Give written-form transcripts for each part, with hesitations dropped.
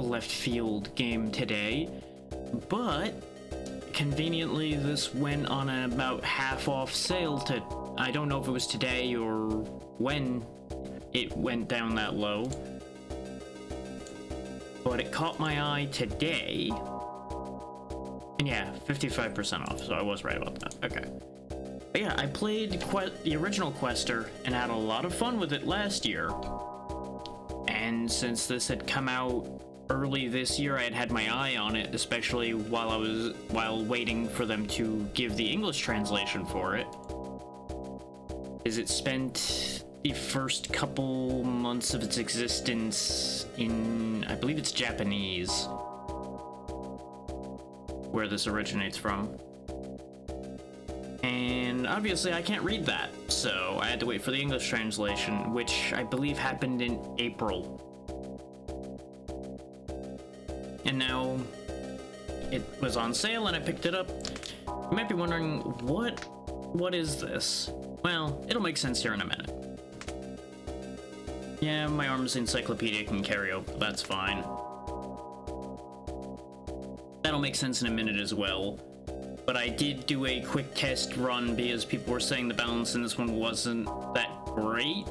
left field game today, but conveniently this went on an about half off sale to, I don't know if it was today or when it went down that low, but it caught my eye today. And yeah, 55% off, so I was right about that. Okay. But yeah, I played the original Quester and had a lot of fun with it last year. And since this had come out early this year, I had had my eye on it, especially while waiting for them to give the English translation for it. Is it spent the first couple months of its existence in, I believe it's Japanese, where this originates from. And obviously I can't read that, so I had to wait for the English translation, which I believe happened in April. And now it was on sale and I picked it up. You might be wondering, what is this? Well, it'll make sense here in a minute. Yeah, my arm's encyclopedia can carry over, that's fine. That'll make sense in a minute as well. But I did do a quick test run because people were saying the balance in this one wasn't that great,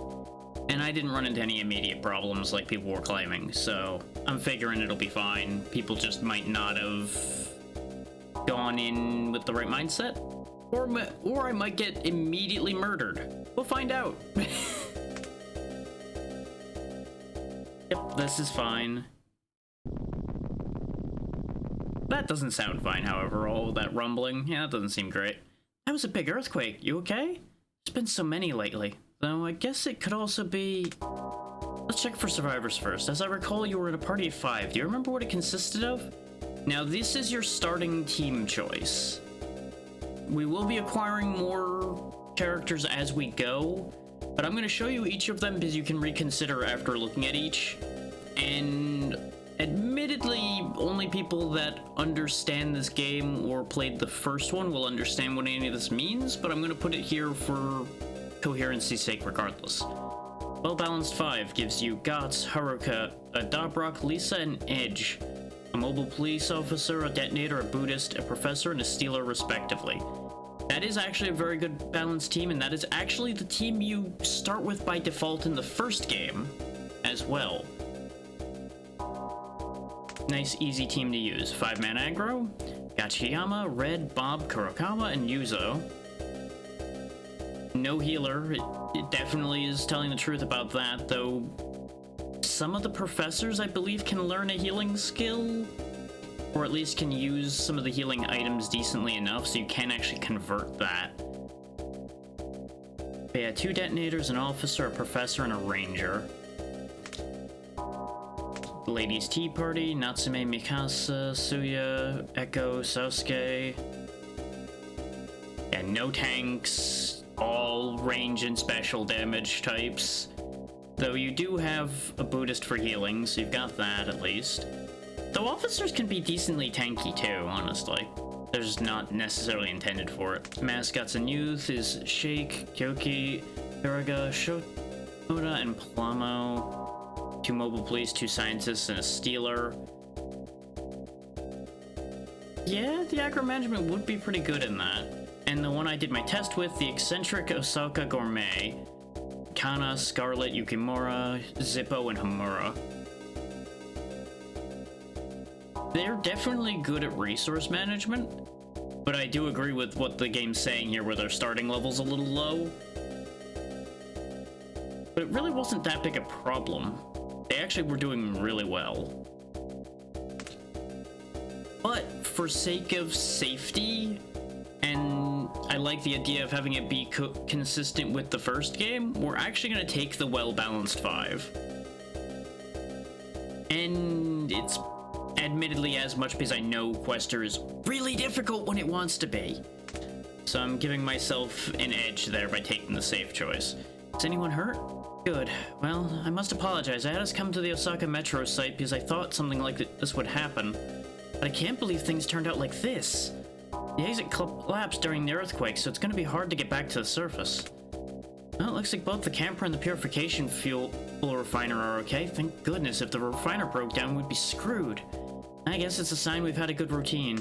and I didn't run into any immediate problems like people were claiming, so I'm figuring it'll be fine. People just might not have gone in with the right mindset, or I might get immediately murdered. We'll find out. Yep, this is fine. That doesn't sound fine, however, all that rumbling. Yeah, that doesn't seem great. That was a big earthquake. You okay? There's been so many lately. Though I guess it could also be... Let's check for survivors first. As I recall, you were in a party of 5. Do you remember what it consisted of? Now, this is your starting team choice. We will be acquiring more characters as we go, but I'm going to show you each of them because you can reconsider after looking at each. And admittedly, only people that understand this game or played the first one will understand what any of this means, but I'm going to put it here for coherency's sake regardless. Well-balanced 5 gives you Gotts, Haruka, a Dobrok, Lisa, and Edge, a mobile police officer, a detonator, a Buddhist, a professor, and a stealer respectively. That is actually a very good balanced team, and that is actually the team you start with by default in the first game as well. Nice, easy team to use. 5-man aggro, Gachiyama, Red, Bob, Kurokawa, and Yuzo. No healer. It definitely is telling the truth about that, though some of the professors, I believe, can learn a healing skill, or at least can use some of the healing items decently enough, so you can actually convert that. But yeah, 2 detonators, an officer, a professor, and a ranger. Ladies' Tea Party, Natsume Mikasa, Suya, Echo, Sasuke. And no tanks, all range and special damage types. Though you do have a Buddhist for healing, so you've got that at least. Though officers can be decently tanky too, honestly. They're just not necessarily intended for it. Mascots and youth is Shake, Kyoki, Hiraga, Shotoda, and Plamo. 2 mobile police, 2 scientists, and a stealer. Yeah, the aggro management would be pretty good in that. And the one I did my test with, the eccentric Osaka Gourmet. Kana, Scarlet, Yukimura, Zippo, and Hamura. They're definitely good at resource management, but I do agree with what the game's saying here, where their starting level's a little low. But it really wasn't that big a problem. They actually were doing really well. But for sake of safety, and I like the idea of having it be consistent with the first game, we're actually going to take the well-balanced 5. And it's admittedly as much because I know Quester is really difficult when it wants to be. So I'm giving myself an edge there by taking the safe choice. Is anyone hurt? Good. Well, I must apologize. I had us come to the Osaka Metro site because I thought something like this would happen. But I can't believe things turned out like this. The exit collapsed during the earthquake, so it's going to be hard to get back to the surface. Well, it looks like both the camper and the purification fuel refiner are okay. Thank goodness, if the refiner broke down, we'd be screwed. I guess it's a sign we've had a good routine.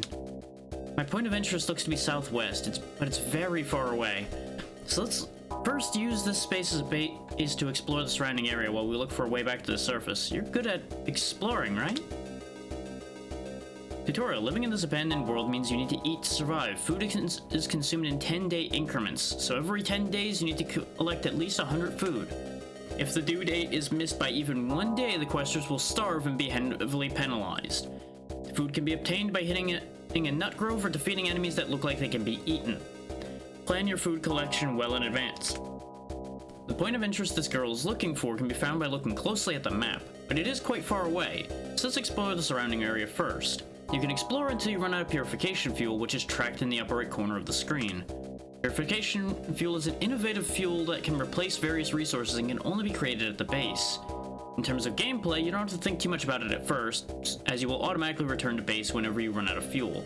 My point of interest looks to be southwest, but it's very far away. So let's first use this space as bait to explore the surrounding area while we look for a way back to the surface. You're good at exploring, right? Tutorial. Living in this abandoned world means you need to eat to survive. Food is consumed in 10-day increments, so every 10 days you need to collect at least 100 food. If the due date is missed by even 1 day, the questers will starve and be heavily penalized. Food can be obtained by hitting a nut grove or defeating enemies that look like they can be eaten. Plan your food collection well in advance. The point of interest this girl is looking for can be found by looking closely at the map, but it is quite far away, so let's explore the surrounding area first. You can explore until you run out of purification fuel, which is tracked in the upper right corner of the screen. Purification fuel is an innovative fuel that can replace various resources and can only be created at the base. In terms of gameplay, you don't have to think too much about it at first, as you will automatically return to base whenever you run out of fuel.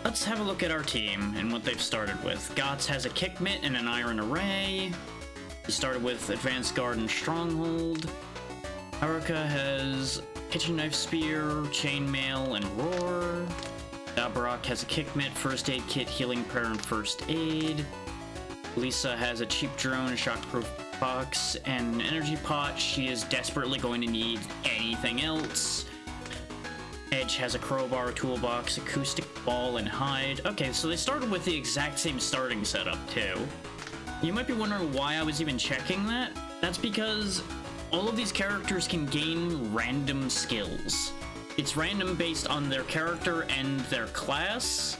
Let's have a look at our team and what they've started with. Gots has a kick mitt and an iron array. He started with advanced guard and stronghold. Haruka has kitchen knife spear, chainmail, and roar. Dabrak has a kick mitt, first aid kit, healing prayer, and first aid. Lisa has a cheap drone, a shockproof box, and an energy pot. She is desperately going to need anything else. Edge has a crowbar, toolbox, acoustic ball, and hide. Okay, so they started with the exact same starting setup, too. You might be wondering why I was even checking that. That's because all of these characters can gain random skills. It's random based on their character and their class.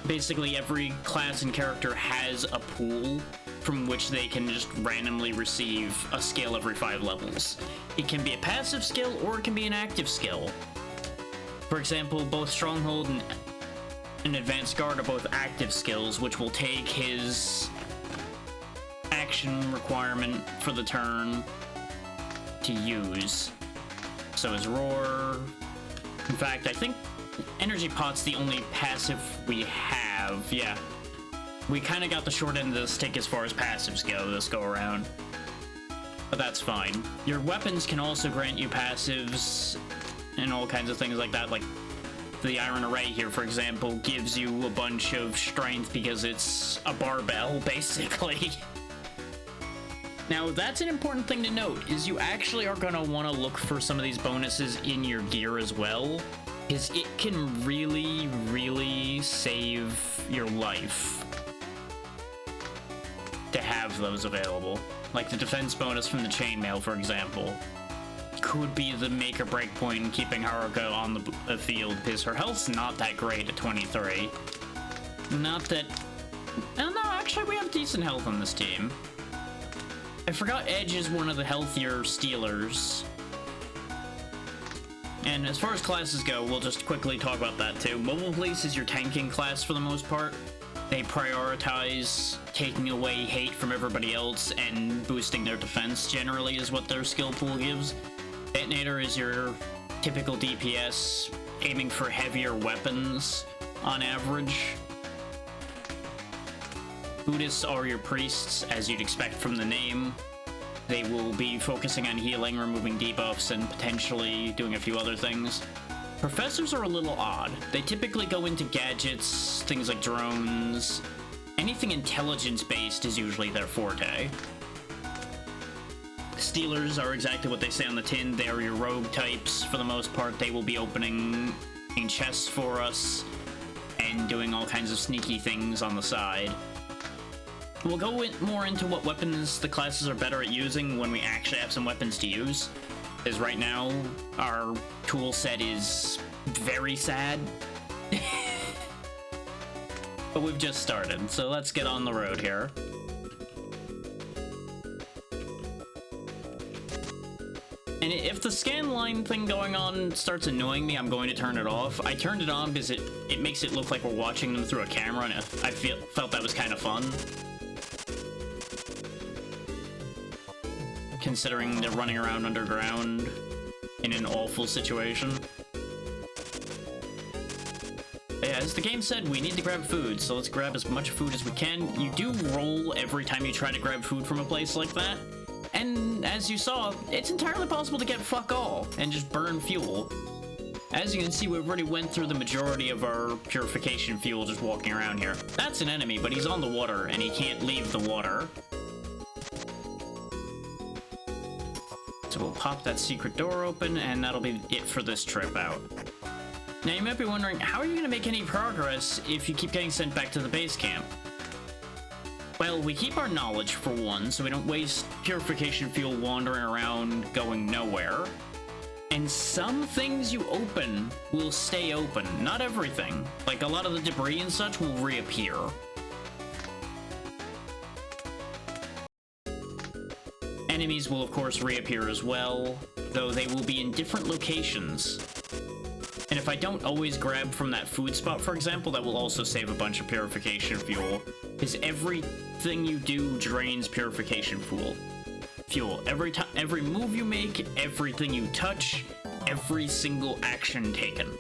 Basically, every class and character has a pool from which they can just randomly receive a skill every 5 levels. It can be a passive skill or it can be an active skill. For example, both Stronghold and Advanced Guard are both active skills, which will take his action requirement for the turn to use. So is Roar. In fact, I think Energy Pot's the only passive we have. Yeah. We kind of got the short end of the stick as far as passives go this go around. But that's fine. Your weapons can also grant you passives and all kinds of things like that. Like the Iron Array here, for example, gives you a bunch of strength because it's a barbell, basically. Now, that's an important thing to note, is you actually are going to want to look for some of these bonuses in your gear as well, because it can really, really save your life to have those available. Like the defense bonus from the chainmail, for example, could be the make or break point in keeping Haruka on the field, because her health's not that great at 23. Not that... Oh, no, actually, we have decent health on this team. I forgot Edge is one of the healthier stealers. And as far as classes go, we'll just quickly talk about that too. Mobile Police is your tanking class for the most part. They prioritize taking away hate from everybody else and boosting their defense generally is what their skill pool gives. Detonator is your typical DPS, aiming for heavier weapons on average. Buddhists are your priests, as you'd expect from the name. They will be focusing on healing, removing debuffs, and potentially doing a few other things. Professors are a little odd. They typically go into gadgets, things like drones. Anything intelligence-based is usually their forte. Stealers are exactly what they say on the tin. They are your rogue types. For the most part, they will be opening chests for us and doing all kinds of sneaky things on the side. We'll go more into what weapons the classes are better at using when we actually have some weapons to use. Because right now, our tool set is very sad. But we've just started, so let's get on the road here. And if the scan line thing going on starts annoying me, I'm going to turn it off. I turned it on because it makes it look like we're watching them through a camera, and I felt that was kind of fun. Considering they're running around underground in an awful situation. Yeah, as the game said, we need to grab food, so let's grab as much food as we can. You do roll every time you try to grab food from a place like that. And as you saw, it's entirely possible to get fuck all and just burn fuel. As you can see, we've already went through the majority of our purification fuel just walking around here. That's an enemy, but he's on the water, and he can't leave the water. So we'll pop that secret door open, and that'll be it for this trip out. Now, you might be wondering, how are you going to make any progress if you keep getting sent back to the base camp? Well, we keep our knowledge, for one, so we don't waste purification fuel wandering around going nowhere. And some things you open will stay open. Not everything. Like, a lot of the debris and such will reappear. Enemies will, of course, reappear as well, though they will be in different locations. And if I don't always grab from that food spot, for example, that will also save a bunch of purification fuel. Because everything you do drains purification fuel. Every move you make, everything you touch, every single action taken.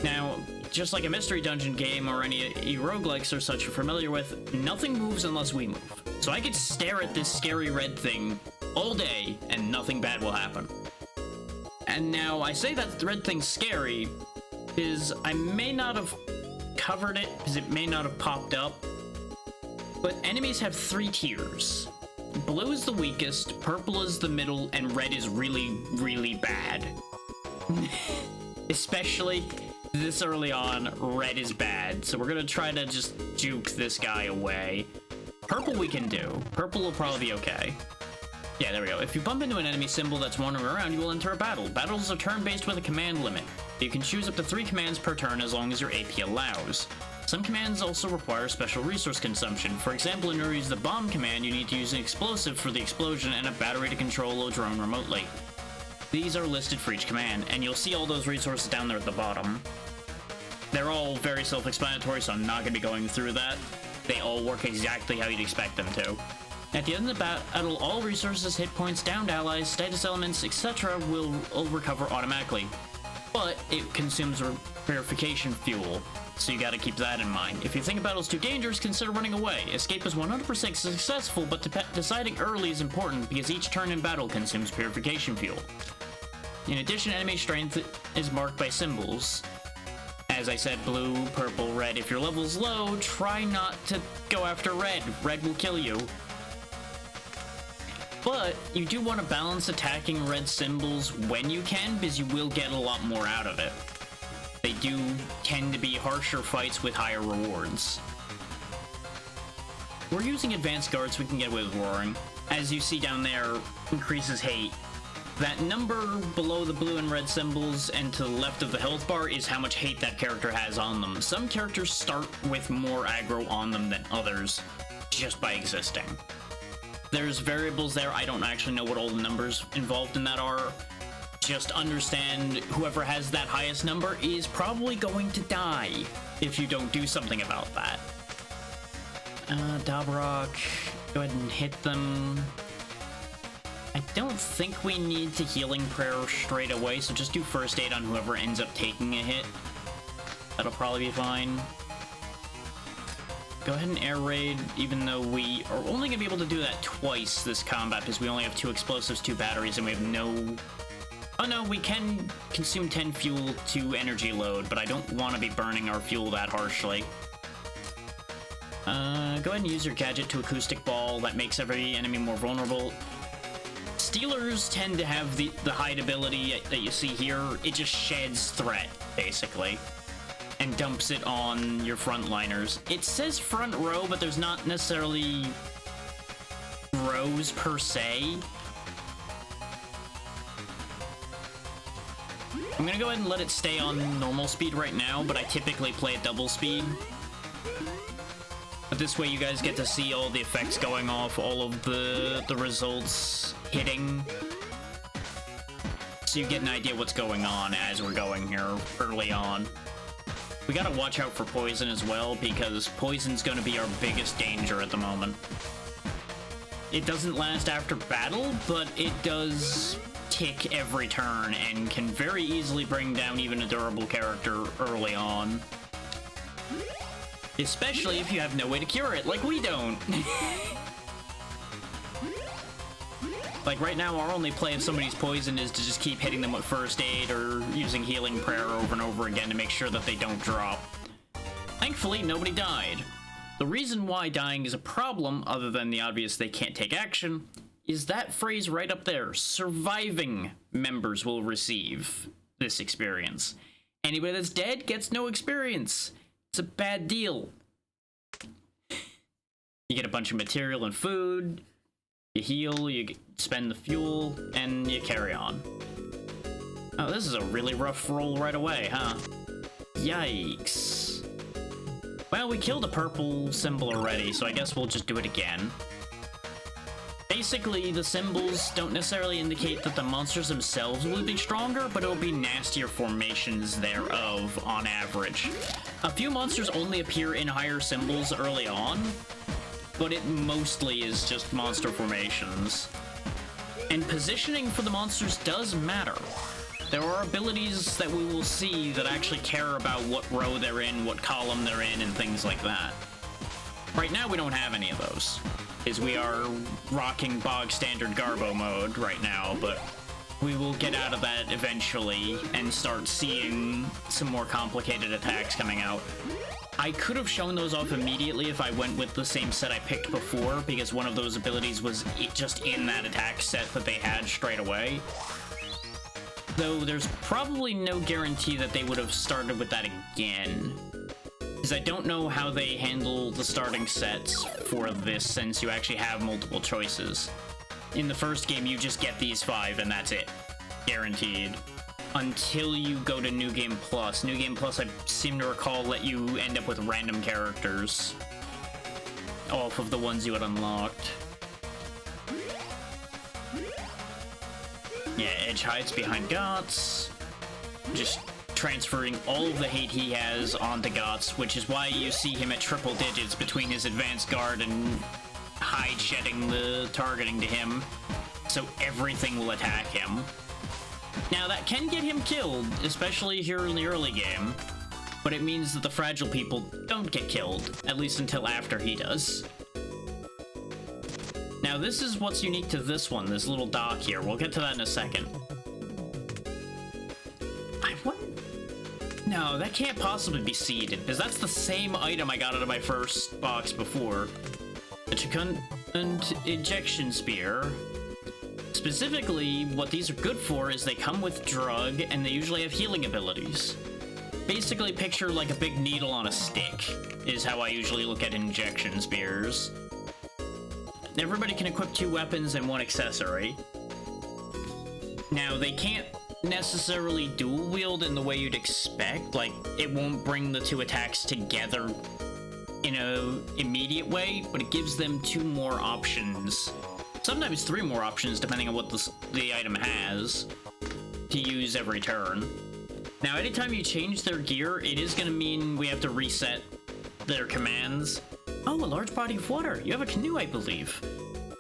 Now, just like a mystery dungeon game or any roguelikes or such you're familiar with, nothing moves unless we move. So I could stare at this scary red thing all day and nothing bad will happen. And now, I say that the red thing's scary because I may not have covered it because it may not have popped up, but enemies have 3 tiers. Blue is the weakest, purple is the middle, and red is really, really bad. Especially this early on, red is bad, so we're gonna try to just juke this guy away. Purple we can do. Purple will probably be okay. Yeah, there we go. If you bump into an enemy symbol that's wandering around, you will enter a battle. Battles are turn-based with a command limit. You can choose up to 3 commands per turn as long as your AP allows. Some commands also require special resource consumption. For example, in order to use the bomb command, you need to use an explosive for the explosion and a battery to control a drone remotely. These are listed for each command, and you'll see all those resources down there at the bottom. They're all very self-explanatory, so I'm not going to be going through that. They all work exactly how you'd expect them to. At the end of the battle, all resources, hit points, downed allies, status elements, etc. will recover automatically. But it consumes purification fuel, so you gotta keep that in mind. If you think a battle's too dangerous, consider running away. Escape is 100% successful, but deciding early is important because each turn in battle consumes purification fuel. In addition, enemy strength is marked by symbols. As I said, blue, purple, red. If your level's low, try not to go after red. Red will kill you. But you do want to balance attacking red symbols when you can, because you will get a lot more out of it. They do tend to be harsher fights with higher rewards. We're using advanced guards so we can get away with roaring. As you see down there, increases hate. That number below the blue and red symbols and to the left of the health bar is how much hate that character has on them. Some characters start with more aggro on them than others, just by existing. There's variables there. I don't actually know what all the numbers involved in that are. Just understand whoever has that highest number is probably going to die if you don't do something about that. Dabrok, go ahead and hit them. I don't think we need to healing prayer straight away, so just do first aid on whoever ends up taking a hit. That'll probably be fine. Go ahead and air raid, even though we are only going to be able to do that twice this combat, because we only have 2 explosives, 2 batteries, and we have no... Oh no, we can consume 10 fuel to energy load, but I don't want to be burning our fuel that harshly. Go ahead and use your gadget to acoustic ball. That makes every enemy more vulnerable. Stealers tend to have the hide ability that you see here. It just sheds threat, basically, and dumps it on your frontliners. It says front row, but there's not necessarily rows per se. I'm gonna go ahead and let it stay on normal speed right now, but I typically play at double speed. But this way you guys get to see all the effects going off, all of the results hitting. So you get an idea what's going on as we're going here early on. We gotta watch out for poison as well, because poison's gonna be our biggest danger at the moment. It doesn't last after battle, but it does tick every turn and can very easily bring down even a durable character early on. Especially if you have no way to cure it, like we don't. Like right now, our only play if somebody's poisoned is to just keep hitting them with first aid or using healing prayer over and over again to make sure that they don't drop. Thankfully, nobody died. The reason why dying is a problem, other than the obvious they can't take action, is that phrase right up there. Surviving members will receive this experience. Anybody that's dead gets no experience. It's a bad deal. You get a bunch of material and food, you heal, you spend the fuel, and you carry on. Oh, this is a really rough roll right away, huh? Yikes. Well, we killed a purple symbol already, so I guess we'll just do it again. Basically, the symbols don't necessarily indicate that the monsters themselves will be stronger, but it'll be nastier formations thereof on average. A few monsters only appear in higher symbols early on, but it mostly is just monster formations. And positioning for the monsters does matter. There are abilities that we will see that actually care about what row they're in, what column they're in, and things like that. Right now, we don't have any of those, as we are rocking bog standard Garbo mode right now, but we will get out of that eventually and start seeing some more complicated attacks coming out. I could have shown those off immediately if I went with the same set I picked before, because one of those abilities was just in that attack set that they had straight away. Though there's probably no guarantee that they would have started with that again, because I don't know how they handle the starting sets for this, since you actually have multiple choices. In the first game, you just get these 5 and that's it. Guaranteed. Until you go to New Game Plus. New Game Plus, I seem to recall, let you end up with random characters off of the ones you had unlocked. Yeah, Edge hides behind Gots. Just transferring all of the hate he has onto Gots, which is why you see him at triple digits between his advanced guard and hide shedding the targeting to him, so everything will attack him. Now that can get him killed, especially here in the early game, but it means that the fragile people don't get killed, at least until after he does. Now this is what's unique to this one, this little dock here. We'll get to that in a second. No, that can't possibly be seeded, because that's the same item I got out of my first box before. The Chikun Injection Spear. Specifically, what these are good for is they come with drug, and they usually have healing abilities. Basically, picture like a big needle on a stick, is how I usually look at injection spears. Everybody can equip 2 weapons and 1 accessory. Now, they can't necessarily dual wield in the way you'd expect. Like, it won't bring the 2 attacks together in an immediate way, but it gives them 2 more options. Sometimes 3 more options, depending on what the item has to use every turn. Now, anytime you change their gear, it is going to mean we have to reset their commands. Oh, a large body of water. You have a canoe, I believe.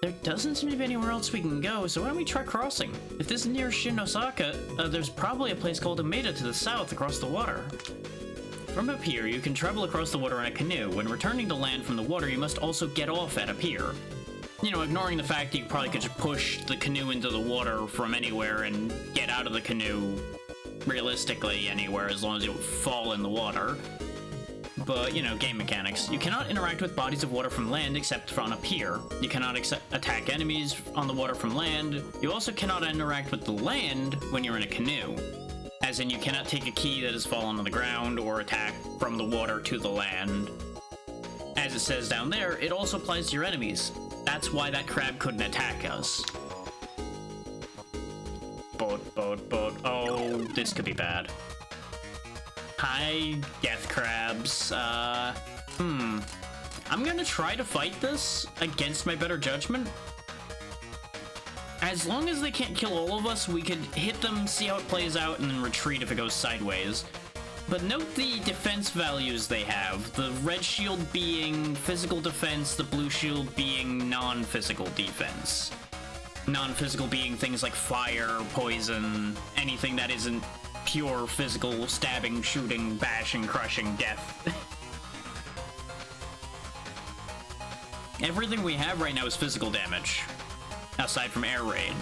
There doesn't seem to be anywhere else we can go, so why don't we try crossing? If this is near Osaka, there's probably a place called Umeda to the south across the water. From up here, you can travel across the water in a canoe. When returning to land from the water, you must also get off at a pier. You know, ignoring the fact that you probably could just push the canoe into the water from anywhere and get out of the canoe realistically anywhere, as long as you don't fall in the water. But, you know, game mechanics. You cannot interact with bodies of water from land except on a pier. You cannot attack enemies on the water from land. You also cannot interact with the land when you're in a canoe. As in, you cannot take a key that has fallen on the ground or attack from the water to the land. As it says down there, it also applies to your enemies. That's why that crab couldn't attack us. Boat. Oh, this could be bad. Hi, death crabs. I'm gonna try to fight this against my better judgment. As long as they can't kill all of us, we could hit them, see how it plays out, and then retreat if it goes sideways. But note the defense values they have. The red shield being physical defense, the blue shield being non-physical defense. Non-physical being things like fire, poison, anything that isn't pure physical stabbing, shooting, bashing, crushing death. Everything we have right now is physical damage, aside from air raid.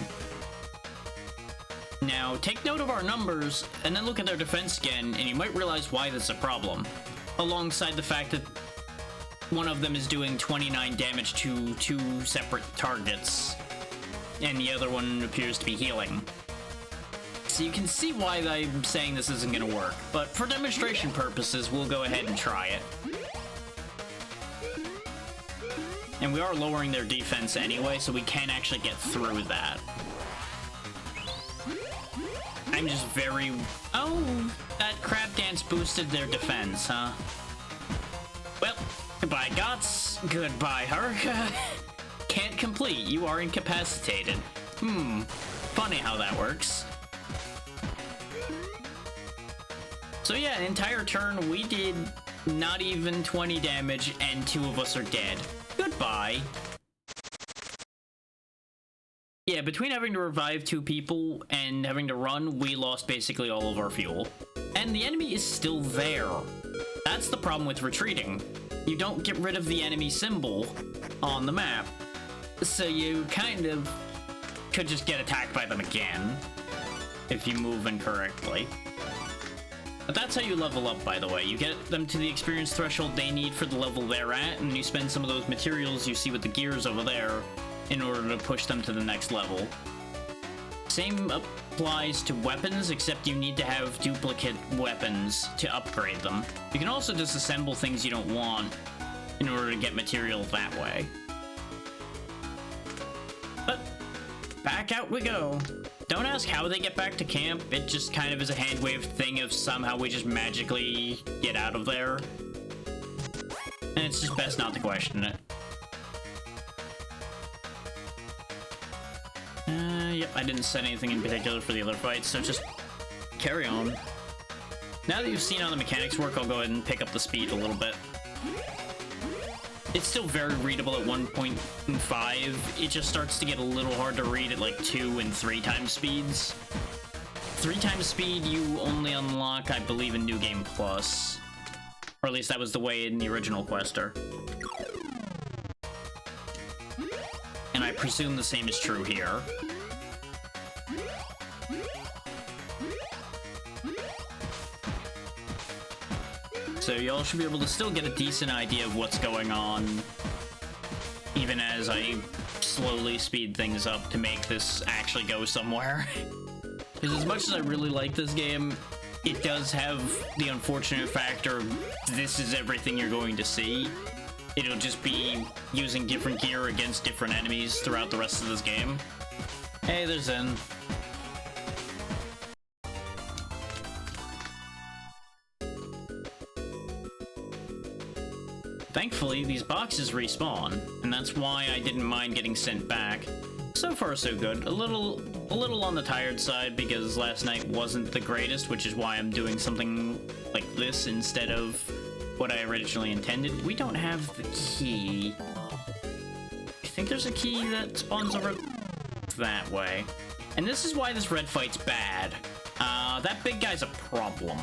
Now, take note of our numbers, and then look at their defense again, and you might realize why that's a problem. Alongside the fact that one of them is doing 29 damage to 2 separate targets, and the other one appears to be healing. So you can see why I'm saying this isn't going to work, but for demonstration purposes, we'll go ahead and try it. And we are lowering their defense anyway, so we can actually get through that. I'm just very... Oh, that crab dance boosted their defense, huh? Well, goodbye, Gots. Goodbye, Haruka. Can't complete. You are incapacitated. Funny how that works. So yeah, an entire turn, we did not even 20 damage, and 2 of us are dead. Goodbye. Yeah, between having to revive 2 people and having to run, we lost basically all of our fuel. And the enemy is still there. That's the problem with retreating. You don't get rid of the enemy symbol on the map. So you kind of could just get attacked by them again if you move incorrectly. But that's how you level up, by the way. You get them to the experience threshold they need for the level they're at, and you spend some of those materials you see with the gears over there in order to push them to the next level. Same applies to weapons, except you need to have duplicate weapons to upgrade them. You can also disassemble things you don't want in order to get material that way. But back out we go. Don't ask how they get back to camp. It just kind of is a hand-waved thing of somehow we just magically get out of there. And it's just best not to question it. Yep, I didn't set anything in particular for the other fights, so just carry on. Now that you've seen how the mechanics work, I'll go ahead and pick up the speed a little bit. It's still very readable at 1.5. It just starts to get a little hard to read at like 2 and 3 times speeds. 3 times speed you only unlock, I believe, in New Game Plus. Or at least that was the way in the original Quester. And I presume the same is true here. So y'all should be able to still get a decent idea of what's going on, even as I slowly speed things up to make this actually go somewhere. Because as much as I really like this game, it does have the unfortunate factor of this is everything you're going to see. It'll just be using different gear against different enemies throughout the rest of this game. Hey, there's Zen. Thankfully, these boxes respawn, and that's why I didn't mind getting sent back. So far, so good. A little on the tired side because last night wasn't the greatest, which is why I'm doing something like this instead of what I originally intended. We don't have the key. I think there's a key that spawns over that way. And this is why this red fight's bad. That big guy's a problem.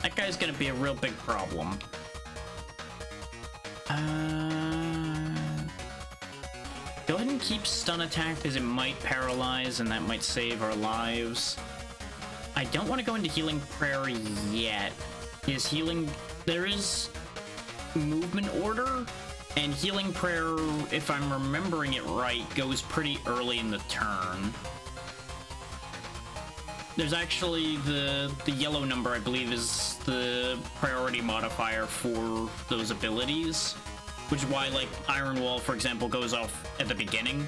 That guy's gonna be a real big problem. Go ahead and keep stun attack because it might paralyze and that might save our lives. I don't want to go into healing prayer yet. There is movement order, and healing prayer, if I'm remembering it right, goes pretty early in the turn. There's actually the yellow number, I believe, is the priority modifier for those abilities, which is why, like, Iron Wall, for example, goes off at the beginning,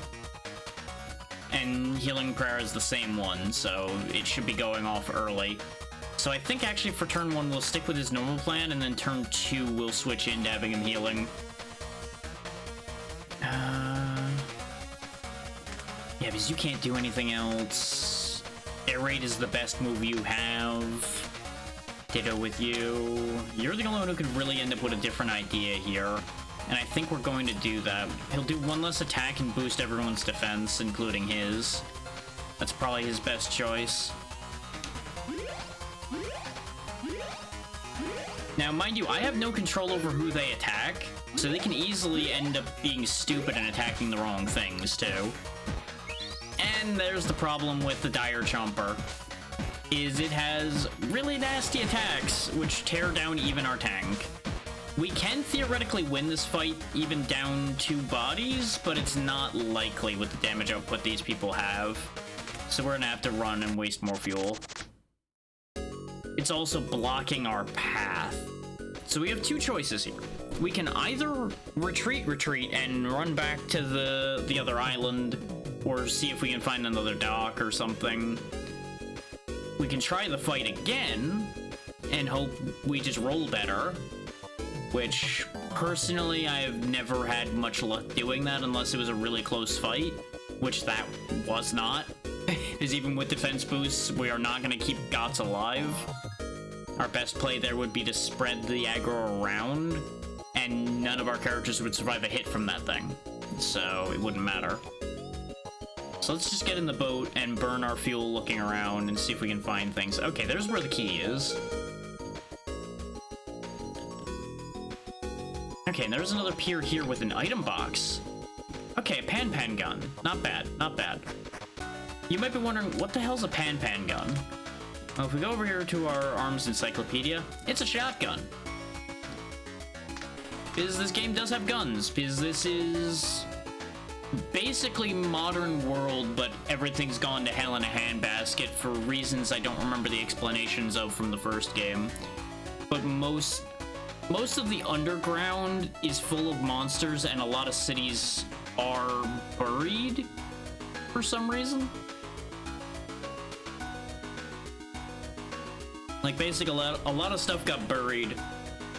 and Healing Prayer is the same one, so it should be going off early. So I think actually for turn 1 we'll stick with his normal plan, and then turn 2 we'll switch into having him healing. Yeah, because you can't do anything else. Air Raid is the best move you have. Ditto with you. You're the only one who could really end up with a different idea here. And I think we're going to do that. He'll do 1 less attack and boost everyone's defense, including his. That's probably his best choice. Now, mind you, I have no control over who they attack. So they can easily end up being stupid and attacking the wrong things, too. And there's the problem with the Dire Chomper, is it has really nasty attacks, which tear down even our tank. We can theoretically win this fight even down 2 bodies, but it's not likely with the damage output these people have. So we're gonna have to run and waste more fuel. It's also blocking our path. So we have 2 choices here. We can either retreat, and run back to the other island, or see if we can find another dock or something. We can try the fight again, and hope we just roll better. Which, personally, I have never had much luck doing that unless it was a really close fight, which that was not. Because even with defense boosts, we are not going to keep GOTS alive. Our best play there would be to spread the aggro around, and none of our characters would survive a hit from that thing. So it wouldn't matter. So let's just get in the boat and burn our fuel looking around and see if we can find things. Okay, there's where the key is. Okay, and there's another pier here with an item box. Okay, a pan gun. Not bad, not bad. You might be wondering, what the hell's a pan gun? Well, if we go over here to our arms encyclopedia, it's a shotgun. Because this game does have guns, because this is basically modern world, but everything's gone to hell in a handbasket for reasons I don't remember the explanations of from the first game. But most of the underground is full of monsters, and a lot of cities are buried for some reason. Like, basically, a lot of stuff got buried,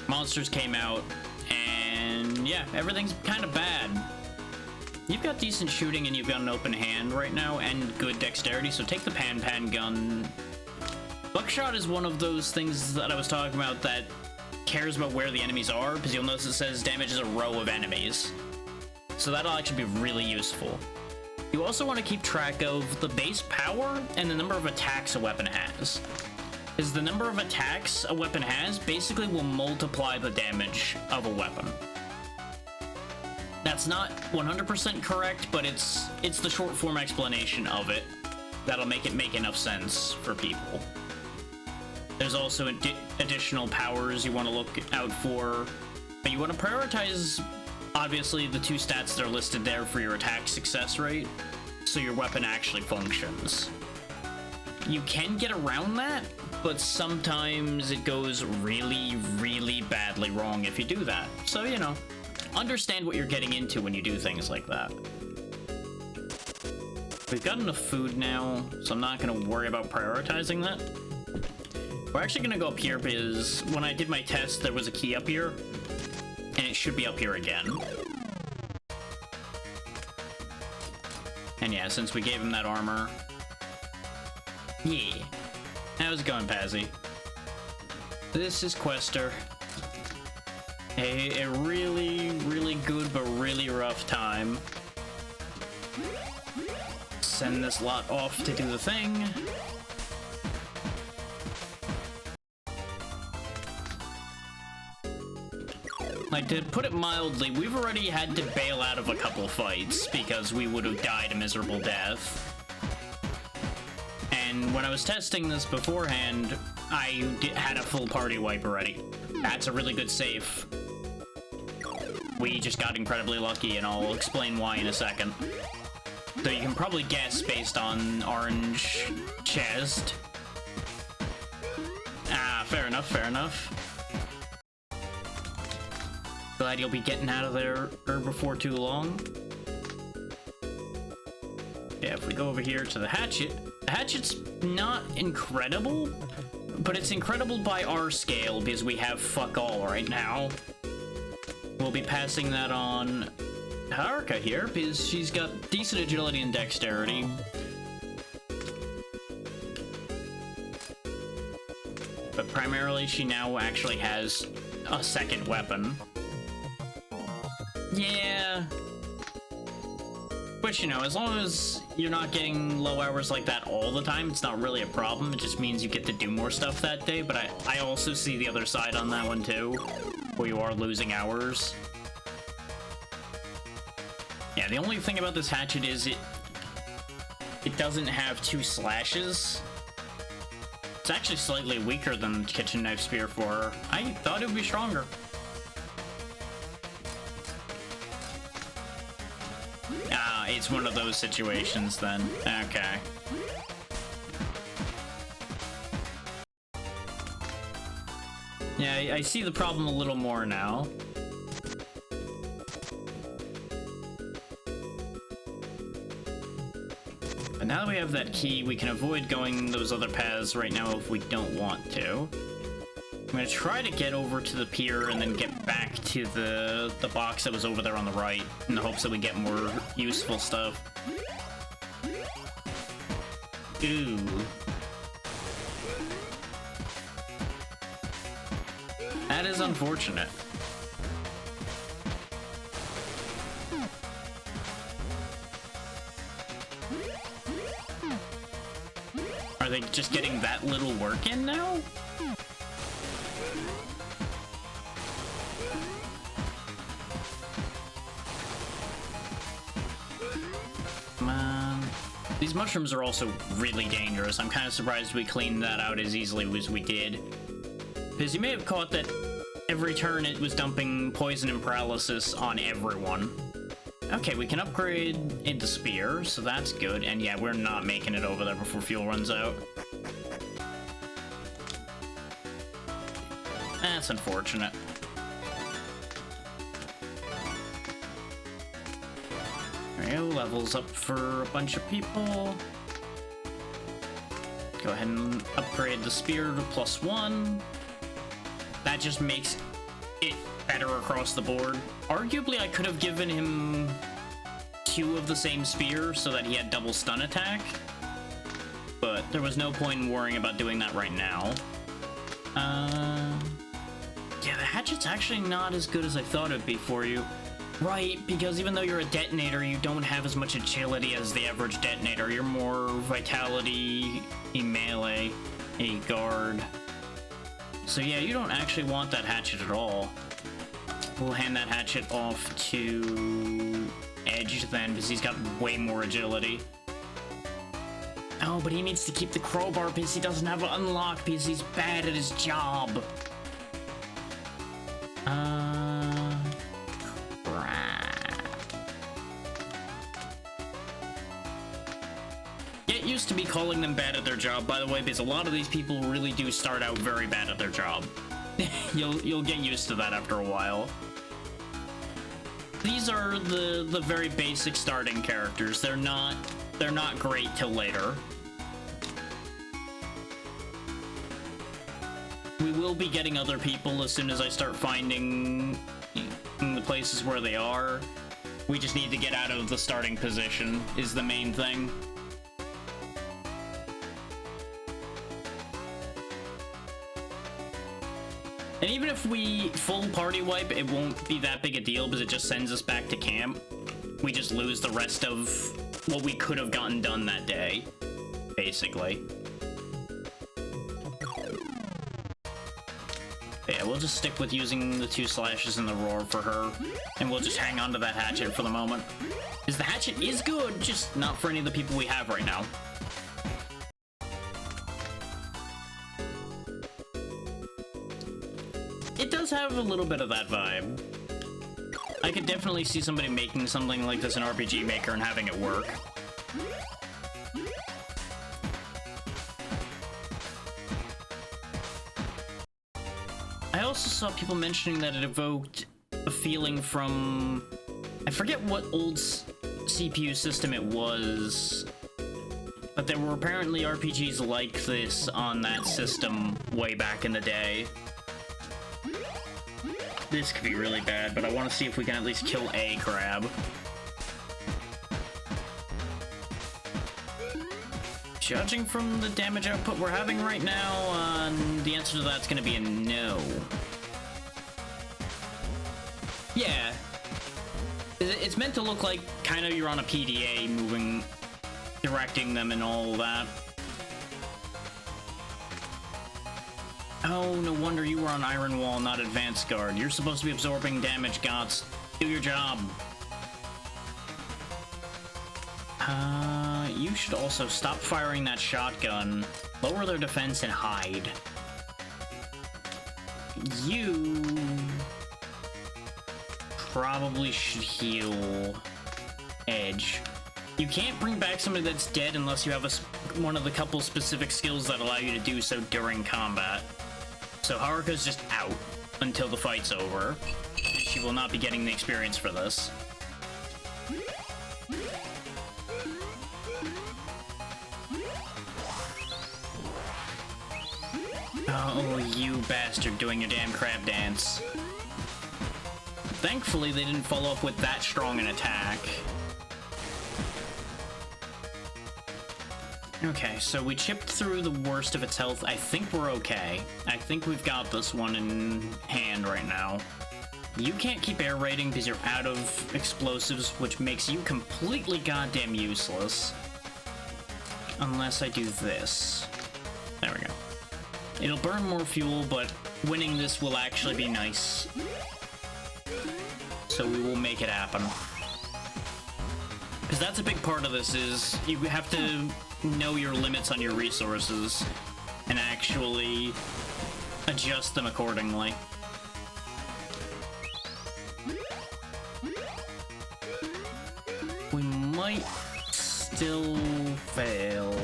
monsters came out, and yeah, everything's kind of bad. You've got decent shooting, and you've got an open hand right now, and good dexterity, so take the pan gun. Buckshot is one of those things that I was talking about that cares about where the enemies are, because you'll notice it says damages a row of enemies. So that'll actually be really useful. You also want to keep track of the base power and the number of attacks a weapon has. Because the number of attacks a weapon has basically will multiply the damage of a weapon. That's not 100% correct, but it's the short form explanation of it that'll make it make enough sense for people. There's also additional powers you want to look out for, but you want to prioritize, obviously, the 2 stats that are listed there for your attack success rate, so your weapon actually functions. You can get around that, but sometimes it goes really, really badly wrong if you do that. So, you know, understand what you're getting into when you do things like that. We've got enough food now, so I'm not going to worry about prioritizing that. We're actually going to go up here because when I did my test, there was a key up here, and it should be up here again. And yeah, since we gave him that armor... Yeah. How's it going, Pazzy? This is Quester. A really, really good but really rough time. Send this lot off to do the thing. Like, to put it mildly, we've already had to bail out of a couple fights because we would have died a miserable death. And when I was testing this beforehand, I had a full party wipe already. That's a really good save. We just got incredibly lucky, and I'll explain why in a second. So you can probably guess based on orange chest. Ah, fair enough, fair enough. Glad you'll be getting out of there before too long. Yeah, if we go over here to the hatchet not incredible, but it's incredible by our scale because we have fuck all right now. We'll be passing that on Haruka here because she's got decent agility and dexterity. But primarily she now actually has a second weapon. Yeah. But, you know, as long as you're not getting low hours like that all the time, it's not really a problem. It just means you get to do more stuff that day. But I also see the other side on that one, too, where you are losing hours. Yeah, the only thing about this hatchet is it doesn't have 2 slashes. It's actually slightly weaker than the kitchen knife spear for her. I thought it would be stronger. Ah, it's one of those situations then. Okay. Yeah, I see the problem a little more now. But now that we have that key, we can avoid going those other paths right now if we don't want to. I'm gonna try to get over to the pier and then get back to the box that was over there on the right in the hopes that we get more useful stuff. Ooh. That is unfortunate. Are they just getting that little work in now? Man. These mushrooms are also really dangerous. I'm kind of surprised we cleaned that out as easily as we did. Because you may have caught that every turn it was dumping poison and paralysis on everyone. Okay, we can upgrade into spear, so that's good. And yeah, we're not making it over there before fuel runs out. That's unfortunate. There we go, levels up for a bunch of people. Go ahead and upgrade the spear to +1. That just makes it better across the board. Arguably, I could have given him 2 of the same spear so that he had double stun attack, but there was no point in worrying about doing that right now. Yeah, the hatchet's actually not as good as I thought it'd be for you. Right, because even though you're a detonator, you don't have as much agility as the average detonator. You're more vitality, a melee, a guard. So yeah, you don't actually want that hatchet at all. We'll hand that hatchet off to Edge then, because he's got way more agility. Oh, but he needs to keep the crowbar because he doesn't have it unlocked because he's bad at his job. Crap. Get used to me calling them bad at their job, by the way, because a lot of these people really do start out very bad at their job. You'll get used to that after a while. These are the very basic starting characters. They're not great till later. We will be getting other people as soon as I start finding the places where they are. We just need to get out of the starting position is the main thing. And even if we full party wipe, it won't be that big a deal because it just sends us back to camp. We just lose the rest of what we could have gotten done that day, basically. Yeah, we'll just stick with using the 2 slashes and the roar for her, and we'll just hang on to that hatchet for the moment. Because the hatchet is good, just not for any of the people we have right now. It does have a little bit of that vibe. I could definitely see somebody making something like this in RPG Maker and having it work. I also saw people mentioning that it evoked a feeling from... I forget what old CPU system it was, but there were apparently RPGs like this on that system way back in the day. This could be really bad, but I want to see if we can at least kill a crab. Judging from the damage output we're having right now, the answer to that's going to be a no. Yeah. It's meant to look like kind of you're on a PDA moving, directing them and all that. Oh, no wonder you were on Iron Wall, not Advanced Guard. You're supposed to be absorbing damage, Gots. Do your job. You should also stop firing that shotgun, lower their defense, and hide. You probably should heal Edge. You can't bring back somebody that's dead unless you have one of the couple specific skills that allow you to do so during combat. So Haruka's just out until the fight's over. She will not be getting the experience for this. Oh, you bastard doing your damn crab dance. Thankfully, they didn't follow up with that strong an attack. Okay, so we chipped through the worst of its health. I think we're okay. I think we've got this one in hand right now. You can't keep air raiding because you're out of explosives, which makes you completely goddamn useless. Unless I do this. There we go. It'll burn more fuel, but winning this will actually be nice. So we will make it happen. Because that's a big part of this, is you have to know your limits on your resources and actually adjust them accordingly. We might still fail.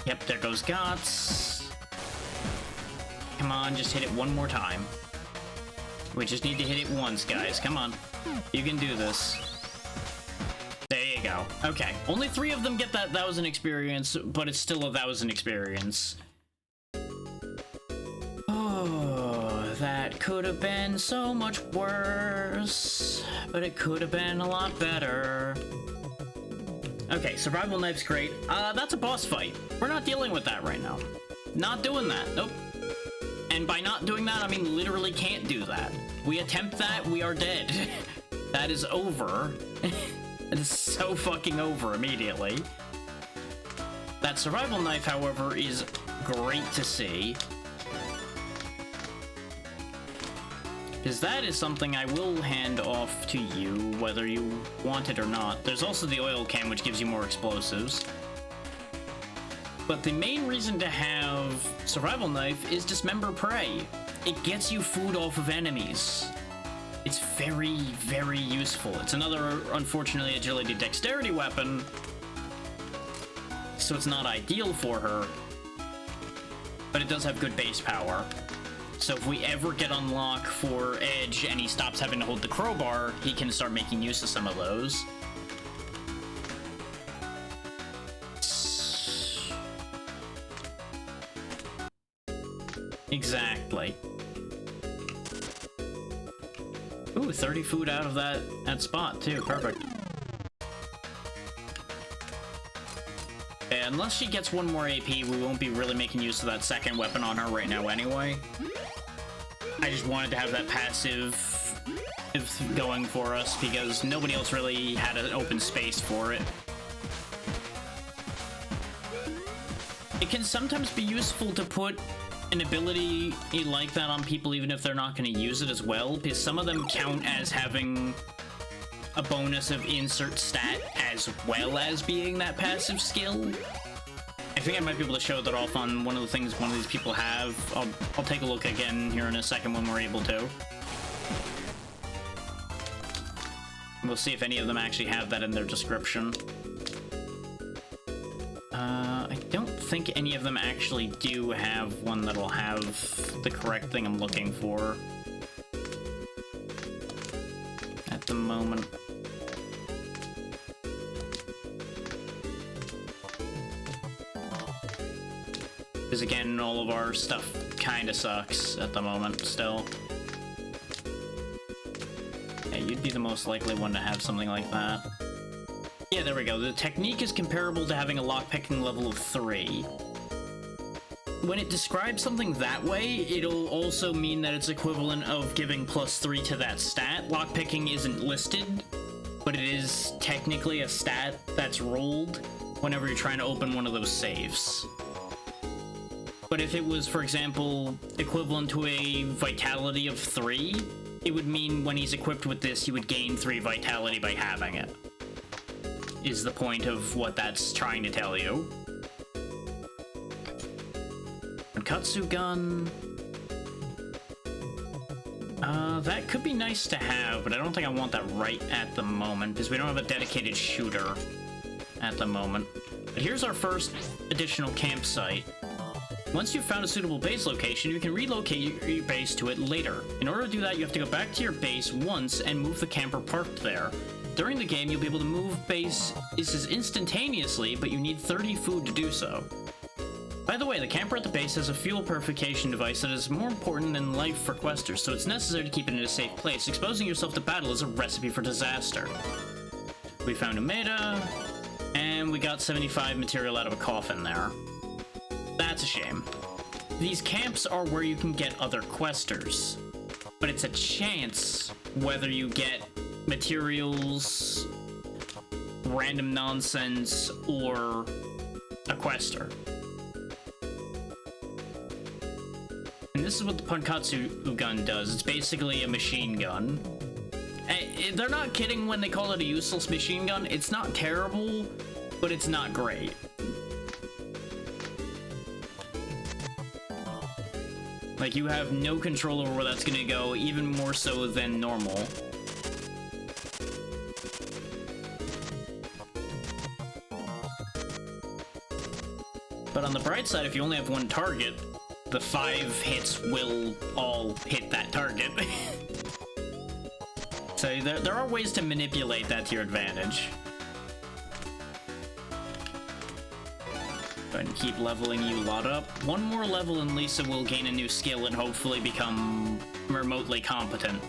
Yep, there goes Gots. Come on, just hit it one more time. We just need to hit it once, guys. Come on. You can do this. There you go. Okay. Only 3 of them get that 1,000 experience, but it's still a 1,000 experience. Oh, that could have been so much worse, but it could have been a lot better. Okay, survival knife's great. That's a boss fight. We're not dealing with that right now. Not doing that. Nope. And by not doing that, I mean literally can't do that. We attempt that, we are dead. That is over. It is so fucking over immediately. That survival knife, however, is great to see. Because that is something I will hand off to you, whether you want it or not. There's also the oil can, which gives you more explosives. But the main reason to have survival knife is dismember prey. It gets you food off of enemies. It's very, very useful. It's another, unfortunately, agility dexterity weapon, so it's not ideal for her, but it does have good base power. So if we ever get unlock for Edge and he stops having to hold the crowbar, he can start making use of some of those. Exactly. Ooh, 30 food out of that spot, too. Perfect. And unless she gets one more AP, we won't be really making use of that second weapon on her right now anyway. I just wanted to have that passive going for us because nobody else really had an open space for it. It can sometimes be useful to put an ability like that on people even if they're not going to use it as well, because some of them count as having a bonus of insert stat as well as being that passive skill. I think I might be able to show that off on one of the things one of these people have. I'll take a look again here in a second when we're able to. We'll see if any of them actually have that in their description. I don't think any of them actually do have one that'll have the correct thing I'm looking for at the moment. Because again, all of our stuff kind of sucks at the moment still. Yeah, you'd be the most likely one to have something like that. Yeah, there we go. The technique is comparable to having a lockpicking level of 3. When it describes something that way, it'll also mean that it's equivalent of giving +3 to that stat. Lockpicking isn't listed, but it is technically a stat that's rolled whenever you're trying to open one of those safes. But if it was, for example, equivalent to a vitality of 3, it would mean when he's equipped with this, he would gain 3 vitality by having it. is the point of what that's trying to tell you. Katsu gun. That could be nice to have, but I don't think I want that right at the moment, because we don't have a dedicated shooter at the moment. But here's our first additional campsite. Once you've found a suitable base location, you can relocate your base to it later. In order to do that, you have to go back to your base once and move the camper parked there. During the game, you'll be able to move bases instantaneously, but you need 30 food to do so. By the way, the camper at the base has a fuel purification device that is more important than life for questers, so it's necessary to keep it in a safe place. Exposing yourself to battle is a recipe for disaster. We found a Maida, and we got 75 material out of a coffin there. That's a shame. These camps are where you can get other questers, but it's a chance whether you get materials, random nonsense, or a quester. And this is what the Pankatsu gun does. It's basically a machine gun. They're not kidding when they call it a useless machine gun. It's not terrible, but it's not great. Like, you have no control over where that's gonna go, even more so than normal. But on the bright side, if you only have one target, the 5 hits will all hit that target. So there are ways to manipulate that to your advantage. Go ahead and keep leveling you lot up. One more level and Lisa will gain a new skill and hopefully become remotely competent.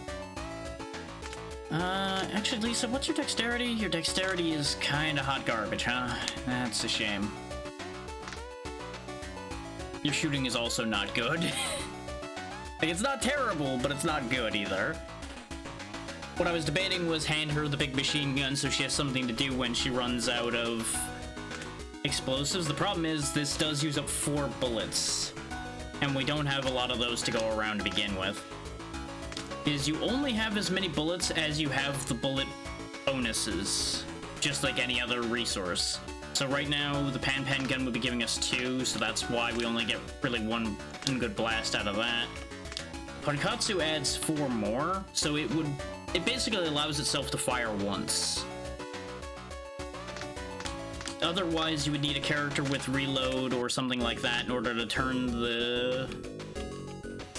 Actually, Lisa, what's your dexterity? Your dexterity is kinda hot garbage, huh? That's a shame. Your shooting is also not good. Like, it's not terrible, but it's not good either. What I was debating was hand her the big machine gun so she has something to do when she runs out of explosives. The problem is this does use up 4 bullets, and we don't have a lot of those to go around to begin with. Is you only have as many bullets as you have the bullet bonuses, just like any other resource. So right now, the Pan gun would be giving us 2, so that's why we only get really 1 good blast out of that. Pankatsu adds 4 more, so it basically allows itself to fire once. Otherwise, you would need a character with reload or something like that in order to turn the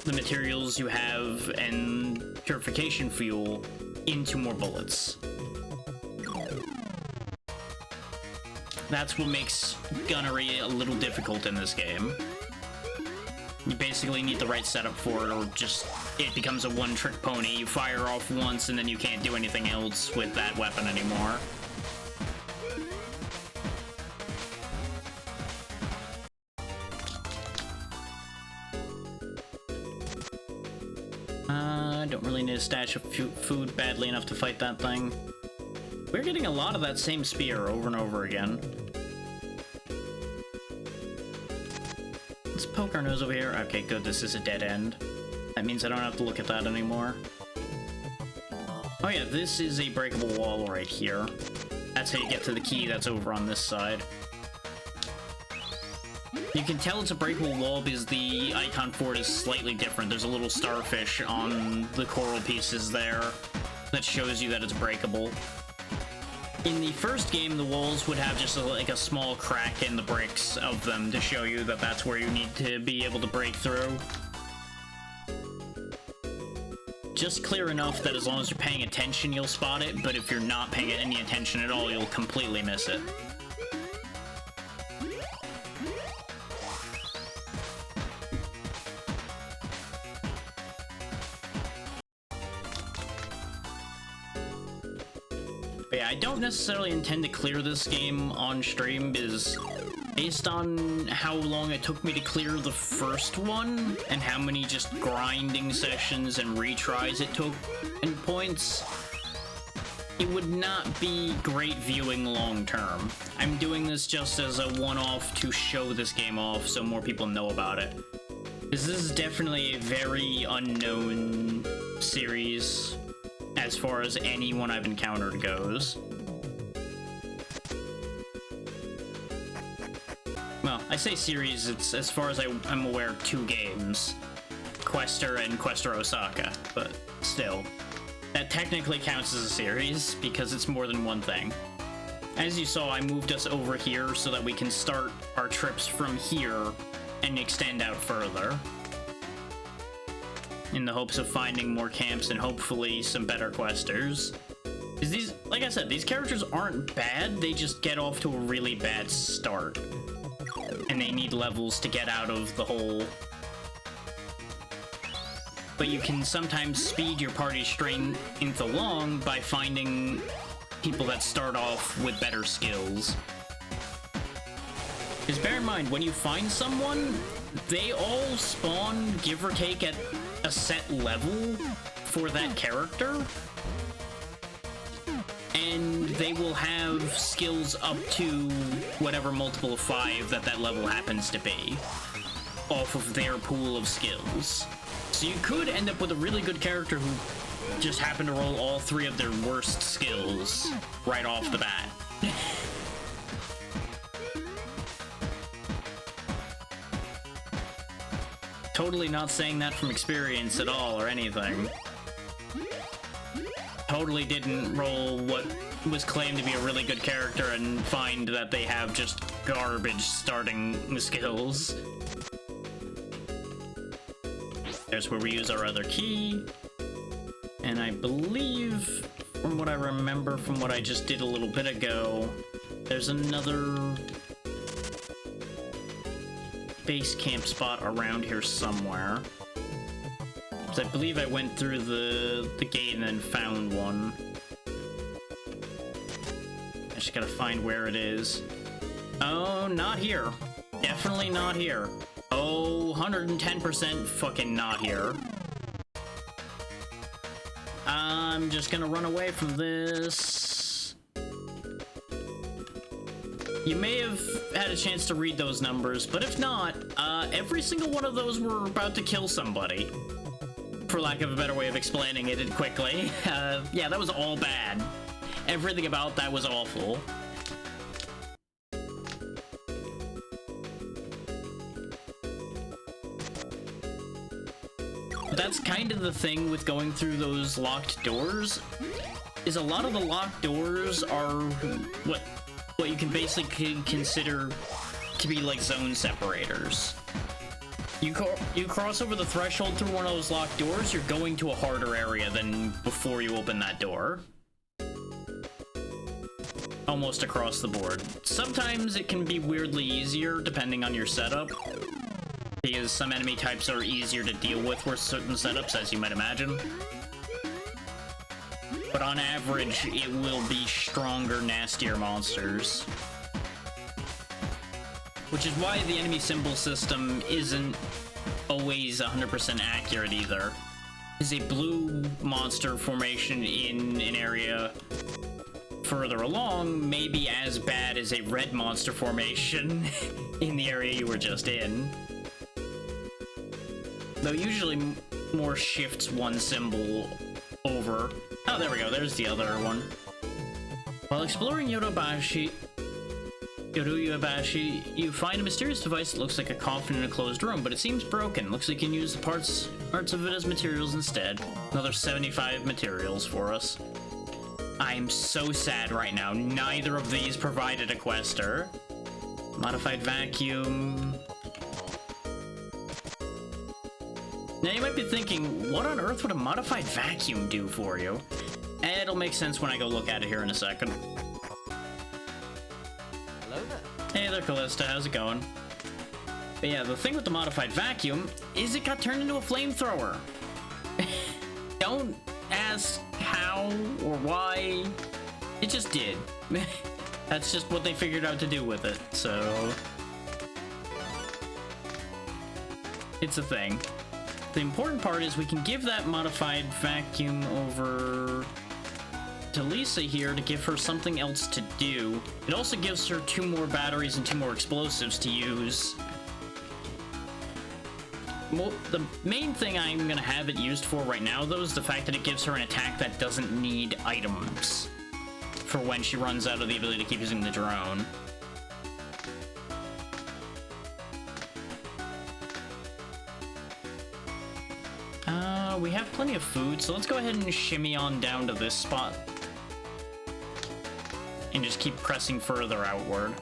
materials you have and purification fuel into more bullets. That's what makes gunnery a little difficult in this game. You basically need the right setup for it, or just it becomes a one-trick pony. You fire off once, and then you can't do anything else with that weapon anymore. I don't really need a stash of food badly enough to fight that thing. We're getting a lot of that same spear over and over again. Let's poke our nose over here. Okay, good, this is a dead end. That means I don't have to look at that anymore. Oh yeah, this is a breakable wall right here. That's how you get to the key that's over on this side. You can tell it's a breakable wall because the icon for it is slightly different. There's a little starfish on the coral pieces there that shows you that it's breakable. In the first game, the walls would have just like a small crack in the bricks of them to show you that that's where you need to be able to break through. Just clear enough that as long as you're paying attention, you'll spot it, but if you're not paying any attention at all, you'll completely miss it. But yeah, I don't necessarily intend to clear this game on stream because based on how long it took me to clear the first one and how many just grinding sessions and retries it took and points, it would not be great viewing long term. I'm doing this just as a one-off to show this game off so more people know about it. Because this is definitely a very unknown series as far as anyone I've encountered goes. well, I say series, it's, as far as I'm aware, 2 games. Quester and Quester Osaka, but still. That technically counts as a series, because it's more than one thing. As you saw, I moved us over here so that we can start our trips from here and extend out further. In the hopes of finding more camps and hopefully some better questers. Because these, like I said, these characters aren't bad, they just get off to a really bad start. And they need levels to get out of the hole. But you can sometimes speed your party's strength along by finding people that start off with better skills. Because bear in mind, when you find someone, they all spawn, give or take, at a set level for that character. And they will have skills up to whatever multiple of 5 that level happens to be, off of their pool of skills. So you could end up with a really good character who just happened to roll all 3 of their worst skills right off the bat. Totally not saying that from experience at all or anything. Totally didn't roll what was claimed to be a really good character and find that they have just garbage starting skills. There's where we use our other key. And I believe, from what I remember from what I just did a little bit ago, there's another base camp spot around here somewhere. Because I believe I went through the gate and then found one. I just gotta find where it is. Oh, not here. Definitely not here. Oh, 110% fucking not here. I'm just gonna run away from this. You may have had a chance to read those numbers, but if not, every single one of those were about to kill somebody. For lack of a better way of explaining it quickly. Yeah, that was all bad. Everything about that was awful. That's kind of the thing with going through those locked doors, is a lot of the locked doors are what you can basically consider to be like zone separators. You cross over the threshold through one of those locked doors, you're going to a harder area than before you open that door. Almost across the board. Sometimes it can be weirdly easier depending on your setup, because some enemy types are easier to deal with certain setups, as you might imagine. But on average, it will be stronger, nastier monsters. Which is why the enemy symbol system isn't always 100% accurate either. Is a blue monster formation in an area further along may be as bad as a red monster formation in the area you were just in. Though usually more shifts one symbol over. Oh, there we go, there's the other one. While exploring Yorubashi, you find a mysterious device that looks like a coffin in a closed room, but it seems broken. Looks like you can use the parts of it as materials instead. Another 75 materials for us. I'm so sad right now. Neither of these provided a quester. Modified vacuum. Now you might be thinking, what on earth would a modified vacuum do for you? It'll make sense when I go look at it here in a second. Hello there. Hey there, Callista, how's it going? But yeah, the thing with the modified vacuum is it got turned into a flamethrower. Don't ask how or why. It just did. That's just what they figured out to do with it, so... It's a thing. The important part is we can give that modified vacuum over to Lisa here to give her something else to do. It also gives her 2 more batteries and 2 more explosives to use. Well, the main thing I'm gonna have it used for right now, though, is the fact that it gives her an attack that doesn't need items for when she runs out of the ability to keep using the drone. We have plenty of food, so let's go ahead and shimmy on down to this spot. And just keep pressing further outward.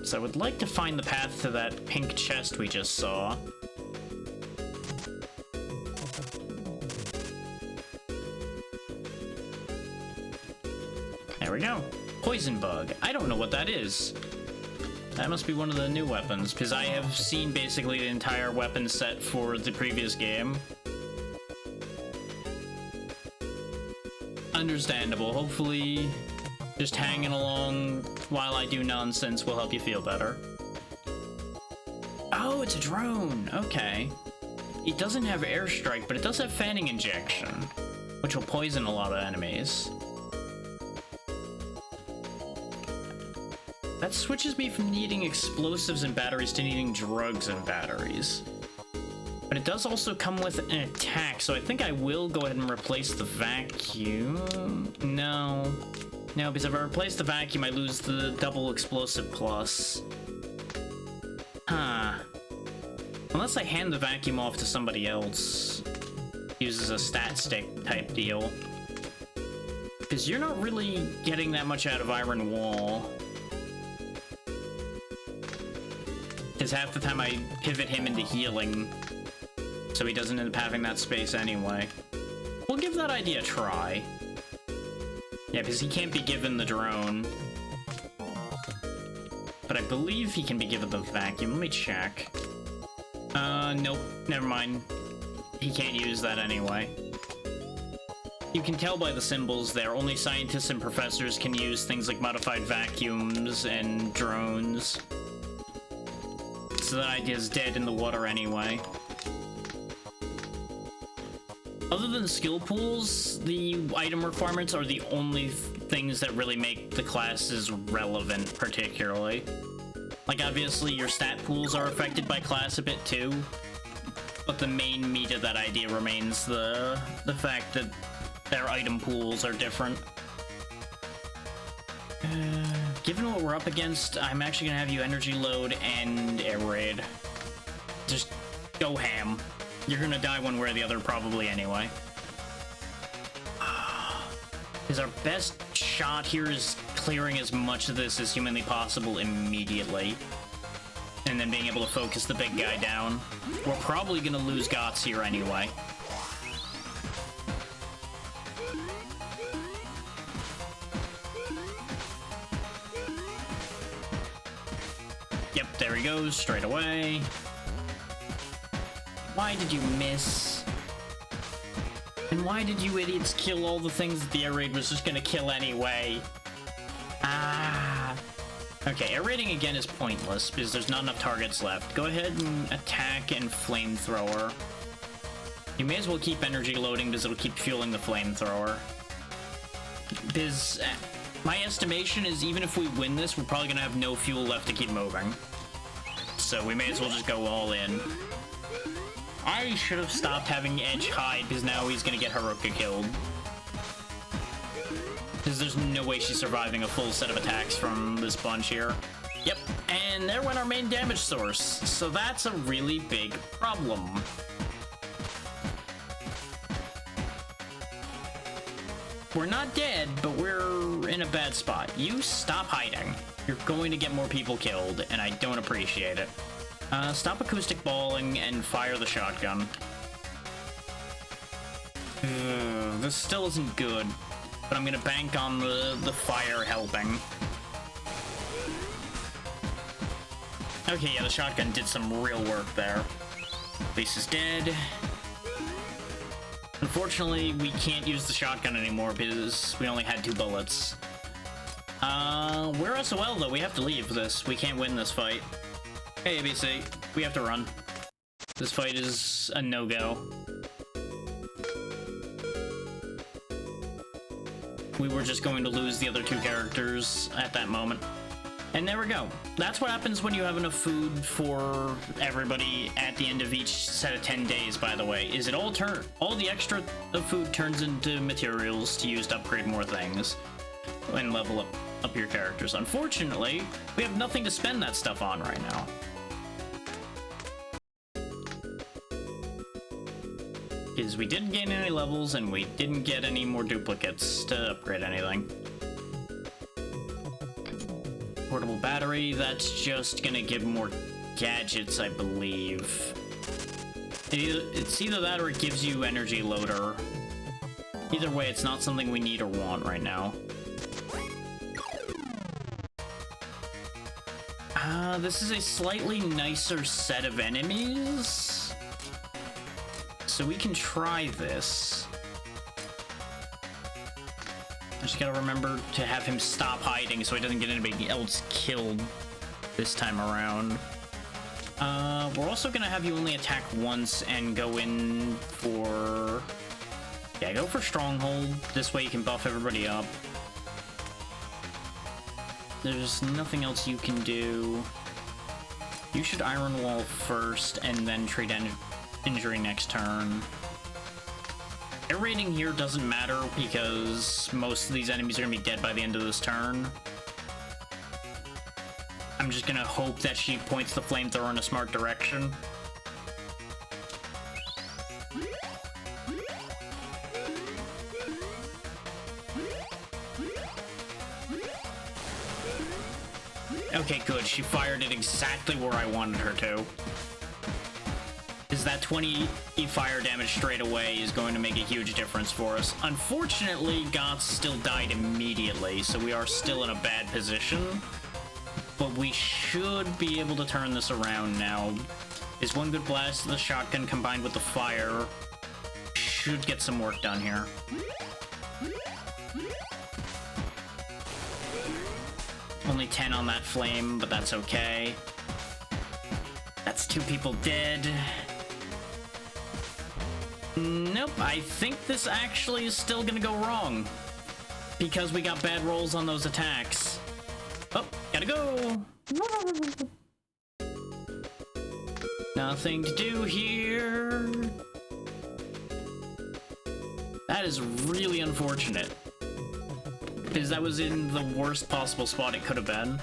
So I would like to find the path to that pink chest we just saw. There we go. Poison bug. I don't know what that is. That must be one of the new weapons, because I have seen basically the entire weapon set for the previous game. Understandable. Hopefully, just hanging along while I do nonsense will help you feel better. Oh, it's a drone. Okay. It doesn't have airstrike, but it does have fanning injection, which will poison a lot of enemies. That switches me from needing explosives and batteries to needing drugs and batteries. But it does also come with an attack, so I think I will go ahead and replace the vacuum. No. No, because if I replace the vacuum, I lose the double explosive plus. Huh. Unless I hand the vacuum off to somebody else. Uses a stat stick type deal. Because you're not really getting that much out of Iron Wall. Because half the time I pivot him into healing, so he doesn't end up having that space anyway. We'll give that idea a try. Yeah, because he can't be given the drone. But I believe he can be given the vacuum. Let me check. Nope. Never mind. He can't use that anyway. You can tell by the symbols there, only scientists and professors can use things like modified vacuums and drones. So that idea is dead in the water anyway. Other than skill pools, the item requirements are the only things that really make the classes relevant, particularly. Like, obviously, your stat pools are affected by class a bit too, but the main meat of that idea remains the fact that their item pools are different. Given what we're up against, I'm actually gonna have you energy load and air raid. Just go ham. You're gonna die one way or the other probably anyway. Because our best shot here is clearing as much of this as humanly possible immediately. And then being able to focus the big guy down. We're probably gonna lose Gots here anyway. Yep, there he goes, straight away. Why did you miss? And why did you idiots kill all the things that the air raid was just gonna kill anyway? Ah. Okay, air raiding again is pointless because there's not enough targets left. Go ahead and attack and flamethrower. You may as well keep energy loading because it'll keep fueling the flamethrower. Because my estimation is even if we win this, we're probably gonna have no fuel left to keep moving. So we may as well just go all in. I should have stopped having Edge hide because now he's gonna get Haruka killed. Because there's no way she's surviving a full set of attacks from this bunch here. Yep, and there went our main damage source. So that's a really big problem. We're not dead, but we're in a bad spot. You stop hiding. You're going to get more people killed, and I don't appreciate it. Stop acoustic balling and fire the shotgun. This still isn't good, but I'm gonna bank on the fire helping. Okay, yeah, the shotgun did some real work there. Base is dead. Unfortunately, we can't use the shotgun anymore because we only had 2 bullets. We're SOL though, we have to leave this. We can't win this fight. Hey, ABC, we have to run. This fight is a no-go. We were just going to lose the other 2 characters at that moment. And there we go. That's what happens when you have enough food for everybody at the end of each set of 10 days, by the way. Is it all the extra food turns into materials to use to upgrade more things and level up your characters. Unfortunately, we have nothing to spend that stuff on right now. is we didn't gain any levels and we didn't get any more duplicates to upgrade anything. Portable battery, that's just gonna give more gadgets, I believe. It's either that or it gives you energy loader. Either way, it's not something we need or want right now. This is a slightly nicer set of enemies. So we can try this. I just gotta remember to have him stop hiding so he doesn't get anybody else killed this time around. We're also gonna have you only attack once and go in for... Yeah, go for Stronghold. This way you can buff everybody up. There's nothing else you can do. You should Iron Wall first and then treat injury next turn. Air raiding here doesn't matter because most of these enemies are gonna be dead by the end of this turn. I'm just gonna hope that she points the flamethrower in a smart direction. Okay, good. She fired it exactly where I wanted her to. Is that 20 fire damage straight away is going to make a huge difference for us. Unfortunately, Gots still died immediately, so we are still in a bad position. But we should be able to turn this around now. Is one good blast of the shotgun combined with the fire should get some work done here. Only 10 on that flame, but that's okay. That's 2 people dead. Nope, I think this actually is still gonna go wrong. Because we got bad rolls on those attacks. Oh, gotta go! Nothing to do here. That is really unfortunate. Because that was in the worst possible spot it could have been.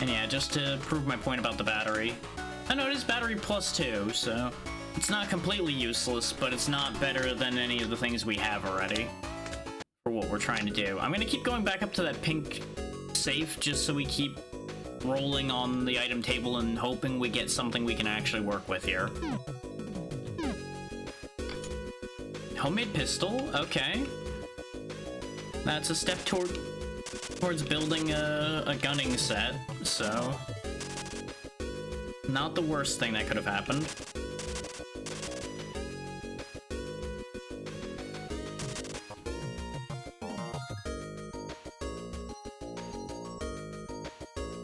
And yeah, just to prove my point about the battery. I know it is battery +2, so it's not completely useless, but it's not better than any of the things we have already for what we're trying to do. I'm gonna keep going back up to that pink safe just so we keep rolling on the item table and hoping we get something we can actually work with here. Homemade pistol, okay. That's a step towards building a gunning set, so not the worst thing that could have happened.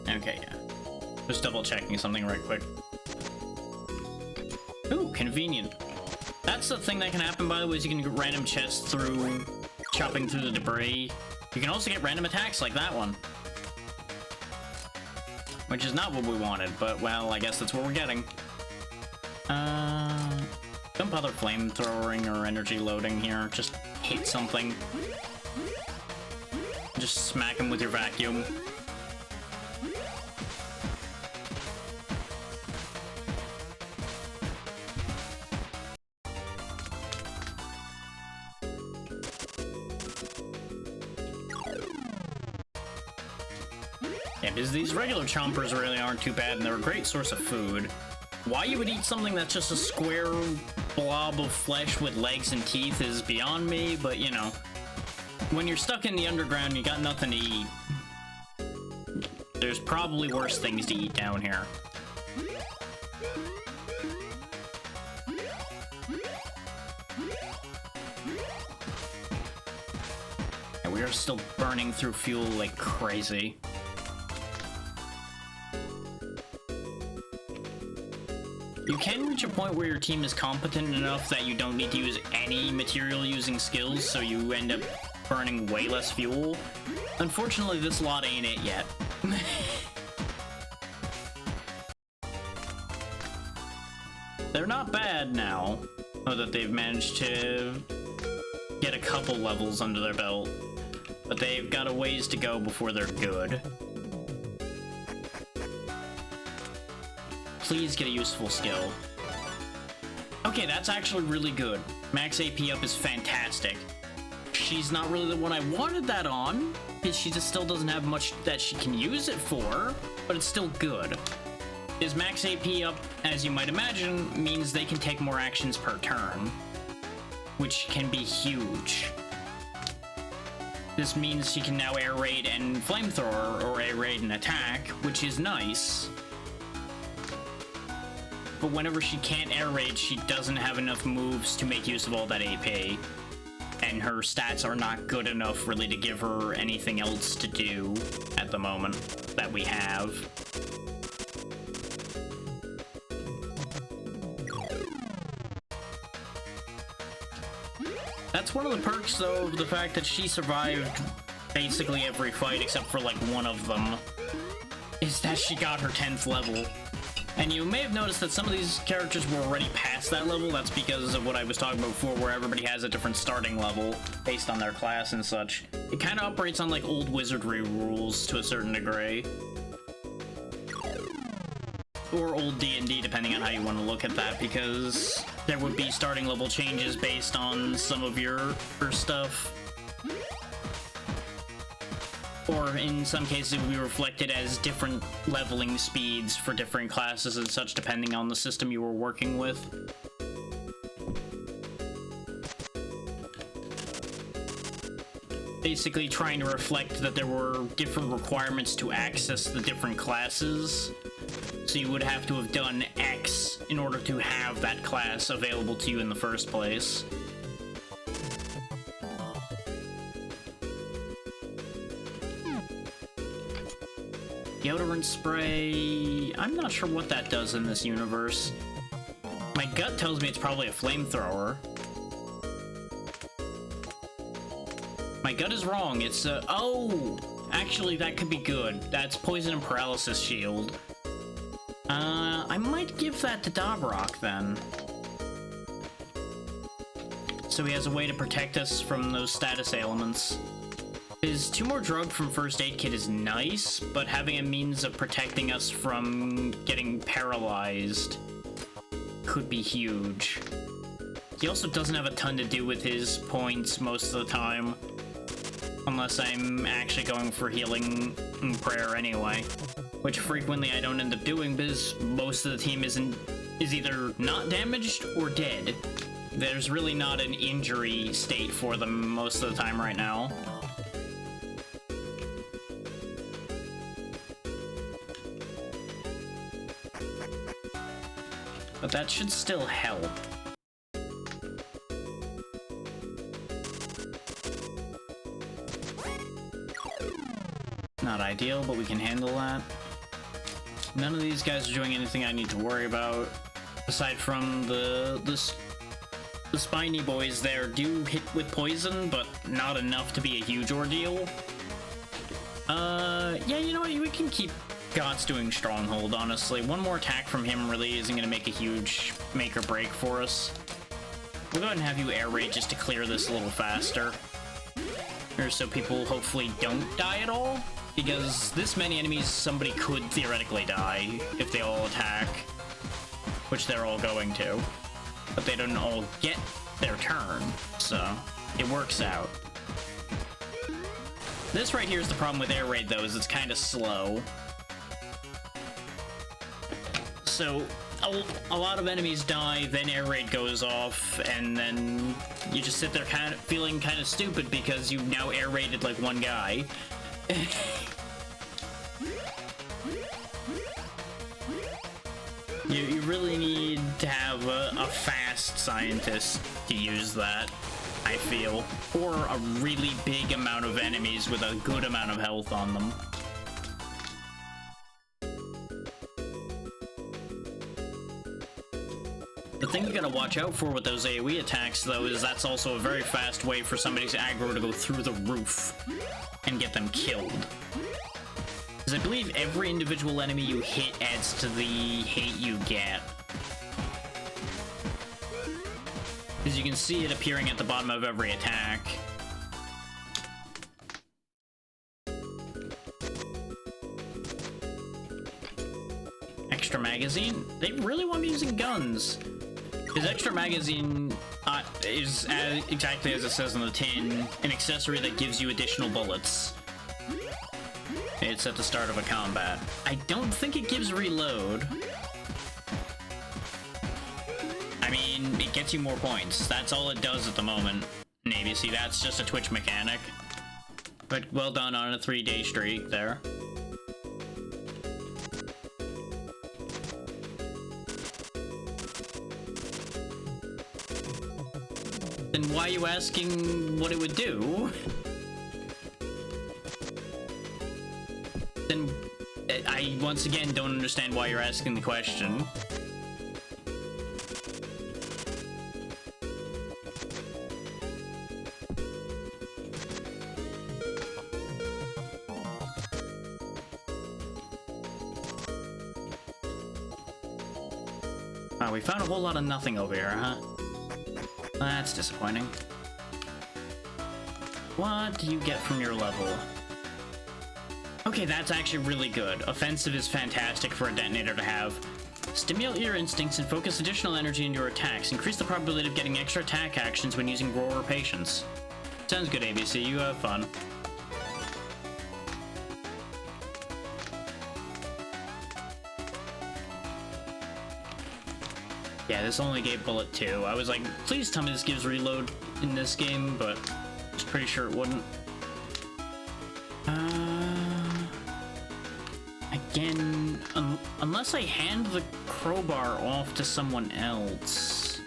Okay, yeah. Just double checking something right quick. Ooh, convenient. That's the thing that can happen, by the way, is you can get random chests through chopping through the debris. You can also get random attacks like that one. Which is not what we wanted, but well, I guess that's what we're getting. Don't bother flamethrowing or energy loading here. Just hit something. Just smack him with your vacuum. Yeah, because these regular chompers really aren't too bad, and they're a great source of food. Why you would eat something that's just a square blob of flesh with legs and teeth is beyond me, but you know, when you're stuck in the underground, you got nothing to eat. There's probably worse things to eat down here. And we are still burning through fuel like crazy. You can reach a point where your team is competent enough that you don't need to use any material using skills, so you end up burning way less fuel. Unfortunately, this lot ain't it yet. They're not bad now, or that they've managed to get a couple levels under their belt, but they've got a ways to go before they're good. Please get a useful skill. Okay, that's actually really good. Max AP up is fantastic. She's not really the one I wanted that on, because she just still doesn't have much that she can use it for, but it's still good. His max AP up, as you might imagine, means they can take more actions per turn, which can be huge. This means she can now air raid and flamethrower, or air raid and attack, which is nice. But whenever she can't air raid, she doesn't have enough moves to make use of all that AP. And her stats are not good enough really to give her anything else to do at the moment that we have. That's one of the perks, though, of the fact that she survived basically every fight except for, like, one of them, is that she got her 10th level. And you may have noticed that some of these characters were already past that level. That's because of what I was talking about before, where everybody has a different starting level based on their class and such. It kind of operates on, like, old wizardry rules to a certain degree. Or old D&D, depending on how you want to look at that, because there would be starting level changes based on some of your stuff. Or in some cases it would be reflected as different leveling speeds for different classes and such, depending on the system you were working with. Basically trying to reflect that there were different requirements to access the different classes. So you would have to have done X in order to have that class available to you in the first place. Deodorant spray... I'm not sure what that does in this universe. My gut tells me it's probably a flamethrower. My gut is wrong. It's a... Oh! Actually, that could be good. That's poison and paralysis shield. I might give that to Dobrok, then. So he has a way to protect us from those status ailments. His 2 more drug from first aid kit is nice, but having a means of protecting us from getting paralyzed could be huge. He also doesn't have a ton to do with his points most of the time, unless I'm actually going for healing and prayer anyway, which frequently I don't end up doing because most of the team is either not damaged or dead. There's really not an injury state for them most of the time right now. But that should still help. Not ideal, but we can handle that. None of these guys are doing anything I need to worry about. Aside from the spiny boys there do hit with poison, but not enough to be a huge ordeal. Yeah, you know what? We can keep God's doing Stronghold, honestly. One more attack from him really isn't going to make a huge make or break for us. We'll go ahead and have you air raid just to clear this a little faster. Or so people hopefully don't die at all. Because this many enemies, somebody could theoretically die if they all attack. Which they're all going to. But they don't all get their turn, so it works out. This right here is the problem with air raid, though, is it's kind of slow. So a lot of enemies die, then air raid goes off, and then you just sit there kind of feeling kind of stupid because you now air raided like one guy. You really need to have a fast scientist to use that, I feel. Or a really big amount of enemies with a good amount of health on them. The thing you gotta watch out for with those AoE attacks, though, is that's also a very fast way for somebody's aggro to go through the roof and get them killed. Because I believe every individual enemy you hit adds to the hate you get. Because you can see it appearing at the bottom of every attack. Extra magazine? They really want me using guns. His extra magazine, is exactly as it says on the tin, an accessory that gives you additional bullets. It's at the start of a combat. I don't think it gives reload. I mean, it gets you more points. That's all it does at the moment. Maybe, see, that's just a Twitch mechanic. But well done on a 3-day streak there. Then why are you asking what it would do? Then I once again don't understand why you're asking the question. Oh, we found a whole lot of nothing over here, huh? That's disappointing. What do you get from your level? Okay, that's actually really good. Offensive is fantastic for a detonator to have. Stimulate your instincts and focus additional energy into your attacks. Increase the probability of getting extra attack actions when using Roar or Patience. Sounds good, ABC. You have fun. Yeah, this only gave bullet 2. I was like, please tell me this gives reload in this game, but I was pretty sure it wouldn't. Again, unless I hand the crowbar off to someone else.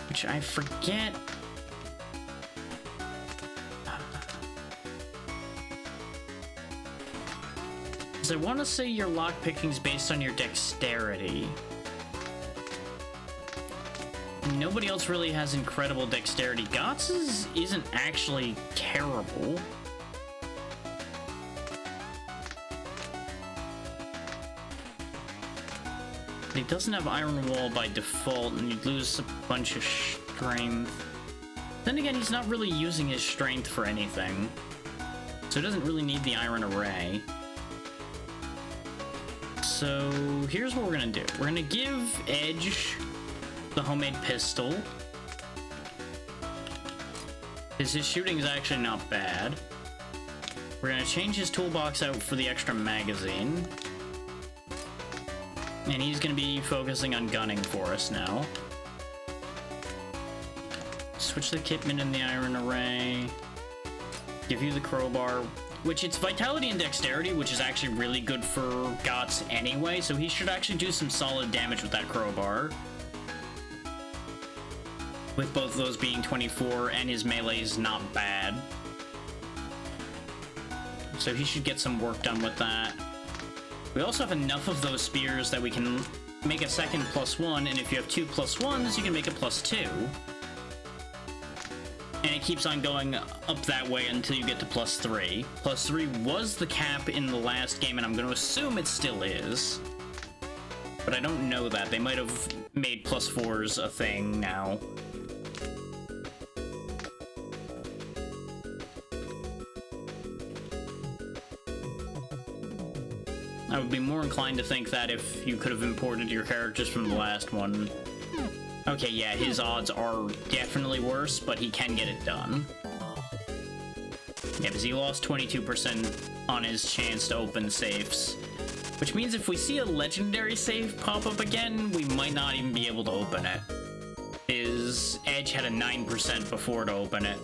Which I forget. I want to say your lockpicking's based on your dexterity. Nobody else really has incredible dexterity. Gotz's isn't actually terrible. He doesn't have Iron Wall by default, and you'd lose a bunch of strength. Then again, he's not really using his strength for anything, so he doesn't really need the Iron Array. So here's what we're gonna do. We're gonna give Edge the homemade pistol, because his shooting is actually not bad. We're gonna change his toolbox out for the extra magazine, and he's gonna be focusing on gunning for us now. Switch the kitman and the Iron Array. Give you the crowbar, which it's vitality and dexterity, which is actually really good for Gotz anyway, so he should actually do some solid damage with that crowbar. With both of those being 24, and his melee is not bad. So he should get some work done with that. We also have enough of those spears that we can make a second +1, and if you have 2 +1s, you can make a +2. And it keeps on going up that way until you get to +3. +3 was the cap in the last game, and I'm going to assume it still is. But I don't know that. They might have made +4s a thing now. I would be more inclined to think that if you could have imported your characters from the last one. Okay, yeah, his odds are definitely worse, but he can get it done. Yeah, because he lost 22% on his chance to open safes. Which means if we see a legendary safe pop up again, we might not even be able to open it. His Edge had a 9% before to open it.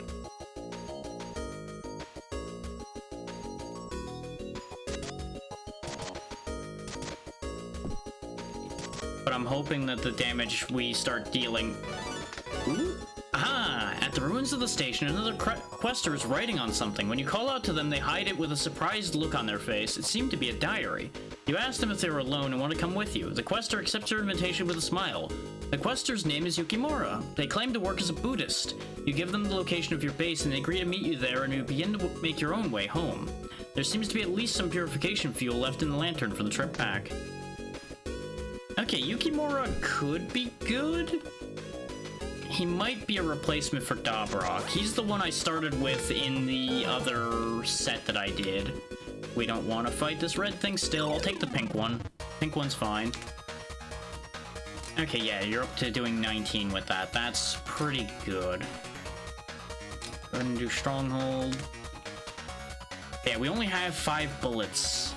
But I'm hoping that the damage we start dealing... Ooh. Aha! At the ruins of the station, another quester is writing on something. When you call out to them, they hide it with a surprised look on their face. It seemed to be a diary. You ask them if they were alone and want to come with you. The quester accepts your invitation with a smile. The quester's name is Yukimura. They claim to work as a Buddhist. You give them the location of your base and they agree to meet you there, and you begin to make your own way home. There seems to be at least some purification fuel left in the lantern for the trip back. Okay, Yukimura could be good. He might be a replacement for Dabrok. He's the one I started with in the other set that I did. We don't want to fight this red thing still. I'll take the pink one. Pink one's fine. Okay, yeah, you're up to doing 19 with that. That's pretty good. Go ahead and do Stronghold. Yeah, we only have 5 bullets.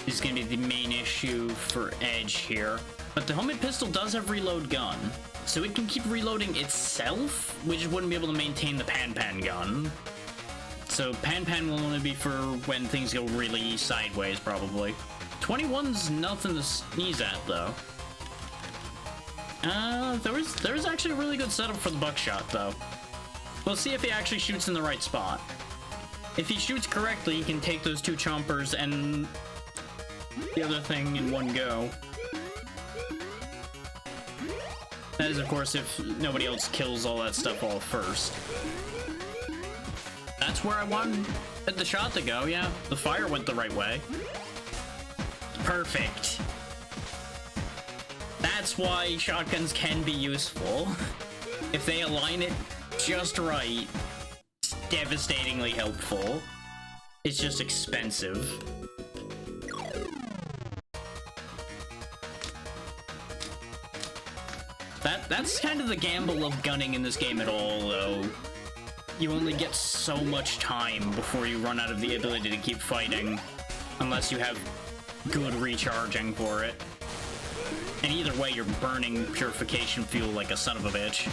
This is going to be the main issue for Edge here. But the homemade pistol does have reload gun, so it can keep reloading itself, which wouldn't be able to maintain the Pan gun. So Pan will only be for when things go really sideways, probably. 21's nothing to sneeze at, though. There was actually a really good setup for the buckshot, though. We'll see if he actually shoots in the right spot. If he shoots correctly, he can take those 2 chompers and the other thing in one go. That is, of course, if nobody else kills all that stuff all first. That's where I wanted the shot to go, yeah. The fire went the right way. Perfect. That's why shotguns can be useful. If they align it just right, it's devastatingly helpful. It's just expensive. That's kind of the gamble of gunning in this game at all, though. You only get so much time before you run out of the ability to keep fighting, unless you have good recharging for it. And either way, you're burning purification fuel like a son of a bitch.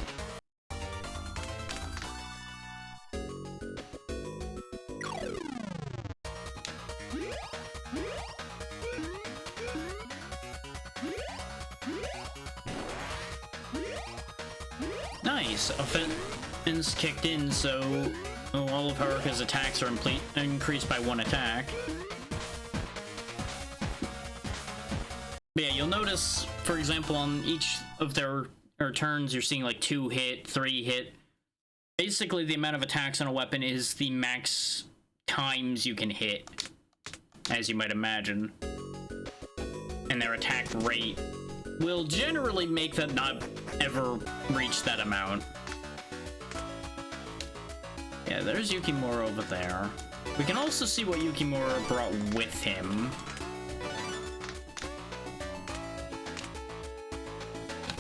Nice. Offense kicked in, so all of Haruka's attacks are increased by 1 attack. But yeah, you'll notice, for example, on each of their turns, you're seeing like 2 hit, 3 hit. Basically, the amount of attacks on a weapon is the max times you can hit, as you might imagine. And their attack rate will generally make them not ever reach that amount. Yeah, there's Yukimura over there. We can also see what Yukimura brought with him.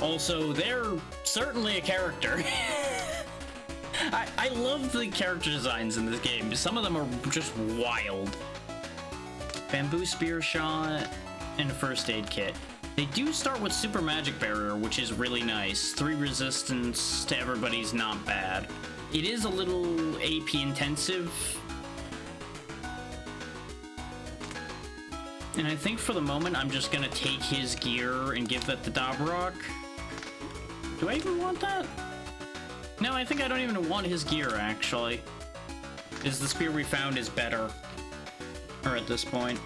Also, they're certainly a character. I love the character designs in this game. Some of them are just wild. Bamboo spear shot and a first aid kit. They do start with super magic barrier, which is really nice. 3 resistance to everybody's not bad. It is a little AP intensive. And I think for the moment, I'm just gonna take his gear and give that to Dobrok. Do I even want that? No, I think I don't even want his gear, actually. Because the spear we found is better. Or at this point.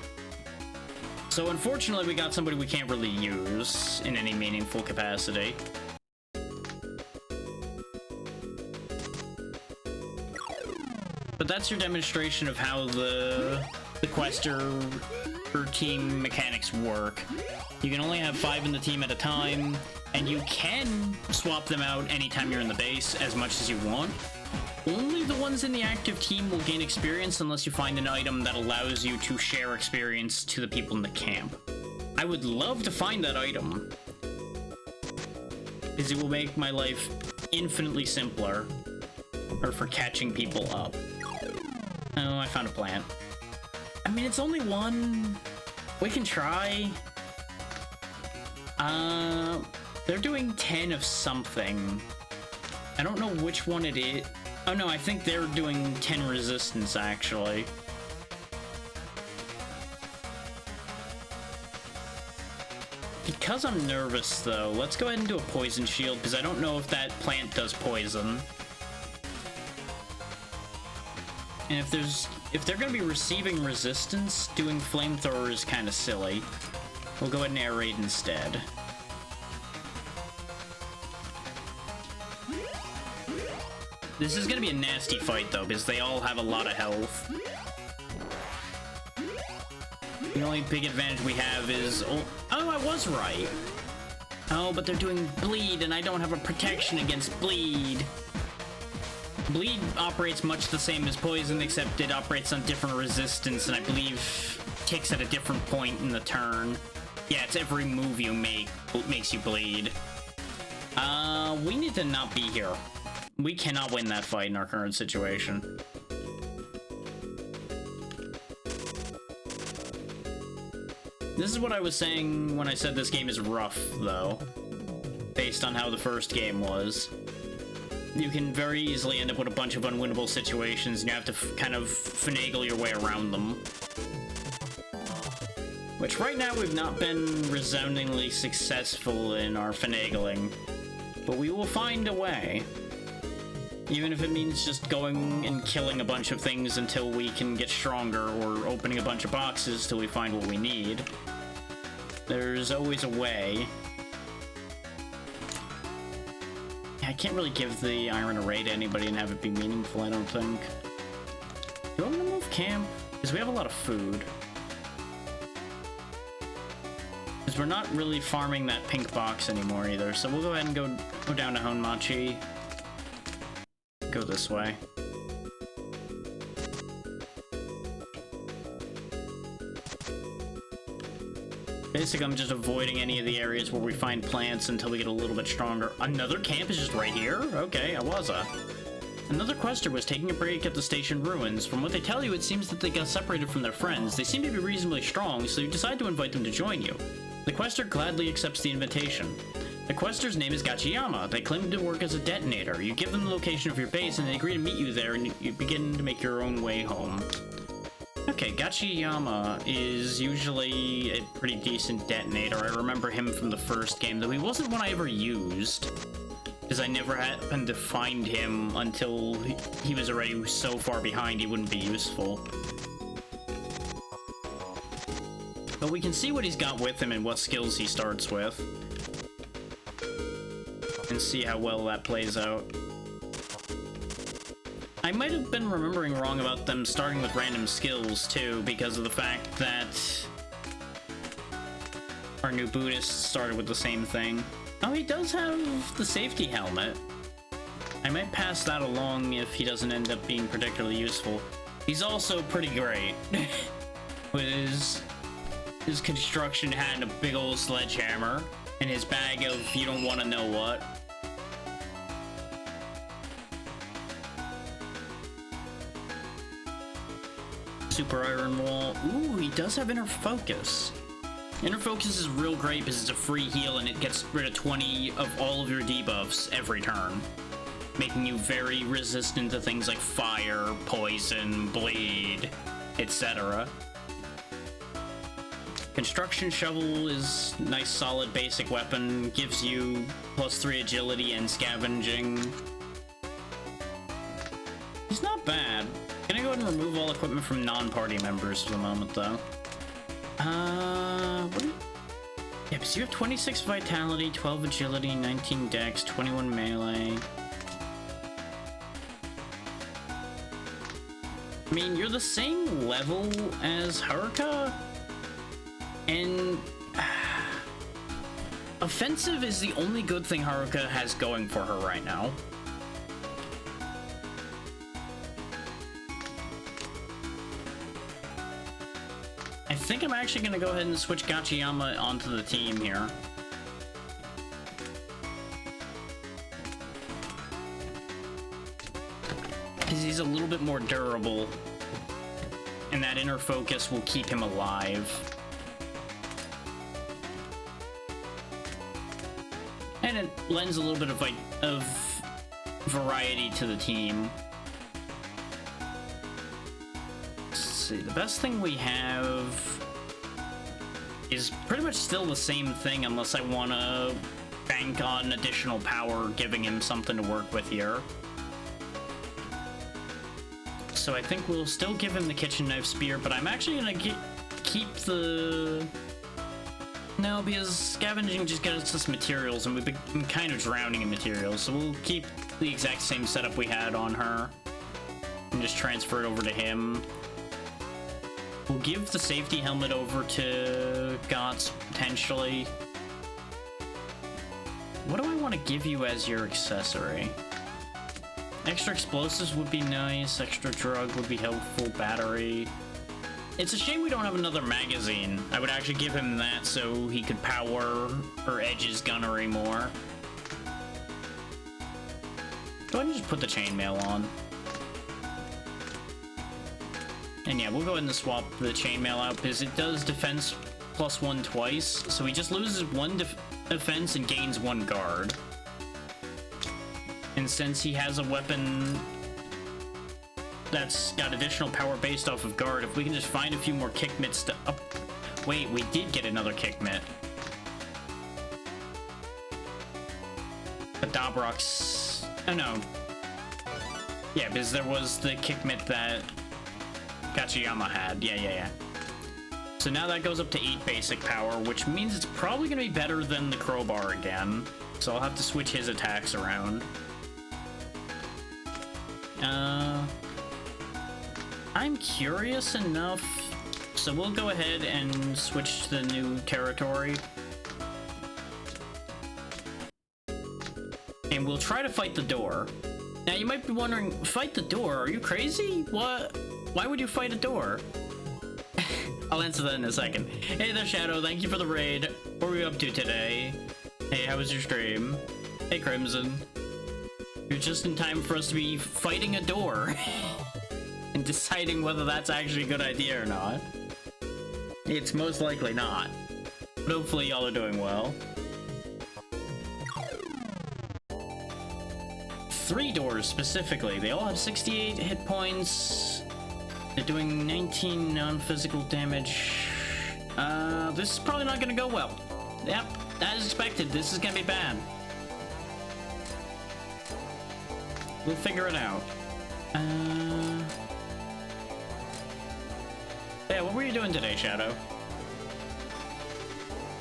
So unfortunately, we got somebody we can't really use in any meaningful capacity. But that's your demonstration of how the quester or team mechanics work. You can only have 5 in the team at a time, and you can swap them out anytime you're in the base as much as you want. Only the ones in the active team will gain experience unless you find an item that allows you to share experience to the people in the camp. I would love to find that item, because it will make my life infinitely simpler, or for catching people up. Oh, I found a plant. I mean, it's only 1. We can try. They're doing 10 of something. I don't know which one it is. Oh no, I think they're doing 10 resistance, actually. Because I'm nervous, though, let's go ahead and do a poison shield, because I don't know if that plant does poison. And if they're going to be receiving resistance, doing flamethrower is kind of silly. We'll go ahead and air raid instead. This is going to be a nasty fight, though, because they all have a lot of health. The only big advantage we have is... Oh, I was right. Oh, but they're doing bleed, and I don't have a protection against bleed. Bleed operates much the same as poison, except it operates on different resistance, and I believe ticks at a different point in the turn. Yeah, it's every move you make makes you bleed. We need to not be here. We cannot win that fight in our current situation. This is what I was saying when I said this game is rough, though. Based on how the first game was. You can very easily end up with a bunch of unwinnable situations, and you have to kind of finagle your way around them. Which, right now, we've not been resoundingly successful in our finagling. But we will find a way. Even if it means just going and killing a bunch of things until we can get stronger, or opening a bunch of boxes till we find what we need. There's always a way. I can't really give the iron array to anybody and have it be meaningful, I don't think. Do I want to move camp? Because we have a lot of food. Because we're not really farming that pink box anymore either, so we'll go ahead and go down to Honmachi. Go this way. Basically, I'm just avoiding any of the areas where we find plants until we get a little bit stronger. Another camp is just right here? Okay, Awaza. Another quester was taking a break at the station ruins. From what they tell you, it seems that they got separated from their friends. They seem to be reasonably strong, so you decide to invite them to join you. The quester gladly accepts the invitation. The quester's name is Gachiyama. They claim to work as a detonator. You give them the location of your base, and they agree to meet you there, and you begin to make your own way home. Okay, Gachiyama is usually a pretty decent detonator. I remember him from the first game, though he wasn't one I ever used. Because I never happened to find him until he was already so far behind he wouldn't be useful. But we can see what he's got with him and what skills he starts with. And see how well that plays out. I might have been remembering wrong about them starting with random skills, too, because of the fact that our new Buddhist started with the same thing. Oh, he does have the safety helmet. I might pass that along if he doesn't end up being particularly useful. He's also pretty great. With his construction hat and a big old sledgehammer, and his bag of you don't want to know what. Super Iron Wall. Ooh, he does have Inner Focus. Inner Focus is real great because it's a free heal and it gets rid of 20 of all of your debuffs every turn, making you very resistant to things like fire, poison, bleed, etc. Construction Shovel is nice, solid, basic weapon. Gives you +3 agility and scavenging. He's not bad. Gonna go ahead and remove all equipment from non-party members for the moment, though. Yeah, because you have 26 vitality, 12 agility, 19 dex, 21 melee. I mean, you're the same level as Haruka, and offensive is the only good thing Haruka has going for her right now. I think I'm actually going to go ahead and switch Gachiyama onto the team here. Because he's a little bit more durable, and that Inner Focus will keep him alive. And it lends a little bit of variety to the team. See, the best thing we have is pretty much still the same thing unless I want to bank on additional power, giving him something to work with here. So I think we'll still give him the kitchen knife spear, but I'm actually going to keep the... No, because scavenging just gets us materials, and we've been kind of drowning in materials, so we'll keep the exact same setup we had on her and just transfer it over to him. We'll give the safety helmet over to Gots, potentially. What do I want to give you as your accessory? Extra explosives would be nice, extra drug would be helpful, battery. It's a shame we don't have another magazine. I would actually give him that so he could power or edge his gunnery more. Go ahead and just put the chainmail on. And yeah, we'll go ahead and swap the chainmail out because it does defense +1 twice. So he just loses 1 defense and gains 1 guard. And since he has a weapon that's got additional power based off of guard, if we can just find a few more kick mitts to up... Wait, we did get another kick mitt. But Dobrok's... Oh no. Yeah, because there was the kick mitt that Kachiyama had. Yeah. So now that goes up to 8 basic power, which means it's probably going to be better than the crowbar again. So I'll have to switch his attacks around. I'm curious enough, so we'll go ahead and switch to the new territory. And we'll try to fight the door. Now you might be wondering, fight the door? Are you crazy? What? Why would you fight a door? I'll answer that in a second. Hey there, Shadow. Thank you for the raid. What were you up to today? Hey, how was your stream? Hey, Crimson. You're just in time for us to be fighting a door. And deciding whether that's actually a good idea or not. It's most likely not. But hopefully y'all are doing well. 3 doors specifically. They all have 68 hit points. They're doing 19 non-physical damage. This is probably not gonna go well. Yep, as expected, this is gonna be bad. We'll figure it out. Yeah, what were you doing today, Shadow?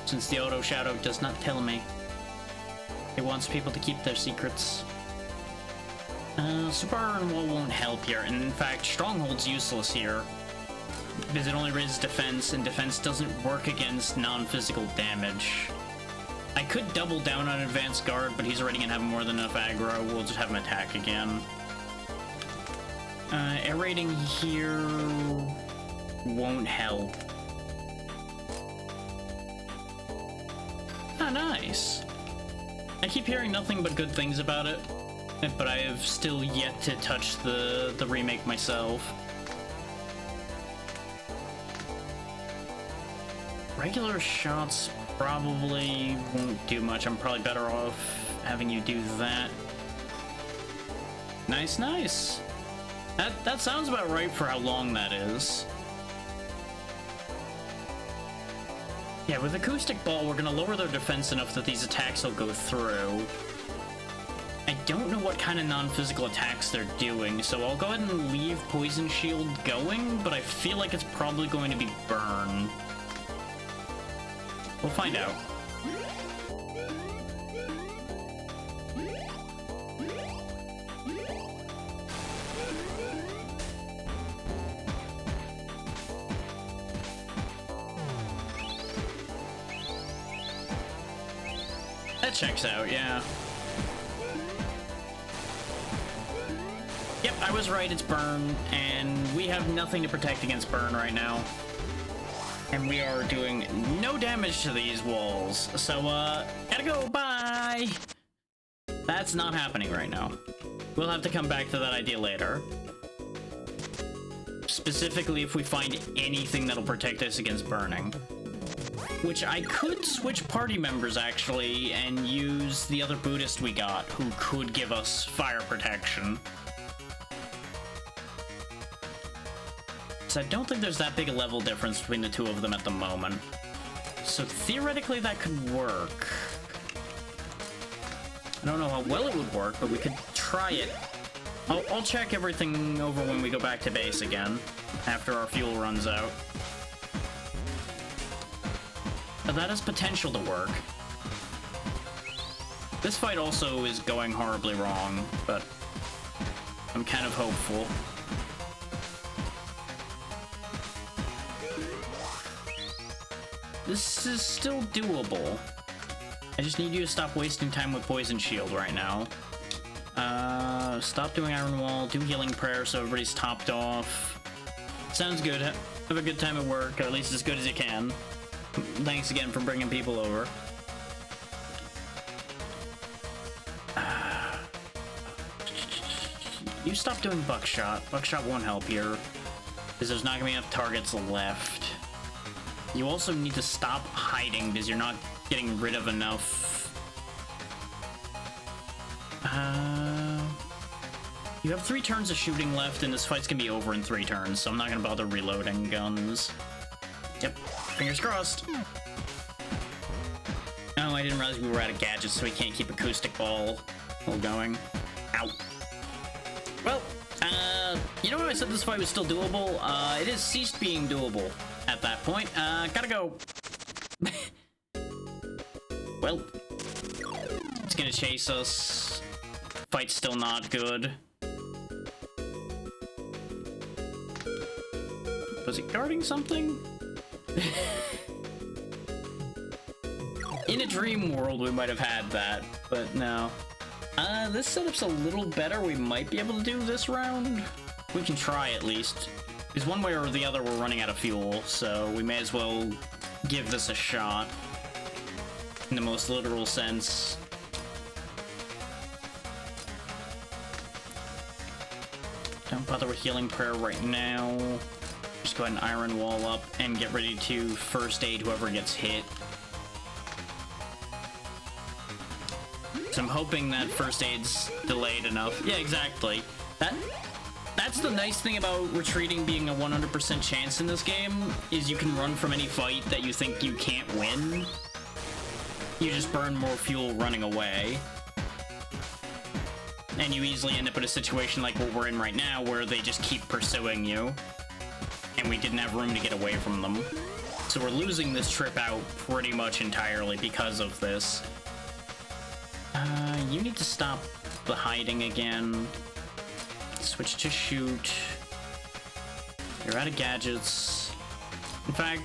Since the Auto Shadow does not tell me. It wants people to keep their secrets. Super Iron Wall won't help here, and in fact, Stronghold's useless here. Because it only raises defense, and defense doesn't work against non-physical damage. I could double down on Advanced Guard, but he's already gonna have more than enough aggro. We'll just have him attack again. Air raiding here won't help. Ah, nice. I keep hearing nothing but good things about it, but I have still yet to touch the remake myself. Regular shots probably won't do much. I'm probably better off having you do that. Nice, nice. That sounds about right for how long that is. Yeah, with Acoustic Ball, we're gonna lower their defense enough that these attacks will go through. I don't know what kind of non-physical attacks they're doing, so I'll go ahead and leave Poison Shield going, but I feel like it's probably going to be Burn. We'll find out. That checks out, yeah. Yep, I was right, it's Burn, and we have nothing to protect against Burn right now. And we are doing no damage to these walls, so, gotta go, bye! That's not happening right now. We'll have to come back to that idea later. Specifically if we find anything that'll protect us against burning. Which I could switch party members, actually, and use the other Buddhist we got, who could give us fire protection. So I don't think there's that big a level difference between the two of them at the moment. So theoretically that could work. I don't know how well it would work, but we could try it. I'll check everything over when we go back to base again, after our fuel runs out. But that has potential to work. This fight also is going horribly wrong, but I'm kind of hopeful. This is still doable. I just need you to stop wasting time with Poison Shield right now. Stop doing Iron Wall, do Healing Prayer so everybody's topped off. Sounds good. Have a good time at work, or at least as good as you can. Thanks again for bringing people over. you stop doing buckshot. Buckshot won't help here, because there's not gonna be enough targets left. You also need to stop hiding, because you're not getting rid of enough. You have 3 turns of shooting left, and this fight's gonna be over in 3 turns, so I'm not gonna bother reloading guns. Yep, fingers crossed. Oh, I didn't realize we were out of gadgets, so we can't keep acoustic ball while going. Ow. Well, you know when I said this fight was still doable? It has ceased being doable at that point. Gotta go. Well, it's gonna chase us. Fight's still not good. Was it guarding something? In a dream world, we might have had that, but no. This setup's a little better. We might be able to do this round. We can try at least. Because one way or the other, we're running out of fuel, so we may as well give this a shot. In the most literal sense. Don't bother with healing prayer right now. Just go ahead and iron wall up and get ready to first aid whoever gets hit. So I'm hoping that first aid's delayed enough. Yeah, exactly. That's the nice thing about retreating being a 100% chance in this game, is you can run from any fight that you think you can't win. You just burn more fuel running away. And you easily end up in a situation like what we're in right now, where they just keep pursuing you. And we didn't have room to get away from them. So we're losing this trip out pretty much entirely because of this. You need to stop the hiding again. Switch to shoot. You're out of gadgets. In fact,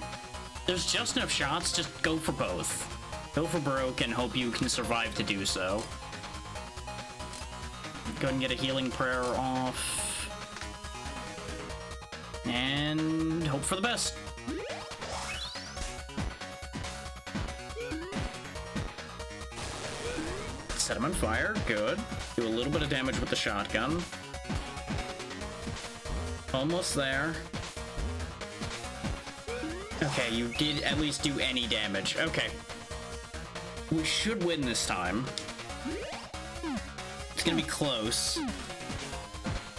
there's just enough shots, just go for both. Go for broke and hope you can survive to do so. Go ahead and get a healing prayer off. And hope for the best. Set him on fire, good. Do a little bit of damage with the shotgun. Almost there. Okay, you did at least do any damage. Okay. We should win this time. It's gonna be close.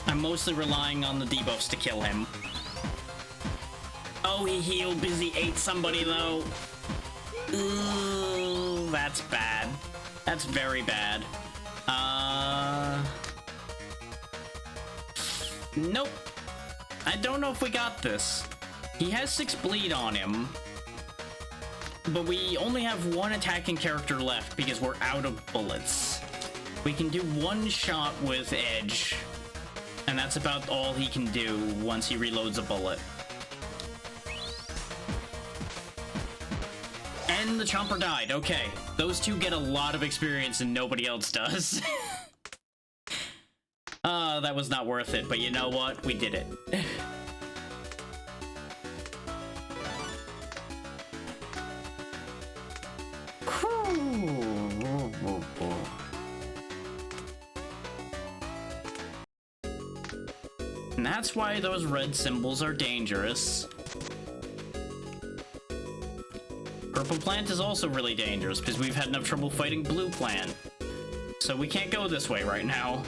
I'm mostly relying on the debuffs to kill him. Oh, he healed because he ate somebody, though. Ooh, that's bad. That's very bad. Nope. I don't know if we got this. He has 6 bleed on him. But we only have 1 attacking character left because we're out of bullets. We can do 1 shot with Edge. And that's about all he can do once he reloads a bullet. And the Chomper died. Okay. Those two get a lot of experience and nobody else does. That was not worth it, but you know what? We did it. And that's why those red symbols are dangerous. Purple plant is also really dangerous because we've had enough trouble fighting blue plant. So we can't go this way right now,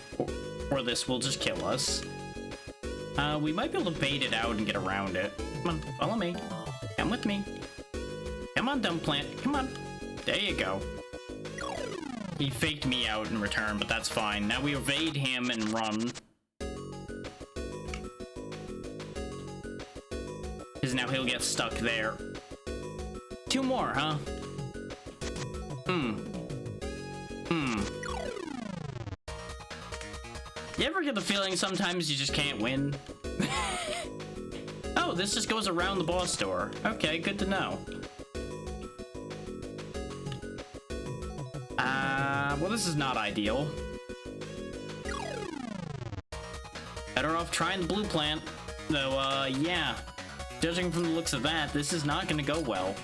or this will just kill us. We might be able to bait it out and get around it. Come on, follow me. Come with me. Come on, dumb plant. Come on. There you go. He faked me out in return, but that's fine. Now we evade him and run. Because now he'll get stuck there. 2 more, huh? You ever get the feeling sometimes you just can't win? Oh, this just goes around the boss door. Okay, good to know. Well, this is not ideal. Better off trying the blue plant. Though, yeah. Judging from the looks of that, this is not gonna go well.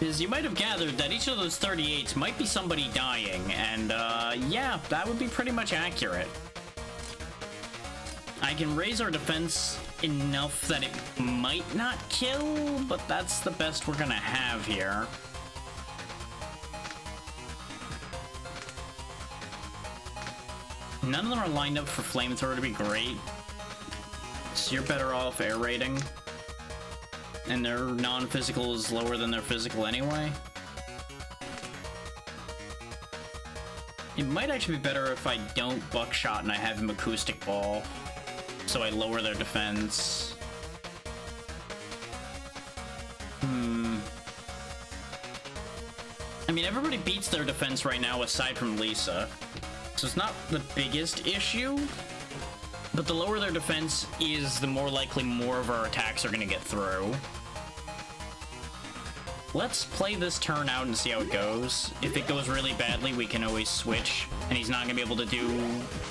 Because you might have gathered that each of those 38s might be somebody dying, and yeah, that would be pretty much accurate. I can raise our defense enough that it might not kill, but that's the best we're gonna have here. None of them are lined up for flamethrower to be great, so you're better off air raiding. And their non-physical is lower than their physical anyway. It might actually be better if I don't buckshot and I have him acoustic ball, so I lower their defense. I mean, everybody beats their defense right now aside from Lisa, so it's not the biggest issue, but the lower their defense is, the more likely more of our attacks are going to get through. Let's play this turn out and see how it goes. If it goes really badly, we can always switch, and he's not going to be able to do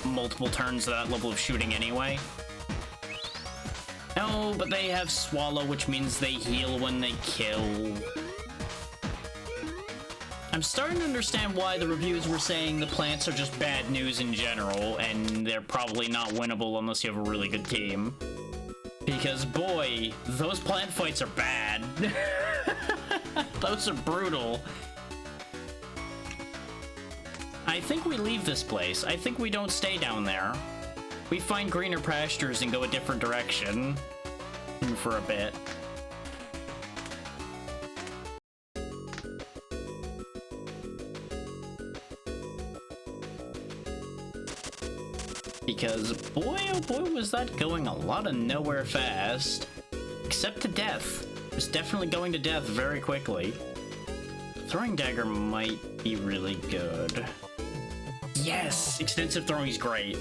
multiple turns at that level of shooting anyway. No, but they have Swallow, which means they heal when they kill. I'm starting to understand why the reviews were saying the plants are just bad news in general, and they're probably not winnable unless you have a really good team. Because, boy, those plant fights are bad. Those are brutal. I think we leave this place. I think we don't stay down there. We find greener pastures and go a different direction for a bit. Because boy, oh boy, was that going a lot of nowhere fast. Except to death. It was definitely going to death very quickly. Throwing dagger might be really good. Yes! Extensive throwing is great.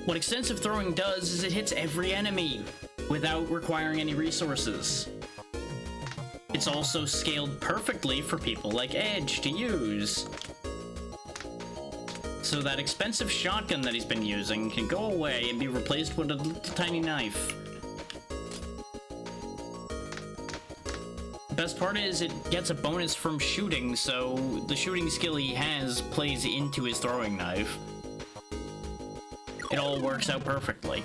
What extensive throwing does is it hits every enemy without requiring any resources. It's also scaled perfectly for people like Edge to use. So that expensive shotgun that he's been using can go away and be replaced with a little tiny knife. The best part is it gets a bonus from shooting, so the shooting skill he has plays into his throwing knife. It all works out perfectly.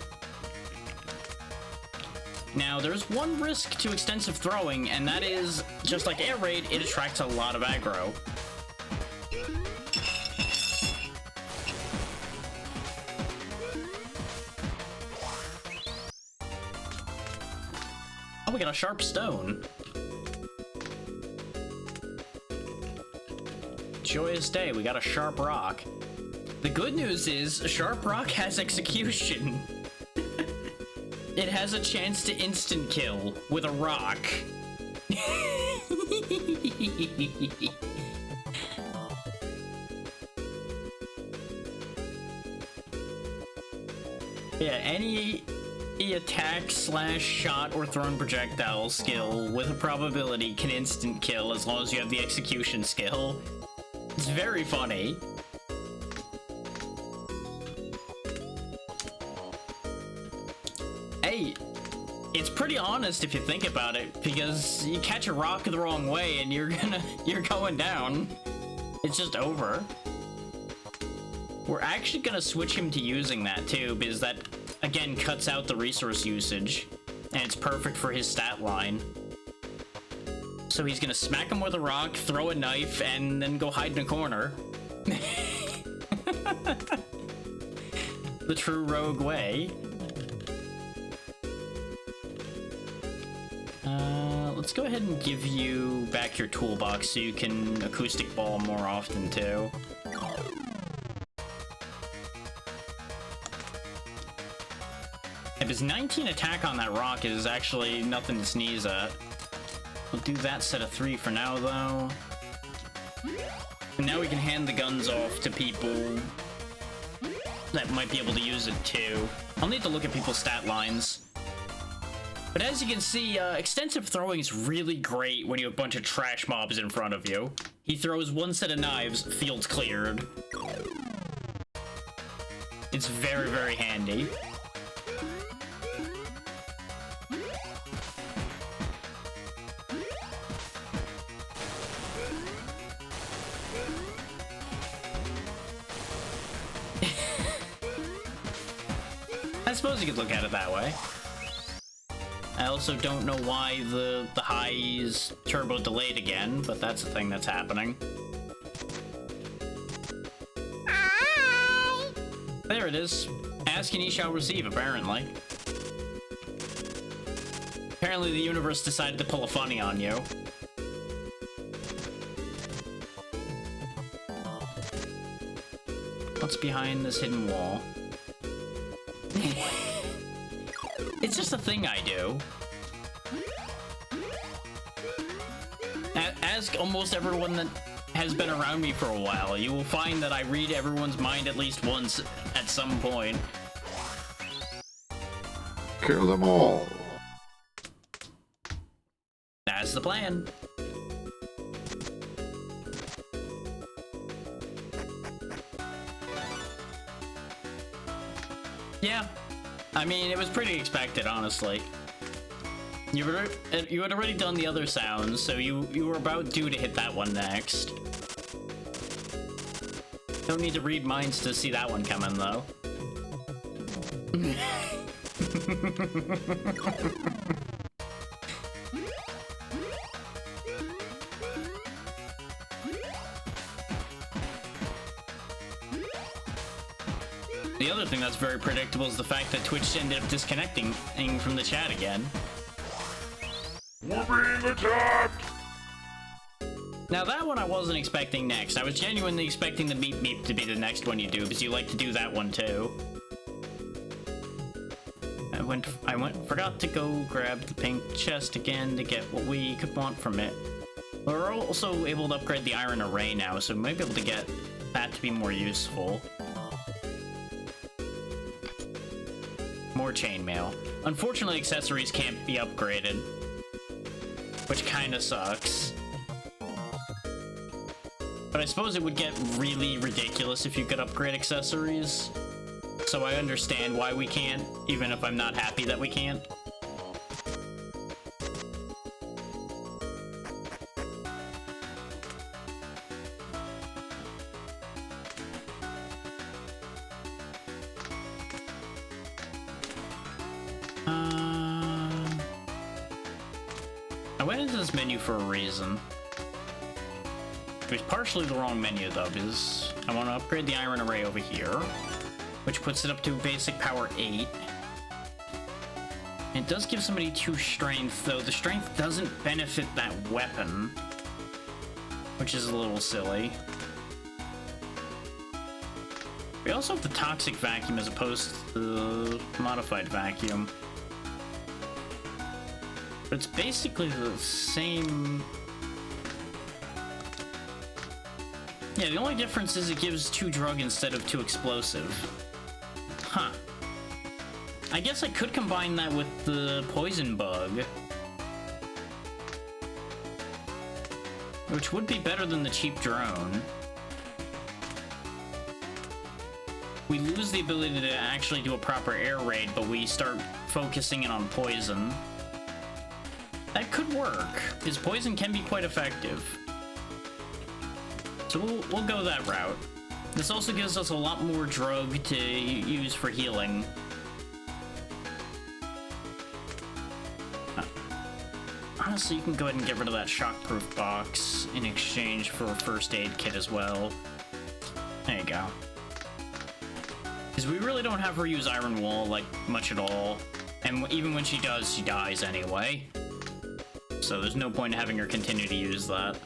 Now, there's one risk to extensive throwing, and that is, just like air raid, it attracts a lot of aggro. Oh, we got a sharp stone. Joyous day, we got a sharp rock. The good news is, sharp rock has execution. It has a chance to instant kill with a rock. Yeah, any attack / shot or thrown projectile skill with a probability can instant kill as long as you have the execution skill. It's very funny. Hey, it's pretty honest if you think about it, because you catch a rock the wrong way and you're going down. It's just over. We're actually gonna switch him to using that too, because that again cuts out the resource usage and it's perfect for his stat line. So he's gonna smack him with a rock, throw a knife, and then go hide in a corner. The true rogue way. Let's go ahead and give you back your toolbox so you can acoustic ball more often too. If his 19 attack on that rock is actually nothing to sneeze at. We'll do that set of 3 for now though. And now we can hand the guns off to people that might be able to use it too. I'll need to look at people's stat lines. But as you can see, extensive throwing is really great when you have a bunch of trash mobs in front of you. He throws one set of knives, field's cleared. It's very, very handy. I suppose you could look at it that way. I also don't know why the high is turbo delayed again, but that's a thing that's happening. Hi. There it is. Ask and ye shall receive, apparently. Apparently the universe decided to pull a funny on you. What's behind this hidden wall? It's just a thing I do. Ask almost everyone that has been around me for a while. You will find that I read everyone's mind at least once at some point. Kill them all. That's the plan. Yeah. I mean, it was pretty expected, honestly. You had already done the other sounds, so you were about due to hit that one next. Don't need to read minds to see that one coming, though. The other thing that's very predictable is the fact that Twitch ended up disconnecting from the chat again. We're being attacked! Now that one I wasn't expecting next. I was genuinely expecting the meep meep to be the next one you do, because you like to do that one too. I forgot to go grab the pink chest again to get what we could want from it. We're also able to upgrade the iron array now, so we might be able to get that to be more useful. More chainmail. Unfortunately, accessories can't be upgraded, which kind of sucks. But I suppose it would get really ridiculous if you could upgrade accessories. So I understand why we can't, even if I'm not happy that we can't. I went into this menu for a reason. It was partially the wrong menu though, because I want to upgrade the iron array over here, which puts it up to basic power 8. It does give somebody 2 strength, though the strength doesn't benefit that weapon, which is a little silly. We also have the toxic vacuum as opposed to the modified vacuum. But it's basically the same. Yeah, the only difference is it gives 2 drug instead of 2 explosive. Huh. I guess I could combine that with the poison bug, which would be better than the cheap drone. We lose the ability to actually do a proper air raid, but we start focusing in on poison. That could work, because poison can be quite effective. So we'll go that route. This also gives us a lot more drug to use for healing. Honestly, you can go ahead and get rid of that shockproof box in exchange for a first aid kit as well. There you go. Because we really don't have her use Iron Wall, like, much at all. And even when she does, she dies anyway. So there's no point in having her continue to use that.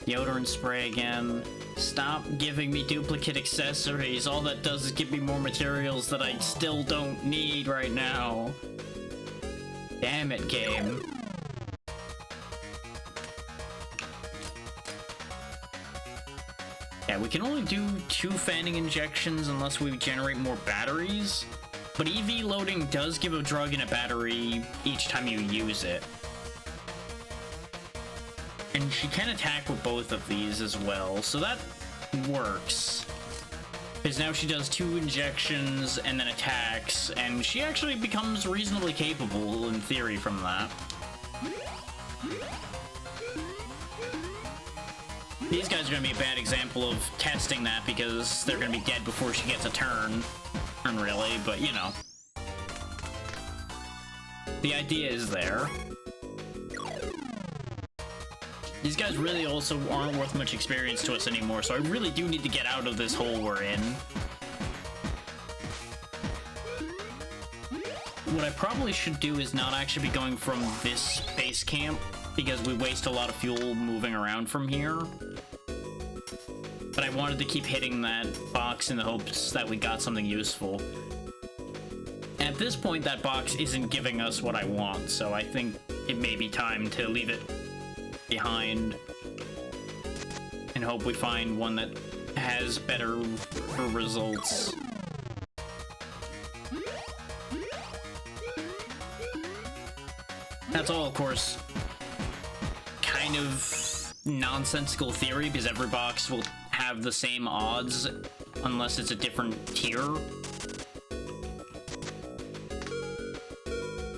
Deodorant spray again. Stop giving me duplicate accessories. All that does is give me more materials that I still don't need right now. Damn it, game. Yeah, we can only do 2 fanning injections unless we generate more batteries. But EV loading does give a drug and a battery each time you use it. And she can attack with both of these as well, so that works. Because now she does 2 injections and then attacks, and she actually becomes reasonably capable in theory from that. These guys are going to be a bad example of testing that because they're going to be dead before she gets a turn, really, but you know. The idea is there. These guys really also aren't worth much experience to us anymore, so I really do need to get out of this hole we're in. What I probably should do is not actually be going from this base camp, because we waste a lot of fuel moving around from here. But I wanted to keep hitting that box in the hopes that we got something useful. At this point, that box isn't giving us what I want, so I think it may be time to leave it behind and hope we find one that has better results. That's all, of course, kind of nonsensical theory, because every box will have the same odds unless it's a different tier.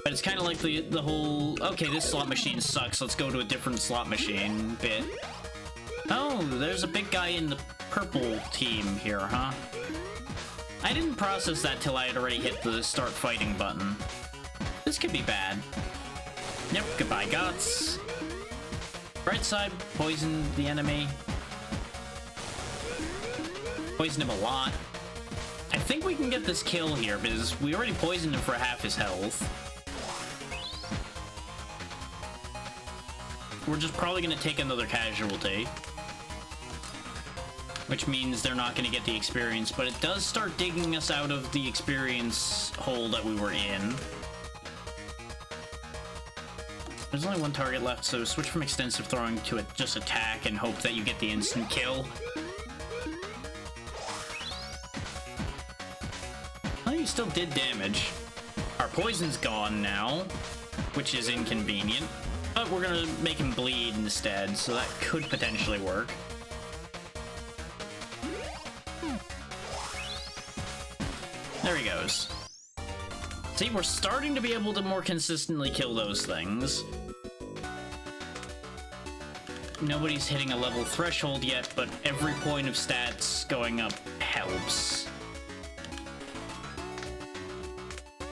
But it's kind of like the whole, okay, this slot machine sucks, let's go to a different slot machine bit. Oh, there's a big guy in the purple team here, huh? I didn't process that till I had already hit the start fighting button. This could be bad. Yep, goodbye, Guts. Right side, poison the enemy. Poison him a lot. I think we can get this kill here, because we already poisoned him for half his health. We're just probably going to take another casualty, which means they're not going to get the experience, but it does start digging us out of the experience hole that we were in. There's only one target left, so switch from extensive throwing to just attack and hope that you get the instant kill. Oh, you still did damage. Our poison's gone now, which is inconvenient. But we're gonna make him bleed instead, so that could potentially work. There he goes. See, we're starting to be able to more consistently kill those things. Nobody's hitting a level threshold yet, but every point of stats going up helps.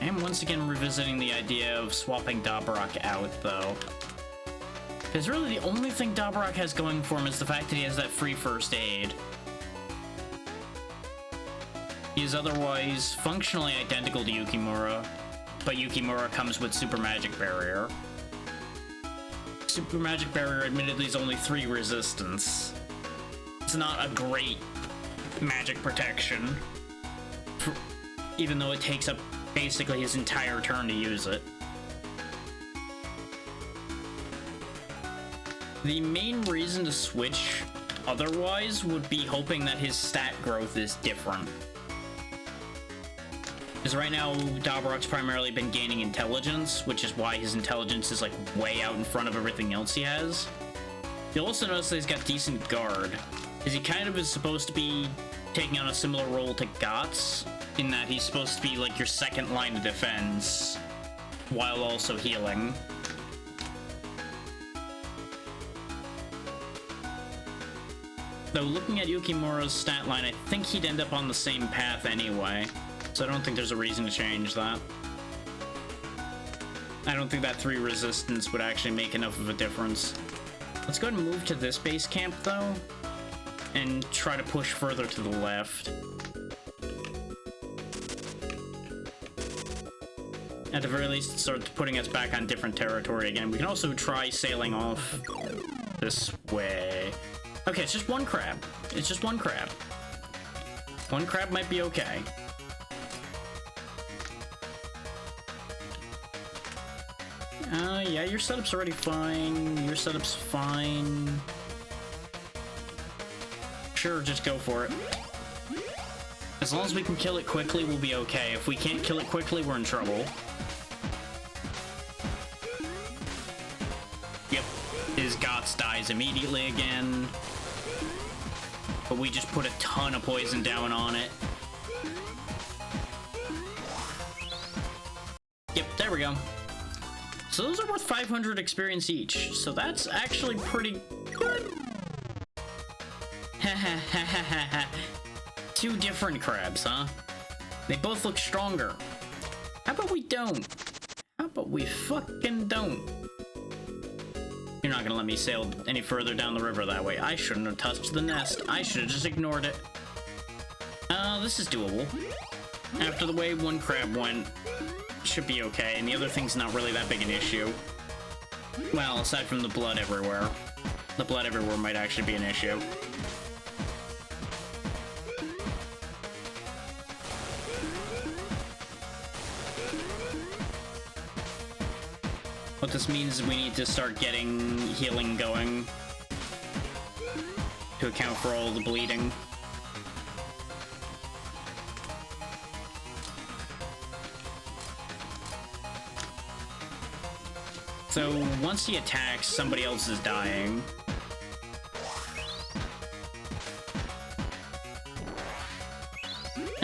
I am once again revisiting the idea of swapping Dabrak out, though. Because really the only thing Dabrak has going for him is the fact that he has that free first aid. He is otherwise functionally identical to Yukimura, but Yukimura comes with Super Magic Barrier. Super Magic Barrier admittedly is only 3 resistance. It's not a great magic protection, even though it takes up basically his entire turn to use it. The main reason to switch otherwise would be hoping that his stat growth is different. Because right now, Dabrak's primarily been gaining intelligence, which is why his intelligence is like way out in front of everything else he has. You'll also notice that he's got decent guard, because he kind of is supposed to be taking on a similar role to Guts, in that he's supposed to be like your second line of defense, while also healing. Though looking at Yukimura's stat line, I think he'd end up on the same path anyway, so I don't think there's a reason to change that. I don't think that 3 resistance would actually make enough of a difference. Let's go ahead and move to this base camp, though, and try to push further to the left. At the very least, it starts putting us back on different territory again. We can also try sailing off this way. Okay, it's just one crab. It's just one crab. One crab might be okay. Yeah, your setup's already fine. Your setup's fine. Sure, just go for it. As long as we can kill it quickly, we'll be okay. If we can't kill it quickly, we're in trouble. Yep. His Guts dies immediately again. but we just put a ton of poison down on it. Yep, there we go. So those are worth 500 experience each, so that's actually pretty good. Two different crabs, huh? They both look stronger. How about we don't? How about we fucking don't? You're not gonna let me sail any further down the river that way. I shouldn't have touched the nest. I should have just ignored it. This is doable. After the way one crab went, should be okay, and the other thing's not really that big an issue. Well, aside from the blood everywhere. The blood everywhere might actually be an issue. What this means is we need to start getting healing going to account for all the bleeding. So once he attacks, somebody else is dying.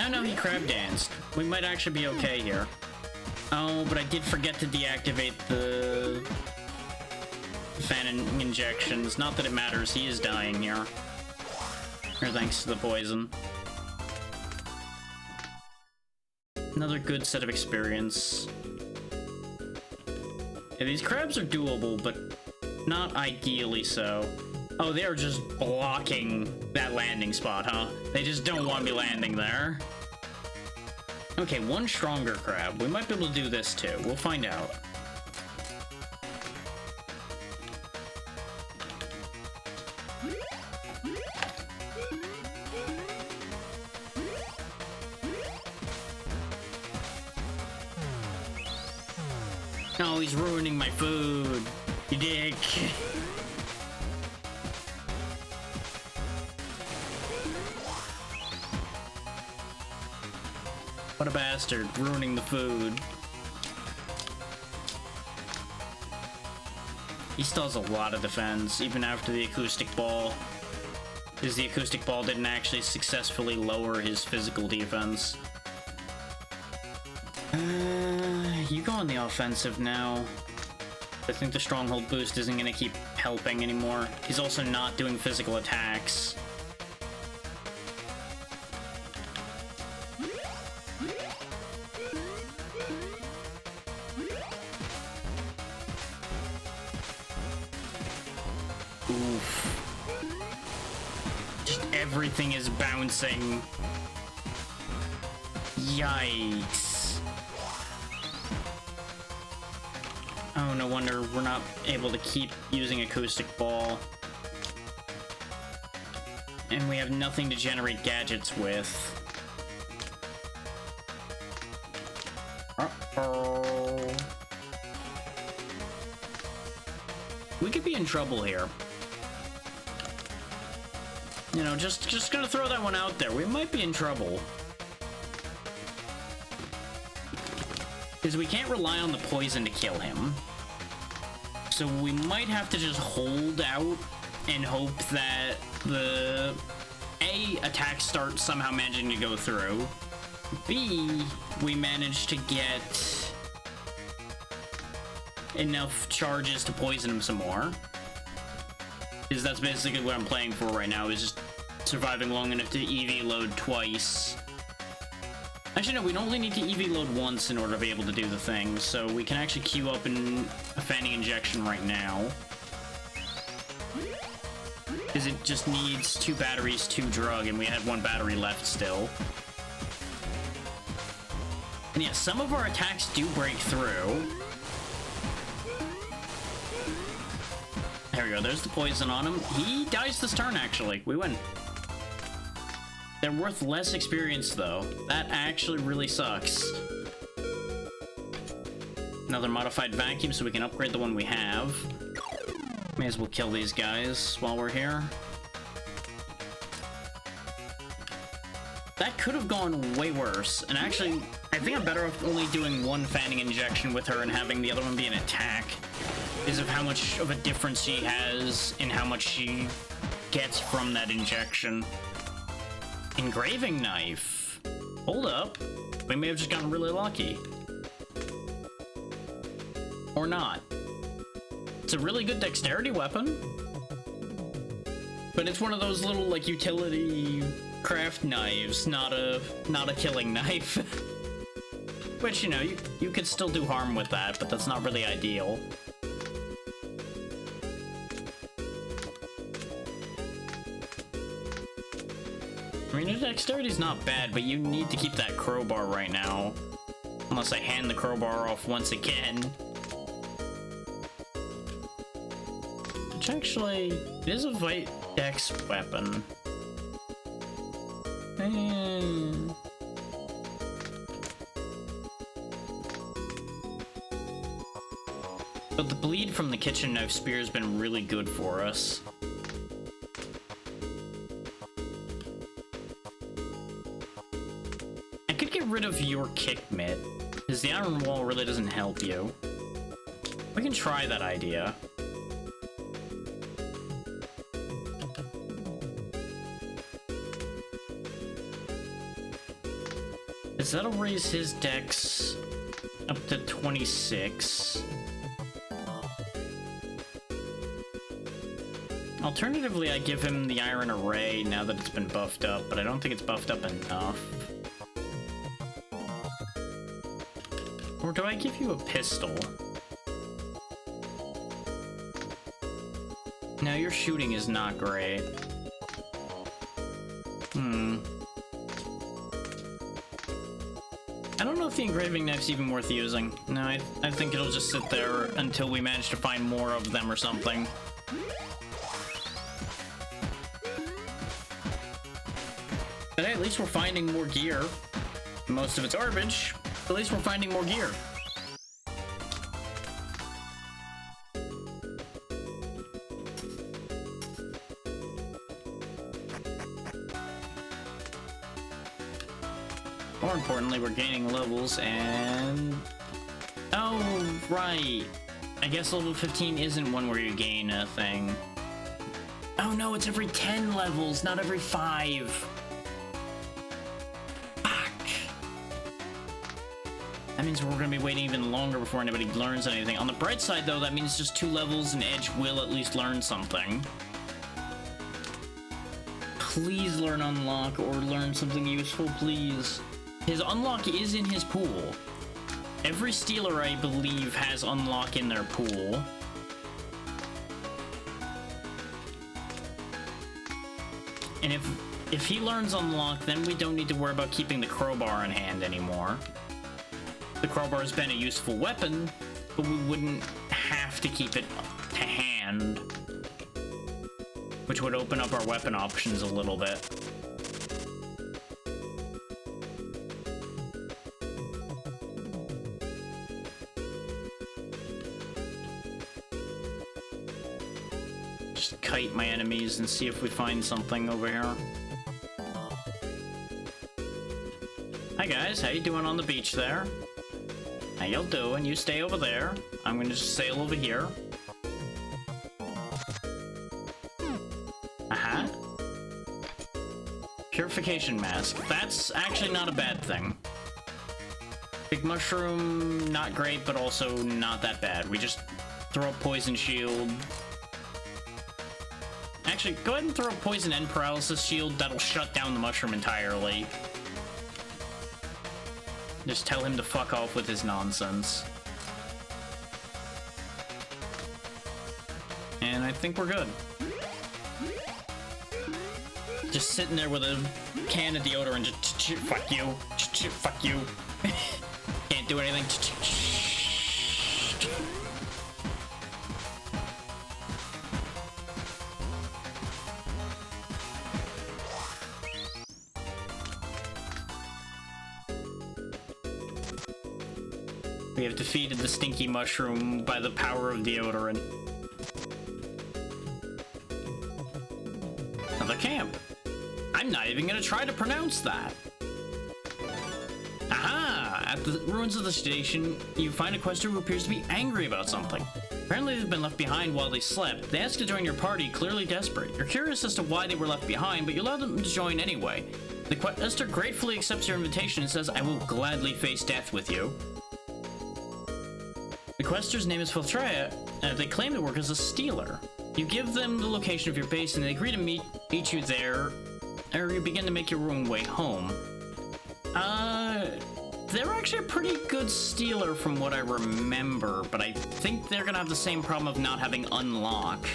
No, he crab danced. We might actually be okay here. Oh, but I did forget to deactivate the fanning injections. Not that it matters, he is dying here. Or thanks to the poison. Another good set of experience. Yeah, these crabs are doable, but not ideally so. Oh, they're just blocking that landing spot, huh? They just don't want me landing there. Okay, one stronger crab. We might be able to do this too. We'll find out. Oh, he's ruining my food. You dick. What a bastard, ruining the food. He still has a lot of defense, even after the acoustic ball. Because the acoustic ball didn't actually successfully lower his physical defense. You go on the offensive now. I think the stronghold boost isn't going to keep helping anymore. He's also not doing physical attacks. Oof. Just everything is bouncing. Yikes. Oh, no wonder we're not able to keep using acoustic ball. And we have nothing to generate gadgets with. Uh-oh. We could be in trouble here. You know, just gonna throw that one out there. We might be in trouble. Because we can't rely on the poison to kill him. So we might have to just hold out and hope that the A, attacks start somehow managing to go through. B, we manage to get enough charges to poison him some more. Because that's basically what I'm playing for right now, is just surviving long enough to EV load twice. Actually, no, we only need to EV load once in order to be able to do the thing, so we can actually queue up in a fanning injection right now. Because it just needs 2 batteries, 2 drug, and we had 1 battery left still. And yeah, some of our attacks do break through. There we go, there's the poison on him. He dies this turn, actually. We win. They're worth less experience, though. That actually really sucks. Another modified vacuum so we can upgrade the one we have. May as well kill these guys while we're here. That could have gone way worse. And actually, I think I'm better off only doing 1 fanning injection with her and having the other one be an attack. Because of how much of a difference she has in how much she gets from that injection. Engraving knife. Hold up. We may have just gotten really lucky. Or not. It's a really good dexterity weapon. But it's one of those little, like, utility craft knives, not a killing knife. Which, you know, you could still do harm with that, but that's not really ideal. I mean, your dexterity's not bad, but you need to keep that crowbar right now. Unless I hand the crowbar off once again. Which actually, it is a Vite Dex weapon. But the bleed from the kitchen knife spear has been really good for us. I could get rid of your kick mitt, because the iron wall really doesn't help you. We can try that idea. Because that'll raise his dex up to 26. Alternatively, I give him the iron array now that it's been buffed up, but I don't think it's buffed up enough. Or do I give you a pistol? No, your shooting is not great. I don't know if the engraving knife's even worth using. No, I think it'll just sit there until we manage to find more of them or something. But hey, at least we're finding more gear. Most of it's garbage, but at least we're finding more gear. More importantly, we're gaining levels and... Oh, right. I guess level 15 isn't one where you gain a thing. Oh no, it's every 10 levels, not every 5. Fuck. That means we're gonna be waiting even longer before anybody learns anything. On the bright side, though, that means just 2 levels and Edge will at least learn something. Please learn Unlock or learn something useful, please. His Unlock is in his pool. Every Stealer, I believe, has Unlock in their pool. And if he learns Unlock, then we don't need to worry about keeping the crowbar in hand anymore. The crowbar has been a useful weapon, but we wouldn't have to keep it to hand. Which would open up our weapon options a little bit. Just kite my enemies and see if we find something over here. Hi guys, how you doing on the beach there? How y'all doing? You stay over there. I'm gonna just sail over here. Purification mask. That's actually not a bad thing. Big mushroom, not great, but also not that bad. We just throw a poison shield. Actually, go ahead and throw a poison and paralysis shield. That'll shut down the mushroom entirely. Just tell him to fuck off with his nonsense. And I think we're good. Just sitting there with a can of deodorant, just fuck you, fuck you. Can't do anything. We have defeated the stinky mushroom by the power of deodorant. Another camp. I'm not even gonna try to pronounce that. Aha! At the ruins of the station, you find a quester who appears to be angry about something. Apparently they've been left behind while they slept. They asked to join your party, clearly desperate. You're curious as to why they were left behind, but you allow them to join anyway. The quester gratefully accepts your invitation and says, I will gladly face death with you. The quester's name is Filtrea, and they claim to work as a stealer. You give them the location of your base, and they agree to meet you there, or you begin to make your own way home. They're actually a pretty good stealer from what I remember, but I think they're gonna have the same problem of not having unlock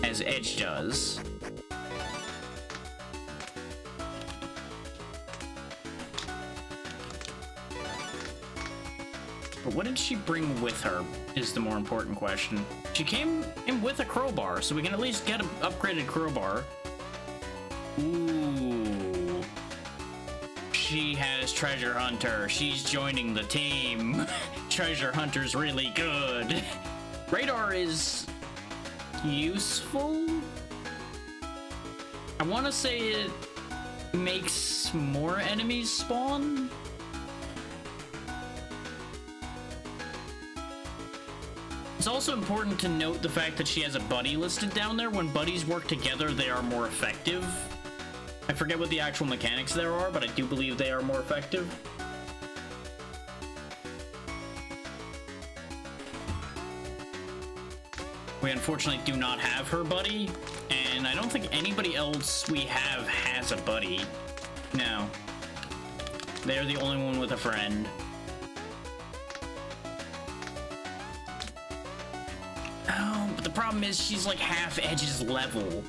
as Edge does. But what did she bring with her is the more important question. She came in with a crowbar, so we can at least get an upgraded crowbar. Ooh. She has Treasure Hunter. She's joining the team. Treasure Hunter's really good. Radar is useful. I want to say it makes more enemies spawn. It's also important to note the fact that she has a buddy listed down there. When buddies work together, they are more effective. I forget what the actual mechanics there are, but I do believe they are more effective. We unfortunately do not have her buddy, and I don't think anybody else we have has a buddy. No. They're the only one with a friend. Oh, but the problem is she's like half Edge's level.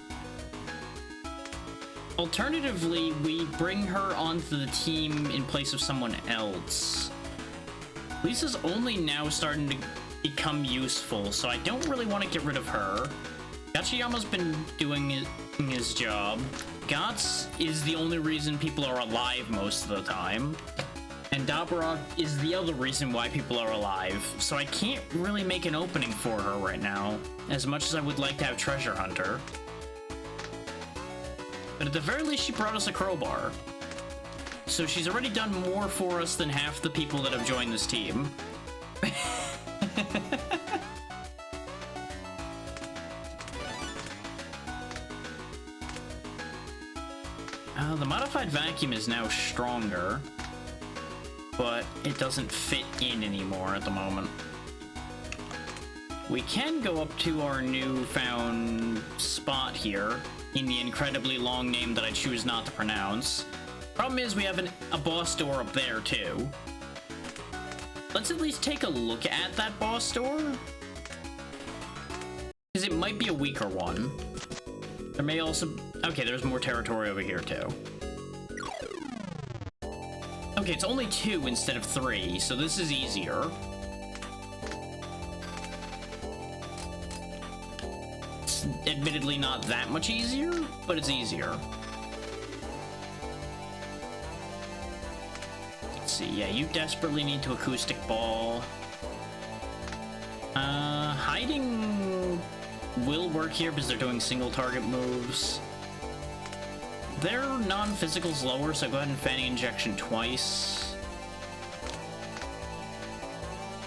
Alternatively, we bring her onto the team in place of someone else. Lisa's only now starting to become useful, so I don't really want to get rid of her. Gachiyama's been doing his job. Gats is the only reason people are alive most of the time. And Dabra is the other reason why people are alive. So I can't really make an opening for her right now, as much as I would like to have Treasure Hunter. But at the very least, she brought us a crowbar. So she's already done more for us than half the people that have joined this team. The modified vacuum is now stronger, but it doesn't fit in anymore at the moment. We can go up to our newfound spot here in the incredibly long name that I choose not to pronounce. Problem is we have a boss door up there too. Let's at least take a look at that boss door, because it might be a weaker one. There may also... Okay, there's more territory over here too. Okay, it's only 2 instead of 3, so this is easier. It's admittedly not that much easier, but it's easier. Let's see, yeah, you desperately need to acoustic ball. Hiding will work here because they're doing single target moves. Their non-physical's lower, so go ahead and fanning injection twice.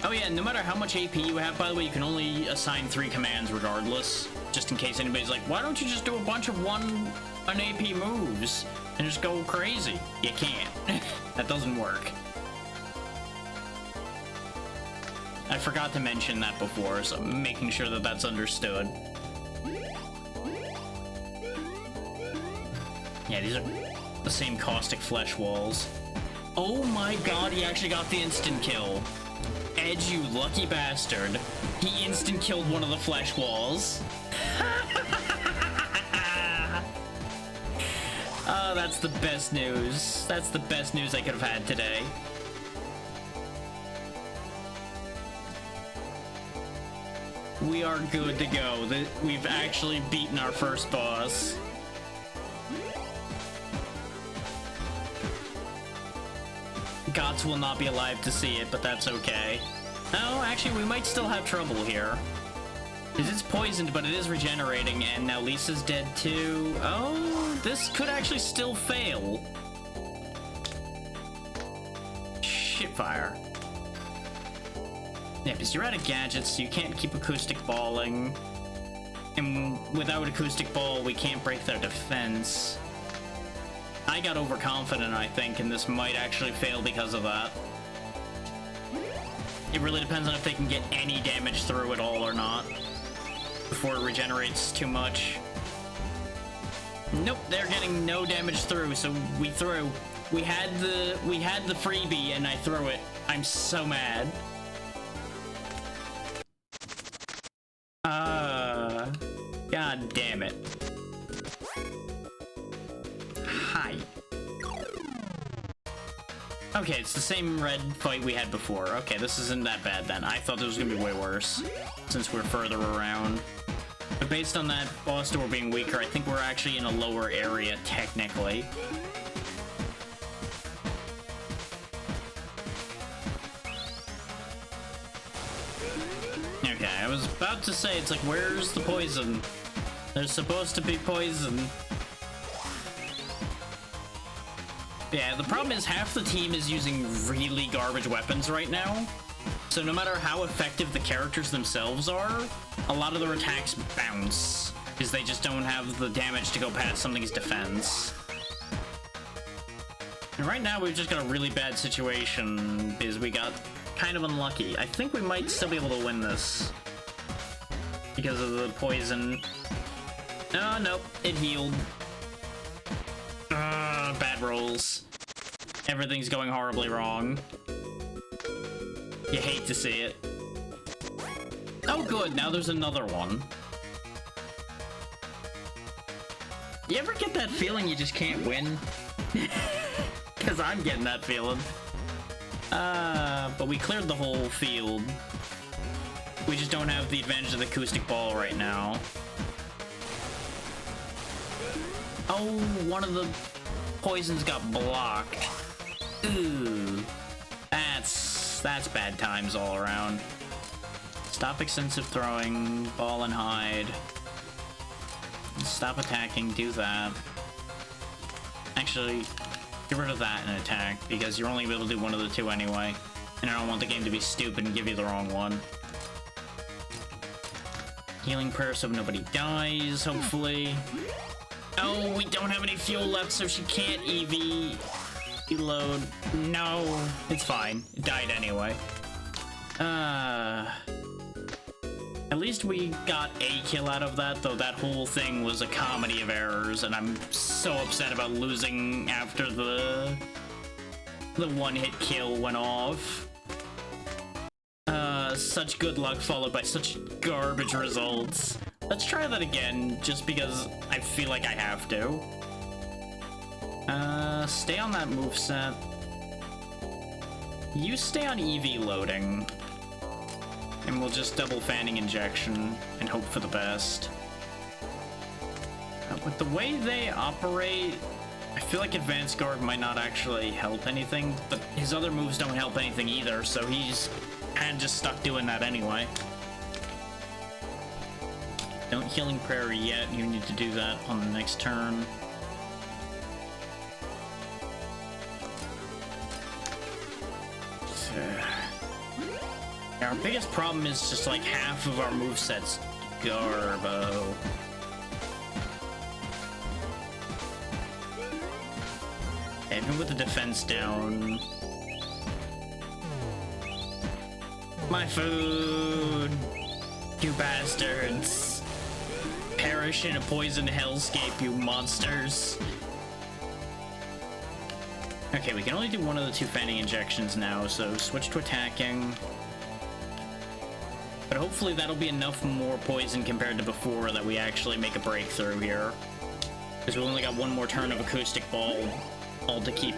Oh yeah, no matter how much AP you have, by the way, you can only assign 3 commands regardless. Just in case anybody's like, why don't you just do a bunch of an AP moves and just go crazy? You can't. That doesn't work. I forgot to mention that before, so I'm making sure that that's understood. Yeah, these are the same caustic flesh walls. Oh my god, he actually got the instant kill. Edge, you lucky bastard. He instant killed one of the flesh walls. Oh, that's the best news. That's the best news I could have had today. We are good to go. We've actually beaten our first boss. Gots will not be alive to see it, but that's okay. No, actually, we might still have trouble here. Because it's poisoned, but it is regenerating, and now Lisa's dead too. Oh, this could actually still fail. Shitfire. Yeah, because you're out of gadgets, so you can't keep acoustic balling. And without acoustic ball, we can't break their defense. I got overconfident, I think, and this might actually fail because of that. It really depends on if they can get any damage through at all or not before it regenerates too much. Nope, they're getting no damage through, so we threw. We had the freebie and I threw it. I'm so mad. God damn it. Hi. Okay, it's the same red fight we had before. Okay, this isn't that bad then. I thought this was gonna be way worse since we're further around. But based on that boss door being weaker, I think we're actually in a lower area technically. Okay, I was about to say, it's like, where's the poison? There's supposed to be poison. Yeah, the problem is half the team is using really garbage weapons right now. So no matter how effective the characters themselves are, a lot of their attacks bounce, because they just don't have the damage to go past something's defense. And right now we've just got a really bad situation, because we got kind of unlucky. I think we might still be able to win this, because of the poison. Oh, nope, it healed. Bad rolls. Everything's going horribly wrong. You hate to see it. Oh good, now there's another one. You ever get that feeling you just can't win? Because I'm getting that feeling. But we cleared the whole field. We just don't have the advantage of the acoustic ball right now. Oh, one of the poisons got blocked. Ooh. That's bad times all around. Stop extensive throwing, ball and hide. Stop attacking, do that. Actually, get rid of that and attack, because you're only able to do one of the two anyway. And I don't want the game to be stupid and give you the wrong one. Healing prayer so nobody dies, hopefully. Oh, we don't have any fuel left, so she can't EV reload. No, it's fine. It died anyway. At least we got a kill out of that, though that whole thing was a comedy of errors, and I'm so upset about losing after the one-hit kill went off. Such good luck followed by such garbage results. Let's try that again, just because I feel like I have to. Stay on that moveset. You stay on EV loading. And we'll just double fanning injection and hope for the best. With the way they operate, I feel like Advanced Guard might not actually help anything, but his other moves don't help anything either, so he's kind of just stuck doing that anyway. Don't Healing Prayer yet, you need to do that on the next turn. Our biggest problem is just like half of our movesets garbo. Even with the defense down. My food! You bastards! Perish in a poisoned hellscape, you monsters! Okay, we can only do one of the two fanning injections now, so switch to attacking. But hopefully that'll be enough more poison compared to before that we actually make a breakthrough here. Because we only got one more turn of acoustic ball, all to keep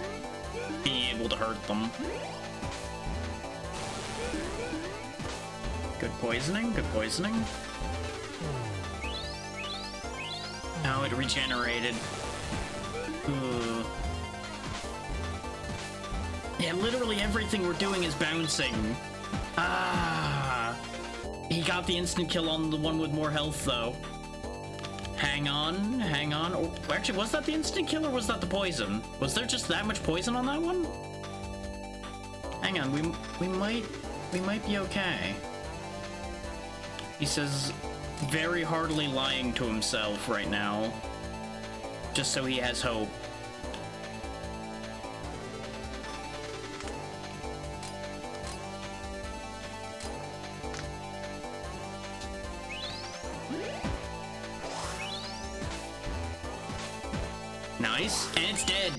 being able to hurt them. Good poisoning, good poisoning. Oh, it regenerated. Ooh. Yeah, literally everything we're doing is bouncing. Ah. He got the instant kill on the one with more health, though. Hang on, hang on. Oh, actually, was that the instant kill or was that the poison? Was there just that much poison on that one? Hang on, we might We might be okay. He says, very hardly lying to himself right now, just so he has hope. Nice, and it's dead.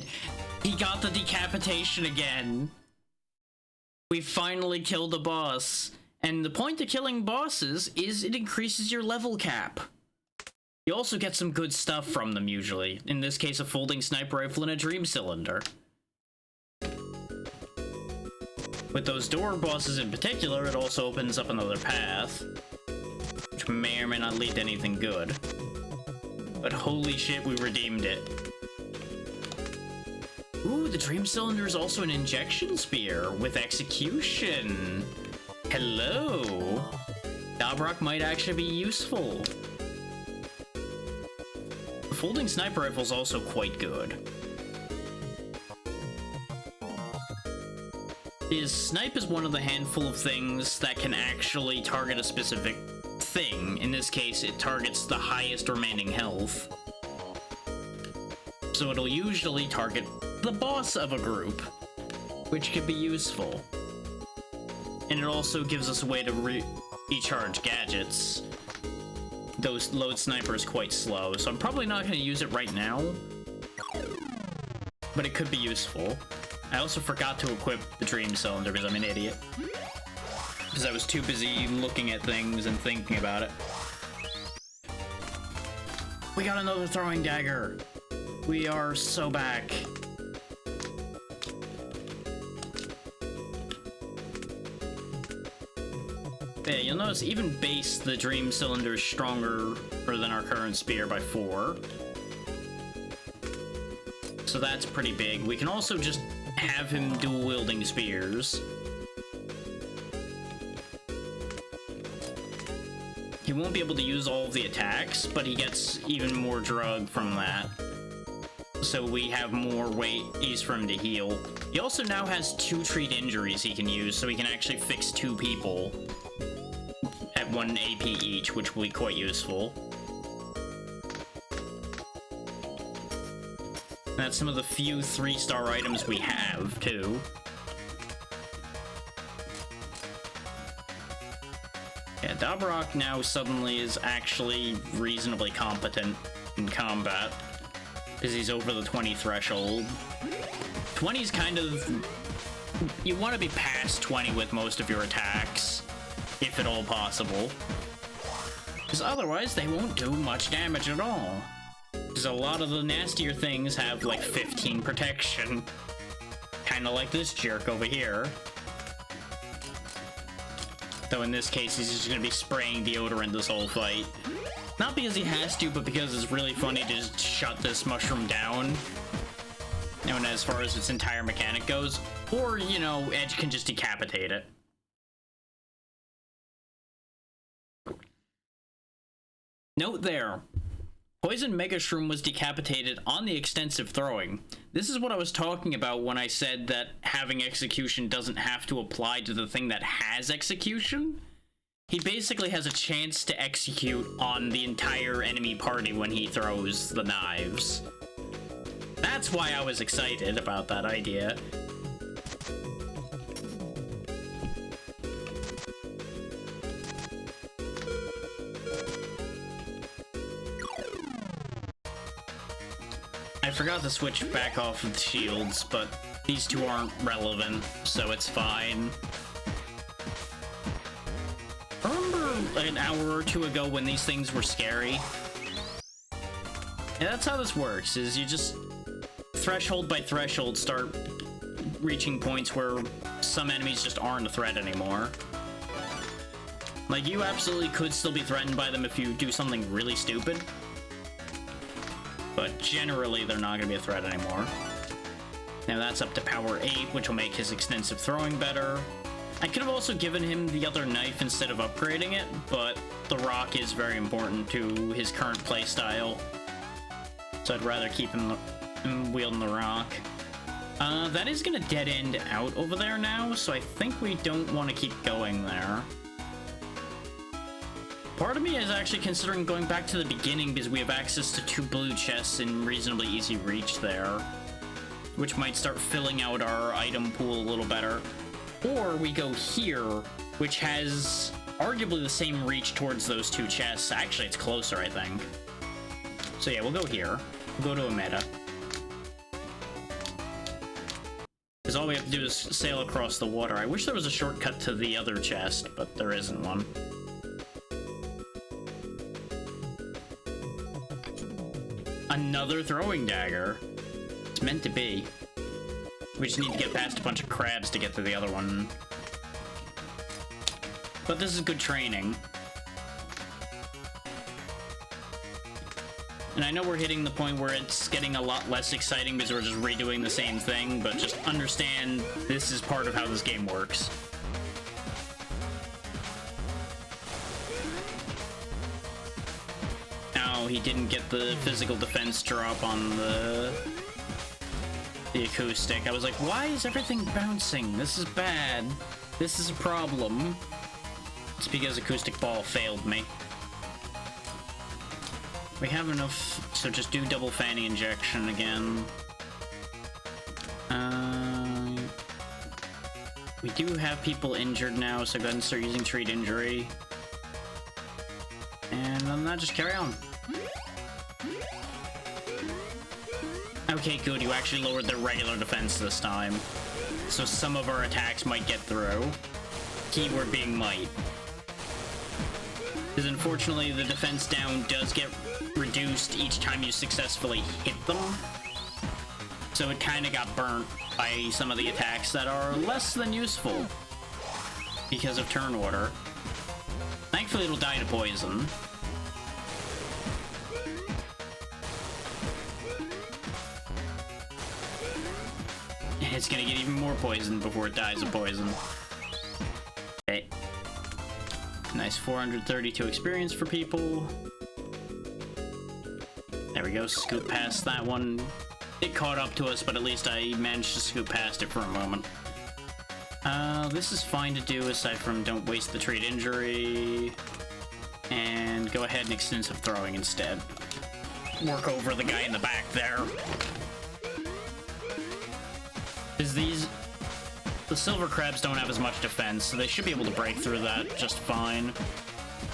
He got the decapitation again. We finally killed the boss. And the point of killing bosses is it increases your level cap. You also get some good stuff from them usually. In this case, a folding sniper rifle and a dream cylinder. With those door bosses in particular, it also opens up another path, which may or may not lead to anything good. But holy shit, we redeemed it. Ooh, the dream cylinder is also an injection spear with execution. Hello! Dabrock might actually be useful. The folding sniper rifle is also quite good. His snipe is one of the handful of things that can actually target a specific thing. In this case, it targets the highest remaining health. So it'll usually target the boss of a group, which could be useful. And it also gives us a way to recharge gadgets. Those load sniper is quite slow, so I'm probably not going to use it right now. But it could be useful. I also forgot to equip the dream cylinder because I'm an idiot. Because I was too busy looking at things and thinking about it. We got another throwing dagger. We are so back. Yeah, you'll notice even base, the dream cylinder is stronger than our current spear by 4. So that's pretty big. We can also just have him dual wielding spears. He won't be able to use all of the attacks, but he gets even more drug from that. So we have more ways for him to heal. He also now has 2 treat injuries he can use, so he can actually fix 2 people at 1 AP each, which will be quite useful. And that's some of the few 3-star items we have, too. Yeah, Dabrock now suddenly is actually reasonably competent in combat, because he's over the 20 threshold. 20's kind of... You want to be past 20 with most of your attacks, if at all possible. Because otherwise, they won't do much damage at all. Because a lot of the nastier things have, like, 15 protection. Kinda like this jerk over here. Though in this case, he's just gonna be spraying deodorant this whole fight. Not because he has to, but because it's really funny to just shut this mushroom down. And as far as its entire mechanic goes. Or, you know, Edge can just decapitate it. Note there. Poison Mega Shroom was decapitated on the extensive throwing. This is what I was talking about when I said that having execution doesn't have to apply to the thing that has execution. He basically has a chance to execute on the entire enemy party when he throws the knives. That's why I was excited about that idea. I forgot to switch back off of the shields, but these two aren't relevant, so it's fine. Remember an hour or two ago when these things were scary? Yeah, that's how this works, is you just threshold by threshold start reaching points where some enemies just aren't a threat anymore. Like, you absolutely could still be threatened by them if you do something really stupid. But generally, they're not going to be a threat anymore. Now that's up to power 8, which will make his extensive throwing better. I could have also given him the other knife instead of upgrading it, but the rock is very important to his current playstyle. So I'd rather keep him wielding the rock. That is gonna dead end out over there now, so I think we don't want to keep going there. Part of me is actually considering going back to the beginning because we have access to 2 blue chests in reasonably easy reach there, which might start filling out our item pool a little better. Or we go here, which has arguably the same reach towards those 2 chests. Actually, it's closer, I think. So yeah, we'll go here. We'll go to a meta. Because all we have to do is sail across the water. I wish there was a shortcut to the other chest, but there isn't one. Another throwing dagger. It's meant to be. We just need to get past a bunch of crabs to get to the other one. But this is good training. And I know we're hitting the point where it's getting a lot less exciting because we're just redoing the same thing, but just understand this is part of how this game works. Now, he didn't get the physical defense drop on the acoustic. I was like, why is everything bouncing? This is bad. This is a problem. It's because acoustic ball failed me. We have enough, so just do double fanny injection again. We do have people injured now, so go ahead and start using treat injury. And other than that, just carry on. Okay, good, you actually lowered their regular defense this time. So some of our attacks might get through. Keyword being might. Because unfortunately, the defense down does get reduced each time you successfully hit them. So it kind of got burnt by some of the attacks that are less than useful because of turn order. Thankfully, it'll die to poison. And it's gonna get even more poison before it dies of poison. Okay. Nice 432 experience for people. There we go, scoop past that one. It caught up to us, but at least I managed to scoop past it for a moment. This is fine to do, aside from don't waste the treat injury. And go ahead and extensive throwing instead. Work over the guy in the back there. Because the silver crabs don't have as much defense, so they should be able to break through that just fine.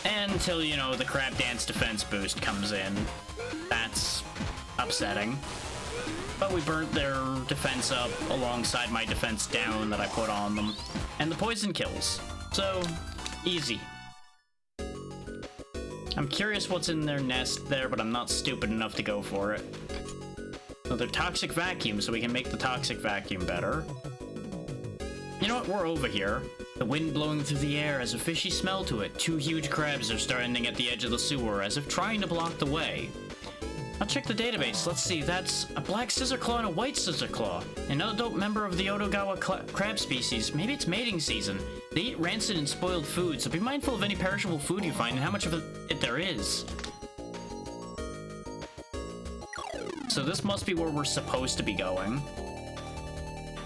Until, you know, the crab dance defense boost comes in. That's upsetting. But we burnt their defense up alongside my defense down that I put on them. And the poison kills. So, easy. I'm curious what's in their nest there, but I'm not stupid enough to go for it. So they're toxic vacuum, so we can make the toxic vacuum better. You know what? We're over here. The wind blowing through the air has a fishy smell to it. 2 huge crabs are standing at the edge of the sewer, as if trying to block the way. I'll check the database. Let's see, that's a black scissor claw and a white scissor claw. An adult member of the Otogawa crab species. Maybe it's mating season. They eat rancid and spoiled food, so be mindful of any perishable food you find and how much of it there is. So this must be where we're supposed to be going.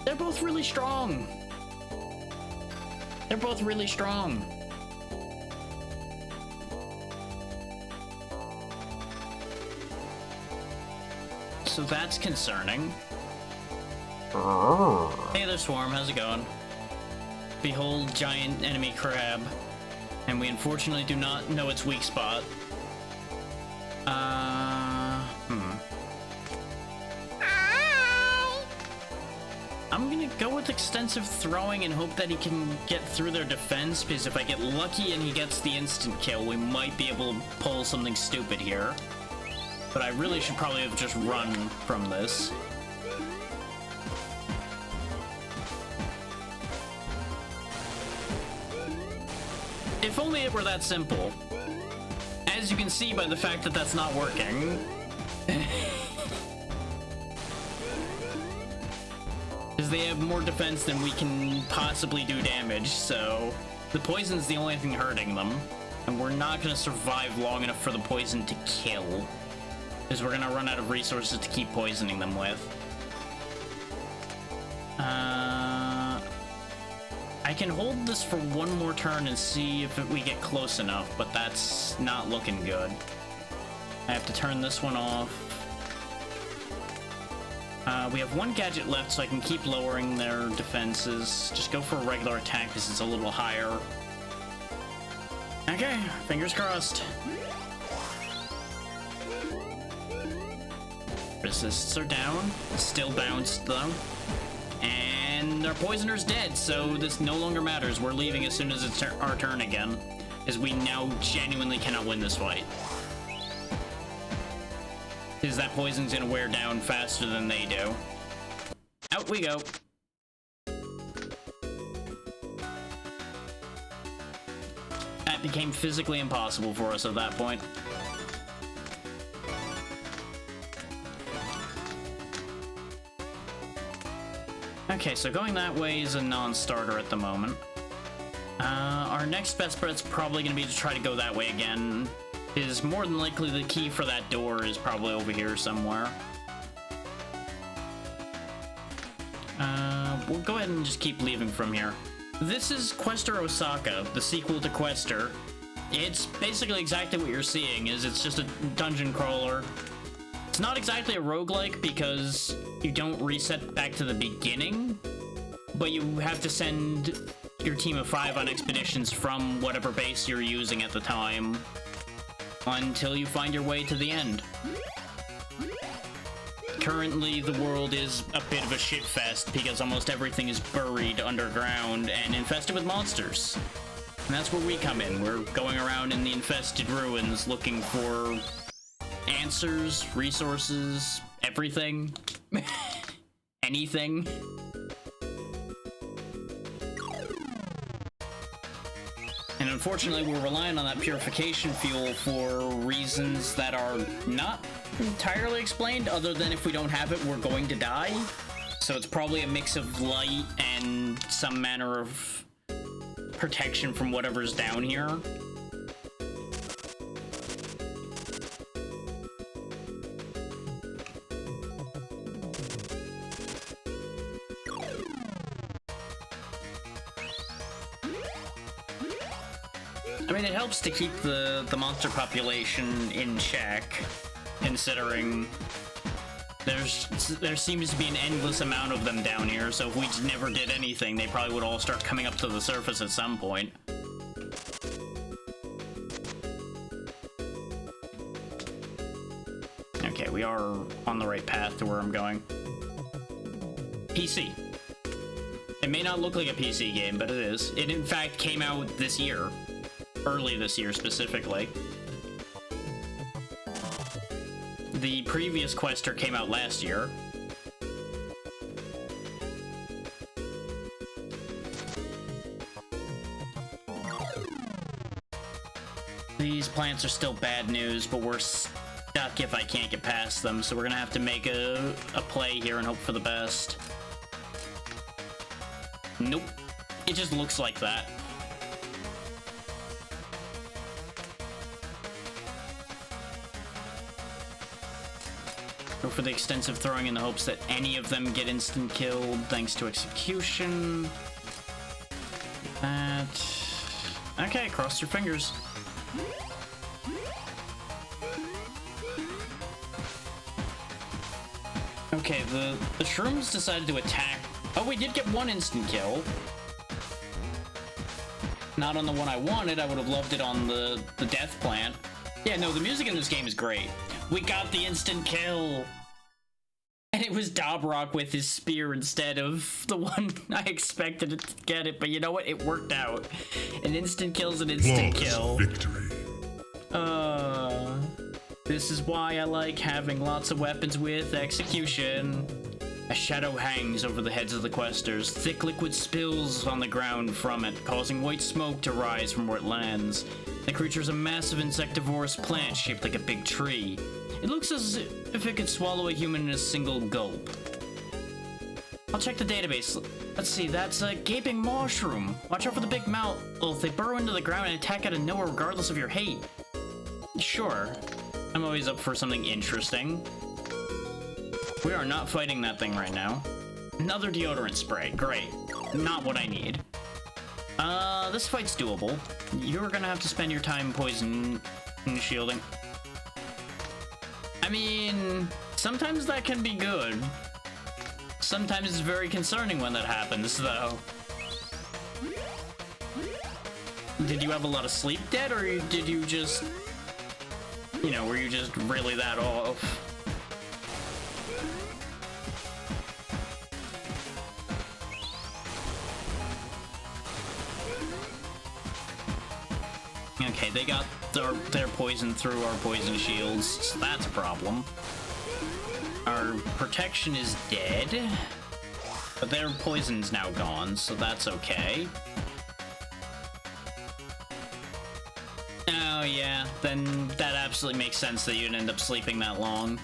They're both really strong. They're both really strong. So that's concerning. Hey there, Swarm. How's it going? Behold, giant enemy crab. And we unfortunately do not know its weak spot. I'm gonna go with extensive throwing and hope that he can get through their defense, because if I get lucky and he gets the instant kill, we might be able to pull something stupid here. But I really should probably have just run from this. If only it were that simple. As you can see by the fact that that's not working. Because they have more defense than we can possibly do damage, so the poison's the only thing hurting them. And we're not going to survive long enough for the poison to kill. Because we're going to run out of resources to keep poisoning them with. I can hold this for one more turn and see if we get close enough, but that's not looking good. I have to turn this one off. We have one gadget left, so I can keep lowering their defenses. Just go for a regular attack because it's a little higher. Okay, fingers crossed. Resists are down. Still bounced, though. And our poisoner's dead, so this no longer matters. We're leaving as soon as it's our turn again, as we now genuinely cannot win this fight. Because that poison's gonna wear down faster than they do. Out we go. That became physically impossible for us at that point. Okay, so going that way is a non-starter at the moment. Our next best bet's probably going to be to try to go that way again. Is more than likely the key for that door is probably over here somewhere. We'll go ahead and just keep leaving from here. This is Quester Osaka, the sequel to Quester. It's basically exactly what you're seeing, is it's just a dungeon crawler. It's not exactly a roguelike because you don't reset back to the beginning, but you have to send your team of 5 on expeditions from whatever base you're using at the time until you find your way to the end. Currently, the world is a bit of a shitfest because almost everything is buried underground and infested with monsters. And that's where we come in. We're going around in the infested ruins looking for answers, resources, everything. Anything. And unfortunately, we're relying on that purification fuel for reasons that are not entirely explained, other than if we don't have it, we're going to die. So it's probably a mix of light and some manner of protection from whatever's down here. I mean, it helps to keep the monster population in check, considering there seems to be an endless amount of them down here, so if we just never did anything, they probably would all start coming up to the surface at some point. Okay, we are on the right path to where I'm going. PC. It may not look like a PC game, but it is. It, in fact, came out this year. Early this year, specifically. The previous Quester came out last year. These plants are still bad news, but we're stuck if I can't get past them, so we're gonna have to make a play here and hope for the best. Nope. It just looks like that. Go for the extensive throwing in the hopes that any of them get instant killed thanks to execution. That. Okay, cross your fingers. Okay, the shrooms decided to attack. Oh, we did get one instant kill. Not on the one I wanted. I would have loved it on the death plant. Yeah, no, the music in this game is great. We got the instant kill! And it was Dobrok with his spear instead of the one I expected it to get it, but you know what? It worked out. An instant kill's an instant kill. Victory. This is why I like having lots of weapons with execution. A shadow hangs over the heads of the questers. Thick liquid spills on the ground from it, causing white smoke to rise from where it lands. The creature is a massive insectivorous plant shaped like a big tree. It looks as if it could swallow a human in a single gulp. I'll check the database. Let's see, that's a gaping mushroom. Watch out for the big mouth. Well, if they burrow into the ground and attack out of nowhere regardless of your hate. Sure. I'm always up for something interesting. We are not fighting that thing right now. Another deodorant spray. Great. Not what I need. This fight's doable. You're gonna have to spend your time poison shielding. I mean, sometimes that can be good. Sometimes it's very concerning when that happens, though. Did you have a lot of sleep debt, or did you just... You know, were you just really that off? Okay, they got their poison through our poison shields, so that's a problem. Our protection is dead, but their poison's now gone, so that's okay. Oh yeah, then that absolutely makes sense that you'd end up sleeping that long.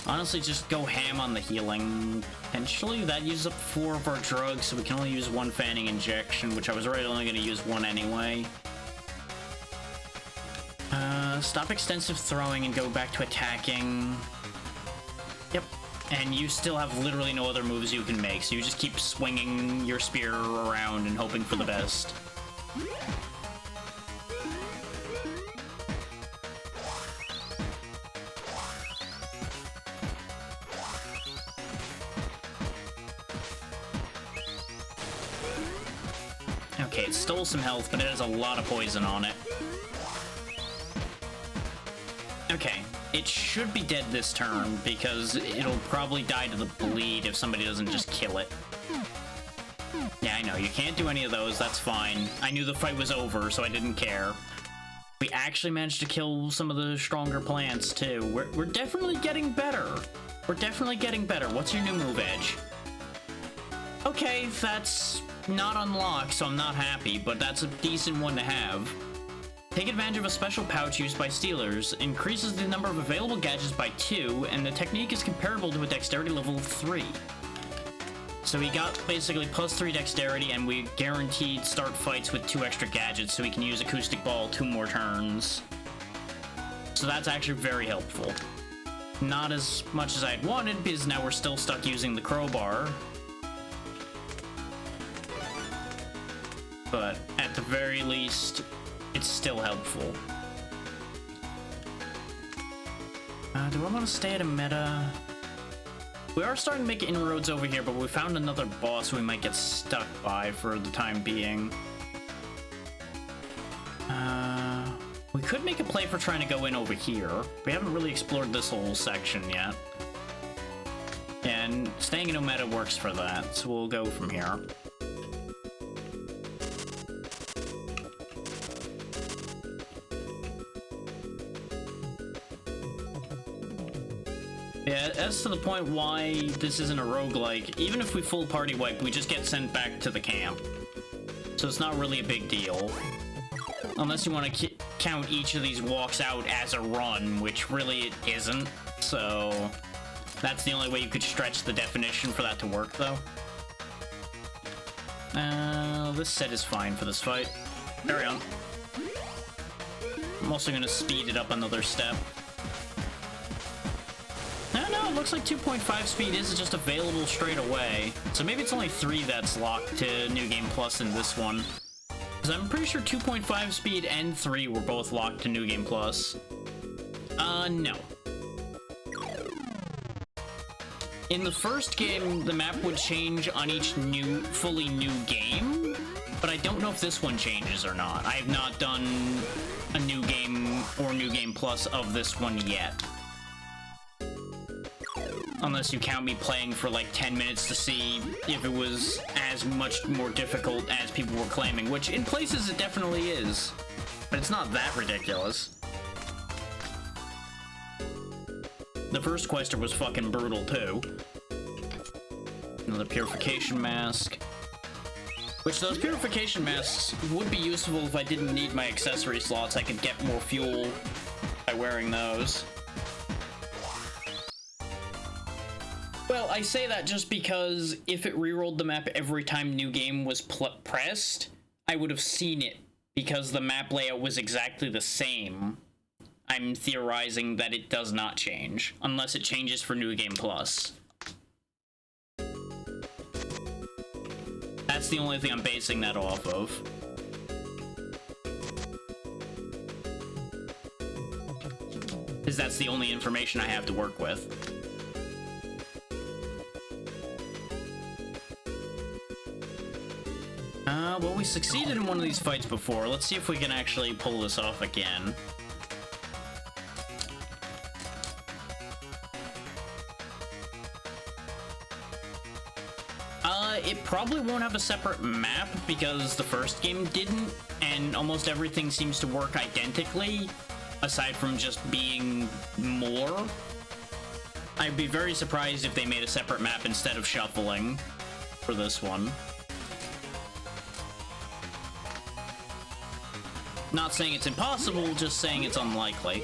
Honestly, just go ham on the healing. Potentially, that uses up 4 of our drugs, so we can only use 1 fanning injection, which I was already only going to use 1 anyway. Stop extensive throwing and go back to attacking. Yep. And you still have literally no other moves you can make, so you just keep swinging your spear around and hoping for the best. Okay, it stole some health, but it has a lot of poison on it. Okay, it should be dead this turn, because it'll probably die to the bleed if somebody doesn't just kill it. Yeah, I know, you can't do any of those, that's fine. I knew the fight was over, so I didn't care. We actually managed to kill some of the stronger plants, too. We're definitely getting better. We're definitely getting better. What's your new move, Edge? Okay, that's not unlocked, so I'm not happy, but that's a decent one to have. Take advantage of a special pouch used by Stealers. Increases the number of available gadgets by 2, and the technique is comparable to a dexterity level 3. So we got basically +3 dexterity, and we guaranteed start fights with 2 extra gadgets, so we can use Acoustic Ball 2 more turns. So that's actually very helpful. Not as much as I'd wanted, because now we're still stuck using the crowbar. But at the very least, it's still helpful. Do I want to stay at a meta? We are starting to make inroads over here, but we found another boss we might get stuck by for the time being. We could make a play for trying to go in over here. We haven't really explored this whole section yet. And staying in a meta works for that, so we'll go from here. Yeah, as to the point why this isn't a roguelike, even if we full party wipe, we just get sent back to the camp. So it's not really a big deal. Unless you want to count each of these walks out as a run, which really it isn't. So that's the only way you could stretch the definition for that to work, though. This set is fine for this fight. Carry on. I'm also going to speed it up another step. No, it looks like 2.5 speed is just available straight away. So maybe it's only 3 that's locked to New Game Plus in this one. Because I'm pretty sure 2.5 speed and 3 were both locked to New Game Plus. No. In the first game, the map would change on each fully new game, but I don't know if this one changes or not. I have not done a new game or New Game Plus of this one yet. Unless you count me playing for like 10 minutes to see if it was as much more difficult as people were claiming, which in places it definitely is. But it's not that ridiculous. The first quester was fucking brutal too. Another purification mask. Which those purification masks would be useful if I didn't need my accessory slots. I could get more fuel by wearing those. Well, I say that just because if it rerolled the map every time new game was pressed, I would have seen it because the map layout was exactly the same. I'm theorizing that it does not change, unless it changes for New Game Plus. That's the only thing I'm basing that off of. Because that's the only information I have to work with. Well, we succeeded in one of these fights before. Let's see if we can actually pull this off again. It probably won't have a separate map because the first game didn't, and almost everything seems to work identically, aside from just being more. I'd be very surprised if they made a separate map instead of shuffling for this one. Not saying it's impossible, just saying it's unlikely.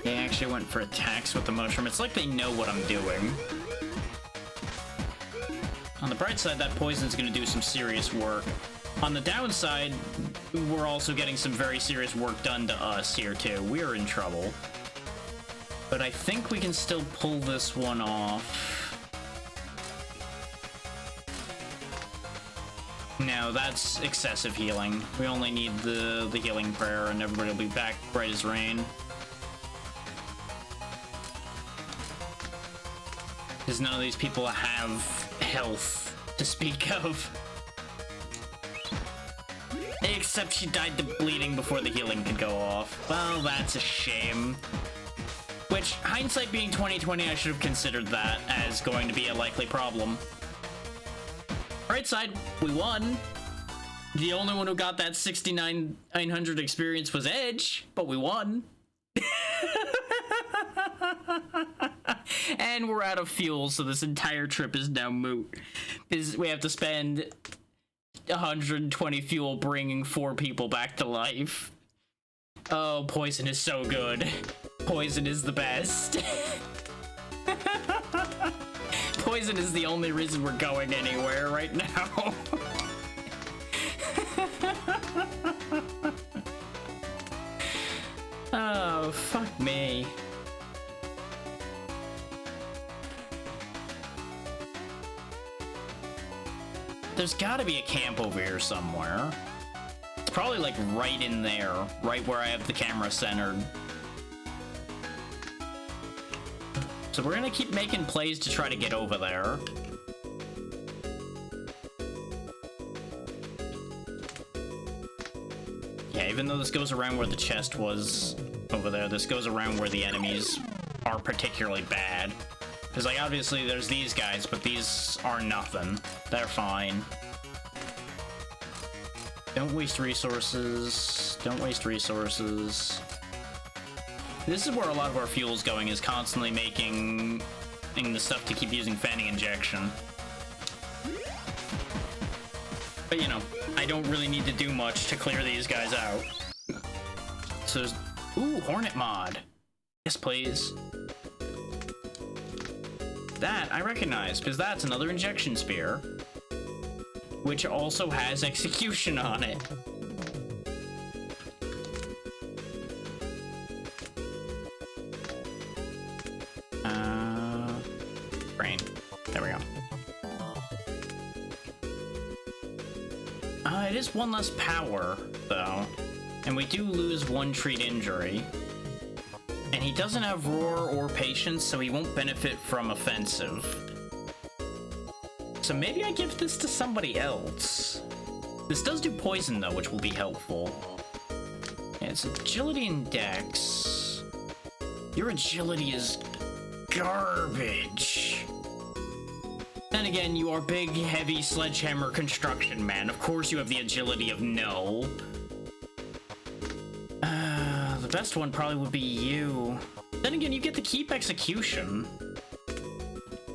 They actually went for attacks with the mushroom. It's like they know what I'm doing. On the bright side, that poison's gonna do some serious work. On the downside, we're also getting some very serious work done to us here too. We're in trouble. But I think we can still pull this one off. No, that's excessive healing. We only need the healing prayer and everybody will be back bright as rain. Because none of these people have health to speak of. Except she died to bleeding before the healing could go off. Well, that's a shame. Which, hindsight being 2020, I should have considered that as going to be a likely problem. Right side, we won. The only one who got that 69,900 experience was Edge, but we won. And we're out of fuel, so this entire trip is now moot. Because we have to spend 120 fuel bringing 4 people back to life. Oh, poison is so good. Poison is the best. Poison is the only reason we're going anywhere right now. Oh, fuck me. There's gotta be a camp over here somewhere. It's probably like right in there, right where I have the camera centered. So we're gonna keep making plays to try to get over there. Yeah, even though this goes around where the chest was over there, this goes around where the enemies are particularly bad. Because, like, obviously there's these guys, but these are nothing. They're fine. Don't waste resources. Don't waste resources. This is where a lot of our fuel's going, is constantly making the stuff to keep using fanning injection. But, you know, I don't really need to do much to clear these guys out. So, ooh, Hornet mod. Yes, please. That I recognize, because that's another injection spear, which also has execution on it. Brain. There we go. It is 1 less power, though, and we do lose 1 treat injury. And he doesn't have roar or patience, so he won't benefit from offensive. So maybe I give this to somebody else. This does do poison, though, which will be helpful. Yeah, it's agility and dex. Your agility is garbage. Then again, you are big, heavy sledgehammer construction man. Of course you have the agility of no. The best one probably would be you. Then again, you get to keep execution.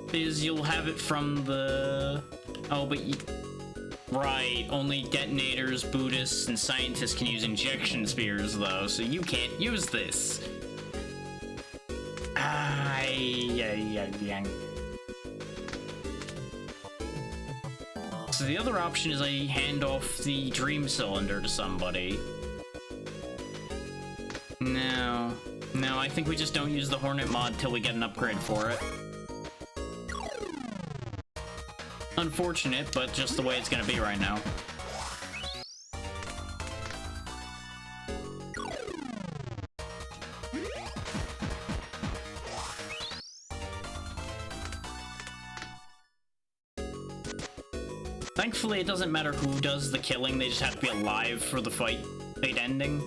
Because you'll have it from the... Oh, but right, only detonators, Buddhists, and scientists can use injection spears, though, so you can't use this. I yeah. So the other option is I hand off the dream cylinder to somebody. No, I think we just don't use the Hornet mod till we get an upgrade for it. Unfortunate, but just the way it's gonna be right now. Thankfully, it doesn't matter who does the killing, they just have to be alive for the fight ending.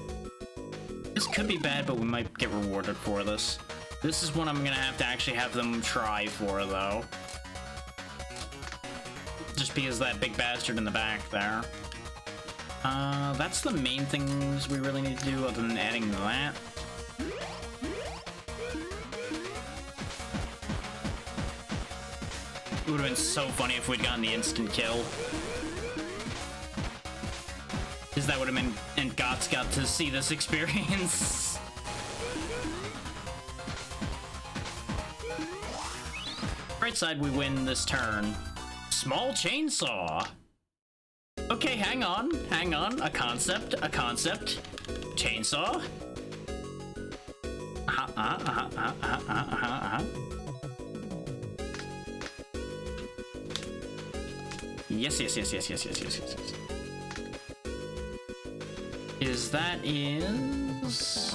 This could be bad, but we might get rewarded for this. This is one I'm gonna have to actually have them try for, though. Just because that big bastard in the back there. That's the main things we really need to do other than adding that. It would have been so funny if we'd gotten the instant kill. Because that would have been... and Gots got to see this experience. Right side, we win this turn. Small chainsaw. Okay, hang on. A concept. Chainsaw. Yes. That is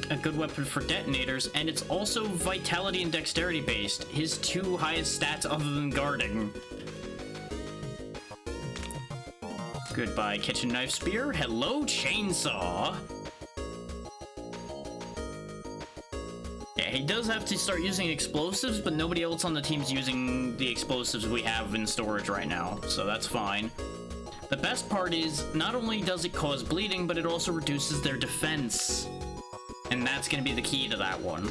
a good weapon for detonators, and it's also vitality and dexterity based. His two highest stats other than guarding. Goodbye, kitchen knife spear. Hello, chainsaw. Yeah, he does have to start using explosives, but nobody else on the team's using the explosives we have in storage right now, so that's fine. The best part is, not only does it cause bleeding, but it also reduces their defense. And that's gonna be the key to that one.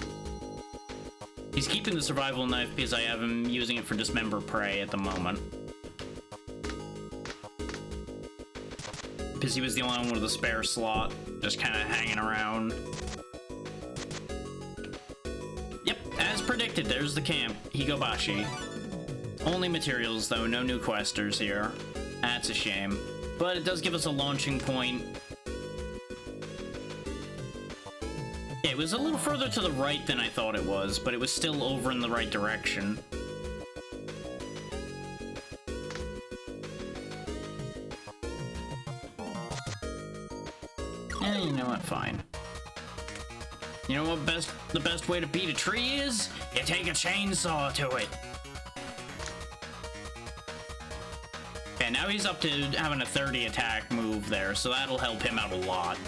He's keeping the survival knife because I have him using it for dismember prey at the moment. Because he was the only one with a spare slot, just kind of hanging around. Yep, as predicted, there's the camp. Higobashi. Only materials, though, no new questers here. That's a shame. But it does give us a launching point. It was a little further to the right than I thought it was, but it was still over in the right direction. You know what? Fine. You know what the best way to beat a tree is? You take a chainsaw to it. Okay, now he's up to having a 30 attack move there, so that'll help him out a lot.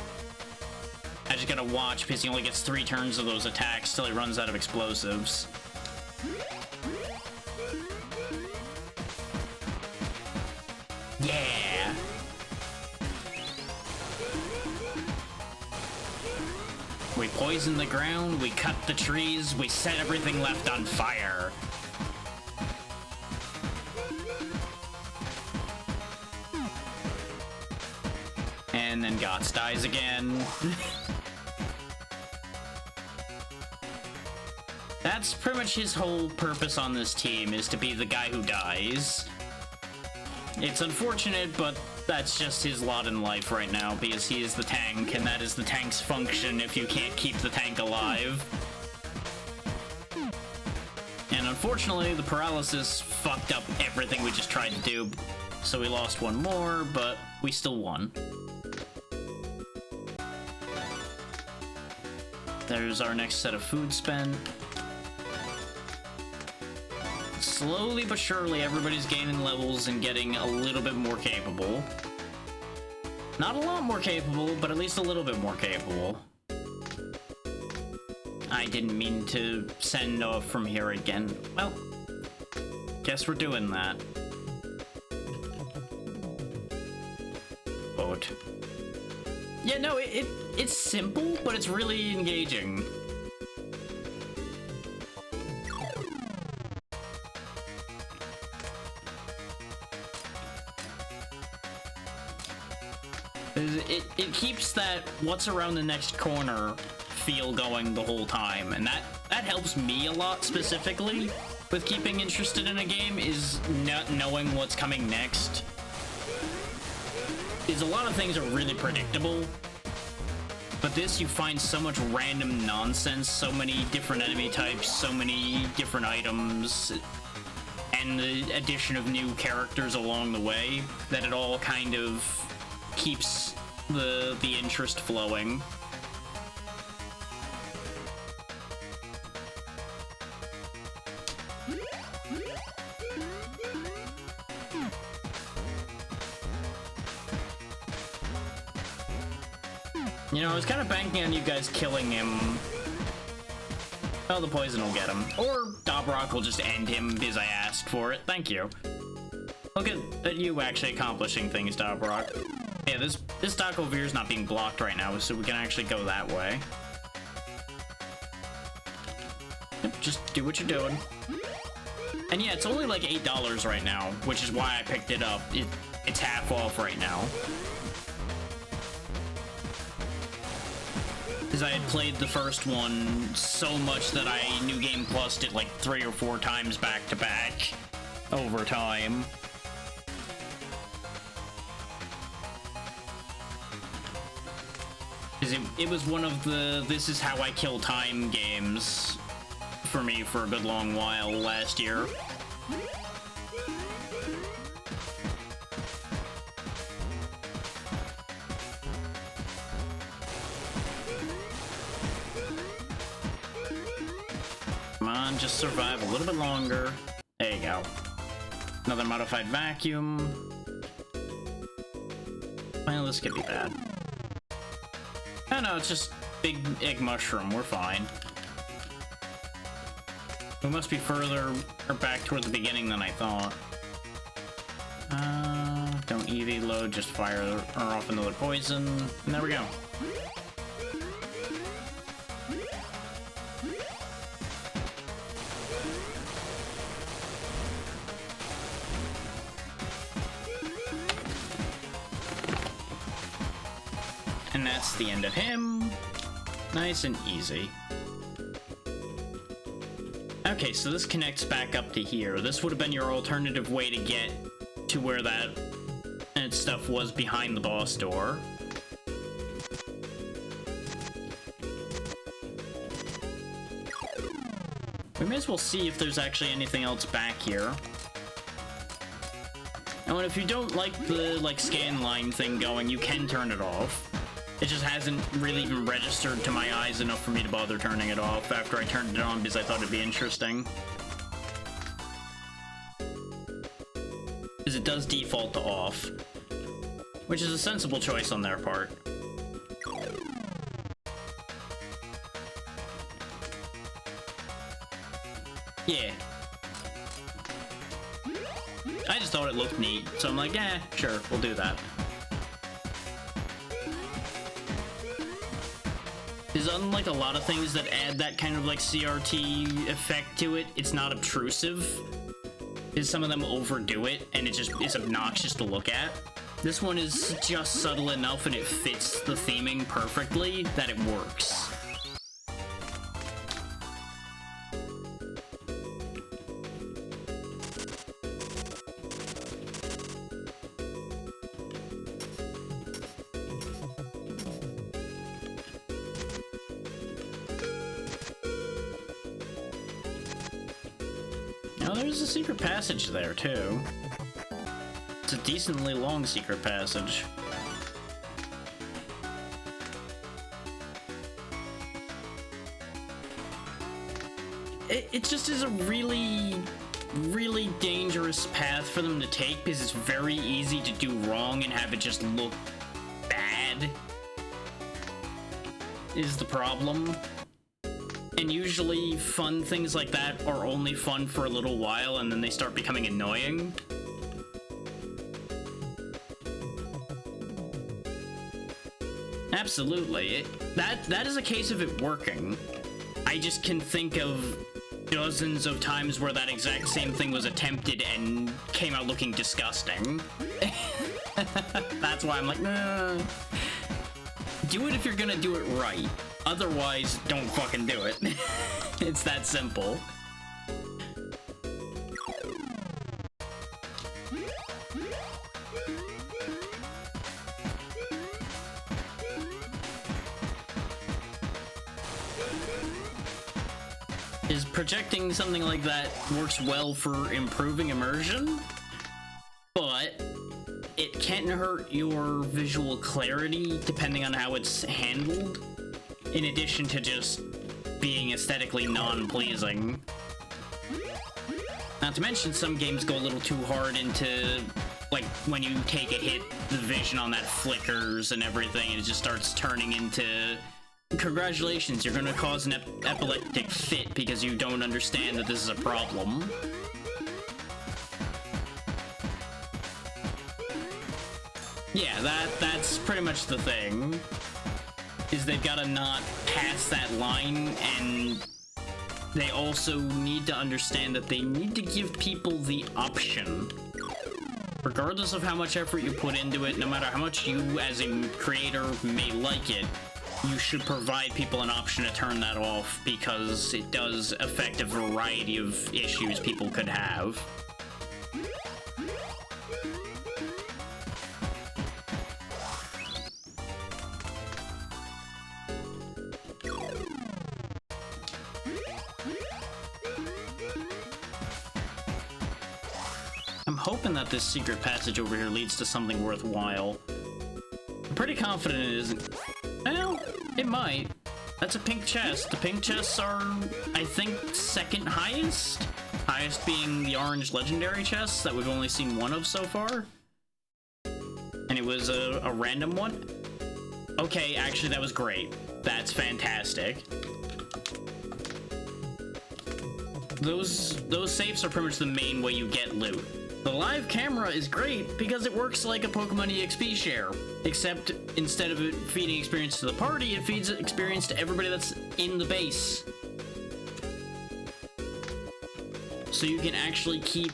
I just gotta watch because he only gets 3 turns of those attacks till he runs out of explosives. Yeah! We poison the ground, we cut the trees, we set everything left on fire. And then Gots dies again. That's pretty much his whole purpose on this team, is to be the guy who dies. It's unfortunate, but that's just his lot in life right now, because he is the tank, and that is the tank's function if you can't keep the tank alive. And unfortunately, the paralysis fucked up everything we just tried to do, so we lost one more, but we still won. There's our next set of food spent. Slowly but surely, everybody's gaining levels and getting a little bit more capable. Not a lot more capable, but at least a little bit more capable. I didn't mean to send off from here again. Well, guess we're doing that. Boat. Yeah, no, it's simple, but it's really engaging. It keeps that what's around the next corner feel going the whole time, and that that helps me a lot specifically with keeping interested in a game, is not knowing what's coming next. Is a lot of things are really predictable, but this, you find so much random nonsense, so many different enemy types, so many different items, and the addition of new characters along the way, that it all kind of keeps the interest flowing. You know, I was kind of banking on you guys killing him. Oh, the poison will get him. Or Dobrock will just end him because I asked for it. Thank you. Look at you actually accomplishing things, Dobrock. Yeah, this dock over here is not being blocked right now, so we can actually go that way. Yep, just do what you're doing. And yeah, it's only like $8 right now, which is why I picked it up. It's half off right now. Because I had played the first one so much that I New Game Plus'd it like 3 or 4 times back to back over time. Because it was one of the this is how I kill time games for me for a good long while last year. Come on, just survive a little bit longer. There you go. Another modified vacuum. Well, this could be bad. Oh no, it's just big egg mushroom. We're fine. We must be further or back toward the beginning than I thought. Don't EV load, just fire her off another poison. And there we go. And that's the end of him. Nice and easy. Okay, so this connects back up to here. This would have been your alternative way to get to where that stuff was behind the boss door. We may as well see if there's actually anything else back here. And if you don't like the scan line thing going, you can turn it off. It just hasn't really even registered to my eyes enough for me to bother turning it off after I turned it on because I thought it'd be interesting. Because it does default to off, which is a sensible choice on their part. Yeah. I just thought it looked neat, so I'm like, eh, sure, we'll do that. Because unlike a lot of things that add that kind of CRT effect to it, it's not obtrusive. Because some of them overdo it, and it just is obnoxious to look at. This one is just subtle enough and it fits the theming perfectly that it works. Now there's a secret passage there too. It's a decently long secret passage. It just is a really dangerous path for them to take because it's very easy to do wrong and have it just look bad is the problem. And usually fun things like that are only fun for a little while and then they start becoming annoying. Absolutely. That is a case of it working. I just can think of dozens of times where that exact same thing was attempted and came out looking disgusting. That's why I'm like, nah. Do it if you're gonna do it right. Otherwise, don't fucking do it. It's that simple. Is projecting something like that works well for improving immersion, but it can hurt your visual clarity depending on how it's handled, in addition to just being aesthetically non-pleasing. Not to mention, some games go a little too hard into, like, when you take a hit, the vision on that flickers and everything, and it just starts turning into, congratulations, you're gonna cause an epileptic fit because you don't understand that this is a problem. Yeah, that's pretty much the thing, is they've gotta not pass that line, and they also need to understand that they need to give people the option. Regardless of how much effort you put into it, no matter how much you as a creator may like it, you should provide people an option to turn that off, because it does affect a variety of issues people could have. I'm hoping that this secret passage over here leads to something worthwhile. I'm pretty confident it isn't. Well, it might. That's a pink chest. The pink chests are, I think, second highest? Highest being the orange legendary chests that we've only seen one of so far. And it was a random one. Okay, actually that was great. That's fantastic. Those safes are pretty much the main way you get loot. The live camera is great because it works like a Pokemon EXP share, except instead of it feeding experience to the party, it feeds experience to everybody that's in the base. So you can actually keep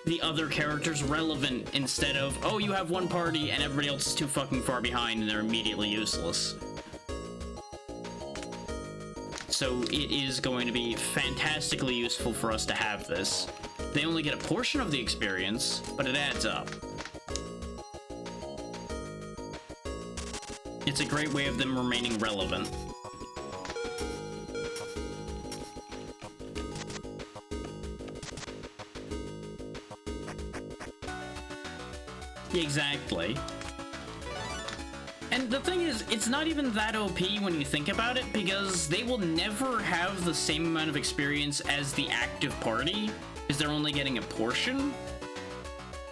the other characters relevant instead of, oh, you have one party and everybody else is too fucking far behind and they're immediately useless. So it is going to be fantastically useful for us to have this. They only get a portion of the experience, but it adds up. It's a great way of them remaining relevant. Exactly. And the thing is, it's not even that OP when you think about it, because they will never have the same amount of experience as the active party, because they're only getting a portion.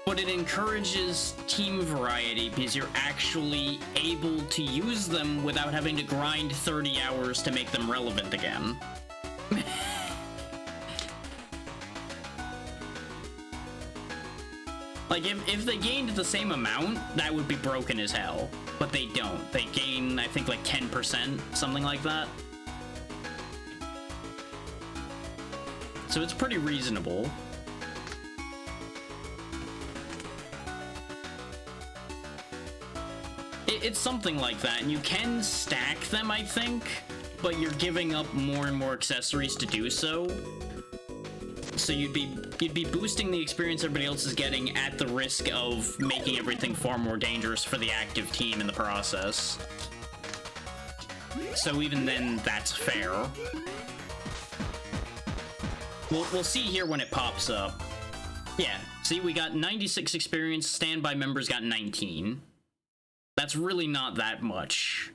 But it encourages team variety, because you're actually able to use them without having to grind 30 hours to make them relevant again. Like, if they gained the same amount, that would be broken as hell. But they don't. They gain, I think, like 10%, something like that. So it's pretty reasonable. It's something like that, and you can stack them, I think, but you're giving up more and more accessories to do so. So you'd be boosting the experience everybody else is getting at the risk of making everything far more dangerous for the active team in the process. So even then, that's fair. We'll see here when it pops up. Yeah, see, we got 96 experience, standby members got 19. That's really not that much.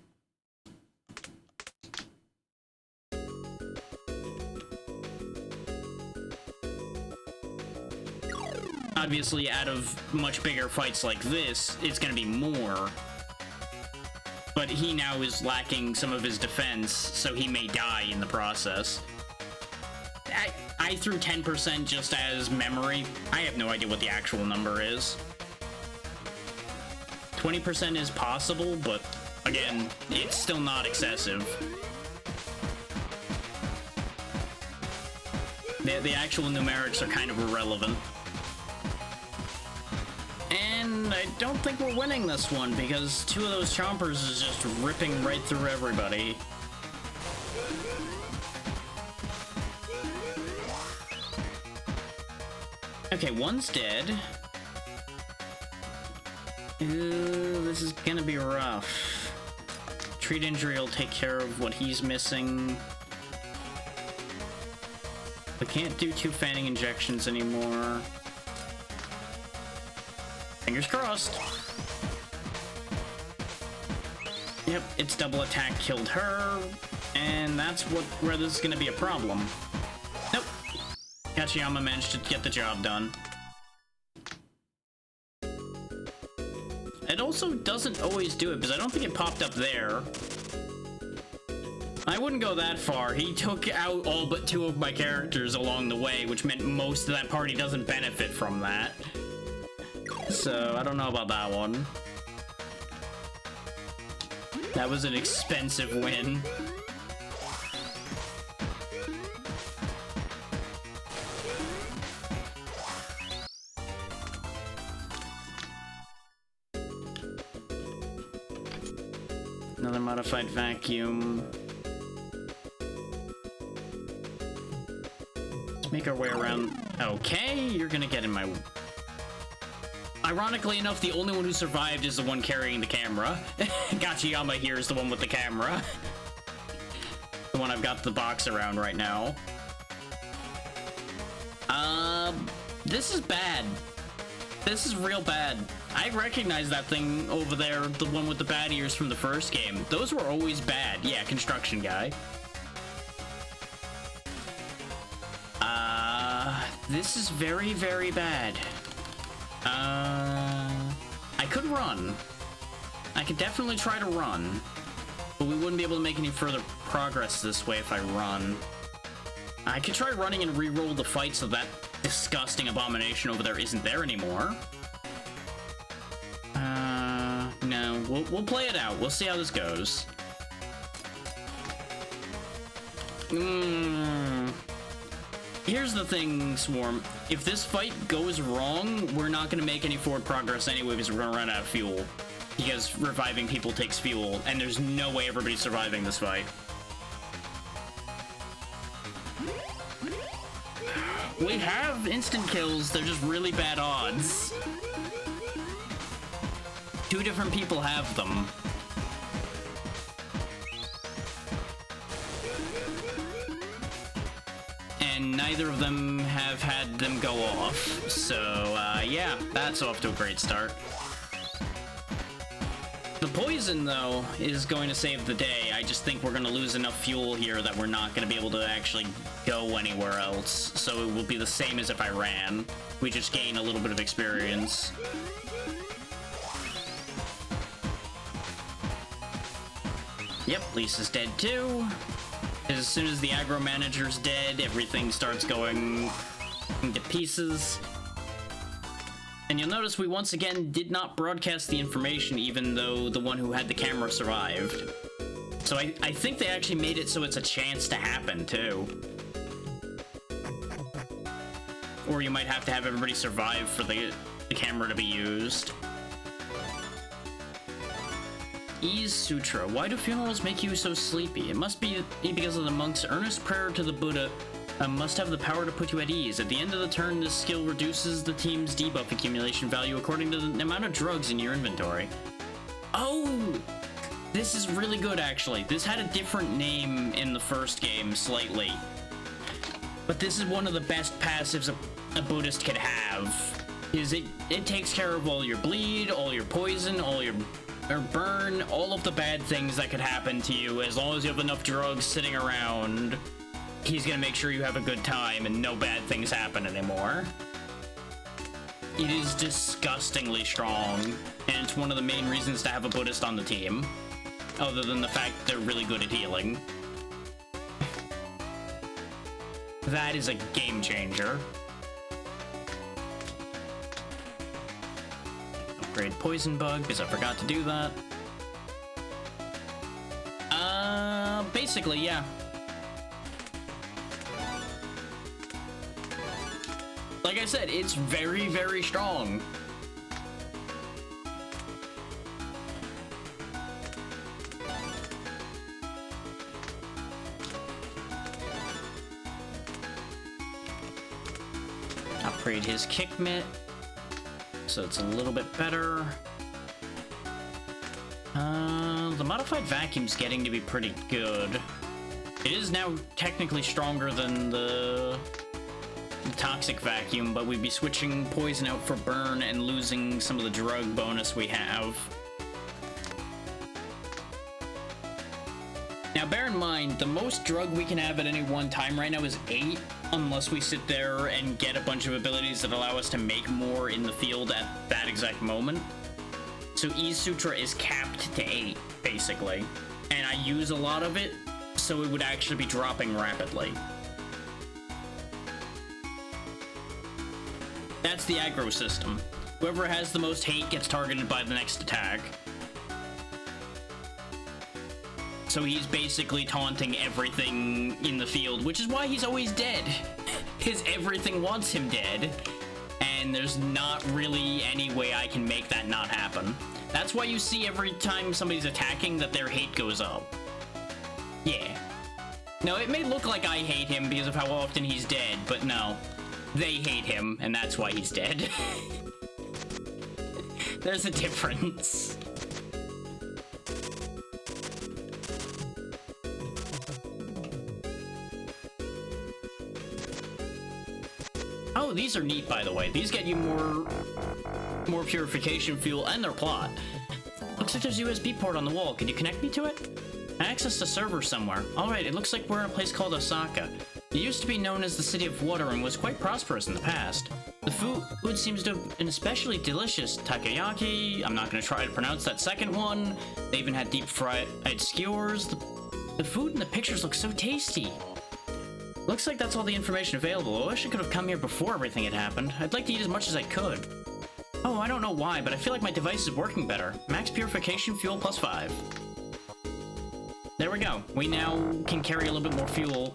Obviously, out of much bigger fights like this, it's gonna be more. But he now is lacking some of his defense, so he may die in the process. I threw 10% just as memory. I have no idea what the actual number is. 20% is possible, but again, it's still not excessive. The actual numerics are kind of irrelevant. And I don't think we're winning this one, because two of those chompers is just ripping right through everybody. Okay, one's dead. Ooh, this is gonna be rough. Treat injury will take care of what he's missing. We can't do 2 fanning injections anymore. Fingers crossed. Yep, its double attack killed her, and that's where this is gonna be a problem. Nope. Kachiyama managed to get the job done. It also doesn't always do it, because I don't think it popped up there. I wouldn't go that far. He took out all but 2 of my characters along the way, which meant most of that party doesn't benefit from that. So, I don't know about that one. That was an expensive win. Another modified vacuum. Let's make our way around. Okay, you're gonna get in my... Ironically enough, the only one who survived is the one carrying the camera. Gachiyama here is the one with the camera. The one I've got the box around right now. This is bad. This is real bad. I recognize that thing over there, the one with the bad ears from the first game. Those were always bad. Yeah, construction guy. This is very, very bad. I could run. I could definitely try to run, but we wouldn't be able to make any further progress this way if I run. I could try running and re-roll the fight so that disgusting abomination over there isn't there anymore. No, we'll play it out. We'll see how this goes. Here's the thing, Swarm. If this fight goes wrong, we're not going to make any forward progress anyway because we're going to run out of fuel. Because reviving people takes fuel, and there's no way everybody's surviving this fight. We have instant kills, they're just really bad odds. 2 different people have them. And neither of them have had them go off. So, yeah, that's off to a great start. The poison, though, is going to save the day. I just think we're going to lose enough fuel here that we're not going to be able to actually go anywhere else. So it will be the same as if I ran. We just gain a little bit of experience. Yep, Lisa's dead too. As soon as the aggro manager's dead, everything starts going into pieces. And you'll notice we once again did not broadcast the information even though the one who had the camera survived. So I think they actually made it so it's a chance to happen too. Or you might have to have everybody survive for the camera to be used. Ease Sutra. Why do funerals make you so sleepy? It must be because of the monk's earnest prayer to the Buddha must have the power to put you at ease. At the end of the turn, this skill reduces the team's debuff accumulation value according to the amount of drugs in your inventory. Oh! This is really good, actually. This had a different name in the first game, slightly. But this is one of the best passives a Buddhist could have. Is it takes care of all your bleed, all your poison, all your... or burn, all of the bad things that could happen to you. As long as you have enough drugs sitting around, he's gonna make sure you have a good time and no bad things happen anymore. It is disgustingly strong, and it's one of the main reasons to have a Buddhist on the team, other than the fact they're really good at healing. That is a game changer. Upgrade Poison Bug, because I forgot to do that. Basically, yeah. Like I said, it's very, very strong. Upgrade his kick mitt, so it's a little bit better. The modified vacuum's getting to be pretty good. It is now technically stronger than the toxic vacuum, but we'd be switching poison out for burn and losing some of the drug bonus we have. Now bear in mind, the most drug we can have at any one time right now is 8, unless we sit there and get a bunch of abilities that allow us to make more in the field at that exact moment. So Ease Sutra is capped to 8, basically. And I use a lot of it, so it would actually be dropping rapidly. That's the aggro system. Whoever has the most hate gets targeted by the next attack. So he's basically taunting everything in the field, which is why he's always dead. Because everything wants him dead. And there's not really any way I can make that not happen. That's why you see every time somebody's attacking that their hate goes up. Yeah. No, it may look like I hate him because of how often he's dead, but no. They hate him, and that's why he's dead. There's a difference. Oh, these are neat, by the way. These get you more purification fuel and their plot. Looks like there's a USB port on the wall. Can you connect me to it? Access to server somewhere. Alright, it looks like we're in a place called Osaka. It used to be known as the City of Water and was quite prosperous in the past. The food seems to have been especially delicious. Takoyaki, I'm not going to try to pronounce that second one. They even had deep fried skewers. The food in the pictures looks so tasty. Looks like that's all the information available. I wish I could have come here before everything had happened. I'd like to eat as much as I could. Oh, I don't know why, but I feel like my device is working better. Max purification fuel plus 5. There we go. We now can carry a little bit more fuel.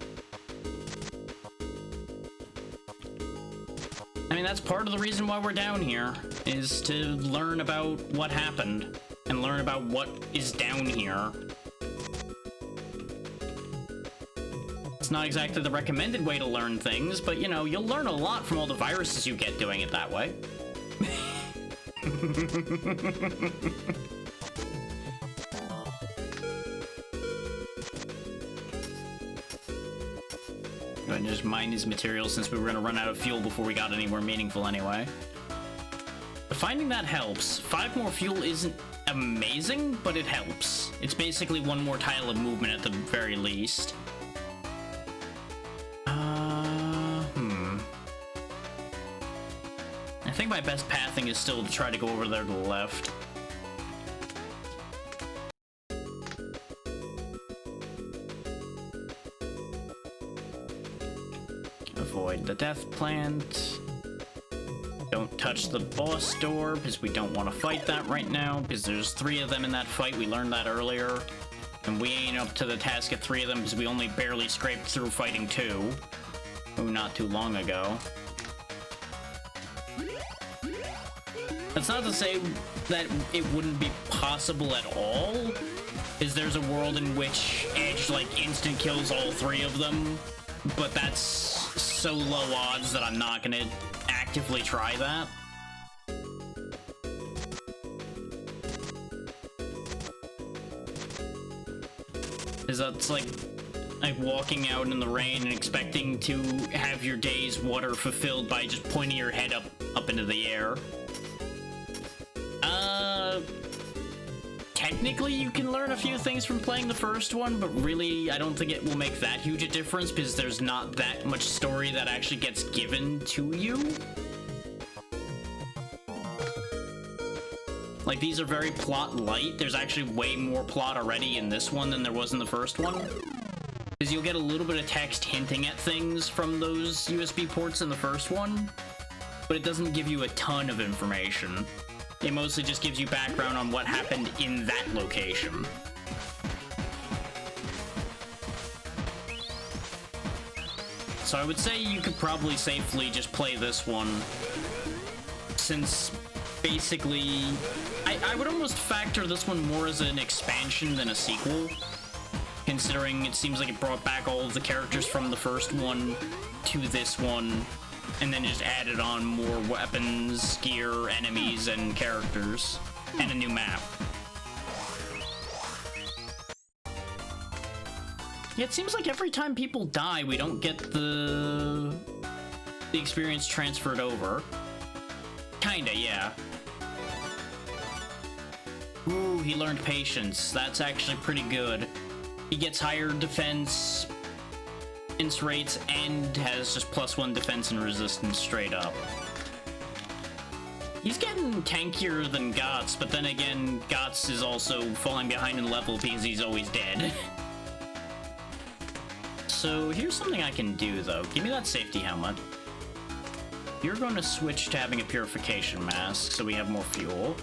I mean, that's part of the reason why we're down here, is to learn about what happened and learn about what is down here. It's not exactly the recommended way to learn things, but you know, you'll learn a lot from all the viruses you get doing it that way. Go ahead and just mine these materials since we were going to run out of fuel before we got anywhere meaningful anyway. But finding that helps. 5 more fuel isn't amazing, but it helps. It's basically 1 more tile of movement at the very least. I think my best pathing is still to try to go over there to the left. Avoid the death plant. Don't touch the boss door, because we don't want to fight that right now, because there's 3 of them in that fight. We learned that earlier. And we ain't up to the task of 3 of them, because we only barely scraped through fighting 2. Oh, not too long ago. That's not to say that it wouldn't be possible at all, is there's a world in which Edge, like, instant kills all 3 of them, but that's so low odds that I'm not gonna actively try that. Is that's like walking out in the rain and expecting to have your day's water fulfilled by just pointing your head up into the air. Technically, you can learn a few things from playing the first one, but really, I don't think it will make that huge a difference because there's not that much story that actually gets given to you. Like, these are very plot light. There's actually way more plot already in this one than there was in the first one. Because you'll get a little bit of text hinting at things from those USB ports in the first one, but it doesn't give you a ton of information. It mostly just gives you background on what happened in that location. So I would say you could probably safely just play this one, since basically I would almost factor this one more as an expansion than a sequel, considering it seems like it brought back all of the characters from the first one to this one and then just added on more weapons, gear, enemies, and characters, and a new map. Yeah, it seems like every time people die, we don't get the experience transferred over. Kinda, yeah. Ooh, he learned patience. That's actually pretty good. He gets higher defense rates and has just +1 defense and resistance straight up. He's getting tankier than Gots, but then again, Gots is also falling behind in level because he's always dead. So here's something I can do, though. Give me that safety helmet. You're going to switch to having a purification mask, so we have more fuel.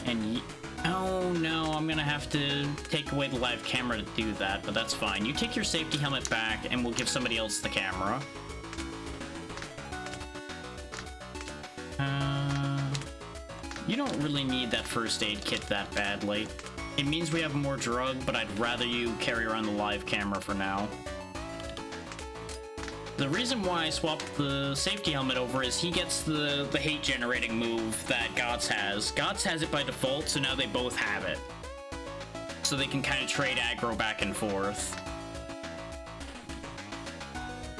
And oh no, I'm gonna have to take away the live camera to do that, but that's fine. You take your safety helmet back, and we'll give somebody else the camera. You don't really need that first aid kit that badly. It means we have more drug, but I'd rather you carry around the live camera for now. The reason why I swapped the safety helmet over is he gets the hate-generating move that Gots has. Gots has it by default, so now they both have it. So they can kind of trade aggro back and forth.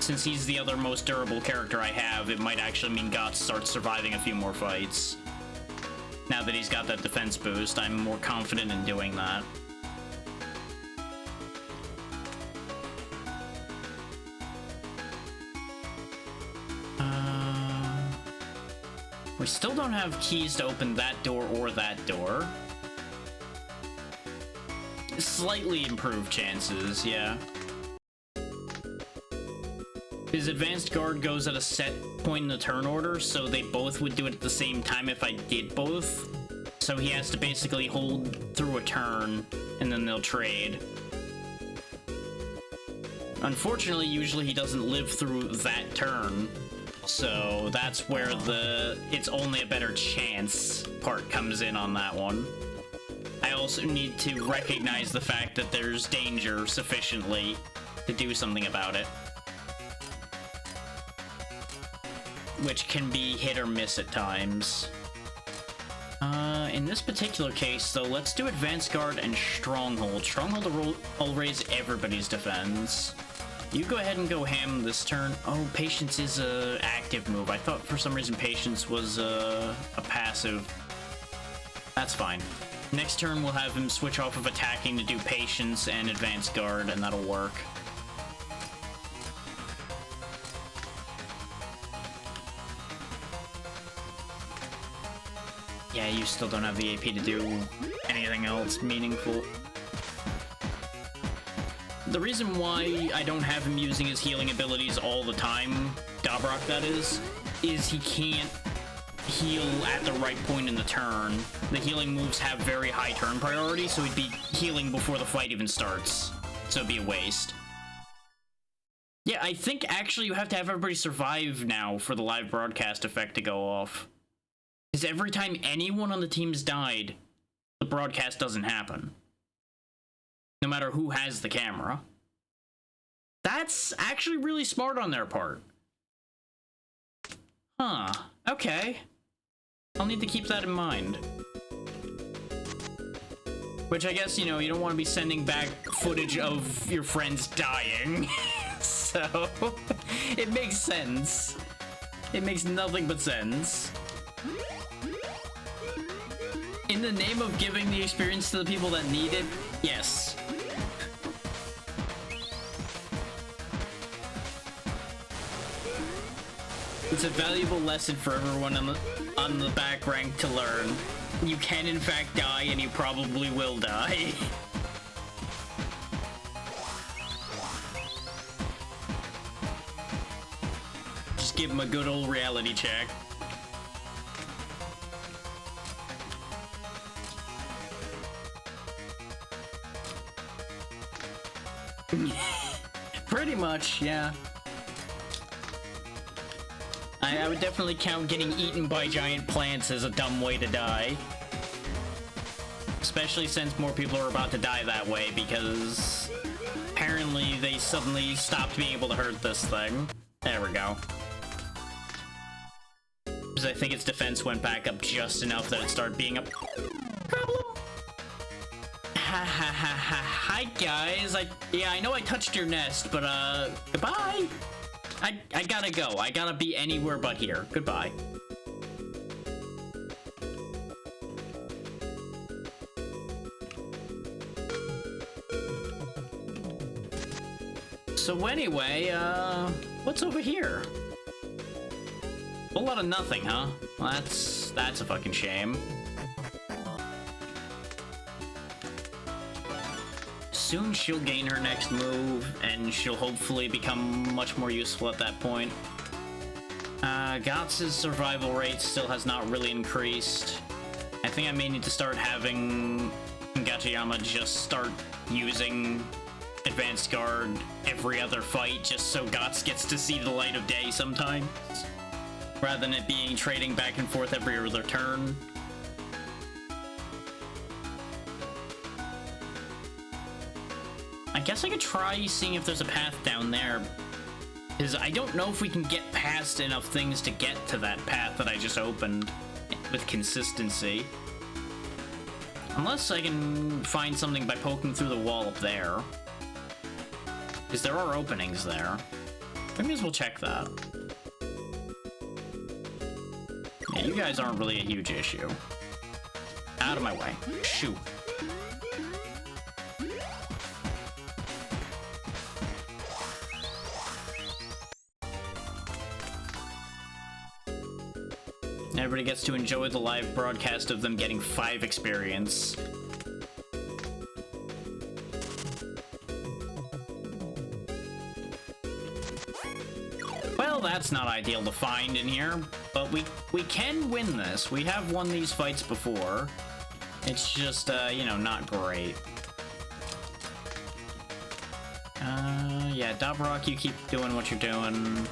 Since he's the other most durable character I have, it might actually mean Gots starts surviving a few more fights. Now that he's got that defense boost, I'm more confident in doing that. We still don't have keys to open that door or that door. Slightly improved chances, yeah. His advanced guard goes at a set point in the turn order, so they both would do it at the same time if I did both. So he has to basically hold through a turn, and then they'll trade. Unfortunately, usually he doesn't live through that turn. So that's where the "it's only a better chance" part comes in on that one. I also need to recognize the fact that there's danger sufficiently to do something about it. Which can be hit or miss at times. In this particular case, though, let's do Advanced Guard and Stronghold. Stronghold will raise everybody's defense. You go ahead and go ham this turn. Oh, Patience is a active move. I thought for some reason Patience was a passive. That's fine. Next turn we'll have him switch off of attacking to do Patience and Advanced Guard, and that'll work. Yeah, you still don't have the AP to do anything else meaningful. The reason why I don't have him using his healing abilities all the time, Dabrok that is he can't heal at the right point in the turn. The healing moves have very high turn priority, so he'd be healing before the fight even starts. So it'd be a waste. Yeah, I think actually you have to have everybody survive now for the live broadcast effect to go off. Because every time anyone on the team's died, the broadcast doesn't happen. No matter who has the camera. That's actually really smart on their part. Huh. Okay. I'll need to keep that in mind. Which I guess, you know, you don't want to be sending back footage of your friends dying. So, it makes sense. It makes nothing but sense. In the name of giving the experience to the people that need it, yes. It's a valuable lesson for everyone on the back rank to learn. You can in fact die, and you probably will die. Just give him a good old reality check. Pretty much, yeah. I would definitely count getting eaten by giant plants as a dumb way to die. Especially since more people are about to die that way, because apparently they suddenly stopped being able to hurt this thing. There we go. Because I think its defense went back up just enough that it started being a problem. Ha ha ha ha. Hi guys. Yeah, I know I touched your nest, but goodbye. I gotta go. I gotta be anywhere but here. Goodbye. So anyway, what's over here? A lot of nothing, huh? Well, that's a fucking shame. Soon she'll gain her next move, and she'll hopefully become much more useful at that point. Gotz's survival rate still has not really increased. I think I may need to start having Gachiyama just start using Advanced Guard every other fight, just so Gotz gets to see the light of day sometimes, rather than it being trading back and forth every other turn. I guess I could try seeing if there's a path down there, because I don't know if we can get past enough things to get to that path that I just opened with consistency. Unless I can find something by poking through the wall up there. Because there are openings there. I may as well check that. Yeah, you guys aren't really a huge issue. Out of my way. Shoot. Everybody gets to enjoy the live broadcast of them getting 5 experience. Well, that's not ideal to find in here, but we can win this. We have won these fights before. It's just, you know, not great. Yeah, Dabrock, you keep doing what you're doing.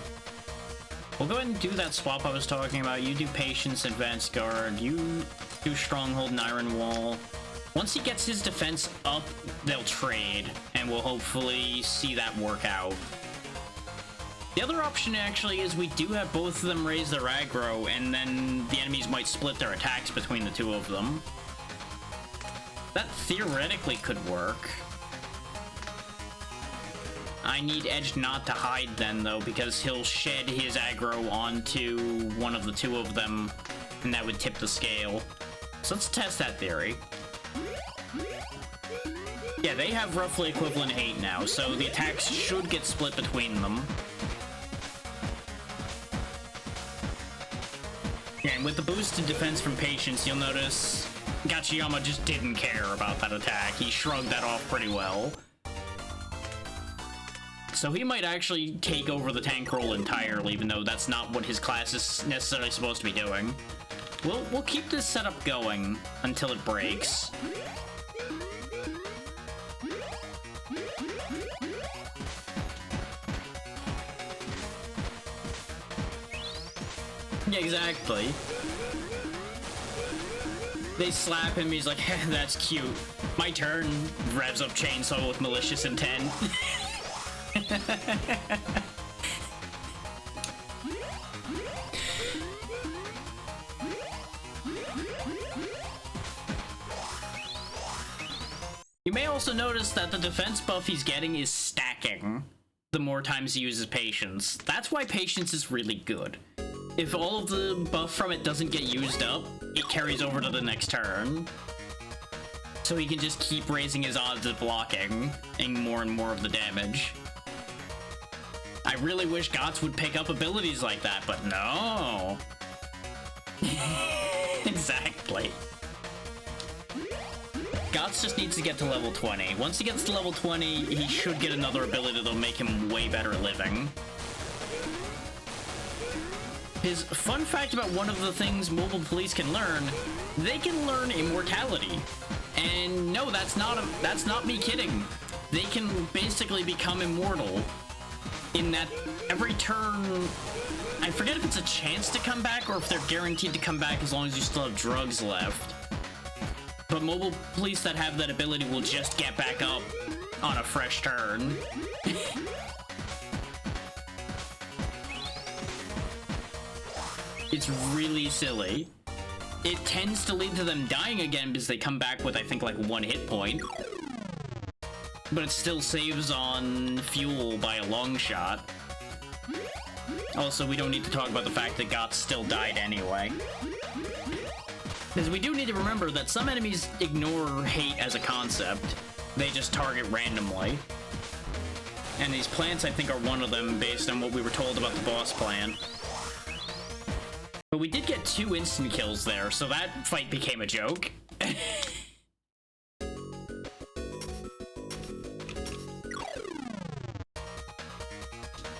We'll go ahead and do that swap I was talking about. You do Patience, Advanced Guard. You do Stronghold and Iron Wall. Once he gets his defense up, they'll trade, and we'll hopefully see that work out. The other option, actually, is we do have both of them raise their aggro, and then the enemies might split their attacks between the two of them. That theoretically could work. I need Edge not to hide then, though, because he'll shed his aggro onto one of the two of them, and that would tip the scale. So let's test that theory. Yeah, they have roughly equivalent hate now, so the attacks should get split between them. And with the boosted defense from Patience, you'll notice Gachiyama just didn't care about that attack. He shrugged that off pretty well. So he might actually take over the tank role entirely, even though that's not what his class is necessarily supposed to be doing. We'll keep this setup going until it breaks. Yeah, exactly. They slap him, he's like, that's cute. My turn. Revs up chainsaw with malicious intent. You may also notice that the defense buff he's getting is stacking the more times he uses Patience. That's why Patience is really good. If all of the buff from it doesn't get used up, it carries over to the next turn. So he can just keep raising his odds of blocking and more of the damage. I really wish Gotz would pick up abilities like that, but no. Exactly. Gotz just needs to get to level 20. Once he gets to level 20, he should get another ability that'll make him way better at living. His fun fact about one of the things mobile police can learn, they can learn immortality. And no, that's not me kidding. They can basically become immortal in that every turn, I forget if it's a chance to come back or if they're guaranteed to come back as long as you still have drugs left. But mobile police that have that ability will just get back up on a fresh turn. It's it's really silly. It tends to lead to them dying again because they come back with, I think, like 1 hit point. But it still saves on fuel by a long shot. Also, we don't need to talk about the fact that Gots still died anyway. Because we do need to remember that some enemies ignore hate as a concept. They just target randomly. And these plants, I think, are one of them based on what we were told about the boss plan. But we did get 2 instant kills there, so that fight became a joke.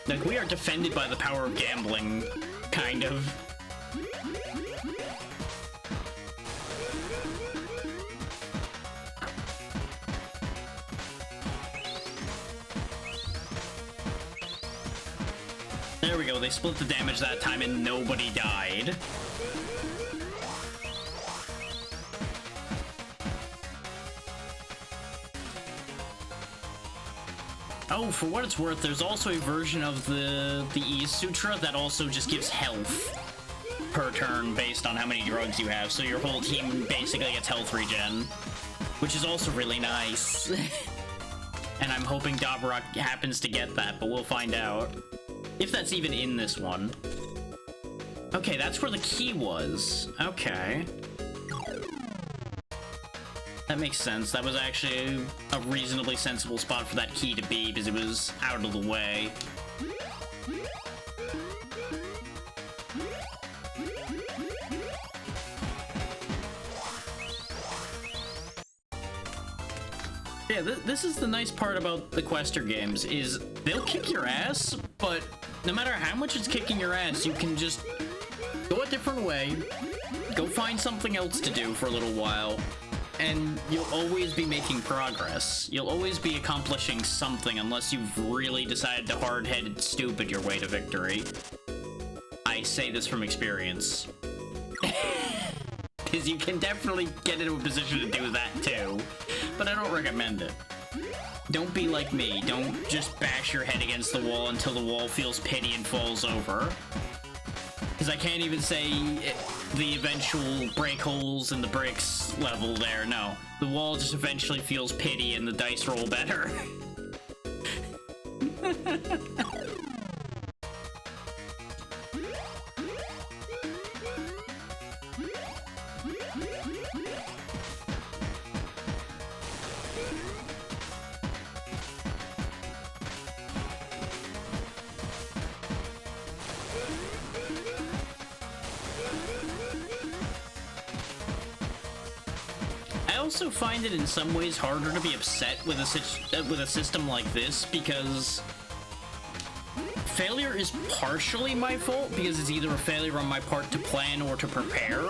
Like, we are defended by the power of gambling, kind of. There we go, they split the damage that time and nobody died. Oh, for what it's worth, there's also a version of the Ease Sutra that also just gives health per turn based on how many drugs you have, so your whole team basically gets health regen, which is also really nice. And I'm hoping Dabrak happens to get that, but we'll find out. If that's even in this one. Okay, that's where the key was. Okay. That makes sense. That was actually a reasonably sensible spot for that key to be, because it was out of the way. Yeah, this is the nice part about the Quester games, is they'll kick your ass, but no matter how much it's kicking your ass, you can just go a different way, go find something else to do for a little while, and you'll always be making progress. You'll always be accomplishing something unless you've really decided to hard-headed stupid your way to victory. I say this from experience. Because you can definitely get into a position to do that too, but I don't recommend it. Don't be like me. Don't just bash your head against the wall until the wall feels pity and falls over. Because I can't even say the eventual break holes in the bricks level there. No, the wall just eventually feels pity and the dice roll better. I also find it in some ways harder to be upset with a system like this, because failure is partially my fault, because it's either a failure on my part to plan or to prepare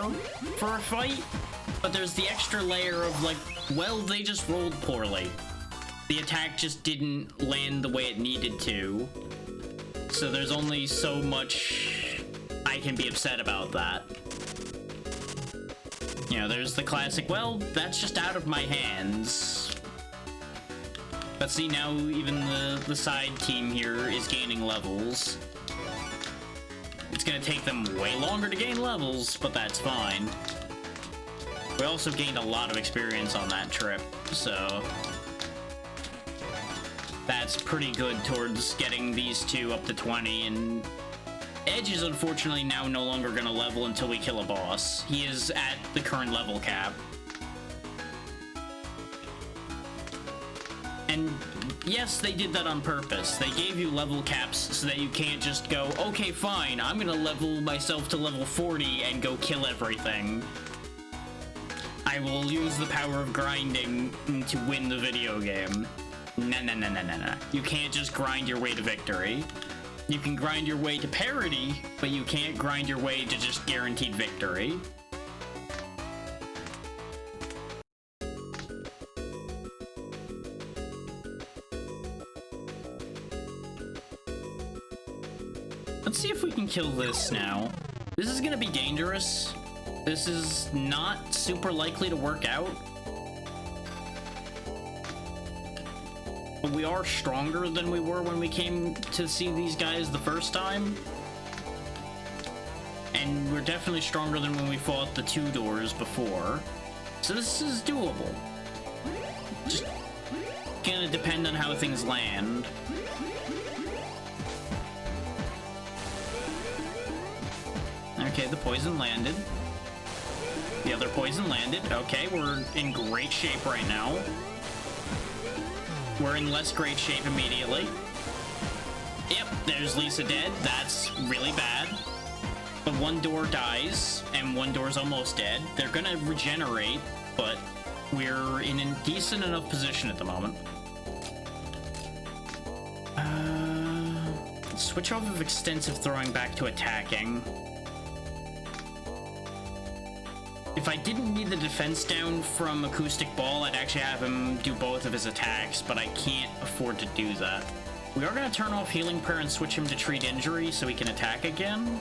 for a fight, but there's the extra layer of like, well, they just rolled poorly. The attack just didn't land the way it needed to, so there's only so much I can be upset about that. You know, there's the classic, well, that's just out of my hands. But see, now even the side team here is gaining levels. It's gonna take them way longer to gain levels, but that's fine. We also gained a lot of experience on that trip, so that's pretty good towards getting these two up to 20, and Edge is unfortunately now no longer going to level until we kill a boss. He is at the current level cap. And yes, they did that on purpose. They gave you level caps so that you can't just go, okay, fine, I'm going to level myself to level 40 and go kill everything. I will use the power of grinding to win the video game. Nah. You can't just grind your way to victory. You can grind your way to parity, but you can't grind your way to just guaranteed victory. Let's see if we can kill this now. This is gonna be dangerous. This is not super likely to work out. But we are stronger than we were when we came to see these guys the first time. And and we're definitely stronger than when we fought the 2 doors before. So this is doable. Just gonna depend on how things land. Okay, the poison landed. The other poison landed. Okay, we're in great shape right now. We're in less great shape immediately. Yep, there's Lisa dead. That's really bad. But 1 door dies, and 1 door's almost dead. They're gonna regenerate, but we're in a decent enough position at the moment. Switch off of extensive throwing back to attacking. If I didn't need the defense down from Acoustic Ball, I'd actually have him do both of his attacks, but I can't afford to do that. We are going to turn off Healing Prayer and switch him to Treat Injury so he can attack again.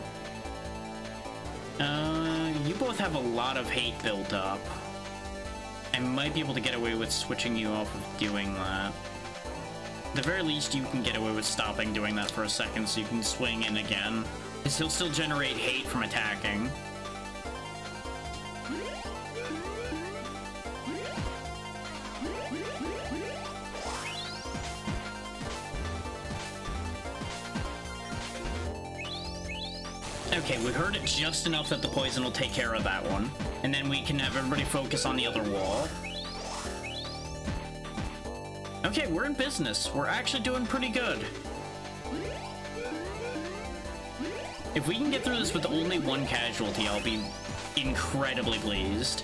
You both have a lot of hate built up. I might be able to get away with switching you off of doing that. At the very least, you can get away with stopping doing that for a second so you can swing in again. Because he'll still generate hate from attacking. Okay, we heard it just enough that the poison will take care of that one. And then we can have everybody focus on the other wall. Okay, we're in business. We're actually doing pretty good. If we can get through this with only 1 casualty, I'll be incredibly pleased.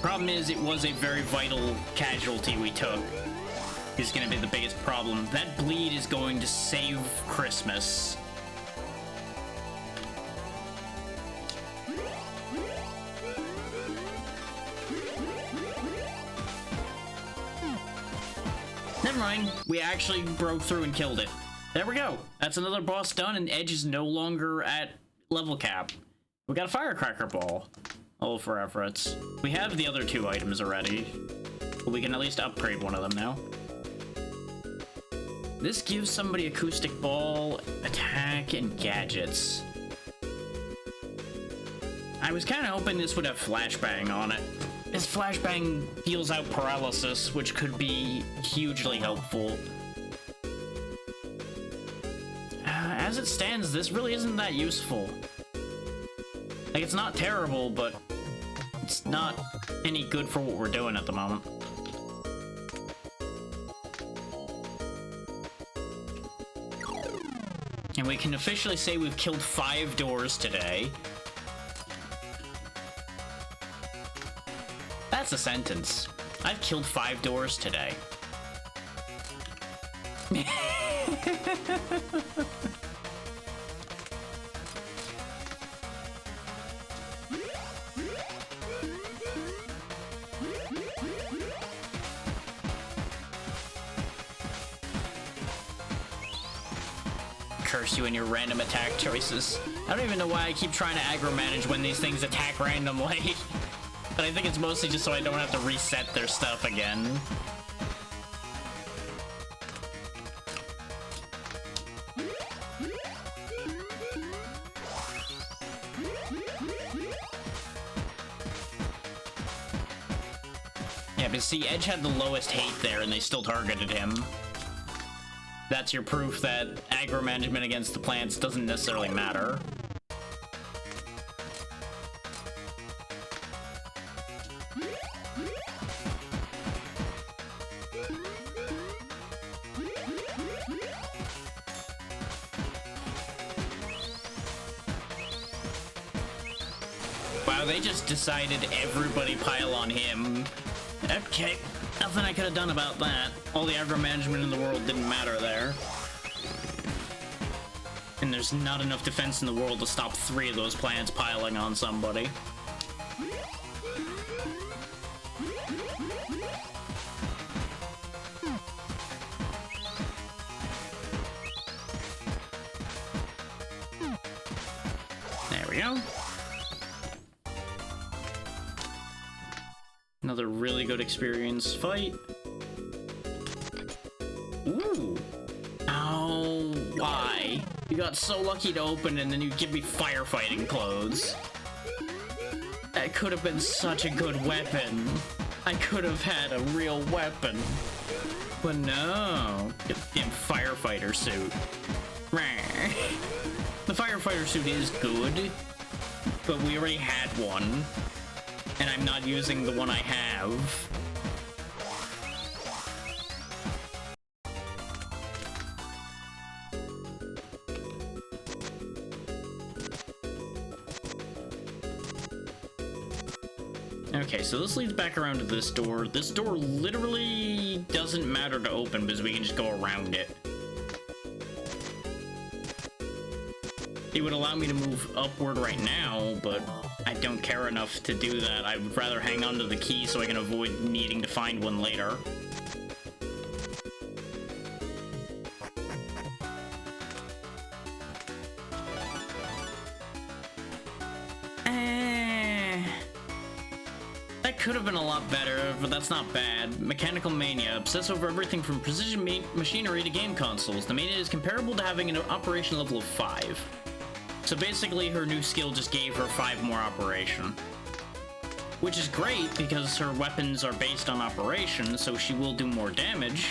Problem is, it was a very vital casualty we took. Is going to be the biggest problem. That bleed is going to save Christmas. Never mind, we actually broke through and killed it. There we go. That's another boss done, and Edge is no longer at level cap. We got a Firecracker Ball. All for efforts. We have the other 2 items already, but we can at least upgrade one of them now. This gives somebody Acoustic Ball, attack, and gadgets. I was kind of hoping this would have Flashbang on it. This Flashbang deals out paralysis, which could be hugely helpful. As it stands, this really isn't that useful. Like, it's not terrible, but it's not any good for what we're doing at the moment. And we can officially say we've killed 5 doors today. That's a sentence. I've killed 5 doors today. Curse you and your random attack choices. I don't even know why I keep trying to aggro manage when these things attack randomly. But I think it's mostly just so I don't have to reset their stuff again. Yeah, but see, Edge had the lowest hate there and they still targeted him. That's your proof that aggro management against the plants doesn't necessarily matter. Wow, they just decided everybody pile on him. Okay, nothing I could have done about that. All the aggro management in the world didn't matter there. And there's not enough defense in the world to stop 3 of those plants piling on somebody. There we go. Another really good experience fight. Ooh. Oh, why? You got so lucky to open and then you give me firefighting clothes. That could have been such a good weapon. I could have had a real weapon. But no. Damn firefighter suit. The firefighter suit is good, but we already had one. And I'm not using the one I have. Okay, so this leads back around to this door. This door literally doesn't matter to open because we can just go around it. It would allow me to move upward right now, but I don't care enough to do that. I would rather hang on to the key so I can avoid needing to find one later. That could have been a lot better, but that's not bad. Mechanical Mania. Obsess over everything from precision machinery to game consoles. The Mania is comparable to having an operation level of 5. So basically, her new skill just gave her 5 more operation. Which is great, because her weapons are based on operation, so she will do more damage.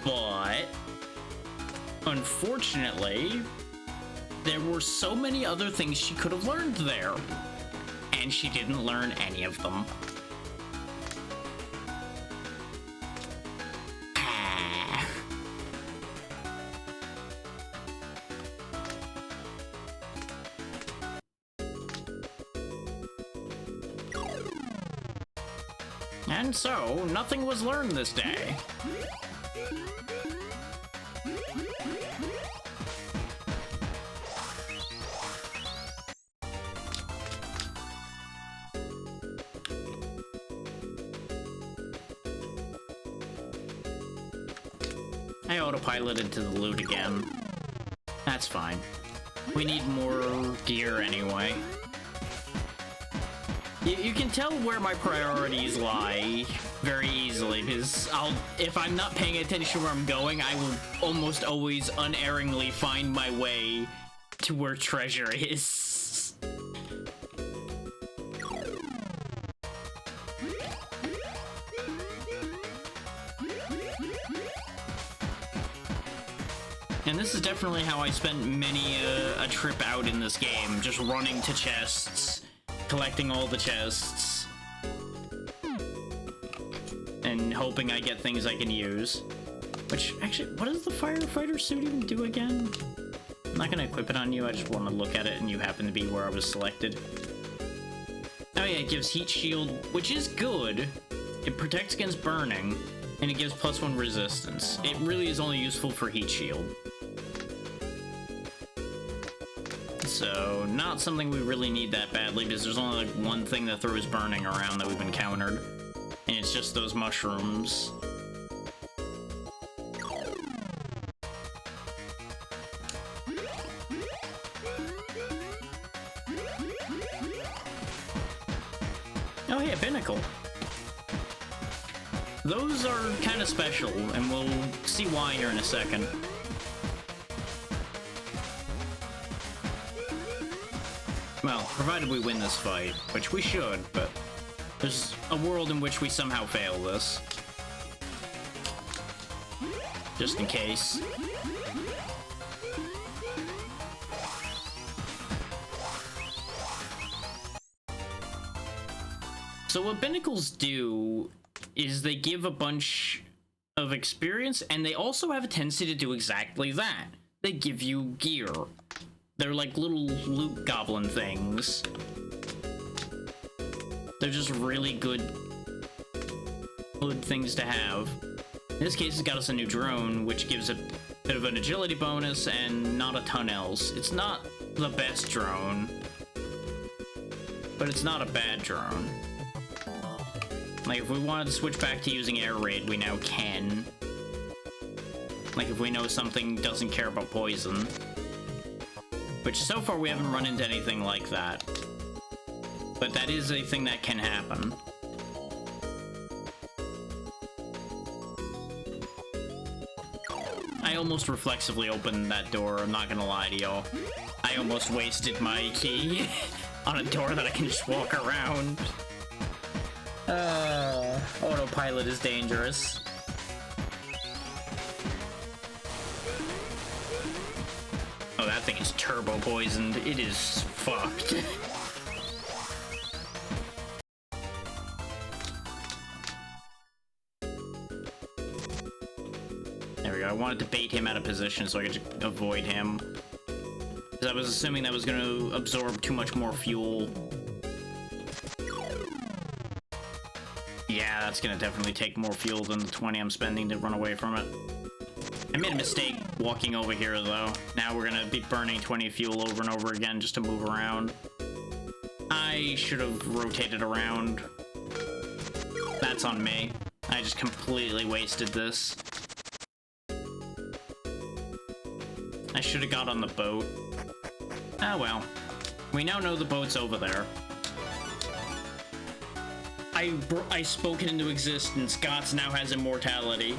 But unfortunately, there were so many other things she could have learned there. And she didn't learn any of them. And so, nothing was learned this day. I autopiloted to the loot again. That's fine. We need more gear anyway. You can tell where my priorities lie very easily, because if I'm not paying attention where I'm going, I will almost always unerringly find my way to where treasure is. And this is definitely how I spent many a trip out in this game, just running to chests, collecting all the chests, and hoping I get things I can use. Which, actually, what does the firefighter suit even do again? I'm not gonna equip it on you, I just want to look at it, and you happen to be where I was selected. Oh yeah, it gives heat shield, which is good. It protects against burning, and it gives +1 resistance. It really is only useful for heat shield. So, not something we really need that badly, because there's only like one thing that throws burning around that we've encountered. And it's just those mushrooms. Oh yeah, Binnacle. Those are kind of special, and we'll see why here in a second. Well, provided we win this fight, which we should, but there's a world in which we somehow fail this. Just in case. So what Binnacles do is they give a bunch of experience, and they also have a tendency to do exactly that. They give you gear. They're like little loot goblin things. They're just really good things to have. In this case, it's got us a new drone, which gives a bit of an agility bonus and not a ton else. It's not the best drone, but it's not a bad drone. Like, if we wanted to switch back to using air raid, we now can. Like, if we know something doesn't care about poison. Which, so far, we haven't run into anything like that. But that is a thing that can happen. I almost reflexively opened that door, I'm not gonna lie to y'all. I almost wasted my key on a door that I can just walk around. Autopilot is dangerous. Oh, that thing is turbo poisoned. It is fucked. There we go. I wanted to bait him out of position so I could just avoid him. Because I was assuming that was going to absorb too much more fuel. Yeah, that's going to definitely take more fuel than the 20 I'm spending to run away from it. I made a mistake walking over here, though. Now we're going to be burning 20 fuel over and over again just to move around. I should have rotated around. That's on me. I just completely wasted this. I should have got on the boat. Ah, well. We now know the boat's over there. I spoke it into existence. Gots now has immortality.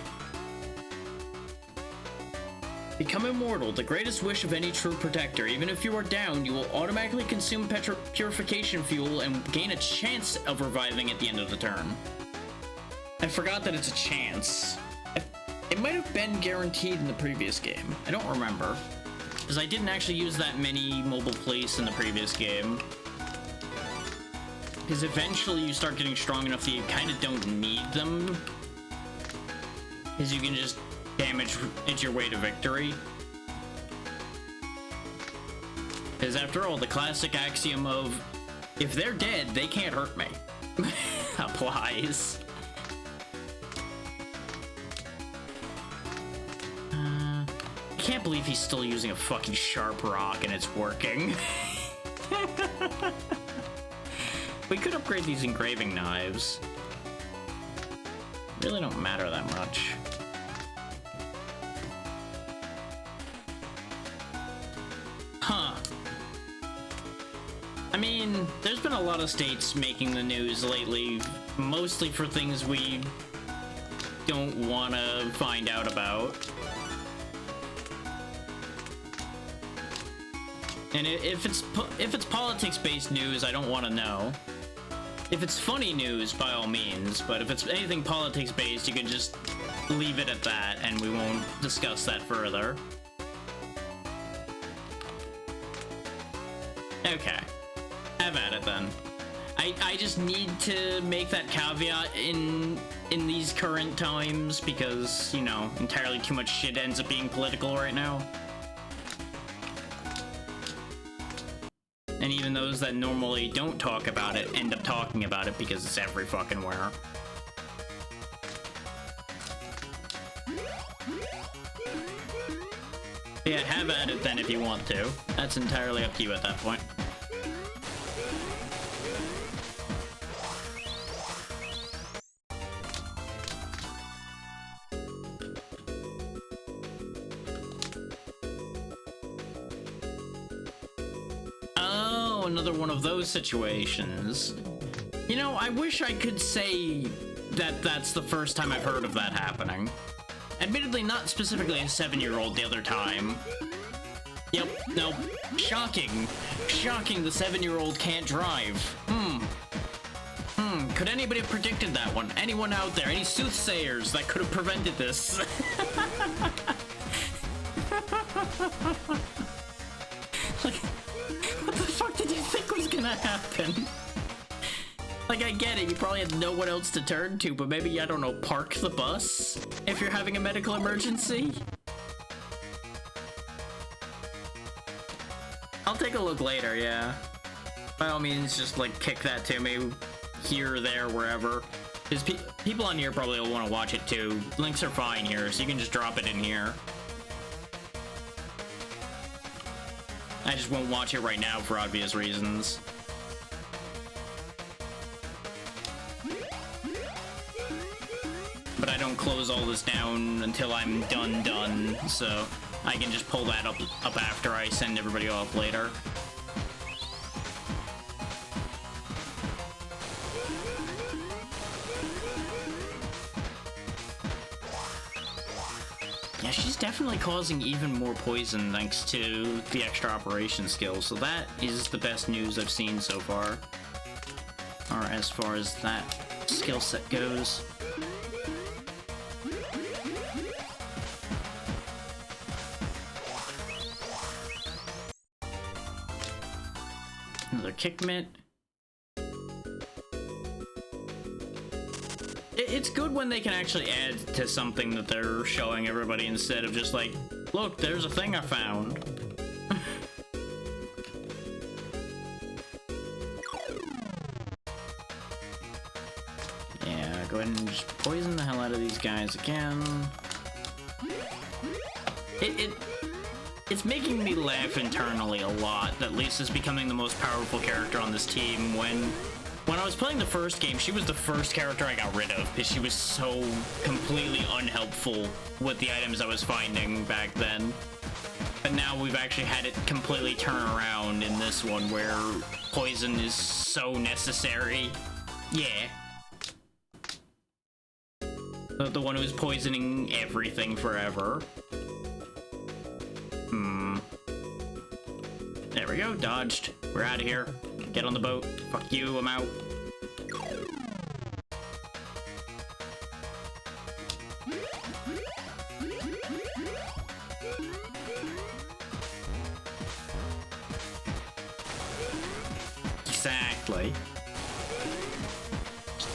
Become immortal, the greatest wish of any true protector. Even if you are down, you will automatically consume purification fuel and gain a chance of reviving at the end of the turn. I forgot that it's a chance. It might have been guaranteed in the previous game. I don't remember. Because I didn't actually use that many mobile police in the previous game. Because eventually you start getting strong enough that you kind of don't need them. Because you can just damage it's your way to victory. Because after all, the classic axiom of, if they're dead, they can't hurt me, applies. I can't believe he's still using a fucking sharp rock and it's working. We could upgrade these engraving knives. Really don't matter that much. Huh. I mean, there's been a lot of states making the news lately, mostly for things we don't want to find out about. And if it's politics-based news, I don't want to know. If it's funny news, by all means, but if it's anything politics-based, you can just leave it at that, and we won't discuss that further. Okay. Have at it, then. I just need to make that caveat in these current times, because, you know, entirely too much shit ends up being political right now. And even those that normally don't talk about it end up talking about it because it's every fucking where. Yeah, have at it then if you want to. That's entirely up to you at that point. Another one of those situations. You know, I wish I could say that that's the first time I've heard of that happening. Admittedly, not specifically a 7-year-old the other time. Yep, no, shocking. Shocking the 7-year-old can't drive. Could anybody have predicted that one? Anyone out there? Any soothsayers that could have prevented this? Like, what the fuck did you think was gonna happen? Like, I get it, you probably had no one else to turn to, but maybe, I don't know, park the bus if you're having a medical emergency? I'll take a look later, yeah. By all means, just, like, kick that to me here, there, wherever. Because people on here probably will want to watch it too. Links are fine here, so you can just drop it in here. I just won't watch it right now for obvious reasons. But I don't close all this down until I'm done, so I can just pull that up after I send everybody off later. Yeah, she's definitely causing even more poison thanks to the extra operation skill, so that is the best news I've seen so far. Or as far as that skill set goes. Another kick mitt. It's good when they can actually add to something that they're showing everybody instead of just like, look, there's a thing I found. Yeah, go ahead and just poison the hell out of these guys again. It's making me laugh internally a lot that Lisa's becoming the most powerful character on this team when I was playing the first game, she was the first character I got rid of because she was so completely unhelpful with the items I was finding back then. But now we've actually had it completely turn around in this one where poison is so necessary. Yeah. The one who's poisoning everything forever. There we go, dodged. We're out of here. Get on the boat. Fuck you, I'm out. Exactly.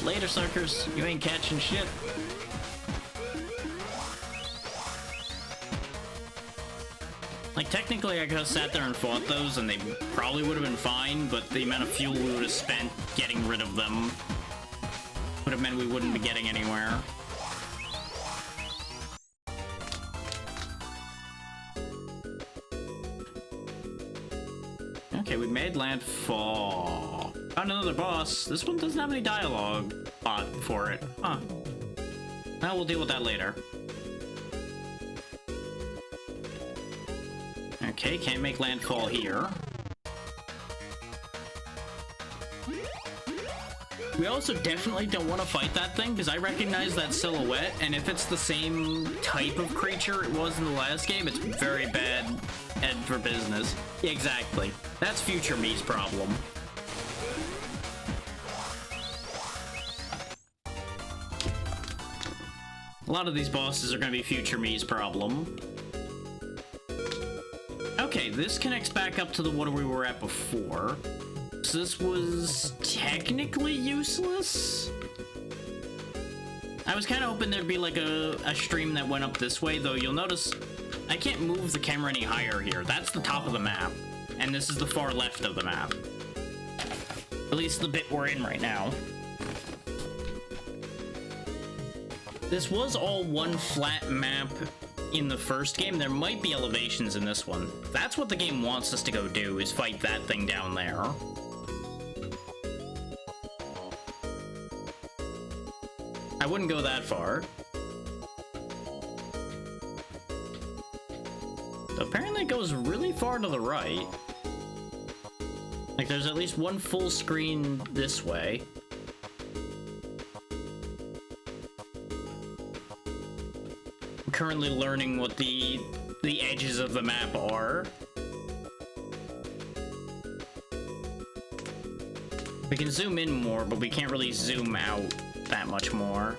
Later, suckers. You ain't catching shit. Like, technically, I could have sat there and fought those, and they probably would have been fine, but the amount of fuel we would have spent getting rid of them would have meant we wouldn't be getting anywhere. Okay, we made landfall. Found another boss. This one doesn't have any dialogue bot for it. Huh. Now we'll deal with that later. Okay, can't make landfall here. We also definitely don't want to fight that thing, because I recognize that silhouette, and if it's the same type of creature it was in the last game, it's very bad for business. Yeah, exactly. That's future me's problem. A lot of these bosses are going to be future me's problem. Okay, this connects back up to the one we were at before. So this was technically useless? I was kind of hoping there'd be like a stream that went up this way, though you'll notice I can't move the camera any higher here. That's the top of the map, and this is the far left of the map. At least the bit we're in right now. This was all one flat map in the first game. There might be elevations in this one. That's what the game wants us to go do, is fight that thing down there. I wouldn't go that far. Apparently it goes really far to the right. Like, there's at least one full screen this way. I'm currently learning what the edges of the map are. We can zoom in more, but we can't really zoom out that much more.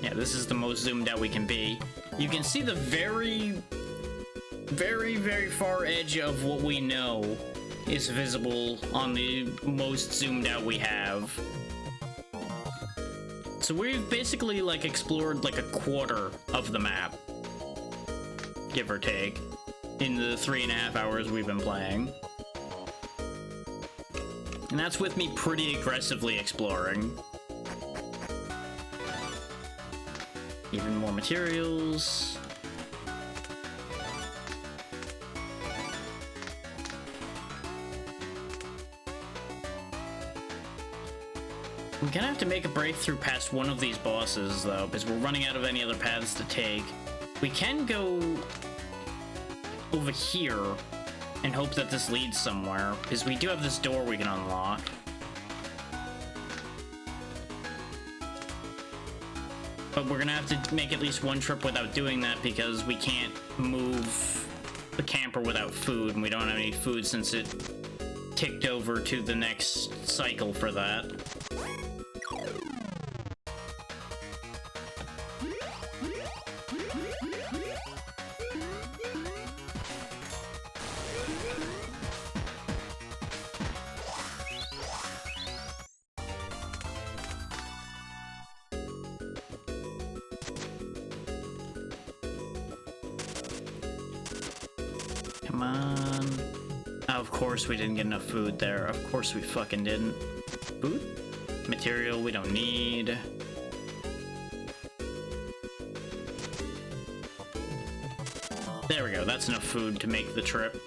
Yeah, this is the most zoomed out we can be. You can see the very, very far edge of what we know is visible on the most zoomed out we have. So we've basically like explored like a quarter of the map, give or take, in the 3.5 hours we've been playing. And that's with me pretty aggressively exploring. Even more materials. We're gonna have to make a breakthrough past one of these bosses, though, because we're running out of any other paths to take. We can go over here and hope that this leads somewhere, because we do have this door we can unlock. But we're gonna have to make at least one trip without doing that because we can't move the camper without food, and we don't have any food since it ticked over to the next cycle for that. Come on. Oh, of course we didn't get enough food there. Of course we fucking didn't. Food? Material we don't need. There we go. That's enough food to make the trip.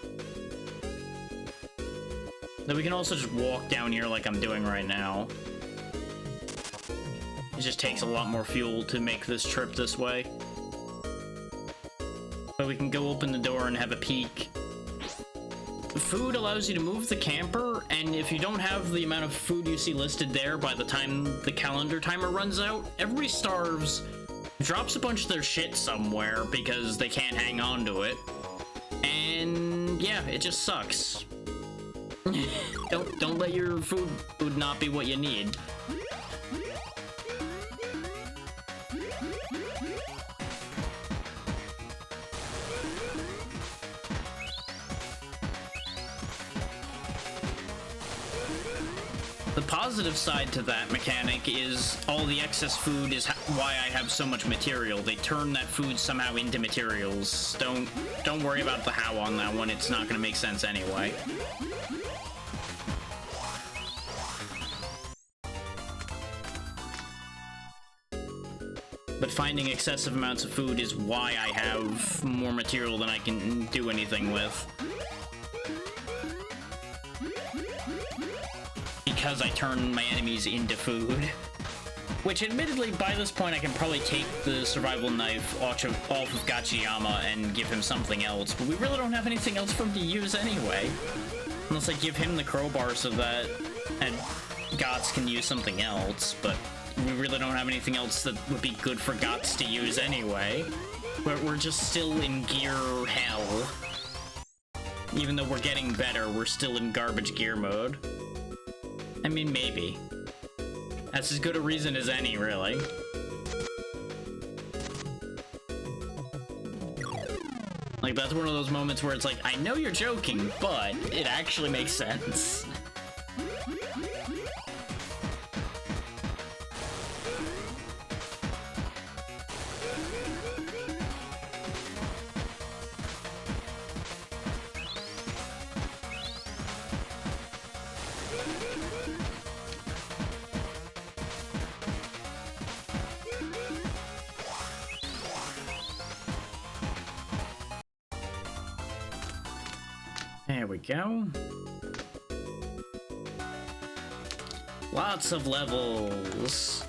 Then we can also just walk down here like I'm doing right now. It just takes a lot more fuel to make this trip this way. But we can go open the door and have a peek. Food allows you to move the camper, and if you don't have the amount of food you see listed there by the time the calendar timer runs out, everybody starves, drops a bunch of their shit somewhere because they can't hang on to it, and yeah, it just sucks. Don't let your food not be what you need. The positive side to that mechanic is all the excess food is why I have so much material. They turn that food somehow into materials. Don't worry about the how on that one. It's not going to make sense anyway. But finding excessive amounts of food is why I have more material than I can do anything with. Because I turn my enemies into food. Which, admittedly, by this point I can probably take the survival knife off of Gachiyama and give him something else, but we really don't have anything else for him to use anyway. Unless I give him the crowbar so that Gots can use something else, but we really don't have anything else that would be good for Gots to use anyway. We're just still in gear hell. Even though we're getting better, we're still in garbage gear mode. I mean, maybe. That's as good a reason as any, really. Like, that's one of those moments where it's like, I know you're joking, but it actually makes sense. There we go. Lots of levels.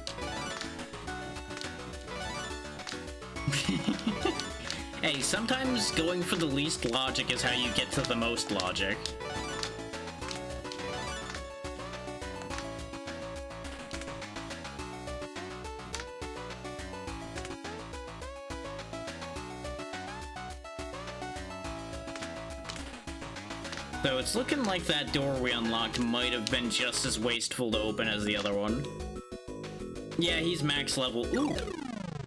Hey, sometimes going for the least logic is how you get to the most logic. So it's looking like that door we unlocked might have been just as wasteful to open as the other one. Yeah, he's max level. Ooh,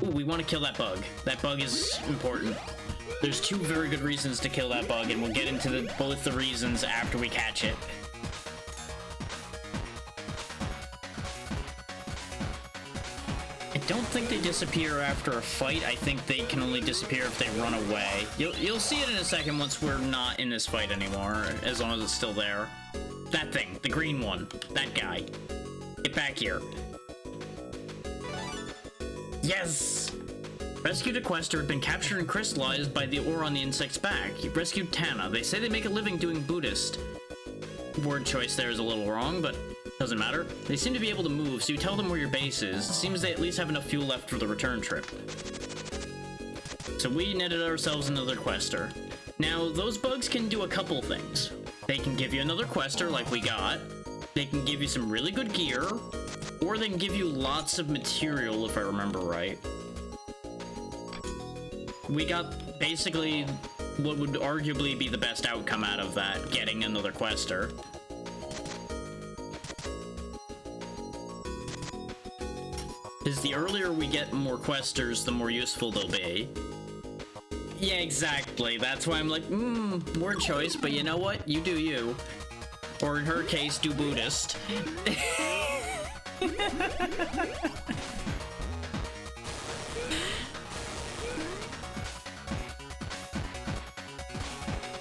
we want to kill that bug. That bug is important. There's two very good reasons to kill that bug, and we'll get into both the reasons after we catch it. I don't think they disappear after a fight. I think they can only disappear if they run away. You'll see it in a second once we're not in this fight anymore, as long as it's still there. That thing, the green one, that guy. Get back here. Yes! Rescued a quester had been captured and crystallized by the ore on the insect's back. You rescued Tana. They say they make a living doing Buddhist. Word choice there is a little wrong, but doesn't matter. They seem to be able to move, so you tell them where your base is. It seems they at least have enough fuel left for the return trip. So we netted ourselves another quester. Now, those bugs can do a couple things. They can give you another quester like we got. They can give you some really good gear. Or they can give you lots of material, if I remember right. we got basically what would arguably be the best outcome out of that, getting another quester. Because the earlier we get more questers, the more useful they'll be. Yeah, exactly. That's why I'm like, word choice, but you know what? You do you. Or in her case, do Buddhist.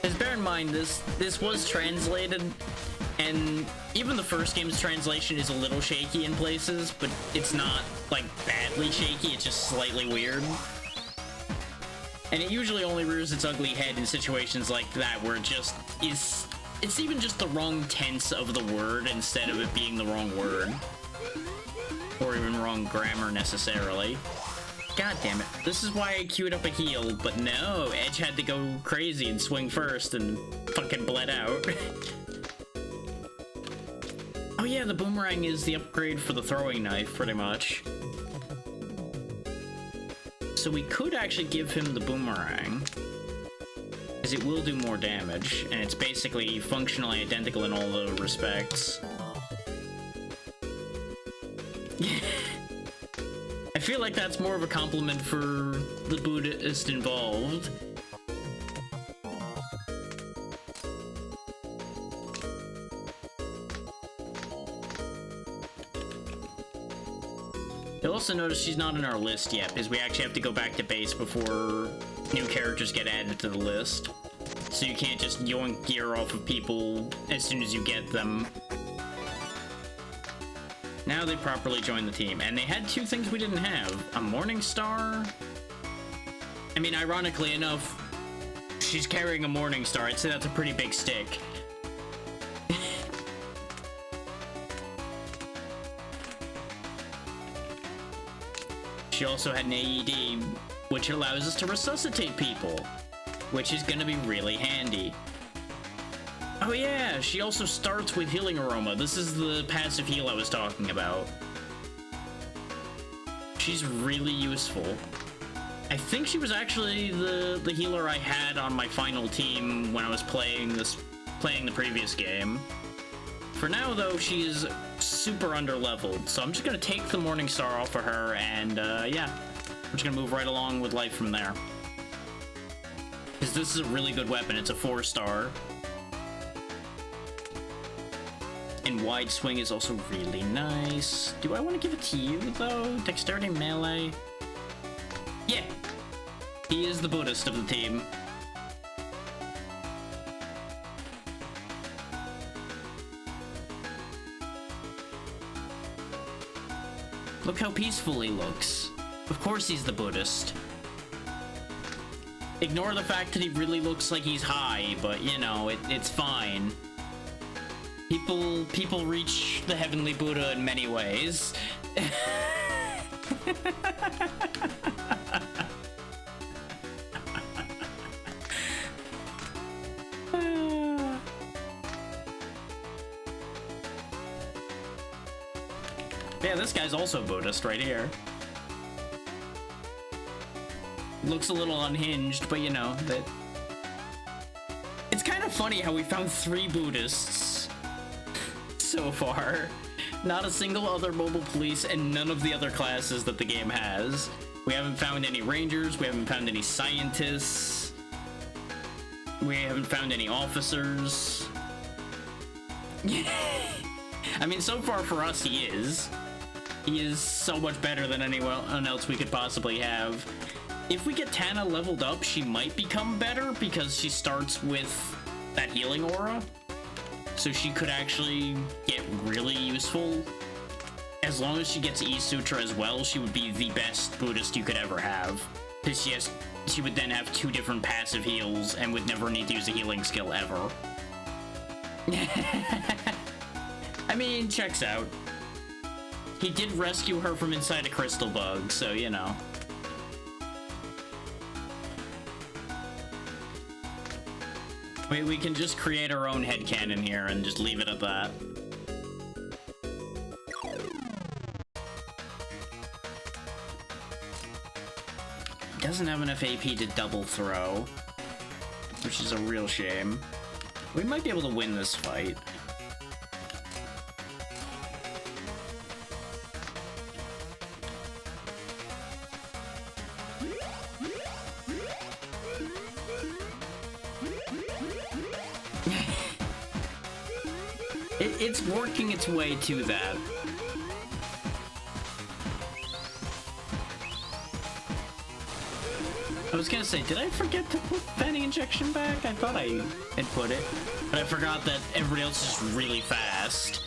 Because bear in mind, this was translated, and even the first game's translation is a little shaky in places, but it's not, like, badly shaky, it's just slightly weird. And it usually only rears its ugly head in situations like that, where it just is... It's even just the wrong tense of the word instead of it being the wrong word. Or even wrong grammar, necessarily. God damn it. This is why I queued up a heal, but no, Edge had to go crazy and swing first and fucking bled out. Oh yeah, the boomerang is the upgrade for the throwing knife, pretty much. So we could actually give him the boomerang, because it will do more damage, and it's basically functionally identical in all the respects. I feel like that's more of a compliment for the Buddhist involved. You'll also notice she's not in our list yet, because we actually have to go back to base before new characters get added to the list. So you can't just yoink gear off of people as soon as you get them. Now they properly join the team, and they had two things we didn't have. A Morning Star. I mean, ironically enough, she's carrying a Morning Star. I'd say that's a pretty big stick. She also had an AED, which allows us to resuscitate people, which is gonna be really handy. Oh yeah, she also starts with Healing Aroma. This is the passive heal I was talking about. She's really useful. I think she was actually the healer I had on my final team when I was playing the previous game. For now, though, she is super under-leveled, so I'm just gonna take the Morning Star off of her, and yeah, I'm just gonna move right along with life from there. Because this is a really good weapon. It's a 4-star. And Wide Swing is also really nice. Do I want to give it to you, though? Dexterity Melee? Yeah! He is the Buddhist of the team. Look how peaceful he looks. Of course he's the Buddhist. Ignore the fact that he really looks like he's high, but, you know, it's fine. People reach the Heavenly Buddha in many ways. Yeah, this guy's also Buddhist right here. Looks a little unhinged, but you know, that... It's kind of funny how we found 3 Buddhists so far. Not a single other mobile police and none of the other classes that the game has. We haven't found any rangers, we haven't found any scientists. We haven't found any officers. I mean, so far for us, he is. He is so much better than anyone else we could possibly have. If we get Tana leveled up, she might become better because she starts with that healing aura. So she could actually get really useful. As long as she gets E Sutra as well, she would be the best Buddhist you could ever have. Because she would then have 2 different passive heals and would never need to use a healing skill ever. I mean, checks out. He did rescue her from inside a crystal bug, so you know. We can just create our own headcanon here and just leave it at that. doesn't have enough AP to double throw, which is a real shame. We might be able to win this fight. It's working its way to that. I was gonna say, did I forget to put Penny Injection back? I thought I had put it, but I forgot that everybody else is really fast.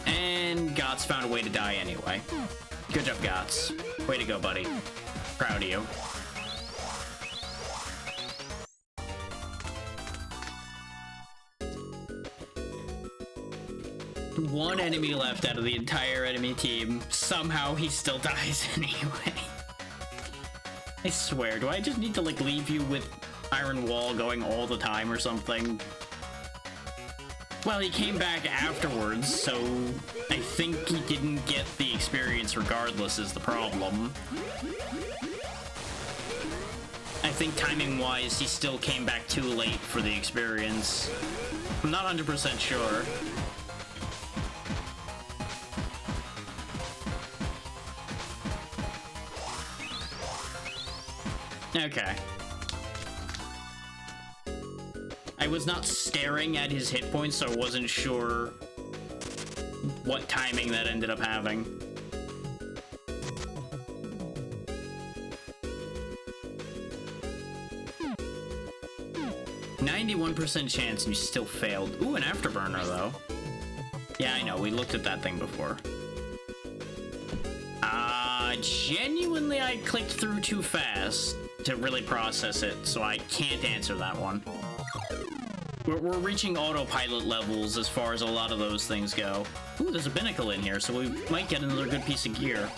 And Gots found a way to die anyway. Good job, Gots. Way to go, buddy. Proud of you. One enemy left out of the entire enemy team. Somehow he still dies anyway. I swear, do I just need to like leave you with Iron Wall going all the time or something? Well, he came back afterwards, so I think he didn't get the experience regardless is the problem. I think timing-wise, he still came back too late for the experience. I'm not 100% sure. Okay. I was not staring at his hit points, so I wasn't sure what timing that ended up having. %91 chance and you still failed. Ooh, an afterburner though. Yeah, I know, we looked at that thing before. Genuinely I clicked through too fast to really process it, so I can't answer that one. We're reaching autopilot levels as far as a lot of those things go. Ooh, there's a binnacle in here, so we might get another good piece of gear.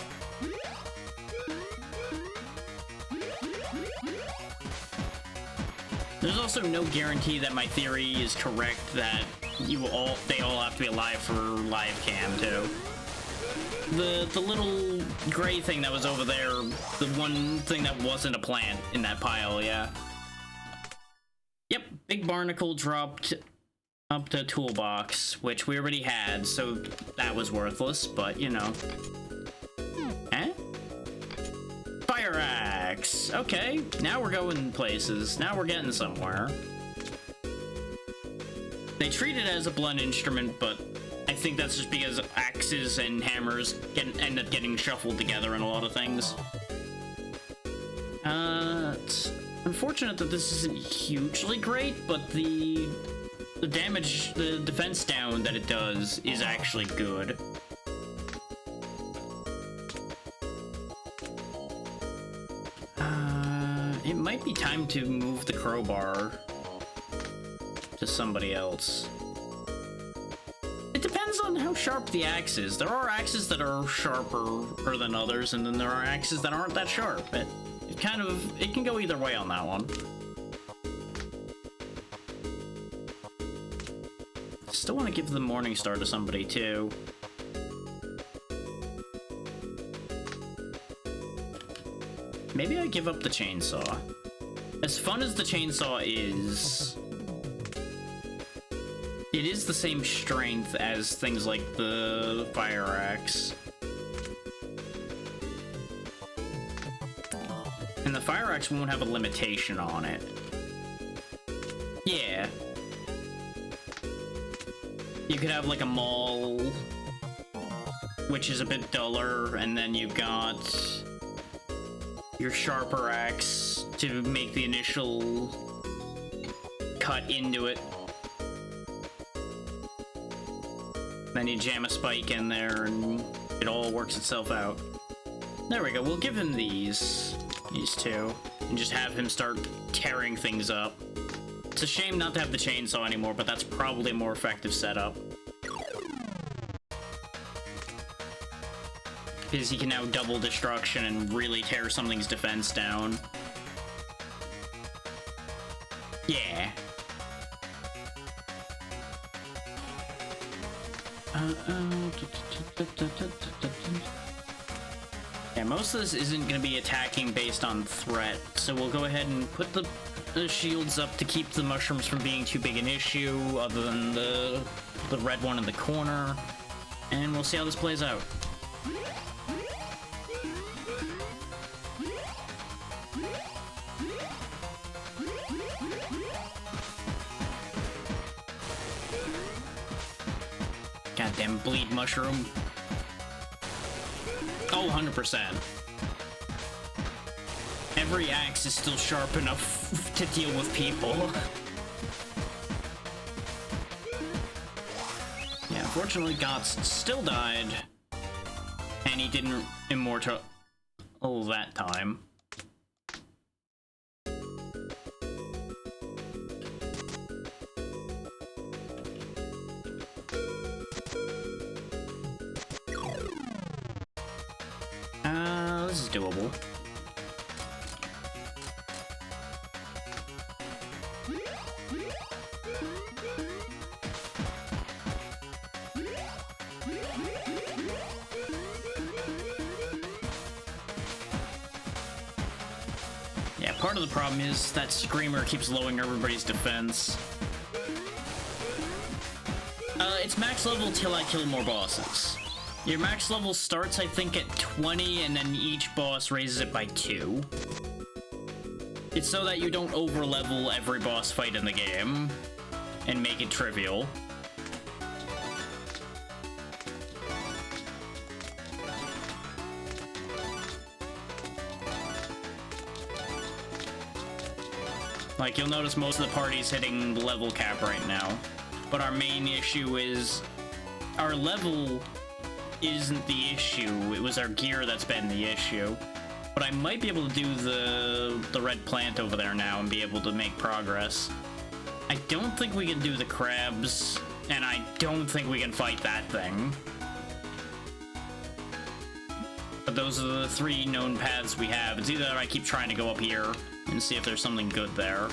There's also no guarantee that my theory is correct that they all have to be alive for live cam too. The little gray thing that was over there, the one thing that wasn't a plant in that pile, yeah. Yep, big barnacle dropped up to toolbox, which we already had, so that was worthless, but you know. Eh? Fire axe! Okay, now we're going places. Now we're getting somewhere. They treat it as a blunt instrument, but I think that's just because axes and hammers end up getting shuffled together in a lot of things. It's unfortunate that this isn't hugely great, but the damage, the defense down that it does is actually good. It might be time to move the crowbar to somebody else. It depends on how sharp the axe is. There are axes that are sharper than others, and then there are axes that aren't that sharp. It can go either way on that one. Still want to give the Morning Star to somebody too. Maybe I give up the chainsaw. As fun as the chainsaw is, it is the same strength as things like the fire axe. And the fire axe won't have a limitation on it. Yeah. You could have like a maul, which is a bit duller, and then you've got your sharper axe to make the initial cut into it. Then you jam a spike in there and it all works itself out. There we go, we'll give him these two, and just have him start tearing things up. It's a shame not to have the chainsaw anymore, but that's probably a more effective setup. Because he can now double destruction and really tear something's defense down. Yeah. Yeah, most of this isn't going to be attacking based on threat, so we'll go ahead and put the shields up to keep the mushrooms from being too big an issue, other than the red one in the corner, and we'll see how this plays out. Goddamn bleed mushroom. Oh, 100%. Every axe is still sharp enough to deal with people. Yeah, unfortunately, Gotts still died. And he didn't immortal that time. This is doable. Yeah, part of the problem is that Screamer keeps lowering everybody's defense. It's max level till I kill more bosses. Your max level starts, I think, at 20, and then each boss raises it by 2. It's so that you don't over-level every boss fight in the game and make it trivial. Like, you'll notice most of the party's hitting the level cap right now. But our main issue is our level isn't the issue. It was our gear that's been the issue. But I might be able to do the red plant over there now and be able to make progress. I don't think we can do the crabs, and I don't think we can fight that thing. But those are the 3 known paths we have. It's either that I keep trying to go up here and see if there's something good there.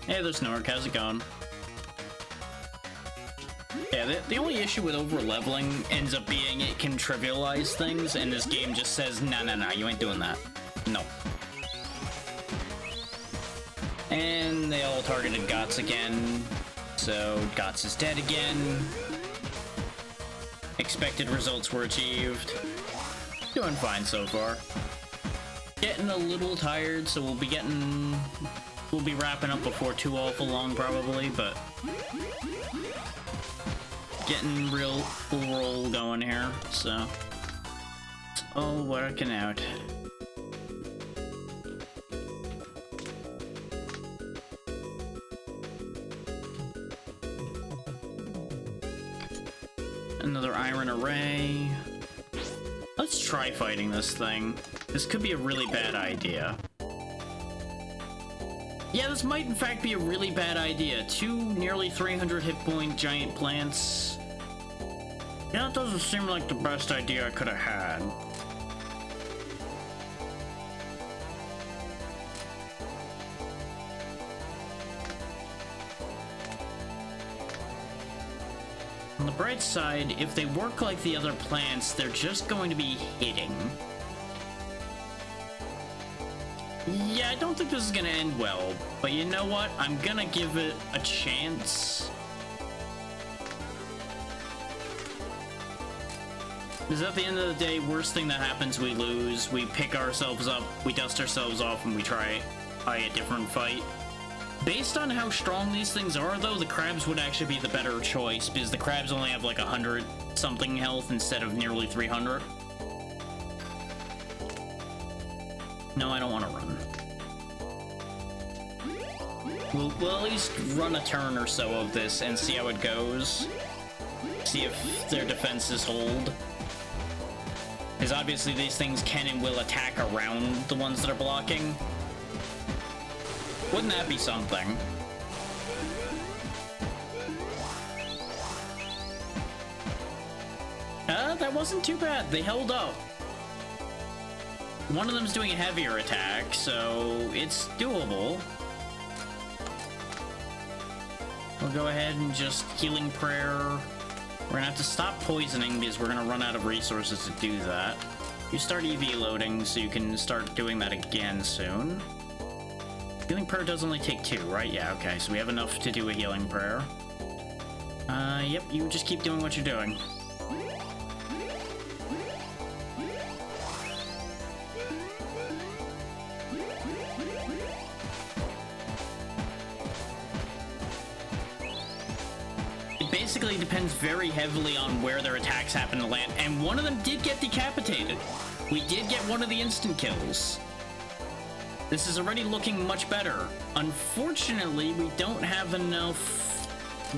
Hey, there's Snork. How's it going? Yeah, the only issue with over-leveling ends up being it can trivialize things, and this game just says, nah, you ain't doing that. No. And they all targeted Gotts again, so Gotts is dead again. Expected results were achieved. Doing fine so far. Getting a little tired, so we'll be wrapping up before too awful long probably, but getting real roll going here, so it's all working out. Another iron array. Let's try fighting this thing. This could be a really bad idea. Yeah, this might in fact be a really bad idea. 2 nearly 300 hit point giant plants. Yeah, it doesn't seem like the best idea I could have had. On the bright side, if they work like the other plants, they're just going to be hitting. Yeah, I don't think this is gonna end well, but you know what? I'm gonna give it a chance. Because at the end of the day, worst thing that happens, we lose. We pick ourselves up, we dust ourselves off, and we try a different fight. Based on how strong these things are, though, the crabs would actually be the better choice, because the crabs only have like 100-something health instead of nearly 300. No, I don't want to run. We'll at least run a turn or so of this and see how it goes. See if their defenses hold. Because obviously these things can and will attack around the ones that are blocking. Wouldn't that be something? That wasn't too bad. They held up. One of them's doing a heavier attack, so it's doable. We'll go ahead and just Healing Prayer. We're gonna have to stop poisoning because we're gonna run out of resources to do that. You start EV loading, so you can start doing that again soon. Healing Prayer does only take 2, right? Yeah, okay, so we have enough to do a Healing Prayer. Yep, you just keep doing what you're doing. It basically depends very heavily on where their attacks happen to land, and one of them did get decapitated. We did get one of the instant kills. This is already looking much better. Unfortunately, we don't have enough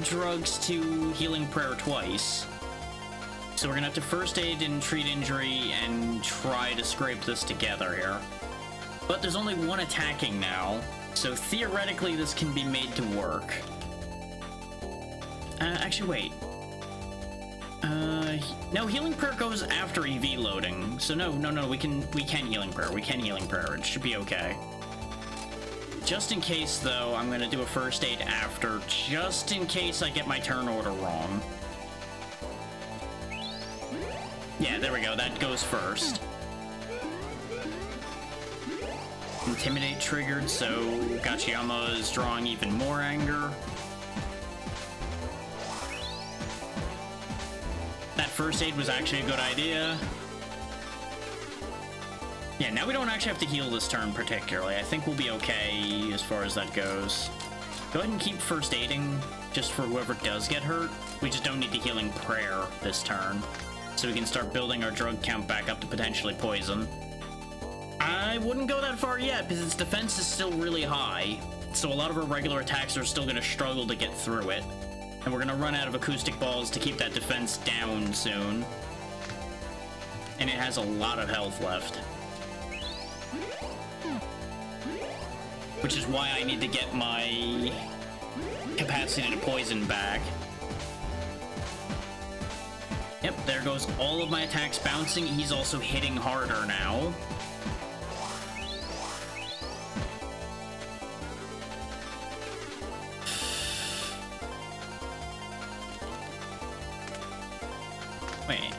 drugs to Healing Prayer twice. So we're gonna have to first aid and treat injury and try to scrape this together here. But there's only one attacking now, so theoretically this can be made to work. Actually, wait. No, Healing Prayer goes after EV loading. So no, we can Healing Prayer. We can Healing Prayer. It should be okay. Just in case, though, I'm gonna do a first aid after, just in case I get my turn order wrong. Yeah, there we go. That goes first. Intimidate triggered, so Gachiyama is drawing even more anger. That first aid was actually a good idea. Yeah, now we don't actually have to heal this turn particularly. I think we'll be okay as far as that goes. Go ahead and keep first aiding just for whoever does get hurt. We just don't need the Healing Prayer this turn, so we can start building our drug count back up to potentially poison. I wouldn't go that far yet because its defense is still really high, so a lot of our regular attacks are still going to struggle to get through it. And we're going to run out of acoustic balls to keep that defense down soon. And it has a lot of health left. Which is why I need to get my capacity to poison back. Yep, there goes all of my attacks bouncing. He's also hitting harder now. Wait.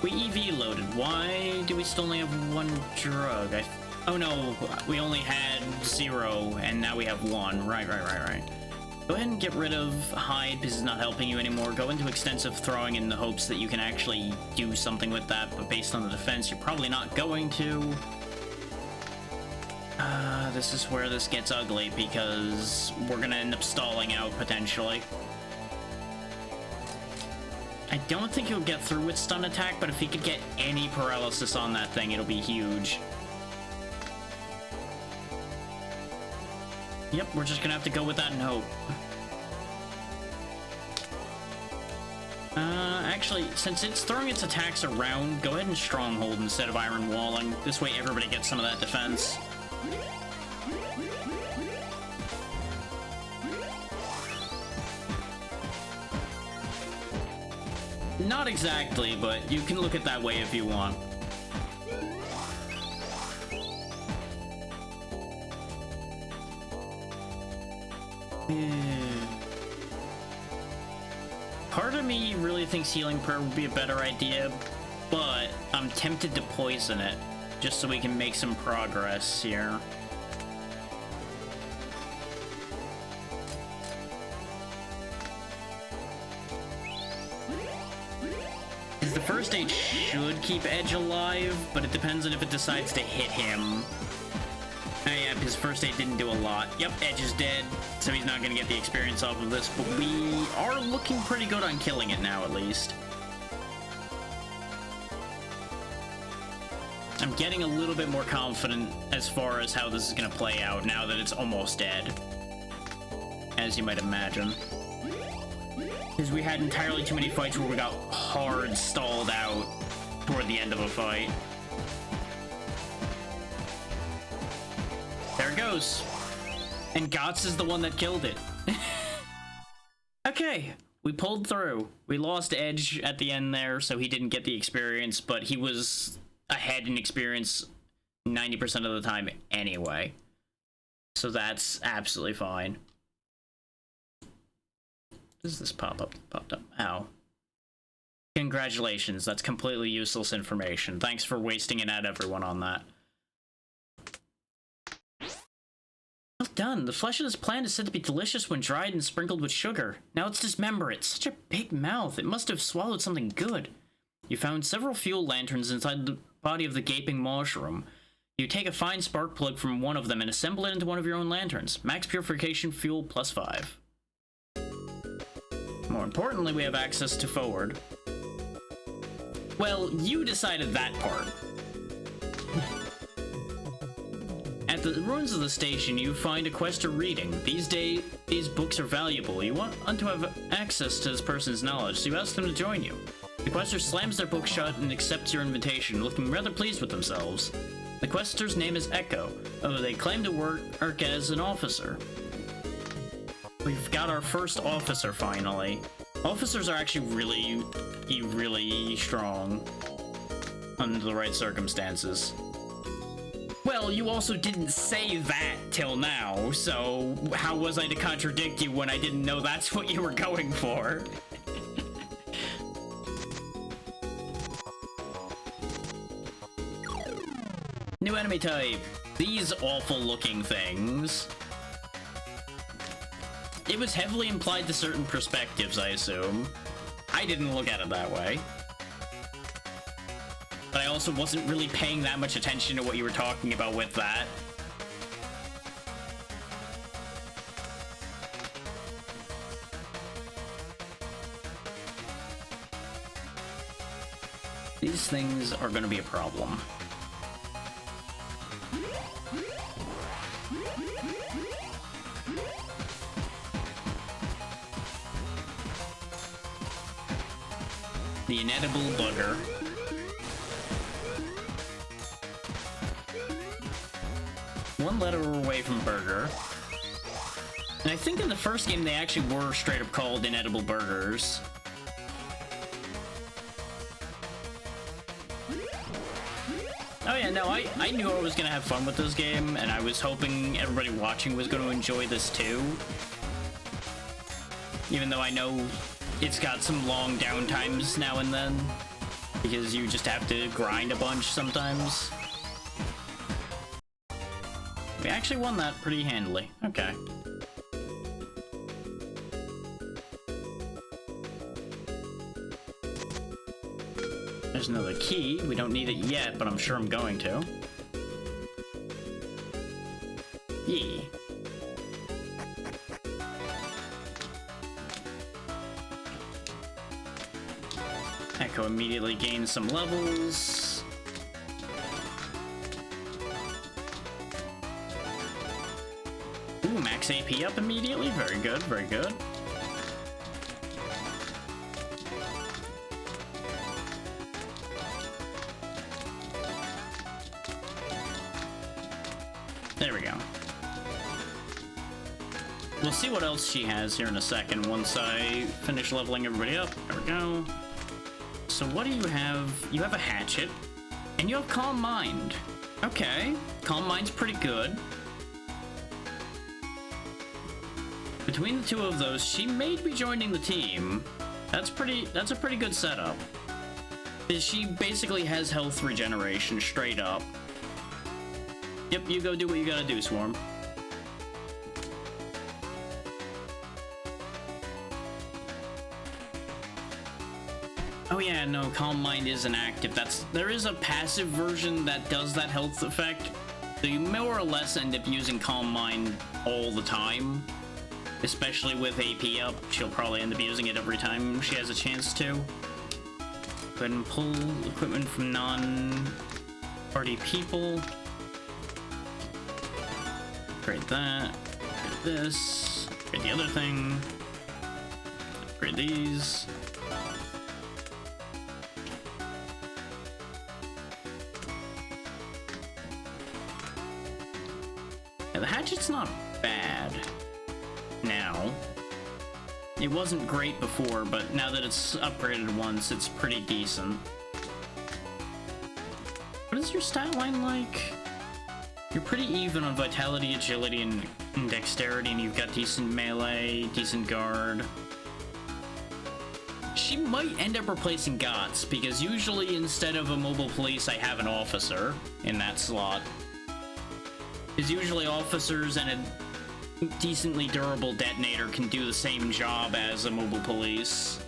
We EV loaded. Why do we still only have one drug? Oh no, we only had 0, and now we have 1. Right. Go ahead and get rid of Hide, because it's not helping you anymore. Go into Extensive Throwing in the hopes that you can actually do something with that, but based on the defense, you're probably not going to. This is where this gets ugly, because we're gonna end up stalling out, potentially. I don't think he'll get through with Stun Attack, but if he could get any paralysis on that thing, it'll be huge. Yep, we're just gonna have to go with that and hope. Actually, since it's throwing its attacks around, go ahead and Stronghold instead of Iron Walling. This way everybody gets some of that defense. Not exactly, but you can look at it that way if you want. Part of me really thinks Healing Prayer would be a better idea, but I'm tempted to poison it, just so we can make some progress here. The first aid should keep Edge alive, but it depends on if it decides to hit him. Oh yeah, his first aid didn't do a lot. Yep, Edge is dead, so he's not going to get the experience off of this, but we are looking pretty good on killing it now, at least. I'm getting a little bit more confident as far as how this is going to play out now that it's almost dead, as you might imagine. Because we had entirely too many fights where we got hard stalled out toward the end of a fight. There it goes. And Gotts is the one that killed it. Okay, we pulled through. We lost Edge at the end there, so he didn't get the experience, but he was ahead in experience 90% of the time anyway. So that's absolutely fine. Does this pop up? Popped up. Ow. Congratulations, that's completely useless information. Thanks for wasting it at everyone on that. Well done. The flesh of this plant is said to be delicious when dried and sprinkled with sugar. Now let's dismember it. Such a big mouth. It must have swallowed something good. You found several fuel lanterns inside the body of the gaping mushroom. You take a fine spark plug from one of them and assemble it into one of your own lanterns. Max purification fuel +5. More importantly, we have access to forward. Well, you decided that part. At the ruins of the station, you find a quester reading. These books are valuable. You want to have access to this person's knowledge, so you ask them to join you. The quester slams their book shut and accepts your invitation, looking rather pleased with themselves. The quester's name is Echo, although they claim to work as an officer. We've got our first officer, finally. Officers are actually really strong under the right circumstances. Well, you also didn't say that till now, so how was I to contradict you when I didn't know that's what you were going for? New enemy type. These awful looking things. It was heavily implied to certain perspectives, I assume. I didn't look at it that way. But I also wasn't really paying that much attention to what you were talking about with that. These things are going to be a problem. The inedible bugger. One letter away from burger. And I think in the first game they actually were straight up called inedible burgers. Oh yeah, no, I knew I was gonna have fun with this game, and I was hoping everybody watching was gonna enjoy this too. Even though I know it's got some long downtimes now and then, because you just have to grind a bunch sometimes. We actually won that pretty handily. Okay. There's another key. We don't need it yet, but I'm sure I'm going to. Yeah. Echo immediately gains some levels. Ooh, max AP up immediately. Very good, very good. There we go. We'll see what else she has here in a second once I finish leveling everybody up. There we go. So what do you have? You have a hatchet, and you have Calm Mind. Okay, Calm Mind's pretty good. Between the two of those, she may be joining the team. That's a pretty good setup. She basically has health regeneration straight up. Yep, you go do what you gotta do, Swarm. Oh yeah, no, Calm Mind isn't active. There is a passive version that does that health effect. So you more or less end up using Calm Mind all the time. Especially with AP up. She'll probably end up using it every time she has a chance to. Go ahead and pull equipment from non-party people. Upgrade that. Upgrade this. Upgrade the other thing. Upgrade these. Yeah, the hatchet's not bad now. It wasn't great before, but now that it's upgraded once, it's pretty decent. What is your stat line like? You're pretty even on vitality, agility, and dexterity, and you've got decent melee, decent guard. She might end up replacing Gots, because usually instead of a mobile police, I have an officer in that slot. Because usually officers and a decently durable detonator can do the same job as a mobile police.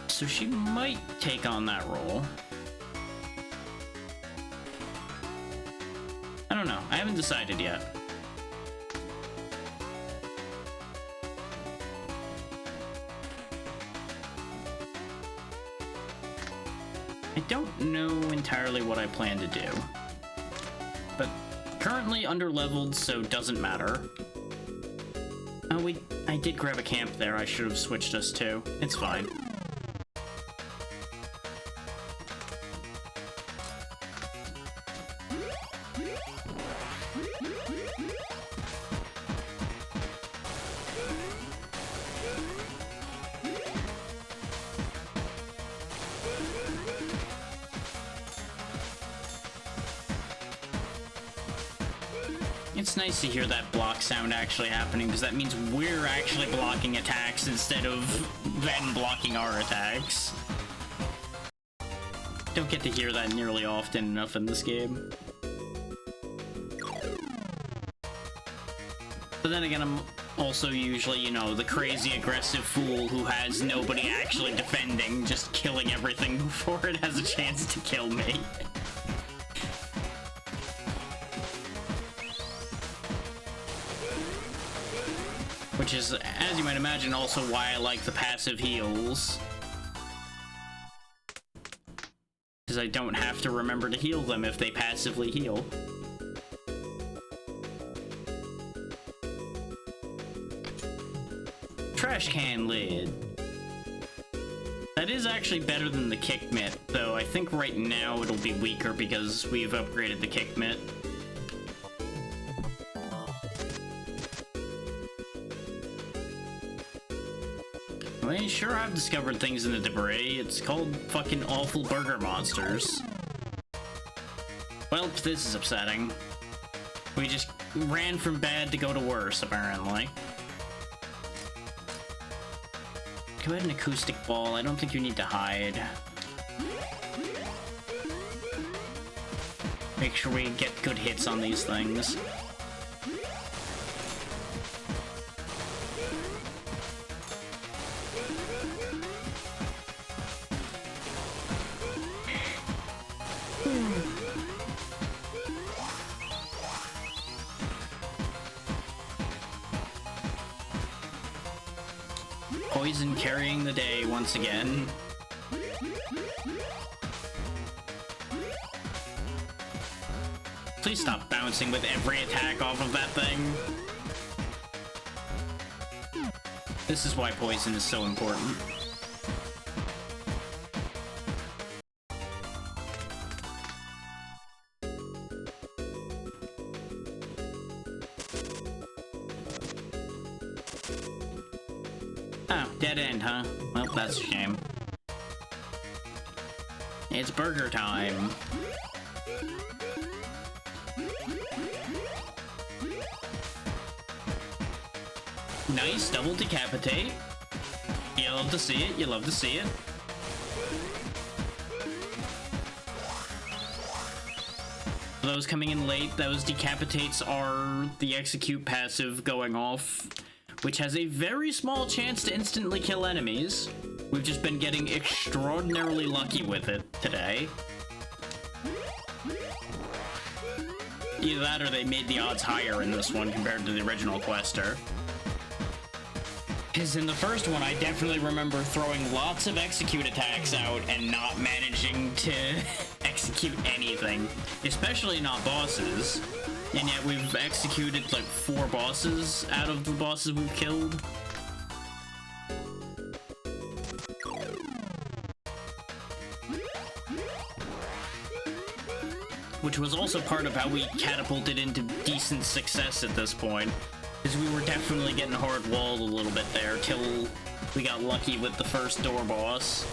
So she might take on that role. I don't know. I haven't decided yet. I don't know entirely what I plan to do. But currently under-leveled, so doesn't matter. Oh, I did grab a camp there. I should have switched us to. It's fine. It's nice to hear that block sound actually happening, because that means we're actually blocking attacks instead of them blocking our attacks. Don't get to hear that nearly often enough in this game. But then again, I'm also usually, you know, the crazy aggressive fool who has nobody actually defending, just killing everything before it has a chance to kill me. Which is, as you might imagine, also why I like the passive heals. Because I don't have to remember to heal them if they passively heal. Trash can lid. That is actually better than the kick mitt, though I think right now it'll be weaker because we've upgraded the kick mitt. I sure have discovered things in the debris. It's called fucking awful burger monsters. Well, this is upsetting. We just ran from bad to go to worse, apparently. Go ahead and acoustic ball. I don't think you need to hide. Make sure we get good hits on these things. Poison carrying the day once again. Please stop bouncing with every attack off of that thing. This is why poison is so important. Oh, dead end, huh? Well, that's a shame. It's burger time. Nice, double decapitate. You love to see it, you love to see it. For those coming in late, those decapitates are the execute passive going off, which has a very small chance to instantly kill enemies. We've just been getting extraordinarily lucky with it today. Either that or they made the odds higher in this one compared to the original Quester. Because in the first one, I definitely remember throwing lots of execute attacks out and not managing to execute anything, especially not bosses. And yet we've executed like 4 bosses out of the bosses we've killed. Which was also part of how we catapulted into decent success at this point. Because we were definitely getting hard-walled a little bit there till we got lucky with the first door boss.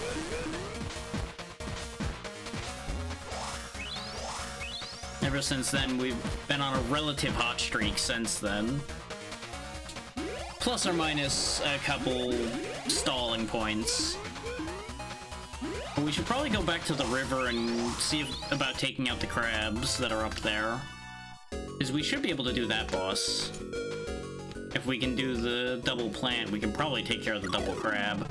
Ever since then, we've been on a relative hot streak since then. Plus or minus a couple stalling points. But we should probably go back to the river and see about taking out the crabs that are up there. Because we should be able to do that boss. If we can do the double plant, we can probably take care of the double crab.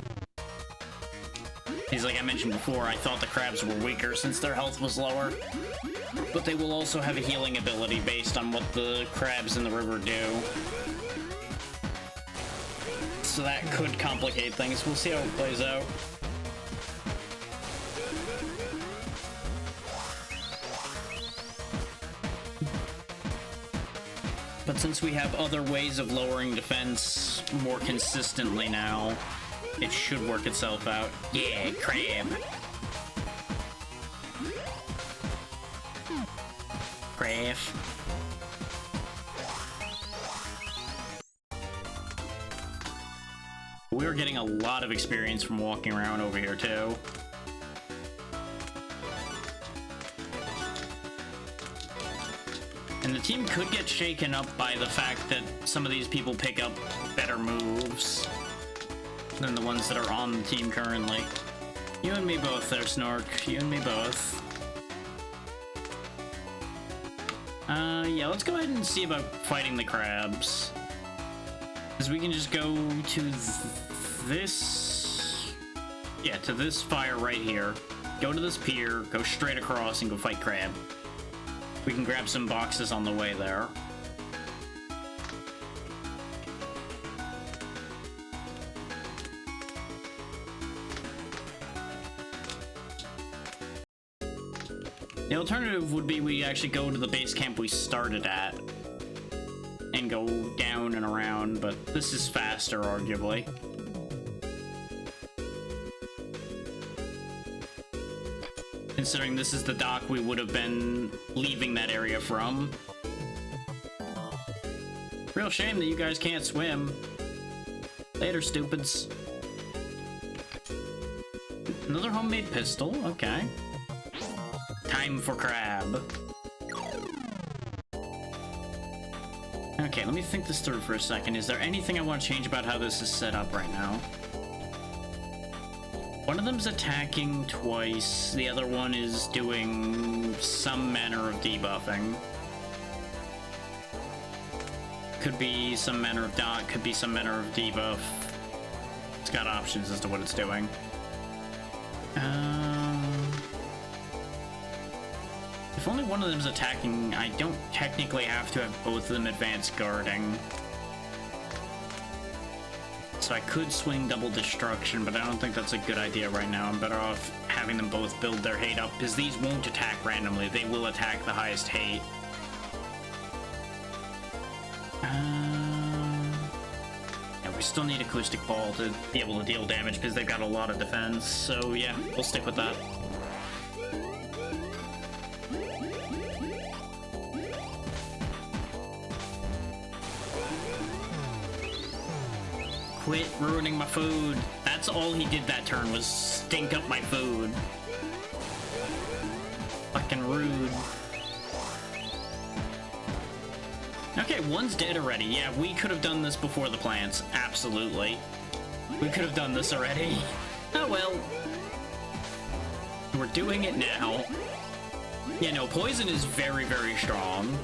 Because like I mentioned before, I thought the crabs were weaker since their health was lower. But they will also have a healing ability based on what the crabs in the river do. So that could complicate things. We'll see how it plays out. But since we have other ways of lowering defense more consistently now, it should work itself out. Yeah, crab. Crab. We're getting a lot of experience from walking around over here, too. And the team could get shaken up by the fact that some of these people pick up better moves than the ones that are on the team currently. You and me both there, Snork. You and me both. Yeah, let's go ahead and see about fighting the crabs. Because we can just go to this... Yeah, to this fire right here. Go to this pier, go straight across, and go fight crab. We can grab some boxes on the way there. The alternative would be we actually go to the base camp we started at and go down and around, but this is faster, arguably. Considering this is the dock we would have been leaving that area from. Real shame that you guys can't swim. Later, stupids. Another homemade pistol, okay. Time for crab. Okay, let me think this through for a second. Is there anything I want to change about how this is set up right now? One of them's attacking twice, the other one is doing some manner of debuffing. Could be some manner of dot, could be some manner of debuff. It's got options as to what it's doing. If only one of them's attacking, I don't technically have to have both of them advanced guarding. So I could swing double destruction, but I don't think that's a good idea right now. I'm better off having them both build their hate up, because these won't attack randomly. They will attack the highest hate. Yeah, we still need acoustic ball to be able to deal damage, because they've got a lot of defense. So yeah, we'll stick with that. Quit ruining my food. That's all he did that turn, was stink up my food. Fucking rude. Okay, one's dead already. Yeah, we could have done this before the plants. Absolutely. We could have done this already. Oh well. We're doing it now. Yeah, no, poison is very, very strong.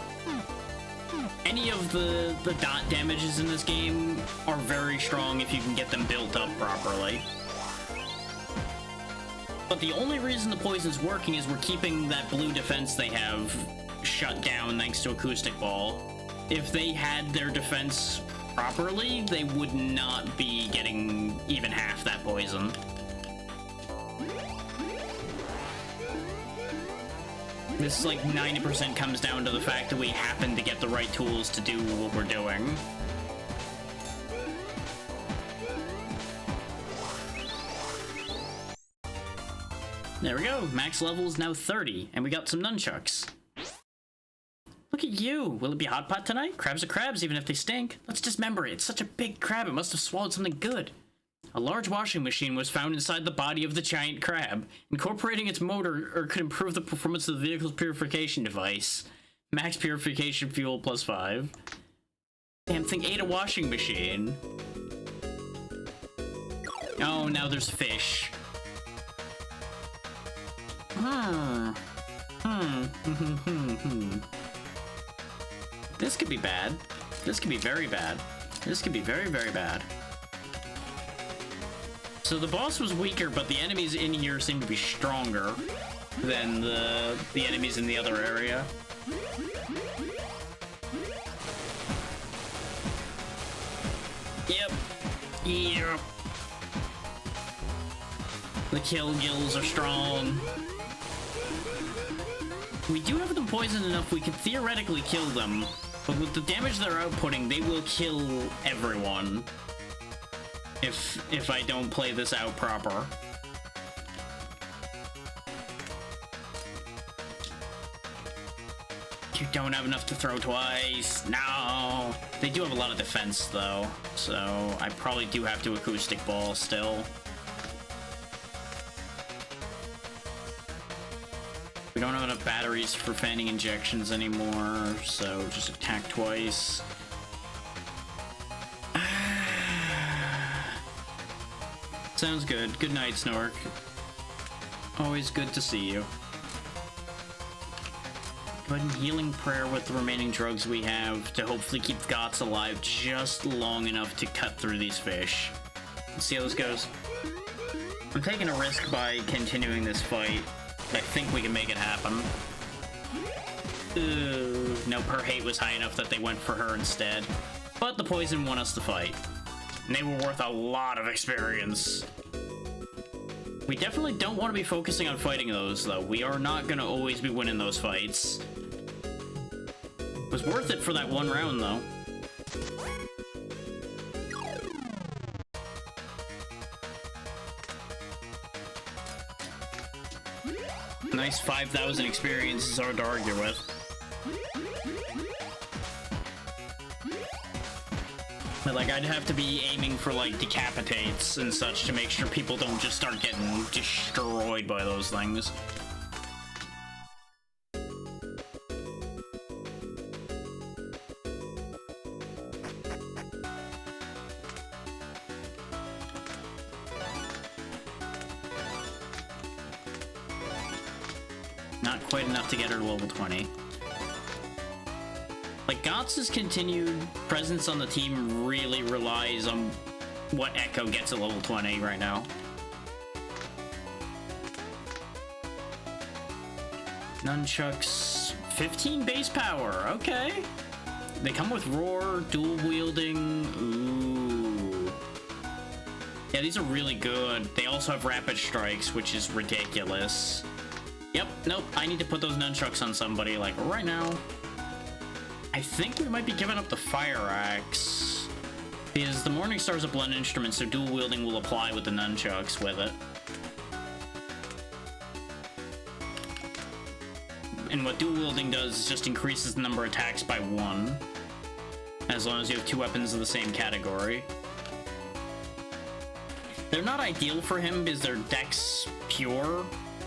Any of the dot damages in this game are very strong if you can get them built up properly. But the only reason the poison's working is we're keeping that blue defense they have shut down thanks to acoustic ball. If they had their defense properly, they would not be getting even half that poison. This is like 90% comes down to the fact that we happen to get the right tools to do what we're doing. There we go. Max level is now 30, and we got some nunchucks. Look at you. Will it be hot pot tonight? Crabs are crabs, even if they stink. Let's dismember it. It's such a big crab, it must have swallowed something good. A large washing machine was found inside the body of the giant crab. Incorporating its motor could improve the performance of the vehicle's purification device. Max purification fuel +5. Damn thing ate a washing machine. Oh, now there's fish. This could be bad. This could be very bad. This could be very, very bad. So the boss was weaker, but the enemies in here seem to be stronger than the enemies in the other area. Yep. Yep. The kill gills are strong. We do have them poisoned enough we could theoretically kill them, but with the damage they're outputting, they will kill everyone if I don't play this out proper. You don't have enough to throw twice. No. They do have a lot of defense though, so I probably do have to acoustic ball still. We don't have enough batteries for fanning injections anymore, so just attack twice. Sounds good. Good night, Snork. Always good to see you. Go ahead and healing prayer with the remaining drugs we have to hopefully keep Gots alive just long enough to cut through these fish. Let's see how this goes. I'm taking a risk by continuing this fight. I think we can make it happen. Ooh, no, her hate was high enough that they went for her instead. But the poison won us the fight. And they were worth a lot of experience. We definitely don't want to be focusing on fighting those, though. We are not going to always be winning those fights. It was worth it for that one round, though. Nice 5,000 experience is hard to argue with. But, like, I'd have to be aiming for, like, decapitates and such to make sure people don't just start getting destroyed by those things. Not quite enough to get her to level 20. Like, Gotz's continued presence on the team really relies on what Echo gets at level 20 right now. Nunchucks, 15 base power, okay. They come with Roar, dual wielding, ooh. Yeah, these are really good. They also have Rapid Strikes, which is ridiculous. Yep, nope, I need to put those nunchucks on somebody, like, right now. I think we might be giving up the Fire Axe. Because the Morning Star's a blunt instrument, so dual wielding will apply with the nunchucks with it. And what dual wielding does is just increases the number of attacks by 1. As long as you have 2 weapons of the same category. They're not ideal for him because they're Dex Pure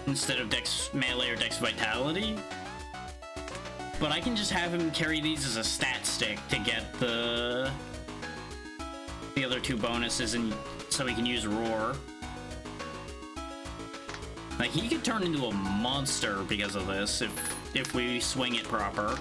instead of Dex Melee or Dex Vitality. But I can just have him carry these as a stat stick to get the other 2 bonuses, and so he can use Roar. Like, he could turn into a monster because of this if we swing it proper.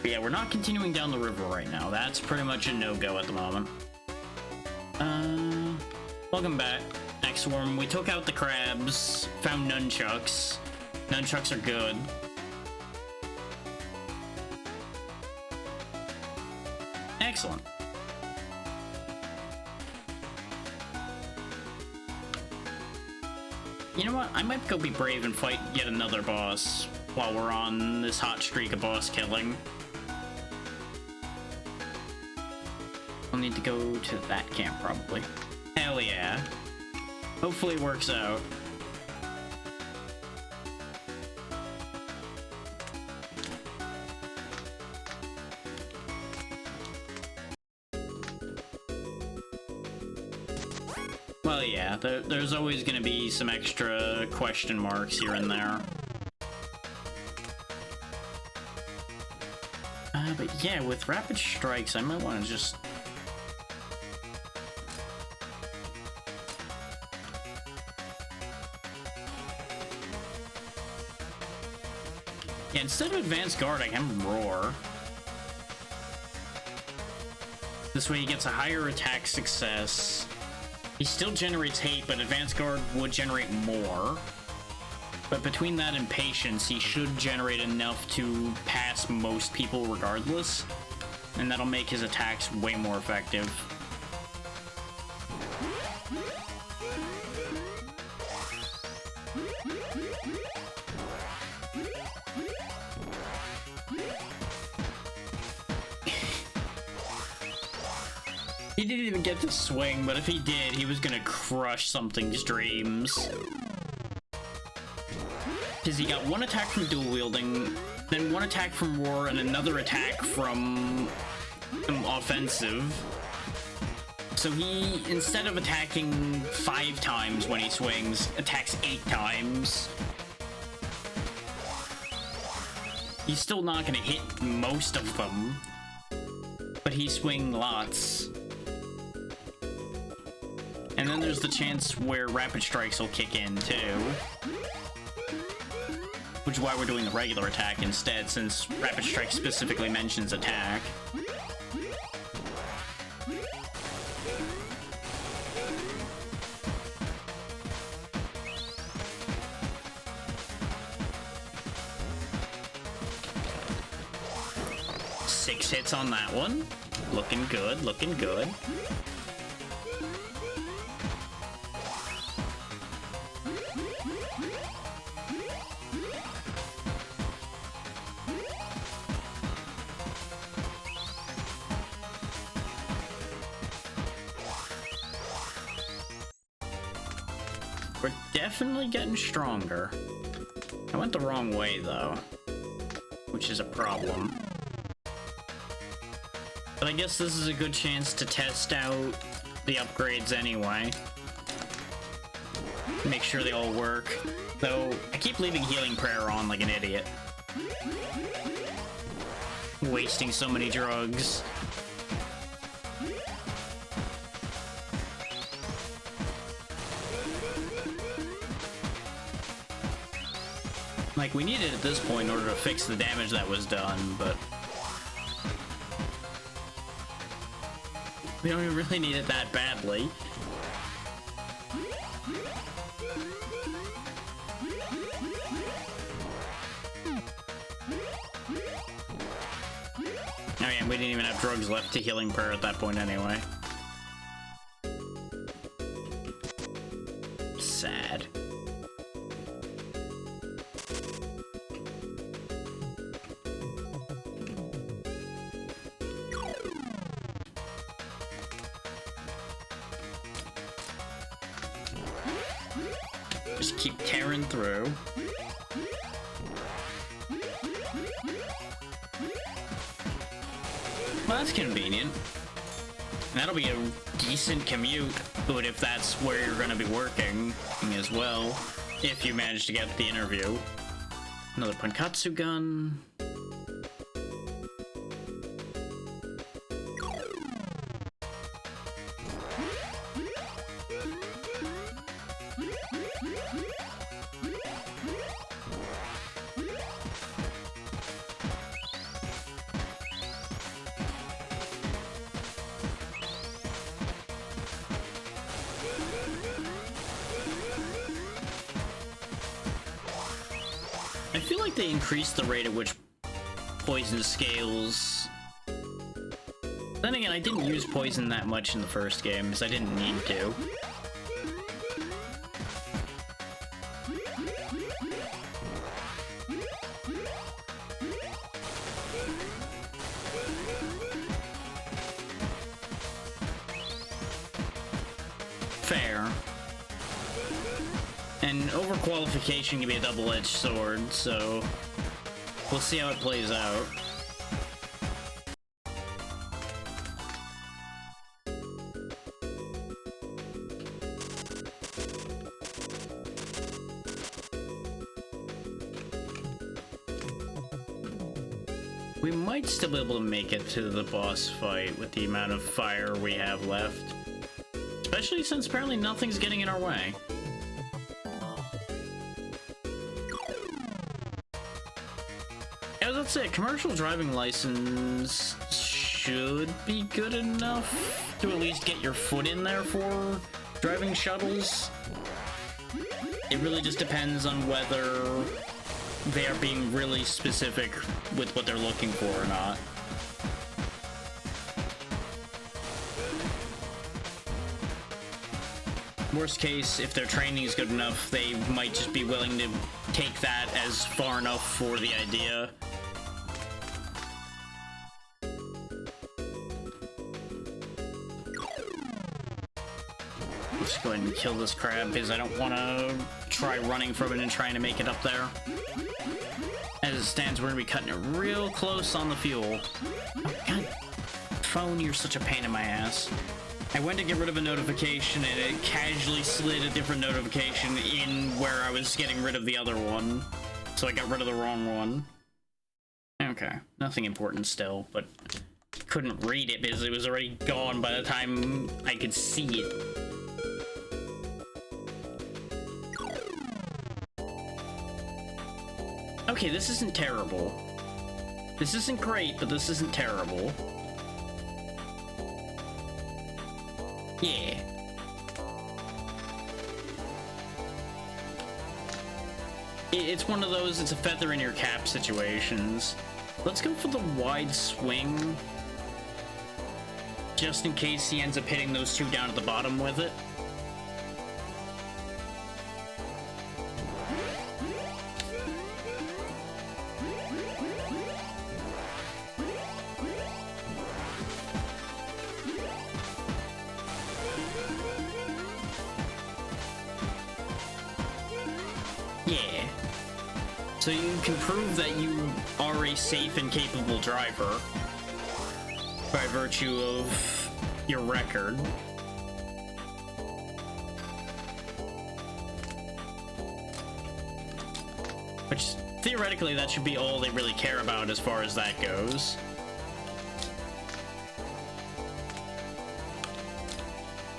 But yeah, we're not continuing down the river right now. That's pretty much a no-go at the moment. Welcome back, X-Worm. We took out the crabs, found nunchucks. Nunchucks are good. Excellent. You know what? I might go be brave and fight yet another boss while we're on this hot streak of boss killing. I'll need to go to that camp, probably. Hell yeah. Hopefully it works out. Well, yeah, there's always going to be some extra question marks here and there. But yeah, with Rapid Strikes, I might want to just... Yeah, instead of Advanced Guard, I can Roar. This way he gets a higher attack success. He still generates hate, but Advanced Guard would generate more. But between that and Patience, he should generate enough to pass most people regardless. And that'll make his attacks way more effective. He didn't even get to swing, but if he did, he was gonna crush something's dreams. Because he got one attack from dual wielding, then one attack from Roar, and another attack from offensive. So he, instead of attacking 5 times when he swings, attacks 8 times. He's still not gonna hit most of them, but he's swinging lots. And then there's the chance where Rapid Strikes will kick in, too. Which is why we're doing the regular attack instead, since Rapid Strike specifically mentions attack. Six hits on that one. Looking good, looking good. We're definitely getting stronger. I went the wrong way, though, which is a problem. But I guess this is a good chance to test out the upgrades anyway. Make sure they all work. Though, I keep leaving Healing Prayer on like an idiot. Wasting so many drugs. Like, we need it at this point in order to fix the damage that was done, but... we don't even really need it that badly. Oh yeah, we didn't even have drugs left to Healing Prayer at that point anyway. Sad. Just keep tearing through. Well, that's convenient. That'll be a decent commute, but if that's where you're gonna be working as well, if you manage to get the interview. Another Pankatsu gun. I feel like they increased the rate at which poison scales. Then again, I didn't use poison that much in the first game, because I didn't need to. Fair. And overqualification can be a double-edged sword, so we'll see how it plays out. We might still be able to make it to the boss fight with the amount of fire we have left. Especially since apparently nothing's getting in our way. As I'd say, a commercial driving license should be good enough to at least get your foot in there for driving shuttles. It really just depends on whether they are being really specific with what they're looking for or not. Worst case, if their training is good enough, they might just be willing to take that as far enough for the idea. Let's go ahead and kill this crab because I don't want to try running from it and trying to make it up there. As it stands, we're going to be cutting it real close on the fuel. Oh, God. Phone, you're such a pain in my ass. I went to get rid of a notification and it casually slid a different notification in where I was getting rid of the other one. So I got rid of the wrong one. Okay, nothing important still, but couldn't read it because it was already gone by the time I could see it. Okay, this isn't terrible. This isn't great, but this isn't terrible. Yeah. It's one of those, it's a feather in your cap situations. Let's go for the wide swing. Just in case he ends up hitting those two down at the bottom with it. So you can prove that you are a safe and capable driver by virtue of your record. Which, theoretically, that should be all they really care about as far as that goes.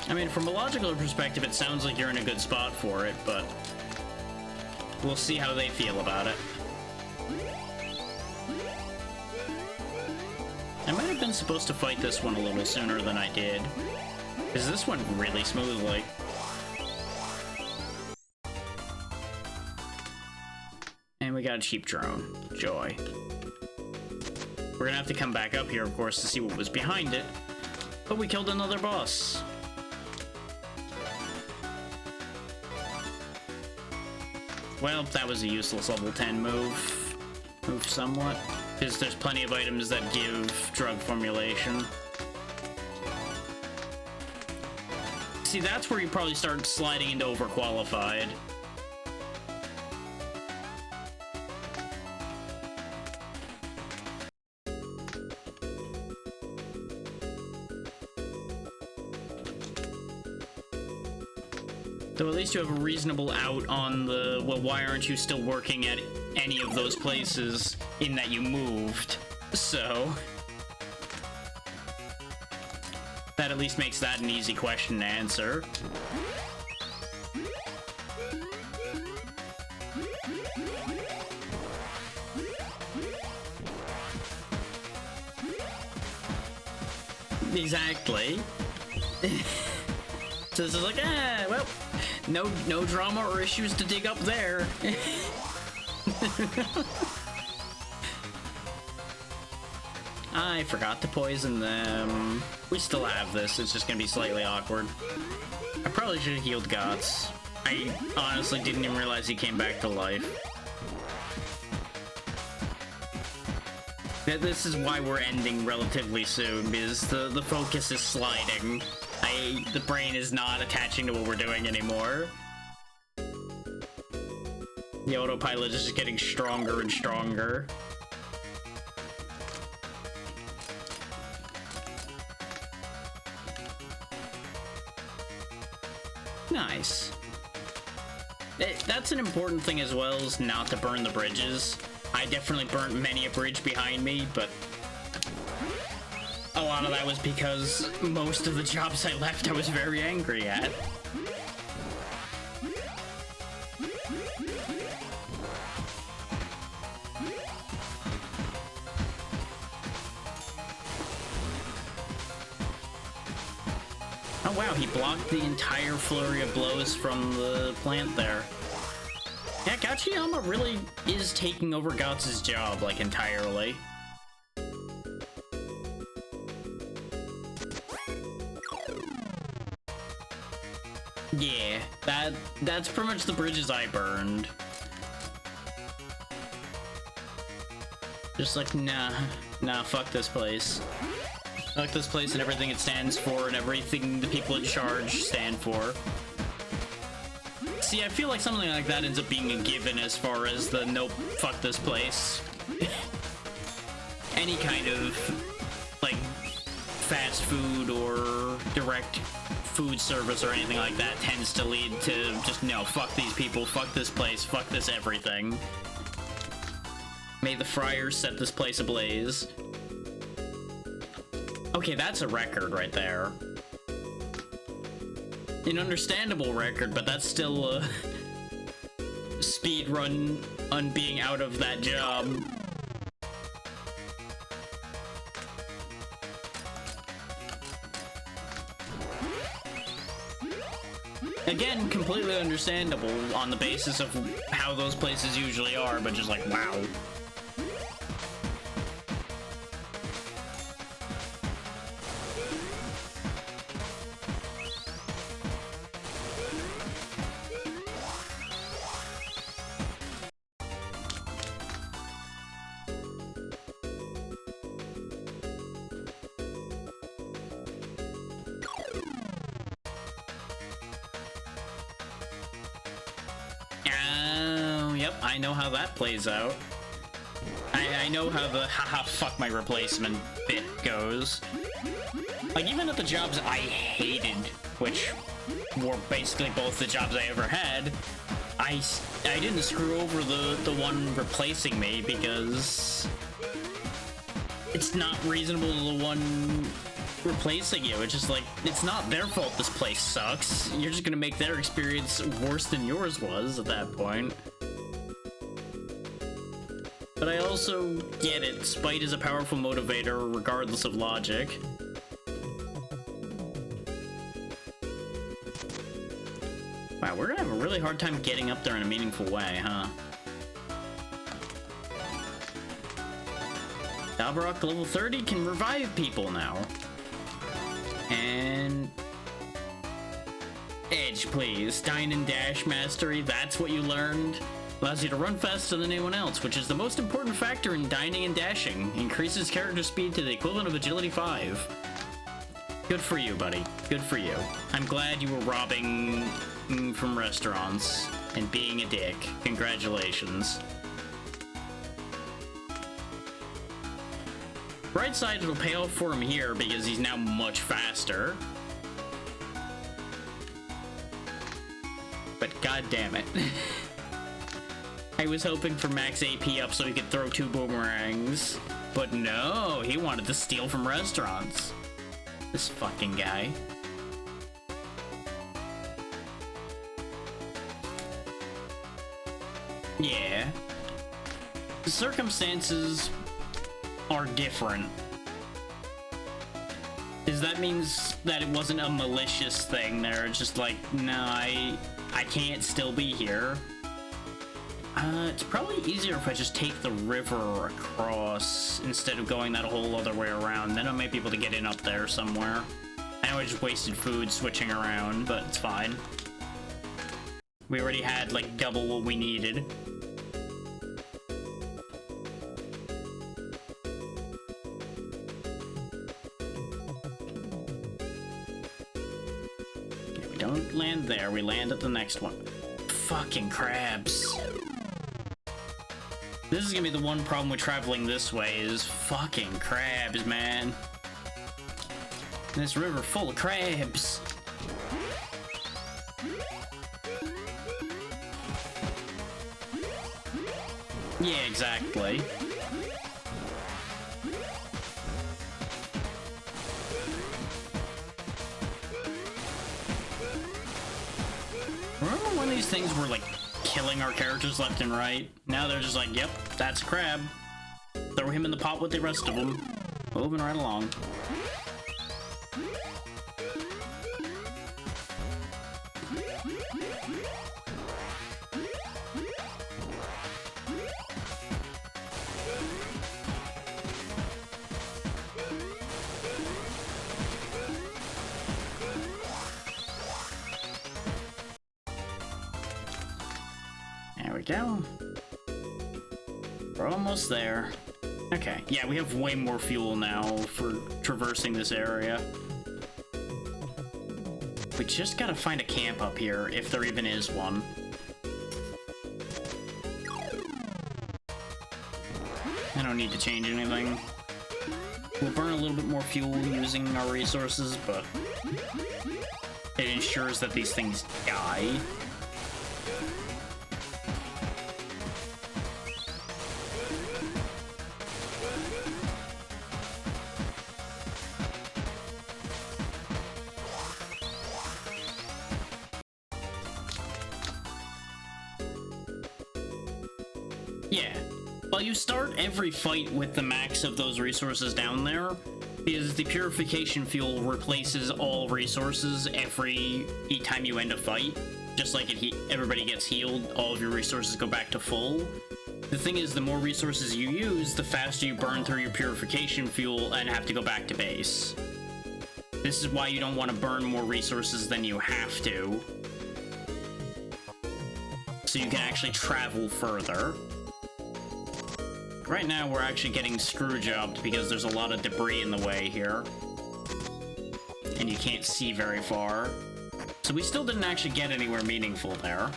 I mean, from a logical perspective, it sounds like you're in a good spot for it, but we'll see how they feel about it. I might have been supposed to fight this one a little sooner than I did, because this went really smoothly. And we got a cheap drone. Joy. We're gonna have to come back up here, of course, to see what was behind it, but we killed another boss. Well, that was a useless level 10 move. Move somewhat. Because there's plenty of items that give drug formulation. See, that's where you probably start sliding into overqualified. Though at least you have a reasonable out on the, well, why aren't you still working at any of those places in that you moved? So that at least makes that an easy question to answer. Exactly. So this is like, well, no drama or issues to dig up there. I forgot to poison them. We still have this, it's just gonna be slightly awkward. I probably should have healed Gots. I honestly didn't even realize he came back to life. This is why we're ending relatively soon, because the focus is sliding. The brain is not attaching to what we're doing anymore. The autopilot is just getting stronger and stronger. Nice. That's an important thing as well, is not to burn the bridges. I definitely burnt many a bridge behind me, but a lot of that was because most of the jobs I left I was very angry at. Oh wow, he blocked the entire flurry of blows from the plant there. Yeah, Gachiyama really is taking over Guts' job, like, entirely. Yeah, that's pretty much the bridges I burned. Just like, nah, fuck this place. Fuck this place and everything it stands for and everything the people in charge stand for. See, I feel like something like that ends up being a given as far as the nope, fuck this place. Any kind of, like, fast food or direct food service or anything like that tends to lead to just, no, fuck these people, fuck this place, fuck this everything. May the friars set this place ablaze. Okay, that's a record right there. An understandable record, but that's still a speed run on being out of that job. Again, completely understandable on the basis of how those places usually are, but just like, wow. Yep, I know how that plays out. I know how the haha fuck my replacement bit goes. Like, even at the jobs I hated, which were basically both the jobs I ever had, I didn't screw over the one replacing me because it's not reasonable to the one replacing you. It's just like, it's not their fault this place sucks. You're just gonna make their experience worse than yours was at that point. But I also get it. Spite is a powerful motivator regardless of logic. Wow, we're gonna have a really hard time getting up there in a meaningful way, huh? Dalbarok level 30 can revive people now. And Edge, please. Dine and dash mastery, that's what you learned. Allows you to run faster than anyone else, which is the most important factor in dining and dashing. Increases character speed to the equivalent of agility 5. Good for you, buddy. Good for you. I'm glad you were robbing from restaurants and being a dick. Congratulations. Bright side, it'll pay off for him here because he's now much faster. But god damn it. I was hoping for max AP up so he could throw 2 boomerangs. But no, he wanted to steal from restaurants. This fucking guy. Yeah. The circumstances are different. Does that means that it wasn't a malicious thing? They're just like, no, I can't still be here. It's probably easier if I just take the river across instead of going that whole other way around. Then I might be able to get in up there somewhere. I know I just wasted food switching around, but it's fine. We already had, like, double what we needed. Okay, we don't land there, we land at the next one. Fucking crabs. This is gonna be the one problem with traveling this way, is fucking crabs, man. This river full of crabs. Yeah, exactly. Remember when these things were like killing our characters left and right? Now they're just like, yep, that's a crab. Throw him in the pot with the rest of them. Moving right along. There we go. We're almost there. Okay, yeah, we have way more fuel now for traversing this area. We just gotta find a camp up here, if there even is one. I don't need to change anything. We'll burn a little bit more fuel using our resources, but it ensures that these things die. Yeah, well, you start every fight with the max of those resources down there, because the purification fuel replaces all resources every time you end a fight. Just like everybody gets healed, all of your resources go back to full. The thing is, the more resources you use, the faster you burn through your purification fuel and have to go back to base. This is why you don't want to burn more resources than you have to, so you can actually travel further. Right now, we're actually getting screwjobbed because there's a lot of debris in the way here. And you can't see very far. So we still didn't actually get anywhere meaningful there.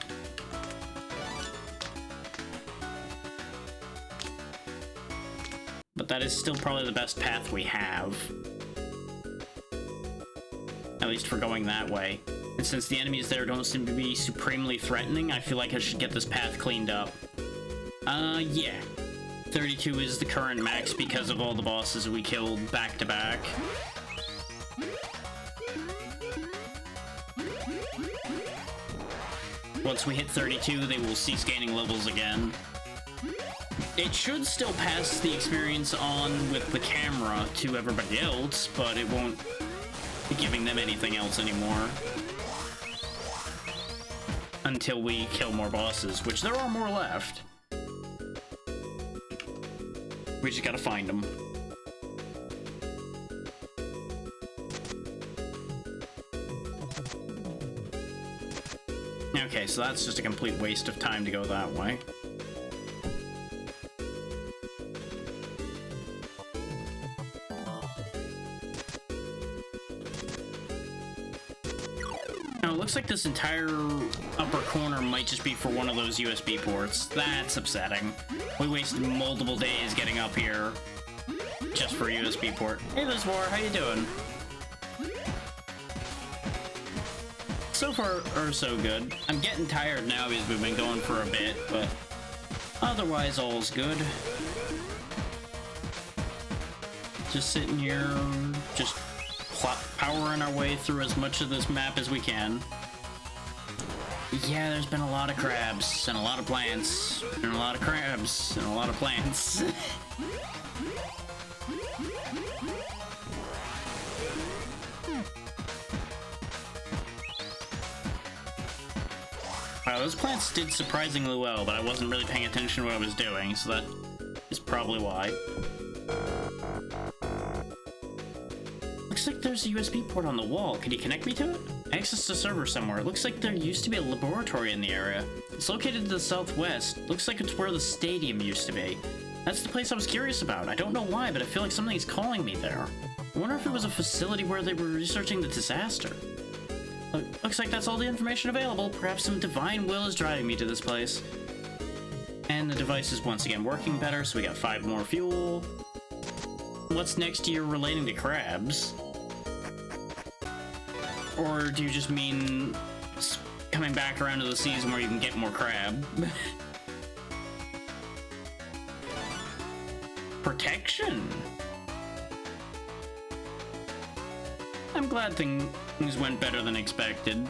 But that is still probably the best path we have. At least for going that way. And since the enemies there don't seem to be supremely threatening, I feel like I should get this path cleaned up. Yeah. 32 is the current max because of all the bosses we killed back to back. Once we hit 32, they will cease gaining levels again. It should still pass the experience on with the camera to everybody else, but it won't be giving them anything else anymore. Until we kill more bosses, which there are more left. We just gotta find them. Okay, so that's just a complete waste of time to go that way. Now, it looks like this entire upper corner might just be for one of those USB ports. That's upsetting. We wasted multiple days getting up here just for a USB port. Hey, Liz War, how you doing? So far, so good. I'm getting tired now because we've been going for a bit, but otherwise all's good. Just sitting here, just powering our way through as much of this map as we can. Yeah, there's been a lot of crabs, and a lot of plants, and a lot of crabs, and a lot of plants. Wow, those plants did surprisingly well, but I wasn't really paying attention to what I was doing, so that is probably why. Looks like there's a USB port on the wall. Can you connect me to it? Access to server somewhere. It looks like there used to be a laboratory in the area. It's located to the southwest. Looks like it's where the stadium used to be. That's the place I was curious about. I don't know why, but I feel like something's calling me there. I wonder if it was a facility where they were researching the disaster. Looks like that's all the information available. Perhaps some divine will is driving me to this place. And the device is once again working better, so we got 5 more fuel. What's next year relating to crabs? Or do you just mean coming back around to the season where you can get more crab? protection. I'm glad things went better than expected.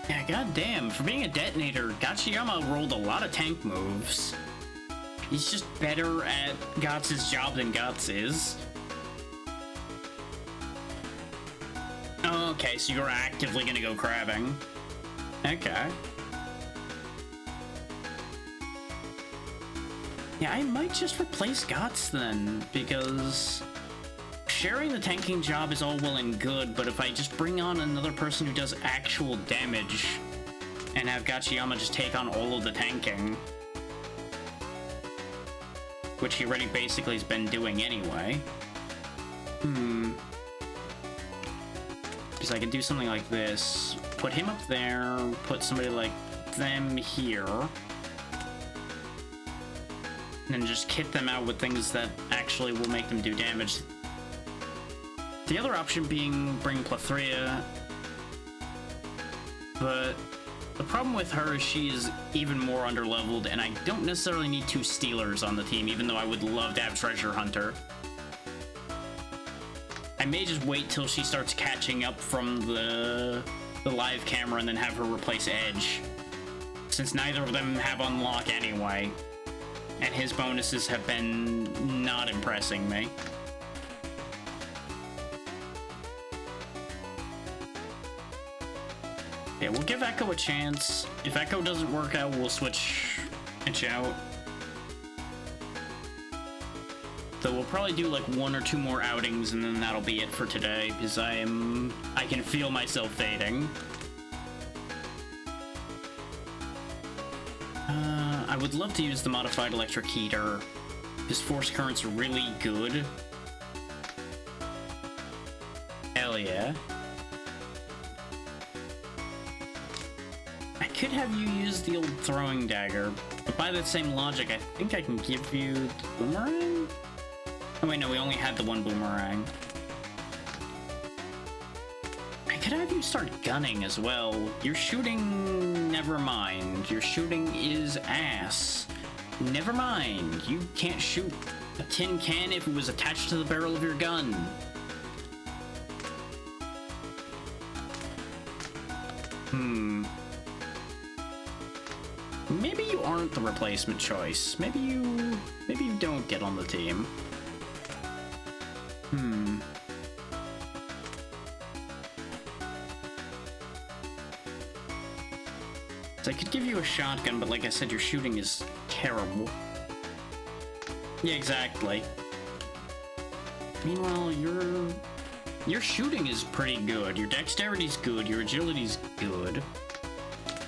Yeah, goddamn, for being a detonator, Gachiyama rolled a lot of tank moves. He's just better at Guts' job than Guts is. Oh, okay, so you're actively gonna go crabbing. Okay. Yeah, I might just replace Guts then, because sharing the tanking job is all well and good, but if I just bring on another person who does actual damage and have Gachiyama just take on all of the tanking, which he already basically has been doing anyway. Because I could do something like this. Put him up there, put somebody like them here, and then just kit them out with things that actually will make them do damage. The other option being bring Plethria, but the problem with her is she is even more underleveled, and I don't necessarily need 2 Stealers on the team, even though I would love to have Treasure Hunter. I may just wait till she starts catching up from the live camera and then have her replace Edge, since neither of them have unlock anyway, and his bonuses have been not impressing me. Yeah, we'll give Echo a chance. If Echo doesn't work out, we'll switch Itch out. Though we'll probably do like 1 or 2 more outings and then that'll be it for today, because I can feel myself fading. I would love to use the modified electric heater. His force current's really good. Hell yeah. I could have you use the old throwing dagger, but by that same logic, I think I can give you the boomerang? Oh wait, no, we only had the 1 boomerang. I could have you start gunning as well. Your shooting, never mind. Your shooting is ass. Never mind. You can't shoot a tin can if it was attached to the barrel of your gun. Maybe you aren't the replacement choice. Maybe you don't get on the team. So I could give you a shotgun, but like I said, your shooting is terrible. Yeah, exactly. Meanwhile, your shooting is pretty good. Your dexterity's good. Your agility's good.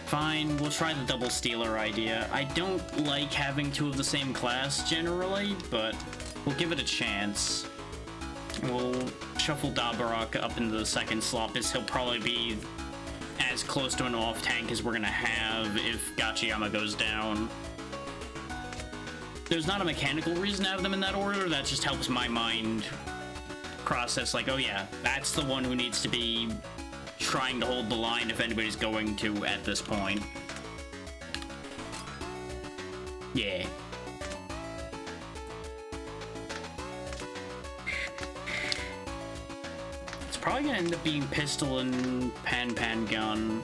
Fine, we'll try the double Stealer idea. I don't like having 2 of the same class generally, but we'll give it a chance. We'll shuffle Dabarak up into the 2nd slot, because he'll probably be as close to an off tank as we're gonna have if Gachiyama goes down. There's not a mechanical reason to have them in that order, that just helps my mind process like, oh yeah, that's the one who needs to be trying to hold the line if anybody's going to at this point. Yeah. It's probably gonna end up being pistol and pan gun.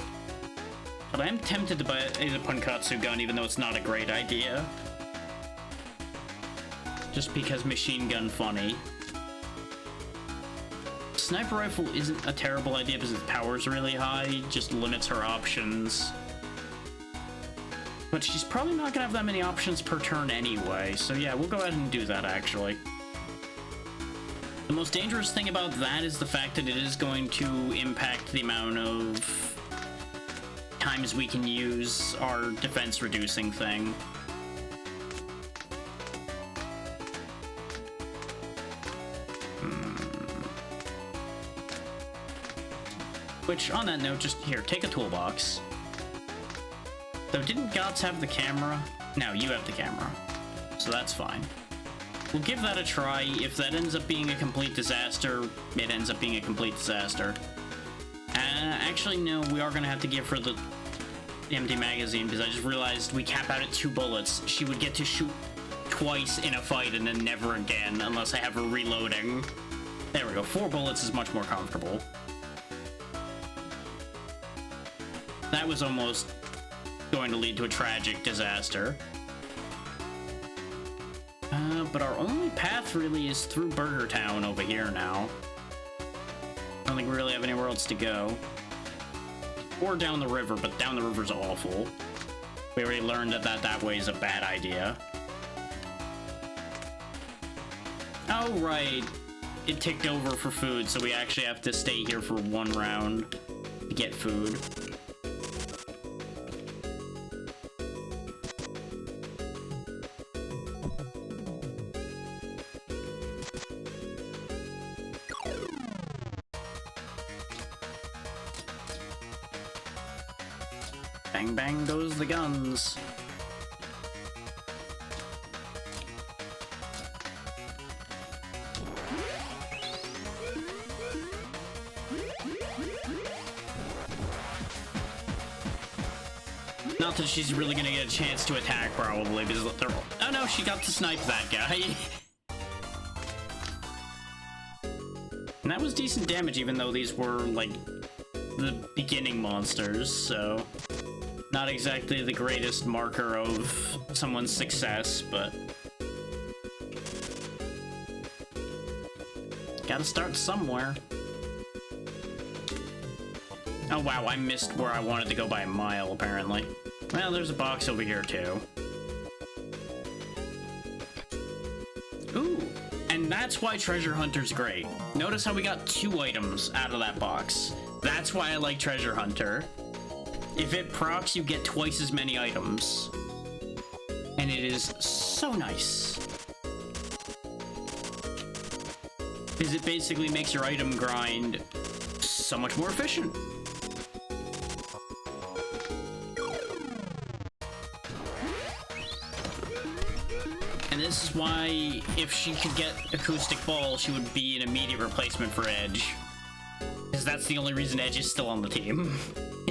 But I am tempted to buy a Pankatsu gun, even though it's not a great idea. Just because machine gun funny. Sniper rifle isn't a terrible idea because its power's really high, just limits her options. But she's probably not gonna have that many options per turn anyway, so yeah, we'll go ahead and do that actually. The most dangerous thing about that is the fact that it is going to impact the amount of times we can use our defense reducing thing. Which, on that note, just here, take a toolbox. Though, didn't Gots have the camera? No, you have the camera. So that's fine. We'll give that a try. If that ends up being a complete disaster, it ends up being a complete disaster. Actually, no, we are gonna have to give her the empty magazine, because I just realized we cap out at 2 bullets. She would get to shoot twice in a fight and then never again unless I have her reloading. There we go. 4 bullets is much more comfortable. That was almost going to lead to a tragic disaster. But our only path really is through Burger Town over here now. I don't think we really have anywhere else to go. Or down the river, but down the river's awful. We already learned that way is a bad idea. Oh, right. It ticked over for food, so we actually have to stay here for 1 round to get food. Bang bang goes the guns. Not that she's really gonna get a chance to attack, probably, because they're... Oh no, she got to snipe that guy. And that was decent damage, even though these were, like, the beginning monsters, so... Not exactly the greatest marker of someone's success, but... Gotta start somewhere. Oh wow, I missed where I wanted to go by a mile, apparently. Well, there's a box over here, too. Ooh, and that's why Treasure Hunter's great. Notice how we got 2 items out of that box. That's why I like Treasure Hunter. If it procs, you get twice as many items. And it is so nice. Because it basically makes your item grind so much more efficient. And this is why, if she could get Acoustic Ball, she would be an immediate replacement for Edge. Because that's the only reason Edge is still on the team.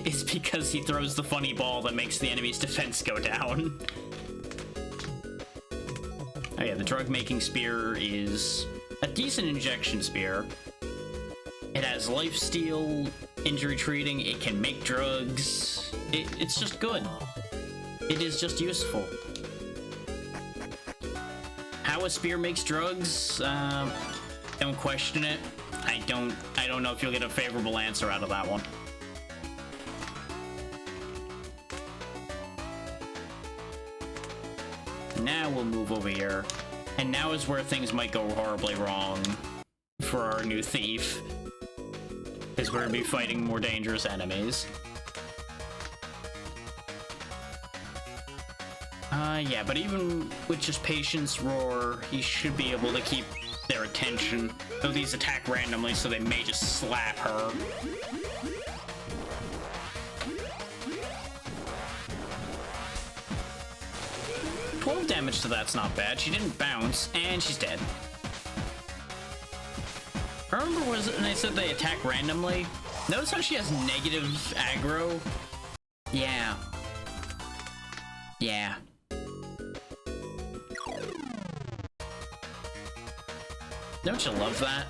Is because he throws the funny ball that makes the enemy's defense go down. Oh yeah, the drug-making spear is a decent injection spear. It has lifesteal, injury treating, it can make drugs. It's just good. It is just useful. How a spear makes drugs, don't question it. I don't know if you'll get a favorable answer out of that one. Now we'll move over here. And now is where things might go horribly wrong for our new thief. Because we're going to be fighting more dangerous enemies. Yeah, but even with just Patience Roar, he should be able to keep their attention. Though these attack randomly, so they may just slap her. Damage to that's not bad. She didn't bounce, and she's dead. Remember when I said they attack randomly? Notice how she has negative aggro? Yeah. Yeah. Don't you love that?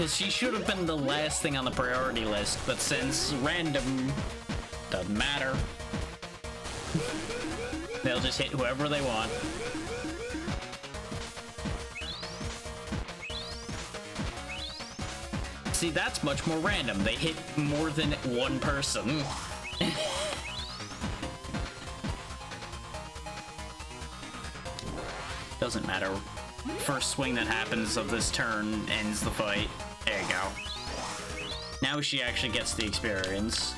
She should have been the last thing on the priority list, but since random doesn't matter, they'll just hit whoever they want. See, that's much more random. They hit more than one person. Doesn't matter. First swing that happens of this turn ends the fight. There you go. Now she actually gets the experience.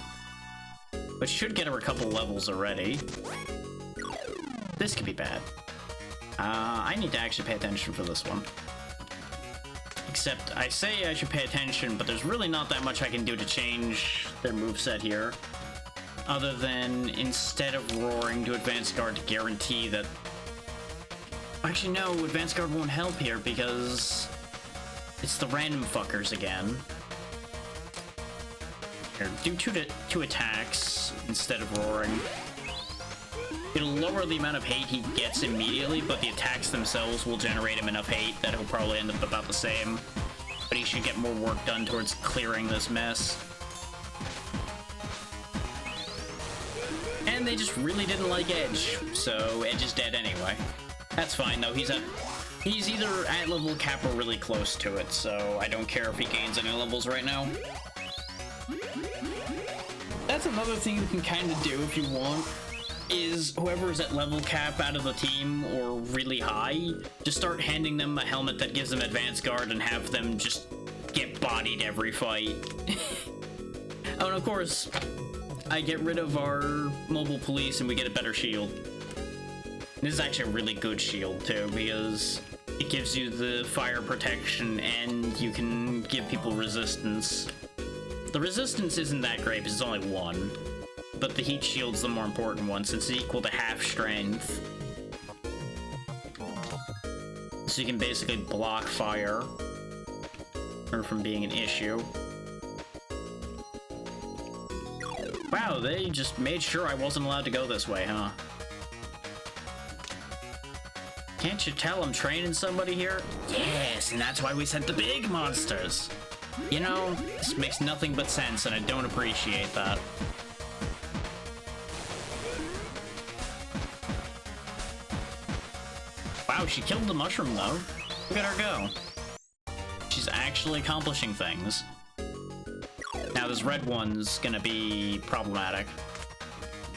Which should get her a couple levels already. This could be bad. I need to actually pay attention for this one. Except, I say I should pay attention, but there's really not that much I can do to change their moveset here. Other than, instead of roaring to advance guard to guarantee that Actually, no, Advanced Guard won't help here because it's the random fuckers again. Here, do two attacks instead of roaring. It'll lower the amount of hate he gets immediately, but the attacks themselves will generate him enough hate that he'll probably end up about the same. But he should get more work done towards clearing this mess. And they just really didn't like Edge, so Edge is dead anyway. That's fine though, he's either at level cap or really close to it, so I don't care if he gains any levels right now. That's another thing you can kind of do if you want, is whoever's at level cap out of the team or really high, just start handing them a helmet that gives them advanced guard and have them just get bodied every fight. Oh, and of course, I get rid of our mobile police and we get a better shield. This is actually a really good shield too, because it gives you the fire protection and you can give people resistance. The resistance isn't that great because it's only 1. But the heat shield's the more important one, since it's equal to half strength. So you can basically block fire from being an issue. Wow, they just made sure I wasn't allowed to go this way, huh? Can't you tell I'm training somebody here? Yes, and that's why we sent the big monsters. You know, this makes nothing but sense, and I don't appreciate that. Wow, she killed the mushroom, though. Look at her go. She's actually accomplishing things. Now, this red one's gonna be problematic.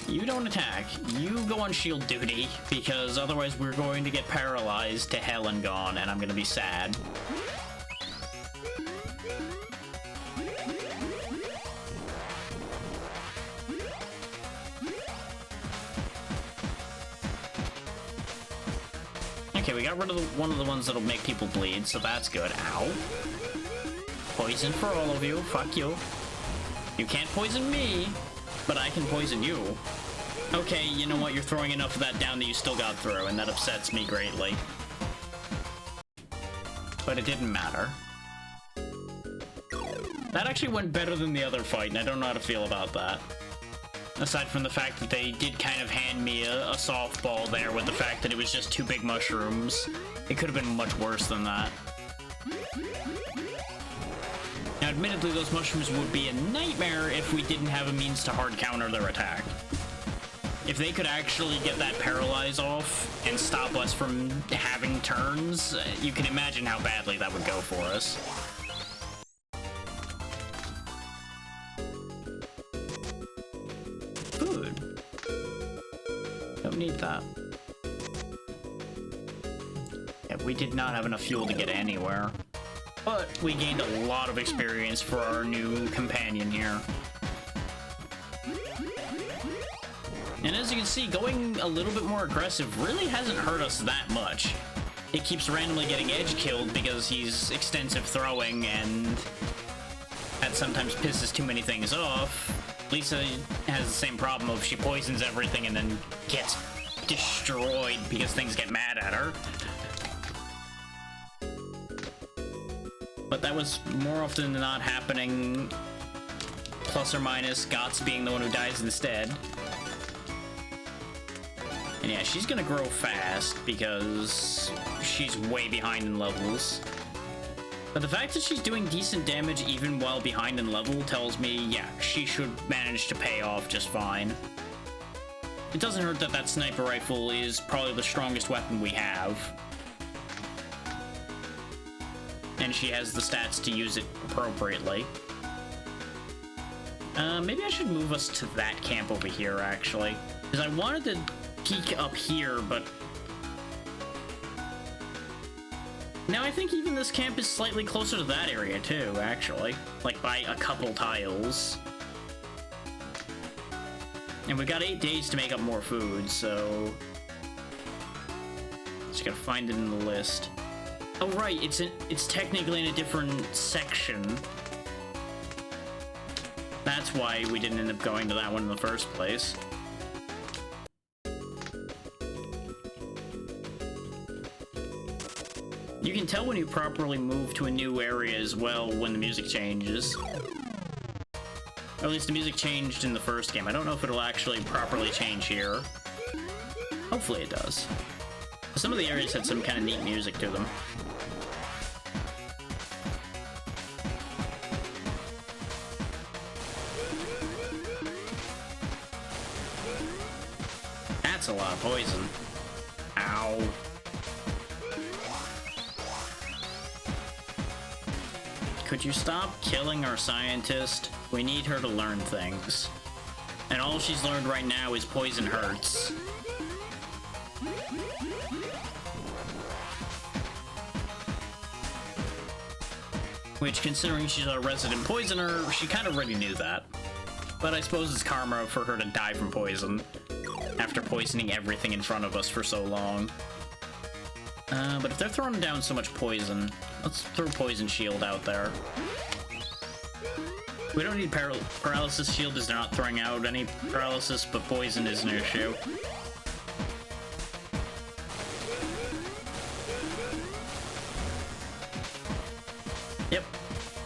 You don't attack. You go on shield duty, because otherwise we're going to get paralyzed to hell and gone, and I'm gonna be sad. Okay, we got rid of one of the ones that'll make people bleed, so that's good. Ow. Poison for all of you. Fuck you. You can't poison me, but I can poison you. Okay, you know what? You're throwing enough of that down that you still got through, and that upsets me greatly. But it didn't matter. That actually went better than the other fight, and I don't know how to feel about that. Aside from the fact that they did kind of hand me a softball there with the fact that it was just 2 big mushrooms. It could have been much worse than that. Now, admittedly, those mushrooms would be a nightmare if we didn't have a means to hard counter their attack. If they could actually get that paralyze off and stop us from having turns, you can imagine how badly that would go for us. Food. Don't need that. Yeah, we did not have enough fuel to get anywhere. But we gained a lot of experience for our new companion here. And as you can see, going a little bit more aggressive really hasn't hurt us that much. It keeps randomly getting Edge killed because he's extensive throwing, and that sometimes pisses too many things off. Lisa has the same problem of she poisons everything and then gets destroyed because things get mad at her. But that was more often than not happening, plus or minus Gots being the one who dies instead. And yeah, she's gonna grow fast because she's way behind in levels. But the fact that she's doing decent damage even while behind in level tells me, yeah, she should manage to pay off just fine. It doesn't hurt that that sniper rifle is probably the strongest weapon we have. And she has the stats to use it appropriately. Maybe I should move us to that camp over here, actually. Because I wanted to peek up here, but... Now I think even this camp is slightly closer to that area, too, actually. Like, by a couple tiles. And we've got 8 days to make up more food, so... Just gotta find it in the list. Oh, right, it's technically in a different section. That's why we didn't end up going to that one in the first place. You can tell when you properly move to a new area as well when the music changes. Or at least the music changed in the first game. I don't know if it'll actually properly change here. Hopefully it does. Some of the areas had some kind of neat music to them. That's a lot of poison. Ow. Could you stop killing our scientist? We need her to learn things. And all she's learned right now is poison hurts. Which, considering she's a resident poisoner, she kind of already knew that. But I suppose it's karma for her to die from poison after poisoning everything in front of us for so long. But if they're throwing down so much poison, let's throw Poison Shield out there. We don't need Paralysis Shield as they're not throwing out any paralysis, but poison is an issue. Yep.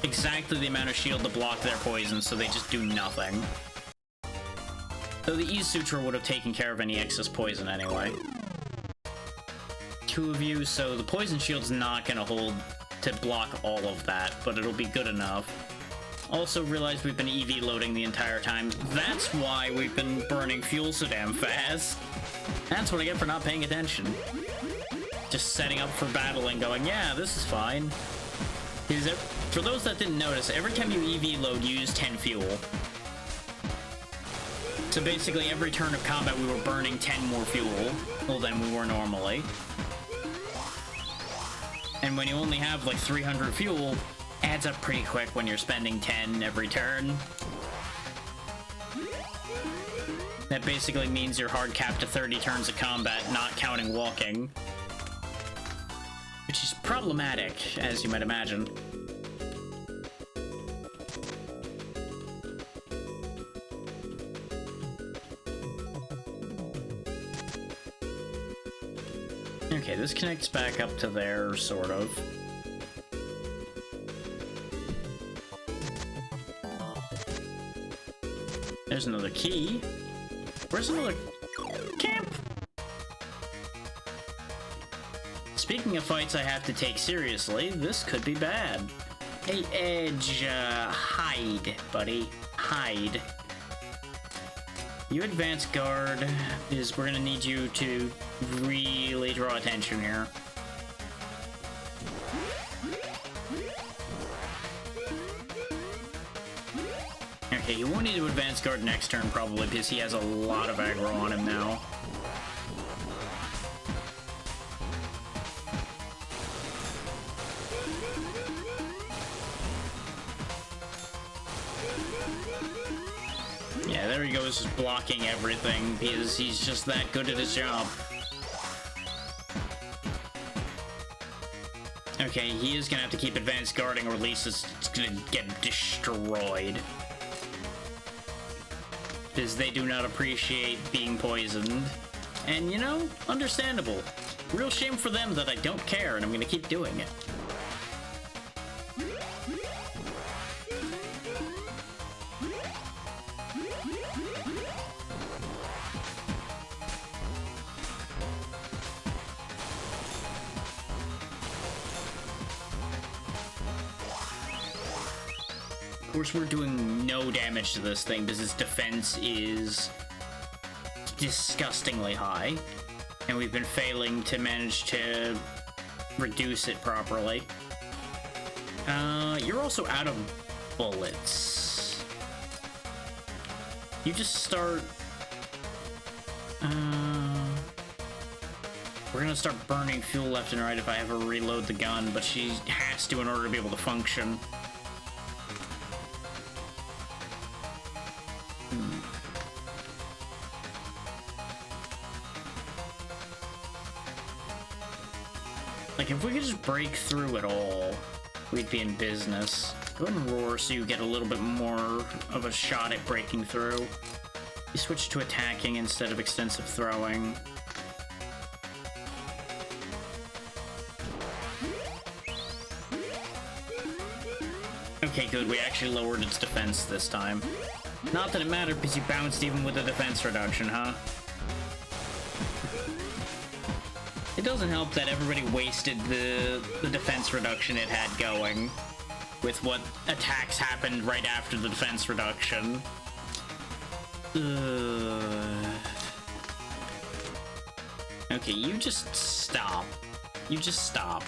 Exactly the amount of shield to block their poison, so they just do nothing. Though the Ease Suture would have taken care of any excess poison anyway. Two of you, so the Poison Shield's not gonna hold to block all of that, but it'll be good enough. Also realized we've been EV loading the entire time. That's why we've been burning fuel so damn fast. That's what I get for not paying attention. Just setting up for battle and going, yeah, this is fine. For those that didn't notice, every time you EV load, you use 10 fuel. So basically every turn of combat we were burning 10 more fuel than we were normally. And when you only have like 300 fuel, adds up pretty quick when you're spending 10 every turn. That basically means you're hard capped to 30 turns of combat, not counting walking. Which is problematic, as you might imagine. Okay, this connects back up to there, sort of. There's another key. Where's another camp? Speaking of fights I have to take seriously, this could be bad. Hey, Edge, hide, buddy. Hide. You advance guard, is we're gonna need you to really draw attention here. Okay, you won't need to advance guard next turn probably because he has a lot of aggro on him now. Yeah, there he goes, just blocking everything because he's just that good at his job. Okay, he is gonna have to keep advanced guarding or at least it's gonna get destroyed. Because they do not appreciate being poisoned. And, you know, understandable. Real shame for them that I don't care and I'm gonna keep doing it. Of course, we're doing no damage to this thing because its defense is disgustingly high, and we've been failing to manage to reduce it properly. You're also out of bullets. You just start... We're gonna start burning fuel left and right if I ever reload the gun, but she has to in order to be able to function. Like, if we could just break through at all, we'd be in business. Go ahead and roar so you get a little bit more of a shot at breaking through. You switch to attacking instead of extensive throwing. Okay, good. We actually lowered its defense this time. Not that it mattered because you bounced even with a defense reduction, huh? It doesn't help that everybody wasted the defense reduction it had going with what attacks happened right after the defense reduction. Okay, you just stop. You just stop.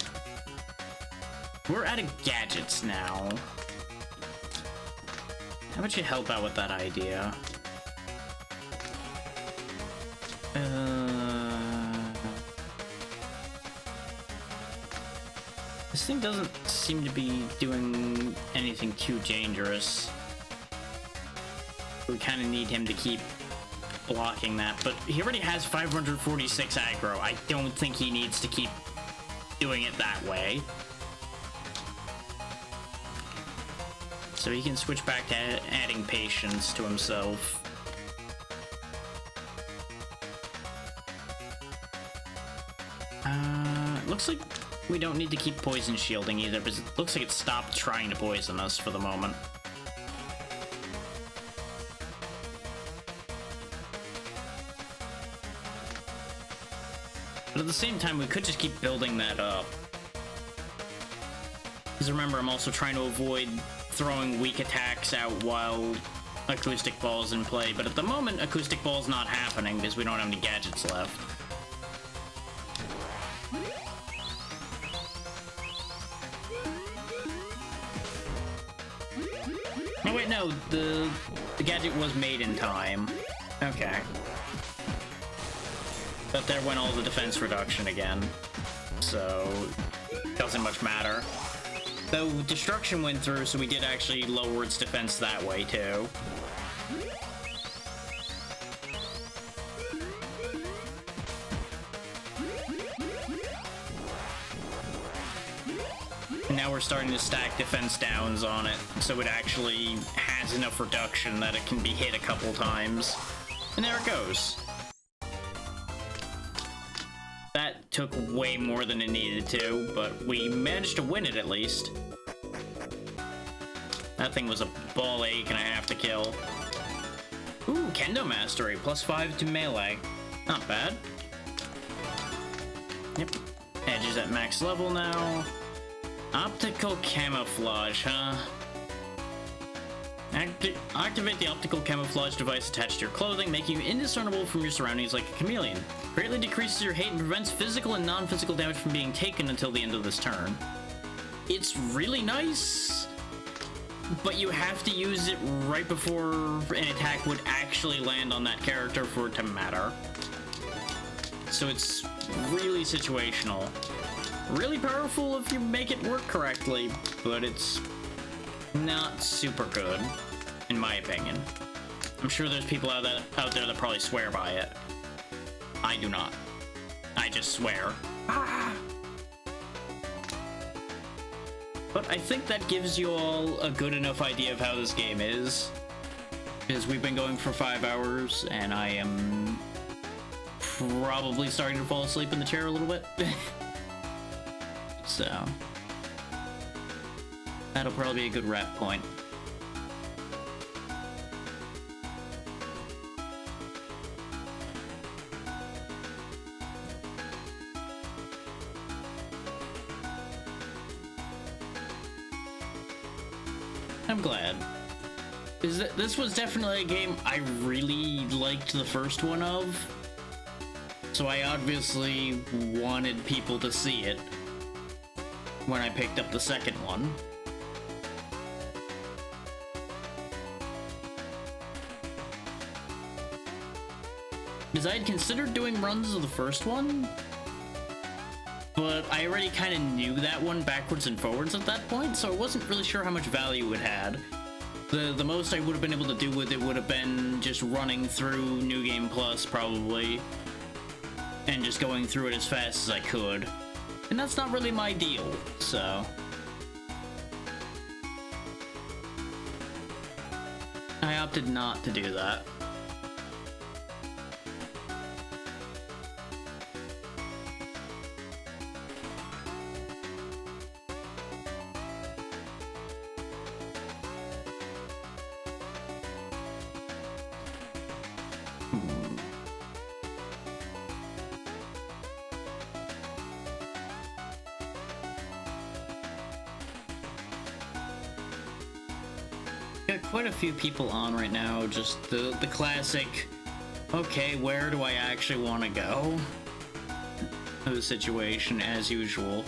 We're out of gadgets now. How about you help out with that idea? This thing doesn't seem to be doing anything too dangerous. We kind of need him to keep blocking that, but he already has 546 aggro. I don't think he needs to keep doing it that way. So he can switch back to adding patience to himself. Looks like we don't need to keep poison shielding either, because it looks like it stopped trying to poison us for the moment. But at the same time, we could just keep building that up. Because remember, I'm also trying to avoid throwing weak attacks out while Acoustic Ball's in play. But at the moment, Acoustic Ball's not happening because we don't have any gadgets left. Oh wait, no, the gadget was made in time. Okay. But there went all the defense reduction again. So, doesn't much matter. Though destruction went through, so we did actually lower its defense that way too. And now we're starting to stack defense downs on it, so it actually has enough reduction that it can be hit a couple times. And there it goes. That took way more than it needed to, but we managed to win it at least. That thing was a ball ache and a half to kill. Ooh, Kendo Mastery, +5 to melee. Not bad. Yep. Edge is at max level now. Optical camouflage, huh? Activate the optical camouflage device attached to your clothing, making you indiscernible from your surroundings like a chameleon. Greatly decreases your hate and prevents physical and non-physical damage from being taken until the end of this turn. It's really nice, but you have to use it right before an attack would actually land on that character for it to matter. So it's really situational. Really powerful if you make it work correctly, but it's not super good, in my opinion. I'm sure there's people out there that probably swear by it. I do not. I just swear. Ah! But I think that gives you all a good enough idea of how this game is. Because we've been going for 5 hours, and I am probably starting to fall asleep in the chair a little bit. So that'll probably be a good wrap point. I'm glad. This was definitely a game I really liked the first one of. So I obviously wanted people to see it when I picked up the second one. Because I had considered doing runs of the first one, but I already kind of knew that one backwards and forwards at that point, so I wasn't really sure how much value it had. The most I would have been able to do with it would have been just running through New Game Plus, probably, and just going through it as fast as I could. And that's not really my deal, so I opted not to do that. quite a few people on right now, just the classic, okay, where do I actually want to go? The situation, as usual.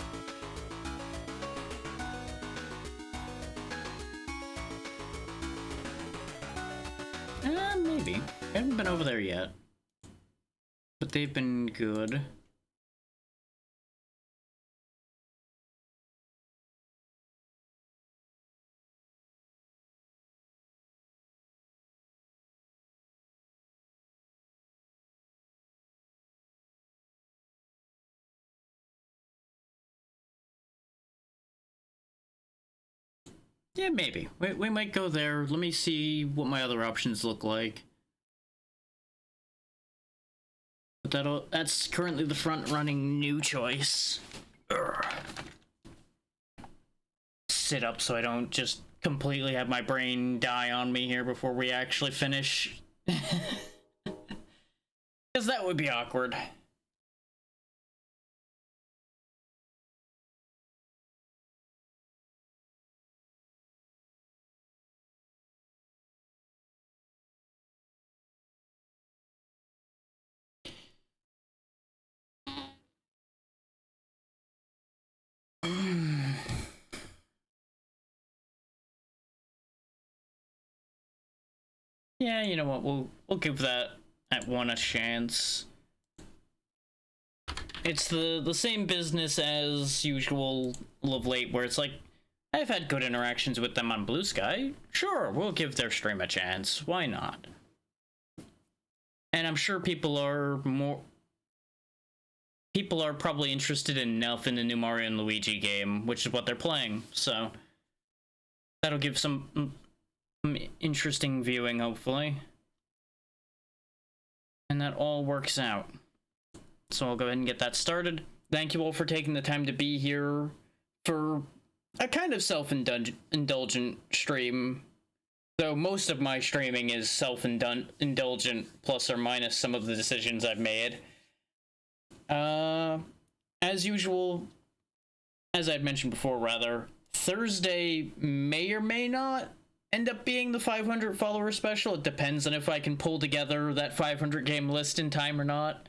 Maybe. I haven't been over there yet. But they've been good. Yeah, maybe. We might go there. Let me see what my other options look like. But that's currently the front-running new choice. Urgh. Sit up so I don't just completely have my brain die on me here before we actually finish. Because that would be awkward. Yeah, you know what? We'll give that one a chance. It's the same business as usual of late, where it's like, I've had good interactions with them on Blue Sky. Sure, we'll give their stream a chance. Why not? And I'm sure people are probably interested enough in the new Mario and Luigi game, which is what they're playing. So that'll give some interesting viewing, hopefully. And that all works out. So I'll go ahead and get that started. Thank you all for taking the time to be here for a kind of self-indulgent stream. Though most of my streaming is self-indulgent, plus or minus some of the decisions I've made. As usual, as I've mentioned before, rather, Thursday may or may not end up being the 500 follower special. It depends on if I can pull together that 500 game list in time or not.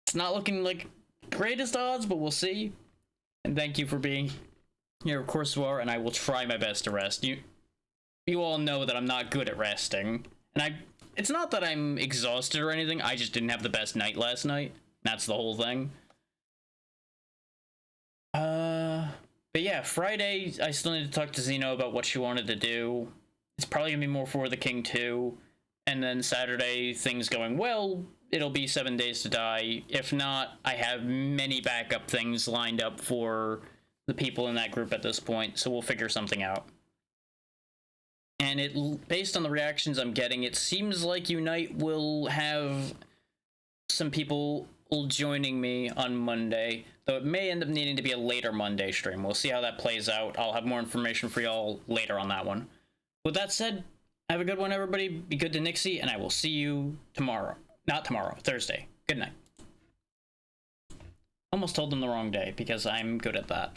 It's not looking like greatest odds, but we'll see. And thank you for being here, of course you are, and I will try my best to rest. You all know that I'm not good at resting. And it's not that I'm exhausted or anything, I just didn't have the best night last night. That's the whole thing. But yeah, Friday, I still need to talk to Zeno about what she wanted to do. It's probably gonna be more for the King 2. And then Saturday, things going well, it'll be 7 Days to Die. If not, I have many backup things lined up for the people in that group at this point, so we'll figure something out. And based on the reactions I'm getting, it seems like Unite will have some people joining me on Monday, though it may end up needing to be a later Monday stream. We'll see how that plays out. I'll have more information for y'all later on that one. With that said, have a good one, everybody. Be good to Nixie, and I will see you tomorrow. Not tomorrow, Thursday. Good night. Almost told them the wrong day, because I'm good at that.